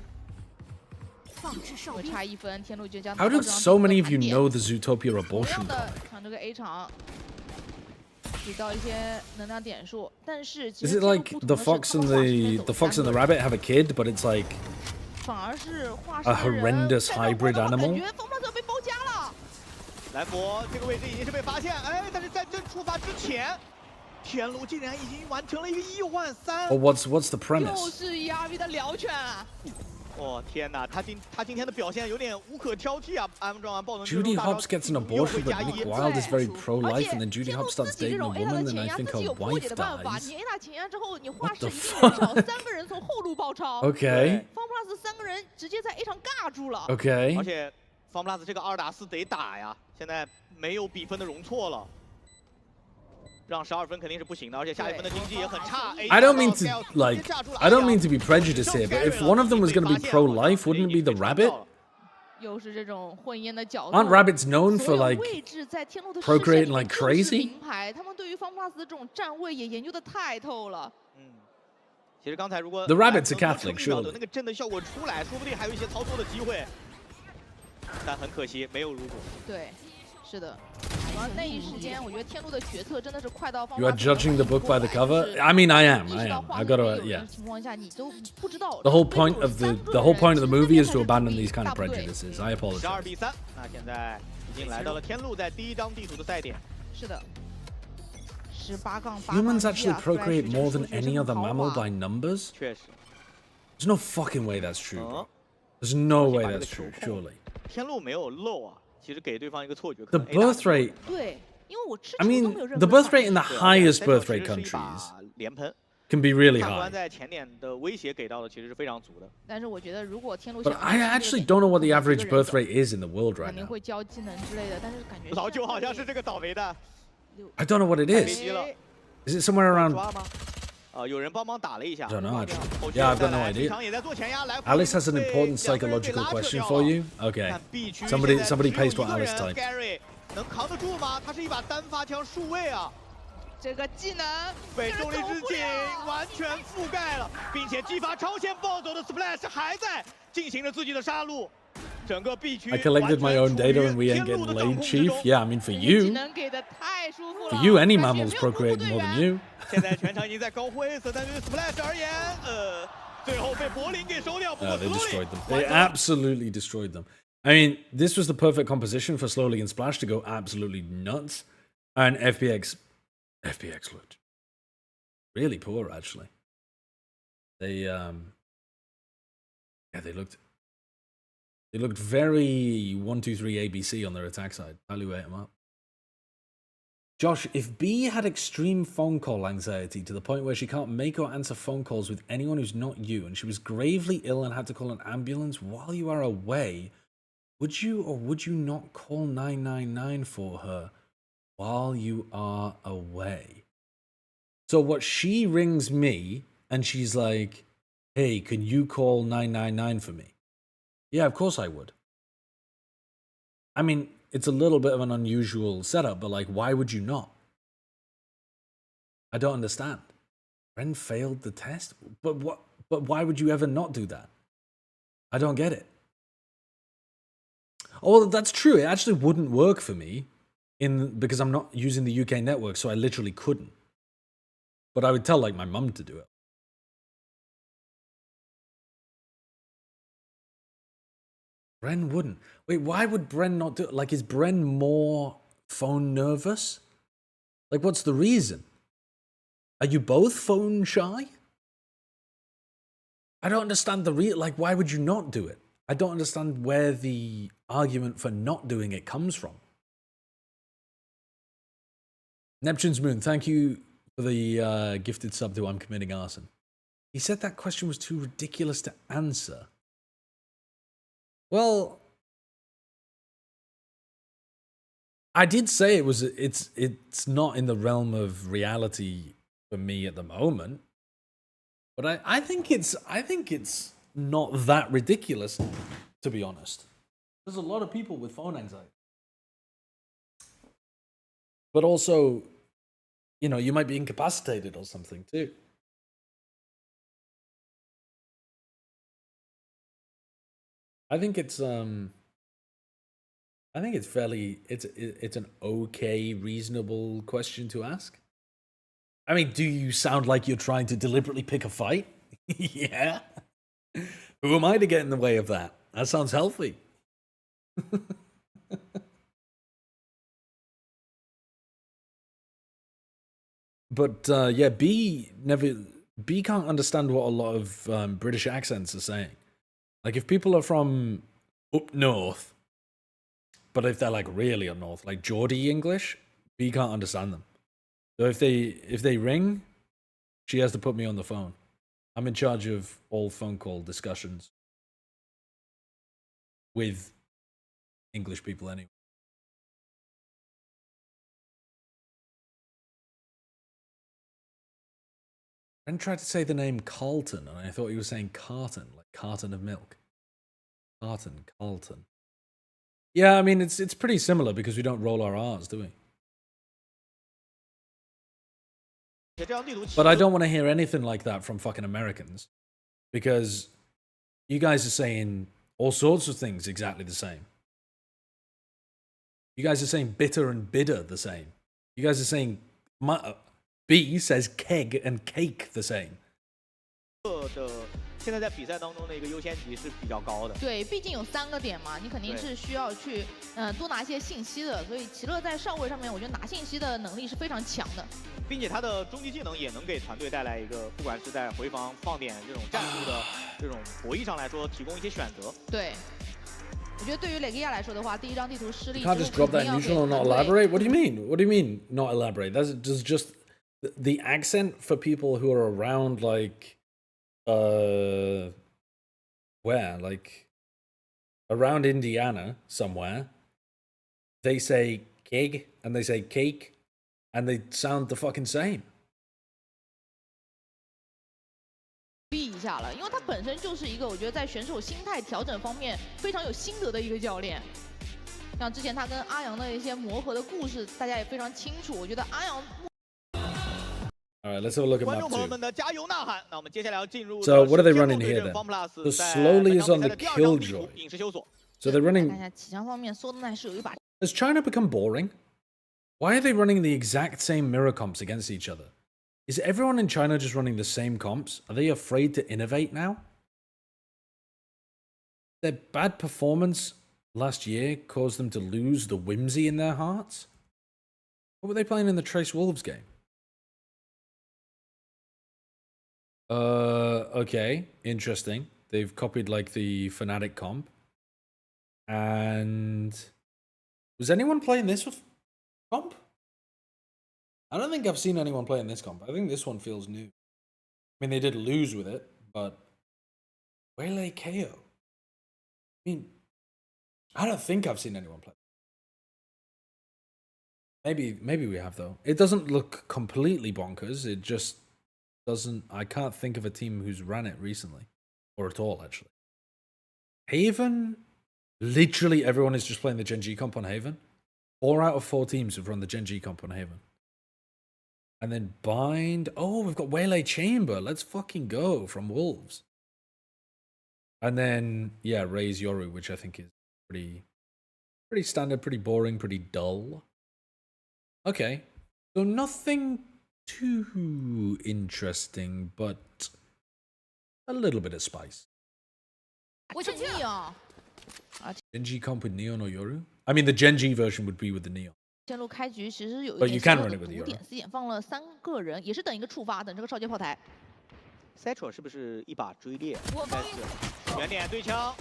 会差1分，天路就将
How do so many of you know the Zootopia
同
abortion
样的，
comic?
像这个 A 场提到一些能量点数，但是其
Is
实
it like the fox and the fox and the rabbit have a kid, but it's like
反而是画
a
室的人
horrendous hybrid
感
animal?
觉FunPlus要被包夹了。
兰博这个位置已经是被发现，哎，但是在这出发之前，天路竟然已经完成了一个1.3万。
Or what's the
又
premise?
是 ERV 的燎犬啊！
哦天哪，他今天的表现有点无可挑剔啊！安装完爆能器。
Judy Hops gets an abortion, but Nick Wilde is very pro-life, and then Judy Hops starts dating a woman, and I think her wife dies.
你 A 打前压之后，你画室
What
一
the
定人少，3个人从后路爆超。
Okay.
FunPlus 3个人直接在 A 场尬住了。
Okay.
而且 FunPlus 这个2打4得打呀，现在没有比分的容错了。 让12分肯定是不行的，而且下一分的经济也很差。
I don't mean to be prejudiced here, but if one of them was going to be pro-life, wouldn't it be the rabbit?
又是这种混烟的角度。
Aren't rabbits known for like
位置在天路的
procreating like
就是
crazy?
名牌，他们对于 FunPlus 的这种站位也研究的太透了。
其实刚才如果
The rabbits are Catholic, surely.
那个震的效果出来，说不定还有一些操作的机会。但很可惜，没有如果。
对，是的。然后那一时间，我觉得天路的决策真的是快到
You are judging the book by the cover? I mean, I am. I gotta, yeah.
情况下，你都不知道。
The whole point of the movie is to abandon these kind of prejudices. I apologize.
12比3，那现在已经来到了天路在第一张地图的赛点。
是的。18-8。
Humans actually procreate more than any other mammal by numbers?
确实。
There's no fucking way that's true. Bro. There's no way that's true, surely.
天路没有漏啊。 其实给对方一个错觉。
The birth rate.
对，因为我吃
I mean, the birth rate in the highest birth rate countries can be really
判
high.
官在前点的威胁给到的其实是非常足的。
但是我觉得如果天路
But I actually don't know what the average birth rate is in the world
肯
right
定
now.
会教技能之类的，但是感觉
老九好像是这个倒霉的，
I don't know what it
飞
is.
机了，
Is it somewhere around?
抓吗？有人帮忙打了一下。
I don't know actually.
后续
Yeah, I've
再
got no
来
idea.
场也在做前压，来
Alice has an
被
important
两个人给
psychological
拉扯
question
掉
for
了
you. Okay.
看 B 区
Somebody
现在
somebody
只有
pays
一
what
个
Alice
人
typed.
Gary 能扛得住吗？他是一把单发枪数位啊。
这个技能
被重力之镜完全覆盖了，并且激发超前暴走的 Splash 还在进行着自己的杀戮。整个 B 区
I collected my own data and we ain't getting laid, Chief. Yeah, I mean for you. For you, any mammal's procreating more than you.
现在全场已经在高灰色，但对于 Splash 而言，最后被柏林给收掉。不过
They destroyed them. They absolutely destroyed them. I mean, this was the perfect composition for Slowly and Splash to go absolutely nuts, and FPX looked really poor actually. They looked very 1-2-3 ABC on their attack side. Evaluate them up. Josh, if B had extreme phone call anxiety to the point where she can't make or answer phone calls with anyone who's not you, and she was gravely ill and had to call an ambulance while you are away, would you or would you not call 999 for her while you are away? So what, she rings me and she's like, hey, can you call 999 for me? Yeah, of course I would. I mean, it's a little bit of an unusual setup, but like, why would you not? I don't understand. Ren failed the test? But why would you ever not do that? I don't get it. Oh, that's true. It actually wouldn't work for me because I'm not using the UK network, so I literally couldn't. But I would tell like my mum to do it. Bren wouldn't. Wait, why would Bren not do it? Like, is Bren more phone nervous? Like, what's the reason? Are you both phone shy? I don't understand like, why would you not do it? I don't understand where the argument for not doing it comes from. Neptune's Moon, thank you for the gifted sub to I'm Committing Arson. He said that question was too ridiculous to answer. Well, I did say it's not in the realm of reality for me at the moment, but I think it's not that ridiculous, to be honest. There's a lot of people with phone anxiety, but also, you know, you might be incapacitated or something too. I think it's fairly it's an okay, reasonable question to ask. I mean, do you sound like you're trying to deliberately pick a fight? Yeah. Who am I to get in the way of that? That sounds healthy. But yeah, B can't understand what a lot of British accents are saying. Like, if people are from up north, but if they're like really up north, like Geordie English, B can't understand them. So if they ring, she has to put me on the phone. I'm in charge of all phone call discussions with English people anyway. I tried to say the name Carlton, and I thought he was saying carton, like carton of milk. Carlton. Yeah, I mean, it's pretty similar because we don't roll our R's, do we? But I don't want to hear anything like that from fucking Americans, because you guys are saying all sorts of things exactly the same. You guys are saying bitter and bidder the same. You guys are saying B says keg and cake the same.
现在在比赛当中的一个优先级是比较高的。
对，毕竟有3个点嘛，你肯定是需要去多拿一些信息的，所以齐乐在上位上面，我觉得拿信息的能力是非常强的，
并且他的终极技能也能给团队带来一个，不管是在回防、放点这种战术的这种博弈上来说，提供一些选择。
对。我觉得对于雷格亚来说的话，第一张地图失利
You can't just drop that neutral and not elaborate. What do you mean? What do you mean not elaborate? Does just the accent for people who are around like where like around Indiana somewhere, they say keg and they say cake and they sound the fucking same.
一下了，因为他本身就是一个我觉得在选手心态调整方面非常有心得的一个教练。像之前他跟阿阳的一些磨合的故事，大家也非常清楚。我觉得阿阳。
All right, let's have a look at
观
map
众朋友
2.
们的加油呐喊。那我们接下来要进入
So what are they
天
running
路
here
对阵
then?
FunPlus
So
在
slowly is
本
on
场
the
比赛的第二场地图
Killjoy.
影视修索。
So they're
看
running.
一下起枪方面，索登奈是有一把。
Has China become boring? Why are they running the exact same mirror comps against each other? Is everyone in China just running the same comps? Are they afraid to innovate now? Their bad performance last year caused them to lose the whimsy in their hearts? What were they playing in the Trace Wolves game? Okay, interesting. They've copied like the Fnatic comp. And was anyone playing this with comp? I don't think I've seen anyone playing this comp. I think this one feels new. I mean, they did lose with it, but Waylay KO. I mean, I don't think I've seen anyone play. Maybe we have though. It doesn't look completely bonkers. It just doesn't. I can't think of a team who's ran it recently, or at all actually. Haven. Literally everyone is just playing the Gen G comp on Haven. 4 out of 4 teams have run the Gen G comp on Haven. And then Bind. Oh, we've got Waylay Chamber. Let's fucking go from Wolves. And then, yeah, Raise Yoru, which I think is pretty standard, pretty boring, pretty dull. Okay. So nothing too interesting, but a little bit of spice. Genji comp with Neon or Yoru? I mean, the Genji version would be with the Neon.
线路开局其实有一
But
点
you
小
can
小
run
的
it with
堵
Yoru.
点，死点放了3个人，也是等一个触发，等这个少杰炮台。
Cetro 是不是一把追猎？应该是。远点对枪，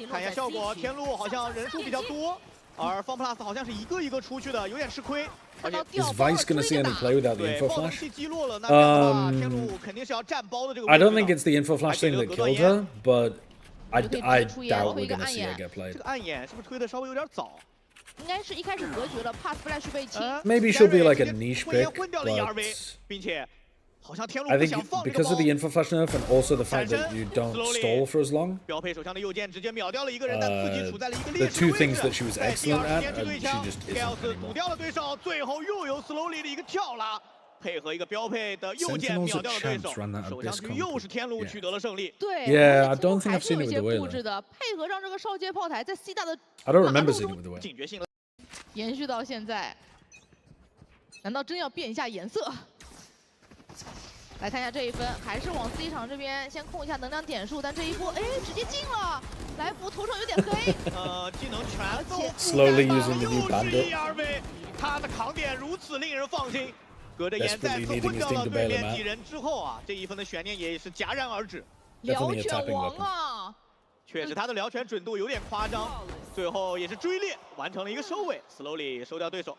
看一下效果。天路好像人数比较多，而 FunPlus 好像是一个一个出去的，有点吃亏。而且
Is Vice going to see any play without the
对
info
爆能
flash?
器击落了，那这样的话，天路肯定是要占包的这个位
I
置
don't
的。
think it's the info flash thing that killed her, but I doubt we're going to see her get
这
played.
个暗眼是不是推的稍微有点早？
应该是一开始格局了 ，pass flash 被清。
Maybe she'll be like a niche
混
pick,
掉了 ERV，
but
并且好像天路
I
不想
think
放这个
because
包
of the。info flash nerf and also the fact that you don't stall for as long,
标配手枪的右键直接秒掉了一个人，但自己处在了一个
the
劣势
two
的位
things
置。
that she was
在第
excellent
二
at,
时间去对
she
枪
just isn't
，Chaos 堵
anymore.
掉了对手，最后又有 Slowly 的一个跳拉，配合一个标配的右键
Sentinels
秒掉了对
at
手
champs run that，
手枪
abyss
局
comp
又是天路
yeah.
取得了胜利。
对
Yeah,
而
I
且
don't
天
think
路
I've
还是
seen
有
it
一
with
些
the Waylay.
布置的，配合上这个少杰炮台，在 C 大的
I don't remember seeing it with the Waylay.
警觉性了，
延续到现在，难道真要变一下颜色？来看一下这一分，还是往 C 场这边先控一下能量点数，但这一波哎直接进了，来福头上有点黑。
技能全都
Slowly using the new
又是
bandit.
ERV，他的扛点如此令人放心。隔着眼再
Desperately
次
needing
混
his
掉
thing
了
to
对
bail
面
him
几
out.
人之后啊，这一分的悬念也是戛然而止。
辽
Definitely a
拳
tapping
王
weapon.
啊！
确实他的辽拳准度有点夸张，最后也是追猎完成了一个收尾 ，Slowly 收掉对手。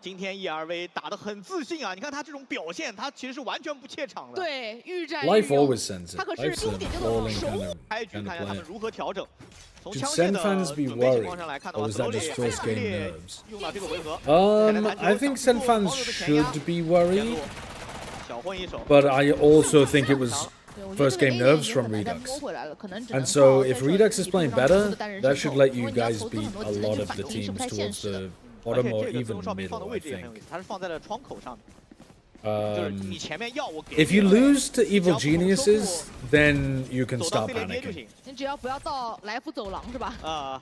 今天 ERV 打得很自信啊！你看他这种表现，他其实是完全不怯场的。
对，欲战
Life
欲勇
always sends it.
他可是
Life's
优
a
点叫做
balling
守
kind of,
开局
kind
看
of
一下他们
player.
如何调整。从
Should
枪械
Sen
的
fans be
准备情
worried,
况上来看的
or
话
was that
，Slowly
just
还
first
是
game
列
nerves?
用到这个回合。
I think Sen fans should be worried,
小混一手。
but I also think it was
对，我觉得
first
这个
game
A 点
nerves
已经
from
很难再
Redux.
摸回来了，可能只
And
能
so
靠
if
在
Redux is
体
playing
术上
better,
的单人
that
身
should
手
let
因
you
为你要
guys
投资
beat
很多
a
技能
lot
去
of
反
the
击，是
teams
不太现
towards
实的。
the
而且
bottom or
这个自
even
动哨兵放的
middle,
位
I
置也很有
think.
意思，他是放在了窗口上面，就是你前面要我给。
If you lose to Evil Geniuses, then you can
走到
stop
C 连接就
panicking.
行。
你只要不要到来福走廊是吧？
啊，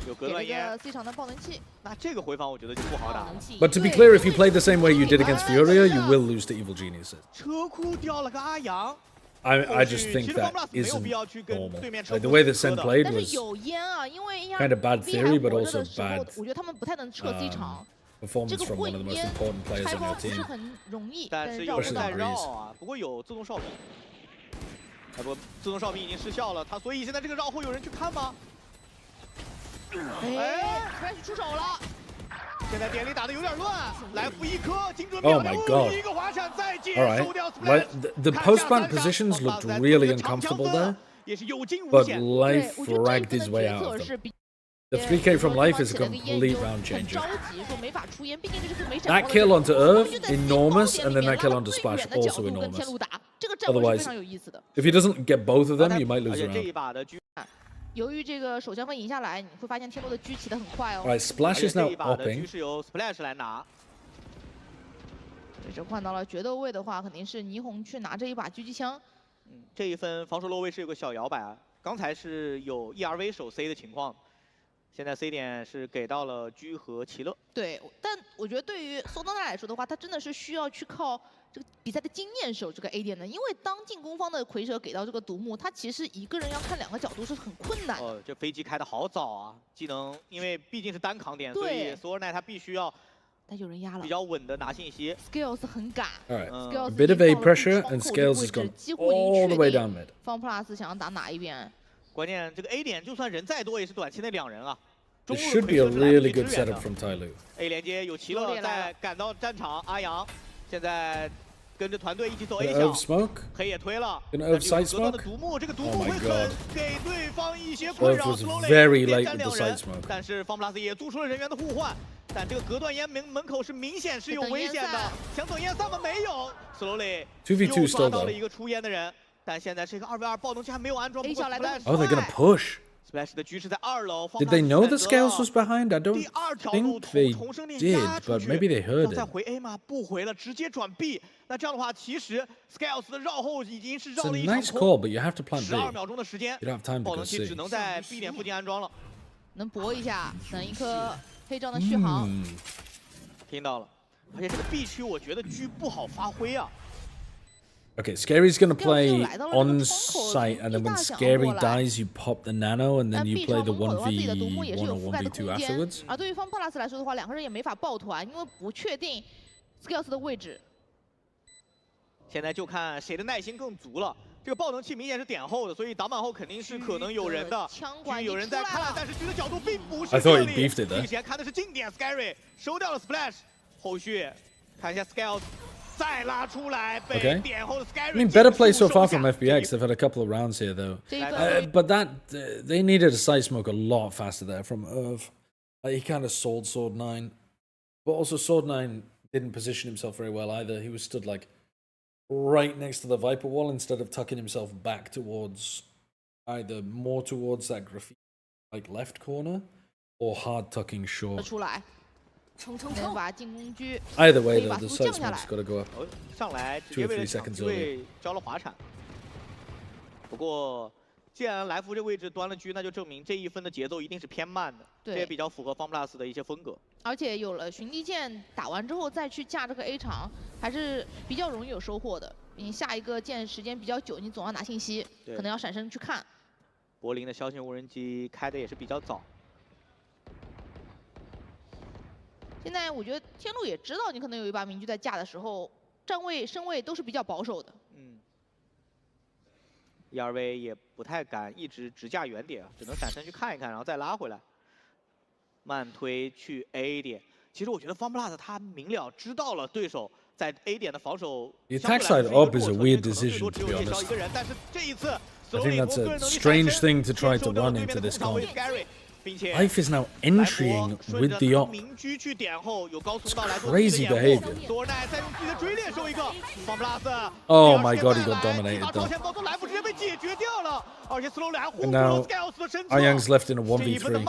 有隔
给了一
断烟
个。C 场的爆能器。
那这个回防我觉得就不好打了。
But to be clear, if you play the same way you did against Furia, you will lose to Evil Geniuses.
车库掉了个阿阳。
I just think that isn't normal. Like the way that Sen played
但是
was
有烟啊，因为
kind of bad theory, but also
的时候
bad
我觉得他们不太能撤 C 场。
performance from one of the most important players
拆
on
包
your
不是
team.
很容易，
但是
绕不到
有人在绕啊，不过有自动哨兵。啊不，自动哨兵已经失效了，他所以现在这个绕会有人去看吗？
哎 ，Fresh 出手了。
现在点力打得有点乱，来福一颗精准
Oh
秒
my
掉
god
一个滑
All right. Like the post plant positions looked really uncomfortable there, but Life fragged his way out of them. The 3K from Life is a complete round changer. That kill onto Irv, enormous, and then that kill onto Splash, also enormous. Otherwise, if he doesn't get both of them, you might lose a round.
由于这个首相分赢下来，你会发现天路的狙起得很快哦。
Alright, Splash is now opping.
狙是由 Splash 来拿。
这换到了决斗位的话，肯定是霓虹去拿这一把狙击枪。
这一分防守落位是有个小摇摆啊，刚才是有 ERV 守 C 的情况。 现在 C 点是给到了居和奇乐。
对，但我觉得对于宋当代来说的话，他真的是需要去靠这个比赛的经验守这个 A 点的，因为当进攻方的蝰蛇给到这个独木，他其实一个人要看2个角度是很困难的。
这飞机开的好早啊，技能因为毕竟是单扛点，所以索尔奈他必须要。
但有人压了，
比较稳的拿信息。
Scales 很赶
Alright, a bit of A pressure and Scales has gone all the way down mid.
Fun Plus 想要打哪一边？
关键这个 A 点就算人再多，也是短期内2人啊。
It should be a really good setup from Tyloo.
A 连接有奇乐在赶到战场，阿阳现在跟着团队一起走 A 角，黑也推了，格断的独木，这个独木会很给对方一些困扰。
Very late with the side smoke.
但是方 plus 也做出了人员的互换，但这个隔断烟门口是明显是有危险的，想等烟散吗？没有 ，slowly 又抓到了一个出烟的人，但现在是一个2v2，爆能器还没有安装。
Oh, they're gonna push.
Splash 的狙是在2楼。
Did they know the Scales was behind? I don't think they did, but maybe they heard
再
it.
回 A 吗？不回了，直接转 B。那这样的话，其实 Scales 的绕后已经是绕
It's
了
a
一场
nice
空。
call, but you have to plant B.
12秒钟的时间，
You don't have time to
爆
go
能器
C.
只能在 B 点附近安装了。
能搏一下，等一颗黑杖的续航。
听到了，而且这个 B 区我觉得狙不好发挥啊。
Okay, Scary's gonna play on site, and then when Scary dies, you pop the nano, and then you play the 1v1 or 1v2 afterwards.
而对于方 Plus 来说的话，2个人也没法抱团，因为不确定 Scales 的位置。
现在就看谁的耐心更足了。这个爆能器明显是点后的，所以挡板后肯定是可能有人的。狙有人在看，但是狙的角度并不是这里。
I thought he beefed it there.
这个时间看的是近点 Scary 收掉了 Splash， 后续看一下 Scales。 再拉出来，被点后的 Scary。
I mean, better play so far from FBX. They've had a couple of rounds here, though. But that they needed a side smoke a lot faster there from Irv. He kind of sold Sword 9, but also Sword 9 didn't position himself very well either. He was stood like right next to the Viper wall instead of tucking himself back towards either more towards that graffiti like left corner or hard tucking short.
能把进攻狙
Either way, though, the side smoke's got to go up.
上来直接为了抢机位交了滑铲。不过，既然来福这位置端了狙，那就证明这一分的节奏一定是偏慢的，这也比较符合方 plus 的一些风格。
而且有了寻敌剑，打完之后再去架这个 A 场，还是比较容易有收获的。你下一个剑时间比较久，你总要拿信息，可能要闪身去看。
柏林的枭雄无人机开的也是比较早。
现在我觉得天路也知道你可能有一把明狙在架的时候，站位、身位都是比较保守的。
ERV 也不太敢一直直架原点啊，只能闪身去看一看，然后再拉回来。慢推去 A 点，其实我觉得方 plus 他明了知道了对手在 A 点的防守。
The attack side up is a weird decision, to be honest.
但是这一次
I think that's a strange thing to try to run into this comp. Life is now entering with the op. It's crazy behavior. Oh my god, he got dominated though. And now, Ayang's left in a 1v3.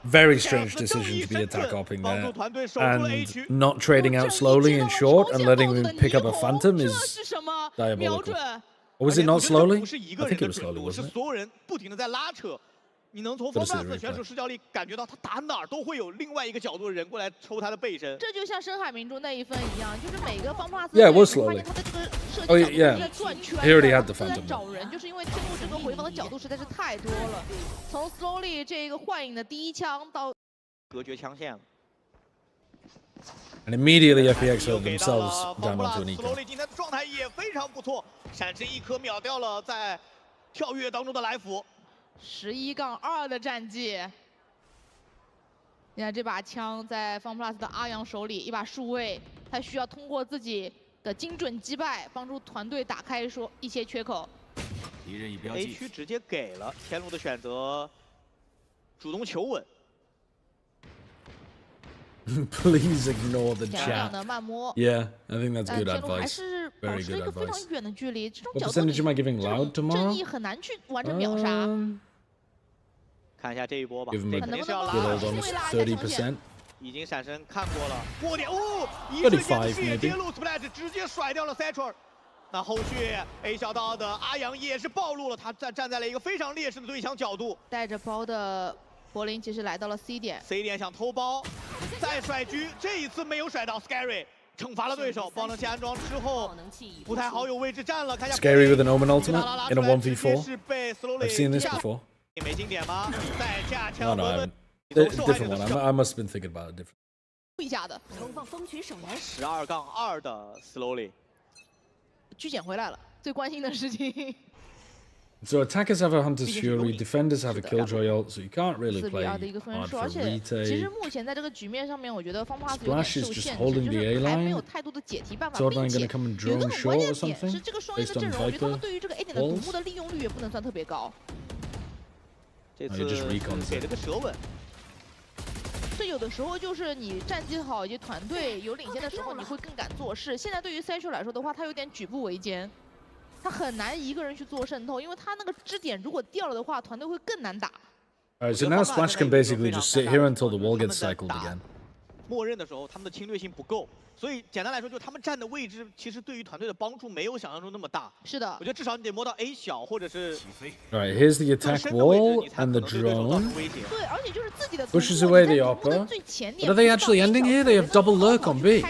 Very strange decision to be attack opping there. And not trading out slowly and short and letting him pick up a phantom is diabolical. Or was it not slowly? I think it was slowly, wasn't it?
你能从方 plus 的选手视角里感觉到他打哪儿都会有另外一个角度的人过来抽他的背身。
这就像深海明珠那一分一样，就是每个方 plus
Yeah, it was slowly.
他的这个射击
Oh
角度
yeah,
在转圈，
he already had the
在
phantom.
找人，就是因为天路这个回防的角度实在是太多了。从 slowly 这个幻影的第一枪到
隔绝枪线了。
And immediately FPX heard themselves down onto an eco.
slowly 今天的状态也非常不错，闪身一颗秒掉了在跳跃当中的来福。
11-2的战绩，你看这把枪在 FunPlus 的阿阳手里，一把数位，他需要通过自己的精准击败，帮助团队打开一些缺口。
敌人已标记 A 区直接给了天路的选择，主动求稳。
Please ignore the
两
chat.
的慢摸。
Yeah, I think that's
但
good
天路还
advice.
是保
Very
持了一
good
个非常
advice.
远的距离，这种
What
角度
percentage am I giving
这
loud
种
tomorrow?
正义很难去完成秒杀。
看一下这一波吧，
Give him
这
a
肯定是要
good
拉
hold
的。
on 30%.
已经闪身看过了，过点哦，一瞬间的视野揭露 ，Splash 直接甩掉了 Central。那后续 A 小道的阿阳也是暴露了，他站在了一个非常劣势的对枪角度。
带着包的柏林其实来到了 C 点
，C 点想偷包，再甩狙，这一次没有甩到 Scary， 惩罚了对手。爆能器安装之后，不太好有位置站了，看一下
Scary with an Omen ultimate in a 1v4.
是被
I've seen this before.
没经典吗？再架
No,
枪
no, I
和
haven't. Different one. I must have been thinking about it different.
一下的
12-2的 Slowly，
狙捡回来了，最关心的事情。
So attackers have a Hunter's Fury, defenders have a Killjoy ult, so you can't really
4-2
play
的一个分
hard
数，
for
而且其实
retake.
目前在这个局面上面，我觉得FunPlus 有点
Splash
受
is just
限制，
holding
就
the
是
A
还没有
line.
太多的解题办法，
Sword
并
line
且
gonna come and
有一
drone
个很
short
关
or
键点
something
是这个双 A 的
based
阵
on
容，我觉得他们
Viper
对于这个 A 点的独木的利用率也不能算特别高。
这
Oh, you just
次
recon
给了个舌吻。
这有的时候就是你战绩好以及团队有领先的时候，你会更敢做事。现在对于 Central 来说的话，他有点举步维艰，他很难一个人去做渗透，因为他那个支点如果掉了的话，团队会更难打。
Alright, so now Splash can basically just sit here until the wall gets cycled again.
默认的时候，他们的侵略性不够，所以简单来说，就是他们站的位置其实对于团队的帮助没有想象中那么大。
是的，
我觉得至少你得摸到 A 小或者是。
Alright, here's the attack wall and the drone.
对，而且就是自己的
Pushes away the Opera. But are they actually ending here? They have double lurk on B.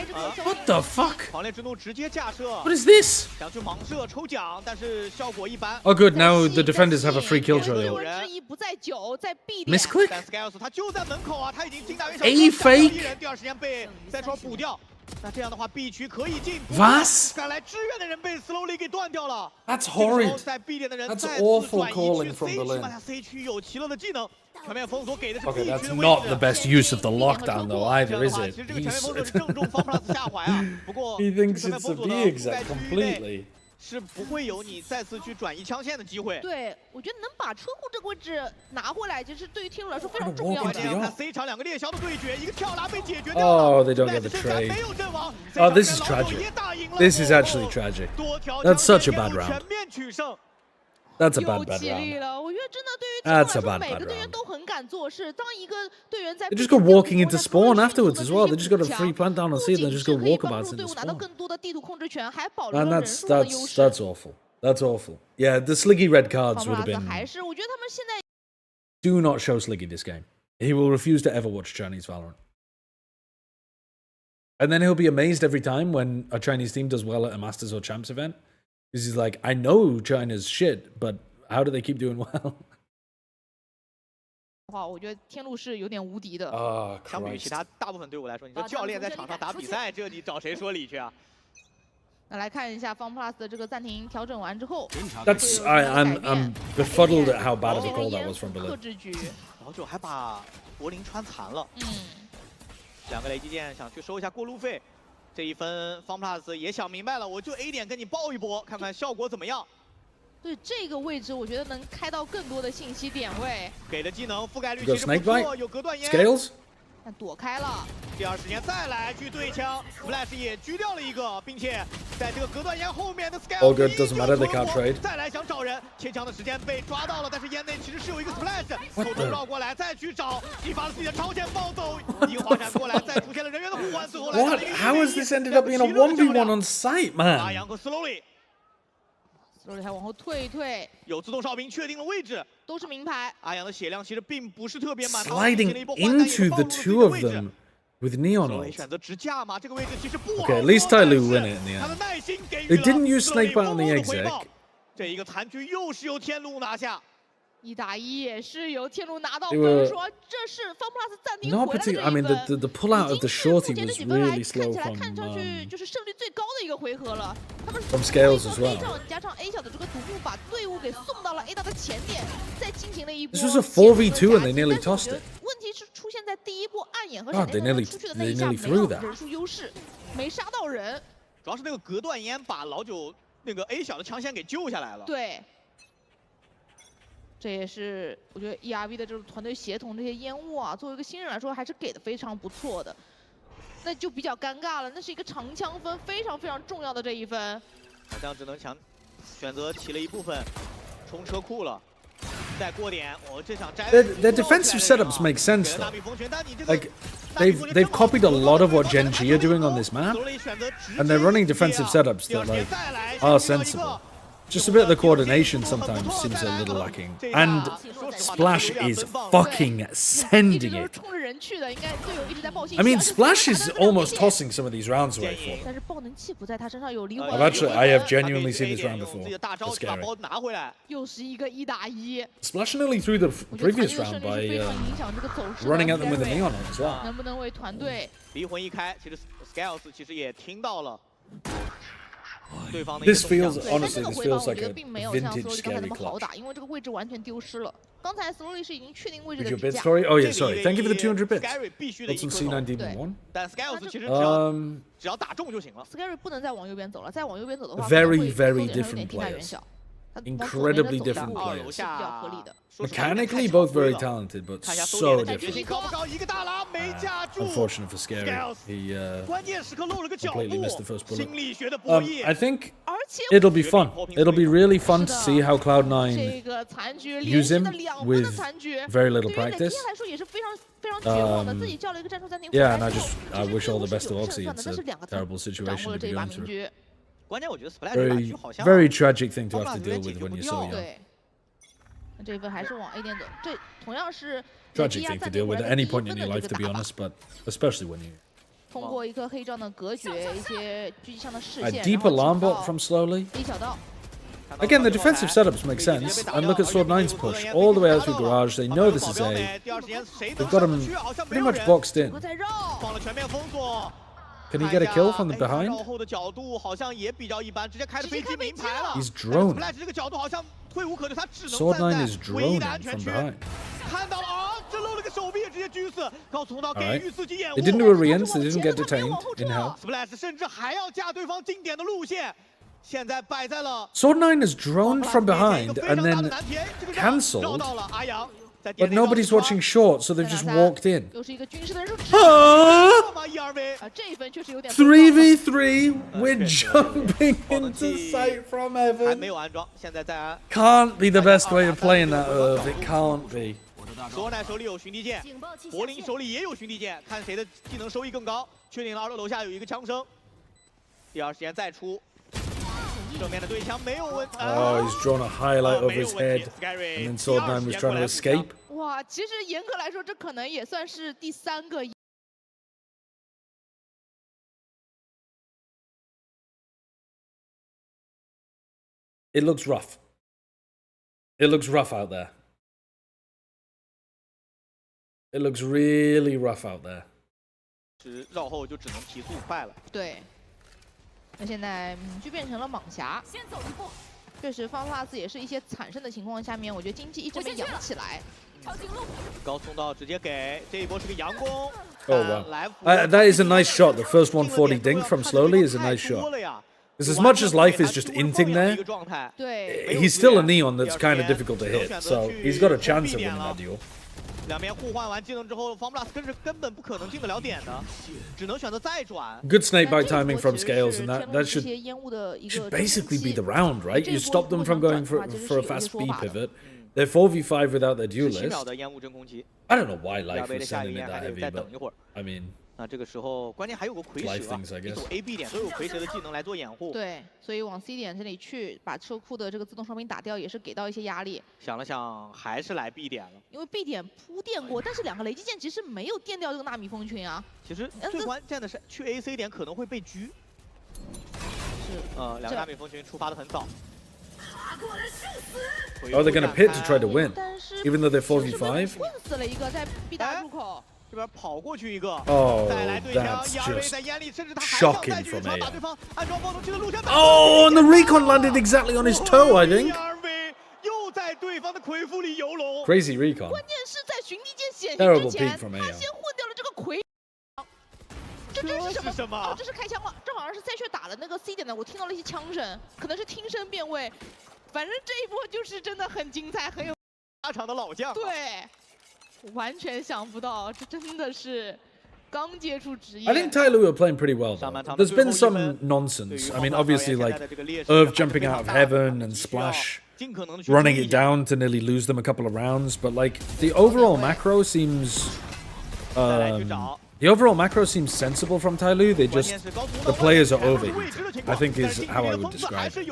What the fuck?
狂烈之怒直接架设。
What is this?
想去盲射抽奖，但是效果一般。
Oh good, now the defenders have a free Killjoy
有
ult.
人质疑不在9，在 B 点。
Misclick?
但 Scales 他就在门口啊，他已经进大圆小
A fake
一人，第二时间被 Central 补掉。那这样的话 ，B 区可以进。
Was?
赶来支援的人被 Slowly 给断掉了。
That's horrid.
在 B 点的人
That's
再次
awful
转移
calling
去
from
C 区，
Berlin.
把 C 区有齐了的技能，全面封锁给的是
Okay,
B 区
that's
的位
not
置
the best use of the lockdown though either, is
其
it?
实这个全面封锁是正中 FunPlus 下怀啊。不过
He thinks
全面
it's
封
a
锁
B
的覆
exec
盖区域内
completely.
是不会有你再次去转移枪线的机会。
对，我觉得能把车库这个位置拿回来，其实对于天路来说非常重要。
关键要
看 C 场两个猎枭的对决，一个跳拉被解决掉了。
Oh, they don't get the trade. Oh, this is tragic. This is actually tragic. That's such a bad round.
全面取胜。
That's a
有
bad
气力
round.
了，我觉得真的对于
That's
天路
a
来
bad
说，每个队员
round.
都很敢做事。当一个队员在
They just go walking into spawn afterwards as well. They just got a free plant down on C, then just go walkabouts
队
into
伍拿到
spawn.
更多的地图控制权，还保留
And
了人
that's
数的优势。
that's awful. That's awful. Yeah, the Sliggy red cards would have
FunPlus
been.
还是我觉得他们现在
Do not show Sliggy this game. He will refuse to ever watch Chinese Valorant. And then he'll be amazed every time when a Chinese team does well at a Masters or Champs event. Because he's like, I know China's shit, but how do they keep doing well?
话，我觉得天路是有点无敌的。
相比于其他大部分队伍来说，你说教练在场上打比赛，这你找谁说理去啊？
那来看一下 FunPlus 的这个暂停调整完之后
That's I'm befuddled at how bad of a call that was from
克
Berlin.
制局，
老九还把柏林穿残了。两个雷击剑想去收一下过路费，这一分 FunPlus 也想明白了，我就 A 点跟你爆一波，看看效果怎么样。
对这个位置，我觉得能开到更多的信息点位。
给的技能覆盖率
Go
其实不
snake
错，
bite.
有隔断烟。
Scales.
但躲开了。
第二时间再来去对枪 ，Flash 也狙掉了一个，并且在这个隔断烟后面的 Scales
All good, doesn't matter, they can't trade.
再来想找人，切枪的时间被抓到了，但是烟内其实是有一个 Splash， 偷偷绕过来再去找，激发了自己的超前暴走，一个滑闪过来，再出现了人员的互换，最后来到了
What?
一个
How has this ended up being a 1v1 on site,
阿
man?
阳和 Slowly。
Slowly 还往后退一退，
有自动哨兵确定了位置，
都是名牌。
阿阳的血量其实并不是特别满，
Sliding into the two of them with neon ult.
选择直架嘛，这个位置其实不好。
Okay, at least Tai Lu win it in the
他的
end.
耐心给予
They
了
didn't use snake bite on the
默默地回
exec.
报这一个残局又是由天路拿下。
1打1也是由天路拿到
They
分
were
数，这是 FunPlus 暂停
Not
回来的
particularly. I mean, the pull out of the shorty was really slow
看起来
from
看上去就是胜率最高的一个回合了。他们
from Scales as well.
A 仗加上 A 小的这个独木，把队伍给送到了 A 大的前点，再进行了一波。
This was a 4v2 and they nearly tossed it.
问题是出现在在第一波暗眼和
God,
闪电
they
战
nearly-
出去的那
they
一下
nearly
没
threw
有
that.
人数优势，没杀到人。
主要是那个隔断烟把老九那个 A 小的枪线给救下来了。
对，这也是我觉得 ERV 的这种团队协同这些烟雾啊，作为一个新人来说还是给的非常不错的。那就比较尴尬了，那是一个长枪分，非常非常重要的这一分。
好像只能选择起了一部分冲车库了。 再过点，我这场摘。
Their defensive setups make sense though. Like they've copied a lot of what Gen G are doing on this map, and they're running defensive setups that like are sensible. Just a bit of the coordination sometimes seems a little lacking, and Splash is fucking sending it. I mean, Splash is almost tossing some of these rounds away for them.
但是爆能器不在他身上有离
I have genuinely seen this round before. It's scary.
又是一个1打1。
Splash nearly threw the previous round by running at them with a neon on as well.
能不能为团队？
离魂一开，其实 Scales 其实也听到了。
This feels honestly, this feels like a vintage scary
好
clutch.
打，因为这个位置完全丢失了。刚才 Slowly 是已经确定位置
With
的
your
支
bid
架。
story? Oh yeah, sorry. Thank you for the 200 bits. What's on C9 Demon 1?
但 Scales 其实只要打中就行了。
Scary 不能再往右边走了，再往右边走的话
Very, very different players. Incredibly different players.
是比较合理的。
Mechanically, both very talented, but so different.
高不高？一个大拿没架住。
Unfortunate for Scary, he
关键时刻漏了个脚步。
completely missed the first bullet.
心理学的博弈。
I think it'll be fun. It'll be really fun to see how Cloud9 use him with very little practice. Yeah, and I wish all the best to Oxy. It's a terrible situation to be going through.
关键我觉得 Splash 这把局好像
Very tragic thing to have to deal with when you're so young.
对，那这一分还是往 A 点走，这同样是
Tragic thing to deal with at any point in your life, to be honest, but especially when you.
通过一个黑杖的隔绝，一些狙击枪的视
A
线，
deep alarm bot from Slowly.
A 小道。
Again, the defensive setups make sense. And look at Sword9's push all the way out through Garage. They know this is A. They've got him pretty much boxed in. Can he get a kill from the behind? He's droning. Sword9 is droning from behind. Alright. They didn't do a re-ins, they didn't get detained in hell. Sword9 is droned from behind and then cancelled. But nobody's watching short, so they've just walked in. 3v3, we're jumping into sight from heaven. Can't be the best way of playing that, Irv. It can't be.
索乃手里有巡地剑，柏林手里也有巡地剑，看谁的技能收益更高。确定了2楼楼下有一个枪声，第二时间再出。 正面的对枪没有问题。
Oh, he's drawn a highlight over his head, and then Sword9 was trying to escape.
哇，其实严格来说，这可能也算是第3个。
It looks rough. It looks rough out there. It looks really rough out there.
绕后就只能提速快了。
对。 那现在就变成了莽侠，先走一步。确实，方法斯也是一些惨胜的情况下面，我觉得经济一直没扬起来。
高送到直接给这一波是个佯攻。
Oh wow! That is a nice shot. The first 140 dink from Slowly is a nice shot. Because as much as Life is just inting there, he's still a neon that's kind of difficult to hit. So he's got a chance of winning that duel.
两边互换完技能之后 ，Formula 根本不可能进得了点的，只能选择再转。
Good snakebite timing from Scales, and that should basically be the round, right? You stop them from going for a fast B pivot. They're 4v5 without their duelist. I don't know why Life was sending it that heavy, but I mean.
那这个时候，关键还有个蝰蛇，一组 A、B 点都有蝰蛇的技能来做掩护。
对，所以往 C 点这里去，把车库的这个自动双兵打掉，也是给到一些压力。
想了想，还是来 B 点了。
因为 B 点铺垫过，但是2个雷击剑其实没有垫掉这个纳米蜂群啊。
其实最关键的是去 A、C 点可能会被狙。是，2个纳米蜂群出发的很早。
Oh, they're gonna pit to try to win, even though they're 4v5.
困死了一个在 B 大入口。
这边跑过去一个，
that's just shocking from A. Oh, and the recon landed exactly on his toe, I think. Crazy recon. Terrible peek from A.
魁。这是什么？哦，这是开枪了，这好像是赛血打了那个 C 点的，我听到了一些枪声，可能是听声辨位。反正这一波就是真的很精彩，很有
大厂的老将。
对，完全想不到，这真的是。 刚接触职业
I think Tyloo are playing pretty well. There's been some nonsense. I mean, obviously, like Irv jumping out of heaven and Splash running it down to nearly lose them a couple of rounds. But like the overall macro seems, sensible from Tyloo. They just the players are overheating. I think is how I would describe it.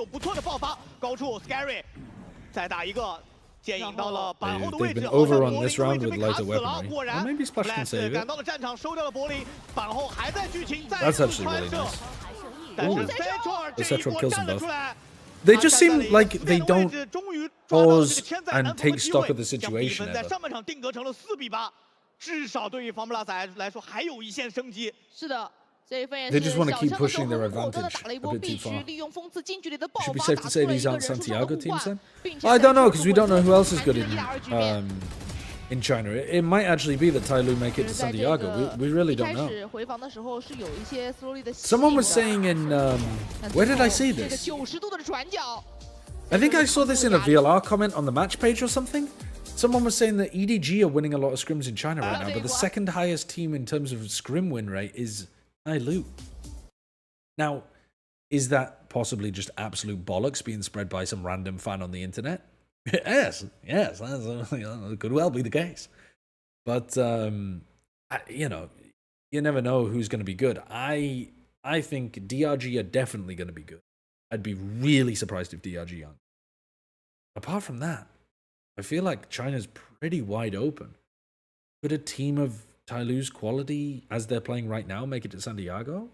They've been overrun this round with lighter weaponry. Or maybe Splash can save it. That's actually really nice. Ooh. The Setro kills them both. They just seem like they don't pause and take stock of the situation ever.
至少对于防布拉仔来说还有一线生机。
是的。
They just want to keep pushing their advantage a bit too far. Should be safe to say these aren't Santiago teams then? I don't know, because we don't know who else is good in China. It might actually be that Tyloo make it to Santiago. We really don't know. Someone was saying in... where did I see this? I think I saw this in a VLR comment on the match page or something. Someone was saying that EDG are winning a lot of scrims in China right now, but the second highest team in terms of scrim win rate is... Tyloo. Now, is that possibly just absolute bollocks being spread by some random fan on the internet? yes, that could well be the case. But you know, you never know who's going to be good. I think DRG are definitely going to be good. I'd be really surprised if DRG aren't. Apart from that, I feel like China's pretty wide open. Could a team of Tyloo's quality, as they're playing right now, make it to Santiago?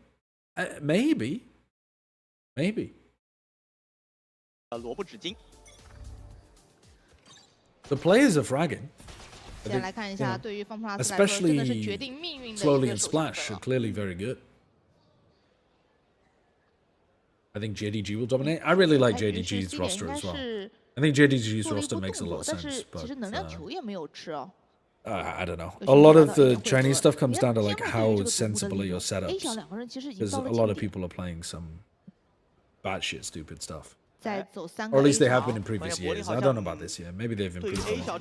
Maybe. The players are fragging. Especially Slowly and Splash are clearly very good. I think JDG will dominate. I really like JDG's roster as well. I think JDG's roster makes a lot of sense, but I don't know. A lot of the Chinese stuff comes down to like how sensible are your setups. Because a lot of people are playing some batshit stupid stuff. Or at least they have been in previous years. I don't know about this year. Maybe they've improved a lot.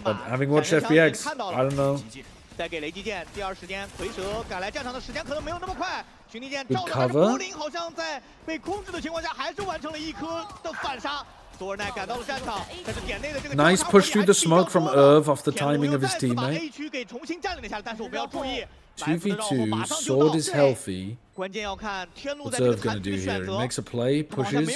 But having watched FBX, I don't know. Good cover. Nice push through the smoke from Irv off the timing of his teammate. 2v2, Sword is healthy. What's Irv going to do here? He makes a play, pushes.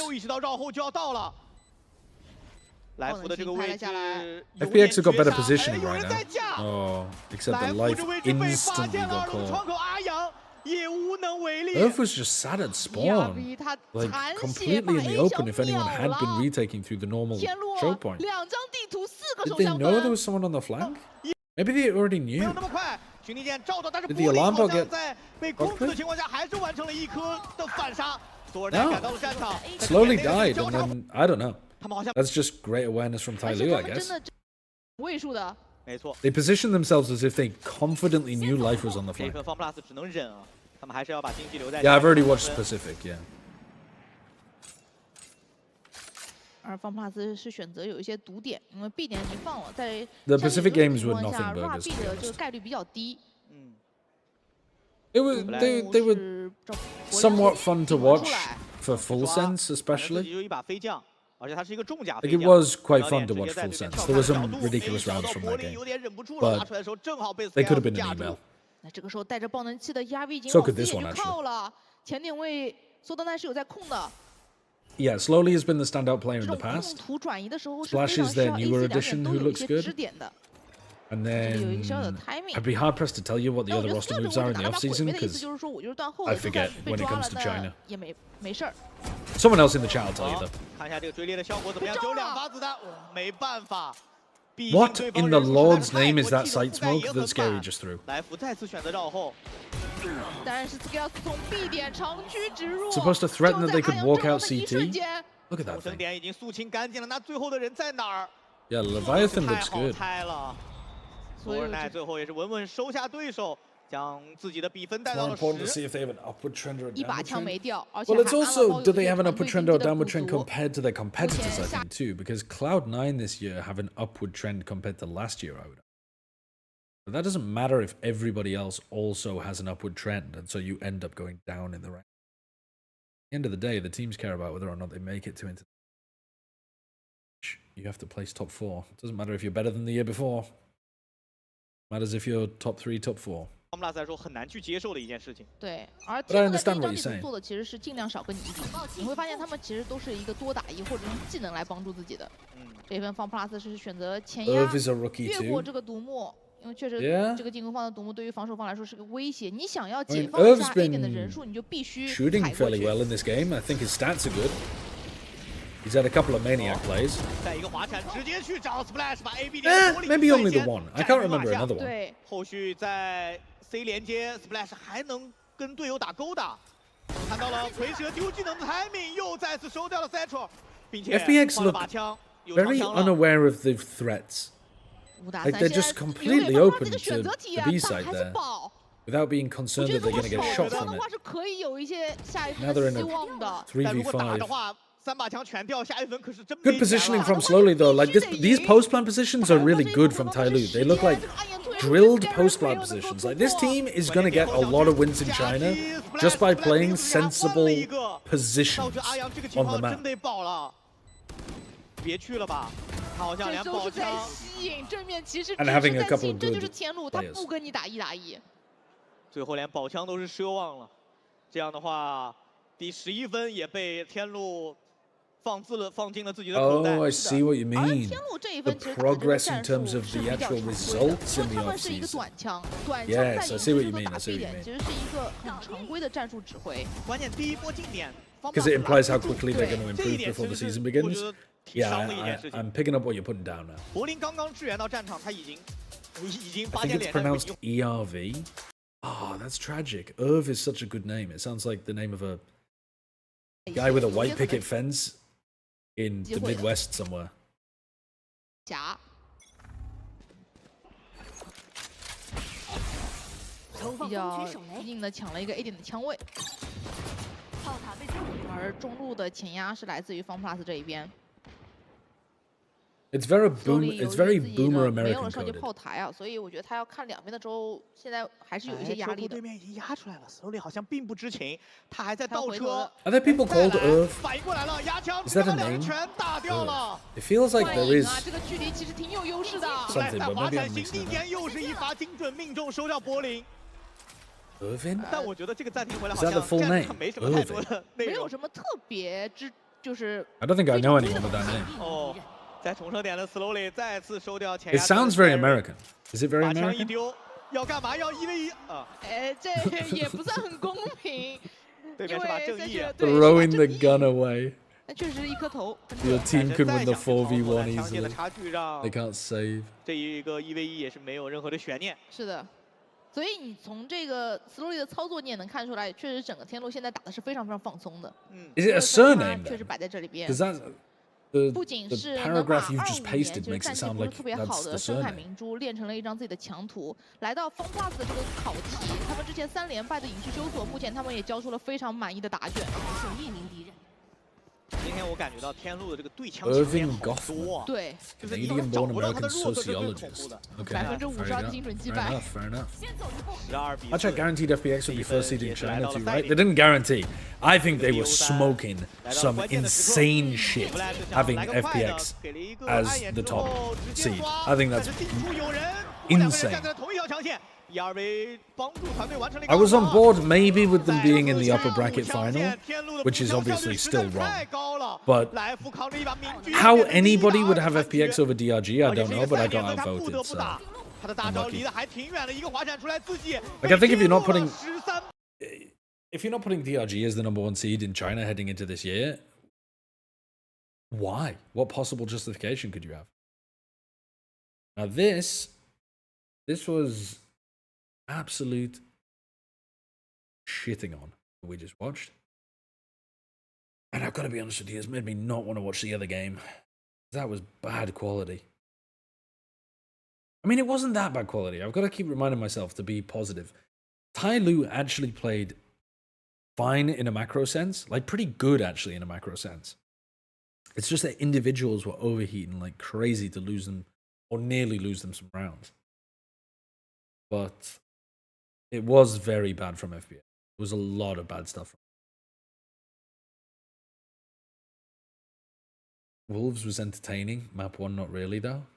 FBX have got better positioning right now. Oh, except the life instantly got caught. Irv was just sat at spawn, like completely in the open if anyone had been retaking through the normal choke point. Did they know there was someone on the flank? Maybe they already knew. Did the alarm bell get cockpit? No. Slowly died and then, I don't know. That's just great awareness from Tyloo, I guess. They positioned themselves as if they confidently knew life was on the flank. Yeah, I've already watched Pacific, yeah.
而方普拉斯是选择有一些毒点，因为 B 点已经放了，在
The Pacific games were nothing burgers.
B 的这个概率比较低。
They were somewhat fun to watch for Full Sense, especially. Like it was quite fun to watch Full Sense. There were some ridiculous rounds from that game, but they could have been an email.
那这个时候带着爆能器的 ERV 已经
So could this one,
靠了，前点位索德奈是有在控的。
Yeah, Slowly has been the standout player in the past. Splash is their newer addition who looks good. And then I'd be hard pressed to tell you what the other roster moves are in the offseason because I forget when it comes to China. Someone else in the chat will tell you though. What in the Lord's name is that sight smoke that Scary just threw? Supposed to threaten that they could walk out CT? Look at that thing. Yeah, Leviathan looks good.
所有
奈最后也是稳稳收下对手，将自己的比分带
It's
到
more
了
important to
10。
see if they have an upward trend or a
一把
downward
枪
trend.
没掉，而且
Well, it's
还安了
also
包
do
有
they
一
have
些
an
团队
upward
经
trend
济
or
的
downward
补
trend
足。
compared to their competitors? I think too, because Cloud9 this year have an upward trend compared to last year. I would. But that doesn't matter if everybody else also has an upward trend, and so you end up going down in the rank. At the end of the day, the teams care about whether or not they make it to into. You have to place top 4. It doesn't matter if you're better than the year before. It matters if you're top 3, top 4.
方 plus 来说很难去接受的一件事情。
对，而
But I
天路在这
understand
一
what
张
you're
地图
saying.
做的其实是尽量少跟你一比，你会发现他们其实都是一个多打一或者用技能来帮助自己的。这一份方 plus 是选择前压
Irv is a rookie
越过
too.
这个独木，因为确实
Yeah.
这个进攻方的独木对于防守方来说是个威胁。你想要
I
解
mean,
放一
Irv's
下 A 点的
been
人数，你就必须
shooting
踩过
fairly
去。
well in this game. I think his stats are good. He's had a couple of maniac plays.
在一个滑铲直接去找 splash， 把 AB 连火力
Maybe only the
率先
one. I can't remember
占据
another
马
one.
对，
后续在 C 连接 splash 还能跟队友打勾打，看到了蝰蛇丢技能的 timing， 又再次收掉了 Central， 并且
FPX
换了
look
把枪，有长
very
枪了。
unaware of the threats.
5打
Like
3，
they're
现
just
在有
completely
点放
open
这个
to
选择
the
题啊，
B
打
side
还是
there
保。
without being
我
concerned
觉
that
得
they're
如
going
果
to
守
get
住
shot
的
from
话
it.
是可以有一些下一
Now
分
they're
的
in
希
a
望的。
3v5.
但如果打的话，3把枪全掉，下一分可是真没
Good
钱
positioning
了。
from Slowly though. Like these post plant positions are really good from Tyloo. They look like drilled post plant positions. Like this team is going to get a lot of wins in China just by playing sensible positions
导致阿阳这个情
on the
况
map.
真得保了，别去了吧，好像
这
连
时候是在
宝枪。
吸引正面骑士，
And
只
having
是
a
在
couple
吸
of
引，这就
good
是天路，他
players.
不跟你打1打1。
最后连宝枪都是奢望了，这样的话，第11分也被天路放进了自己的口袋。
Oh, I see what you
而
mean.
天路这一
The
分其实打的这个
progress in
战
terms
术
of
是
the
比较
actual
常规的，
results
因
in
为
the
他们是一个
offseason.
短枪，短枪
Yes,
在
I
影
see what
之
you
中
mean,
打
I see what
非
you
点，
mean.
其实是一个很常规的战术指挥。
关键第一波进点
Because it implies how quickly they're
对
going to
这一
improve
点
before the
其实
season
是我
begins.
觉得挺
Yeah,
伤的一件事情。
I'm picking up what you're putting down now.
柏林刚刚支援到战场，他已经
I
发
think
现
it's
脸上
pronounced ERV. Oh, that's tragic. Irv is such a good name. It sounds like the name of a guy with a white picket fence in the Midwest somewhere.
夹。比较硬的抢了一个 A 点的枪位，而中路的前压是来自于方 plus 这一边。
It's very
手
boom.
里有
It's
一个
very
自己
boomer
的没有
American
了上去
coded.
炮台啊，所以我觉得他要看两边的时候，现在还是有一些压力的
对。面已经压出来了，手里好像并不知情，他还在
他
倒车
回头了。
Are there people
再
called
来
Irv?
反应过来了，压枪
Is
直接
that a
把两人
name?
全打掉了。
It feels like
幻
there
影
is
啊，这个距离其实挺有优势的。
something,
在
but
滑
maybe
铲
I'm
行
mixing
地
it
天又是一发精准命中，收掉柏林。
up. Irvin?
但我觉得这个暂停回来
Is
好
that the
像
full
战
name?
术没什么太多的内
没有
容。
什么特别就是。
I don't think I know anyone with that name.
哦，在重生点的 slowly 再次收掉前
It
压。
sounds very American. Is it very
把枪一
American?
丢，要干嘛？要1v1啊！
哎，这也不算很公平，
对面
因
是把正义
为这是
Throwing the gun away.
那确实是一颗头。
Your team can win the 4v1
强
easily.
差距让
They can't save.
这一个1v1也是没有任何的悬念。
是的，所以你从这个 slowly 的操作你也能看出来，确实整个天路现在打的是非常非常放松的。
Is it a surname
确
then?
实摆在这里边。
Because that the
不仅
the
是能把
paragraph you've just
25 年
pasted
就是
makes
战
it
绩
sound
不是
like
特别好
that's the
的深海
surname.
明珠练成了一张自己的强图，来到方 plus 的这个考题，他们之前3连败的影视修所，目前他们也交出了非常满意的答卷。
剩一名敌人。
今天我感觉到天路的这个对枪经验
Irving
好多啊，
对，
就是你找
Canadian-born
不到他的
American
弱色是最恐怖
sociologist.
的。
Okay, fair
52%的精
enough.
准击
Fair
败。
enough. Fair enough.
12比
I checked
4
guaranteed FPX would be first seed in
Yes,
China
yes,
too,
yes.
right? They didn't guarantee. I think they were smoking some insane shit having FPX as the top seed. I think that's insane. I was on board maybe with them being in the upper bracket final, which is obviously still wrong. But how anybody would have FPX over DRG, I don't know, but I got outvoted, so I'm lucky. Like, I think if you're not putting DRG as the #1 seed in China heading into this year, why? What possible justification could you have? Now this was absolute shitting on that we just watched. And I've got to be honest with you, it's made me not want to watch the other game. That was bad quality. I mean, it wasn't that bad quality. I've got to keep reminding myself to be positive. Tai Lu actually played fine in a macro sense, like pretty good actually in a macro sense. It's just that individuals were overheating like crazy to lose them or nearly lose them some rounds. But it was very bad from FBA. It was a lot of bad stuff. Wolves was entertaining. Map 1 not really though.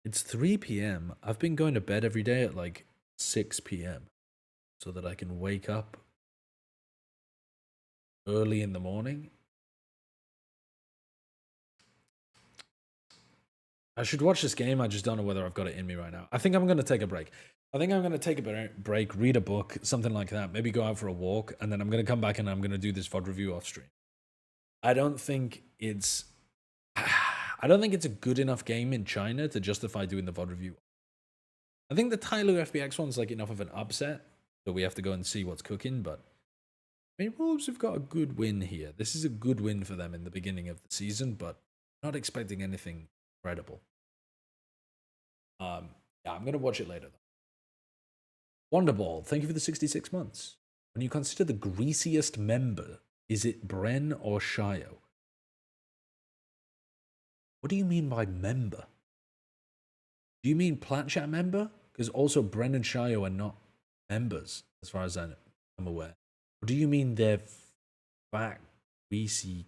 It's 3 p.m. I've been going to bed every day at like 6 p.m. so that I can wake up early in the morning. I should watch this game. I just don't know whether I've got it in me right now. I think I'm going to take a break. I think I'm going to take a break, read a book, something like that. Maybe go out for a walk, and then I'm going to come back and I'm going to do this VOD review off stream. I don't think it's a good enough game in China to justify doing the VOD review. I think the Tai Lu FBX one's like enough of an upset that we have to go and see what's cooking, but I mean, Wolves have got a good win here. This is a good win for them in the beginning of the season, but not expecting anything incredible. Yeah, I'm going to watch it later, though. Wonderball, thank you for the 66 months. When you consider the greasiest member, is it Bren or Shio? What do you mean by member? Do you mean Plat Chat member? Because also Bren and Shio are not members, as far as I'm aware. Or do you mean they're fat, greasy?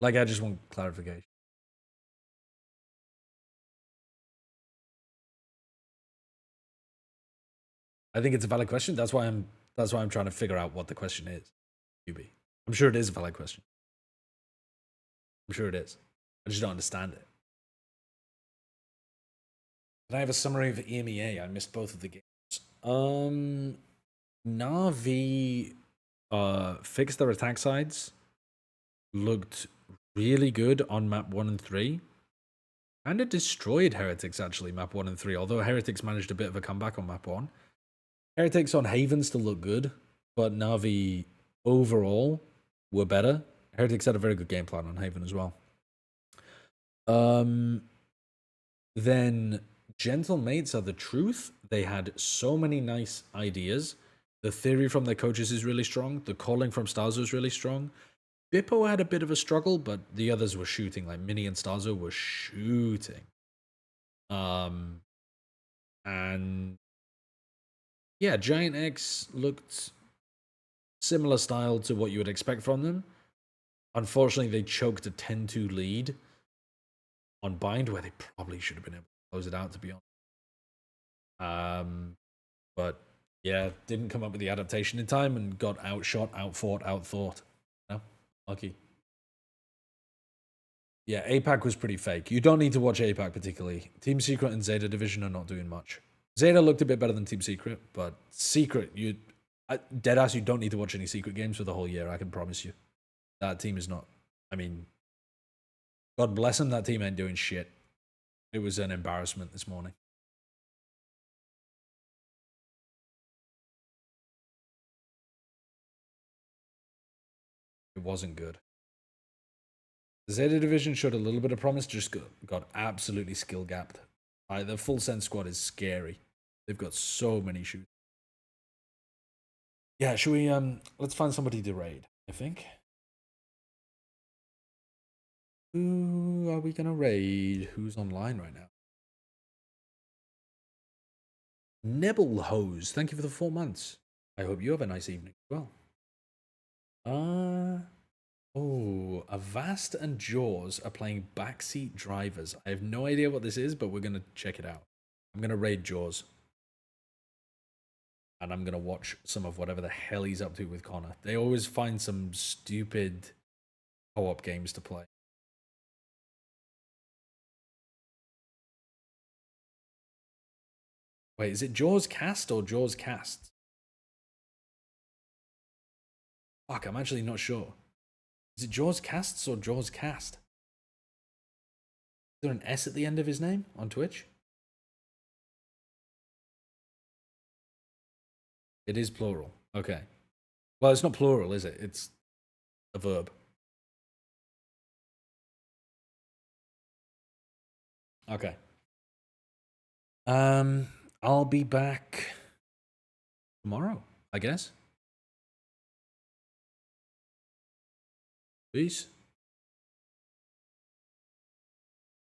Like, I just want clarification. I think it's a valid question. That's why I'm trying to figure out what the question is. I'm sure it is a valid question. I'm sure it is. I just don't understand it. Can I have a summary of EMEA? I missed both of the games. Na'Vi fixed their attack sides. Looked really good on map 1 and 3. Kind of destroyed Heretics, actually, map 1 and 3. Although Heretics managed a bit of a comeback on map 1. Heretics on Haven still look good, but Na'Vi overall were better. Heretics had a very good game plan on Haven as well. Then Gentle Mates are the truth. They had so many nice ideas. The theory from their coaches is really strong. The calling from Starzo is really strong. Bippo had a bit of a struggle, but the others were shooting. Like Mini and Starzo were shooting. And yeah, Giant X looked similar style to what you would expect from them. Unfortunately, they choked a 10-2 lead on Bind, where they probably should have been able to close it out, to be honest. But yeah, didn't come up with the adaptation in time and got outshot, outfought, outthought. No, lucky. Yeah, APAC was pretty fake. You don't need to watch APAC particularly. Team Secret and Zeta Division are not doing much. Zeta looked a bit better than Team Secret, but Secret, deadass, you don't need to watch any Secret games for the whole year, I can promise you. That team is not, I mean, God bless them, that team ain't doing shit. It was an embarrassment this morning. It wasn't good. The Zeta Division showed a little bit of promise, just got absolutely skill gapped. The full send squad is scary. They've got so many shooters. Yeah, should we let's find somebody to raid, I think. Who are we gonna raid? Who's online right now? Nebblehose, thank you for the 4 months. I hope you have a nice evening as well. Oh, Avast and Jaws are playing Backseat Drivers. I have no idea what this is, but we're gonna check it out. I'm gonna raid Jaws. And I'm gonna watch some of whatever the hell he's up to with Connor. They always find some stupid co-op games to play. Wait, is it Jaws Cast or Jaws Cast? Fuck, I'm actually not sure. Is it Jaws Casts or Jaws Cast? Is there an S at the end of his name on Twitch? It is plural. Okay. Well, it's not plural, is it? It's a verb. Okay. I'll be back tomorrow, I guess. Peace.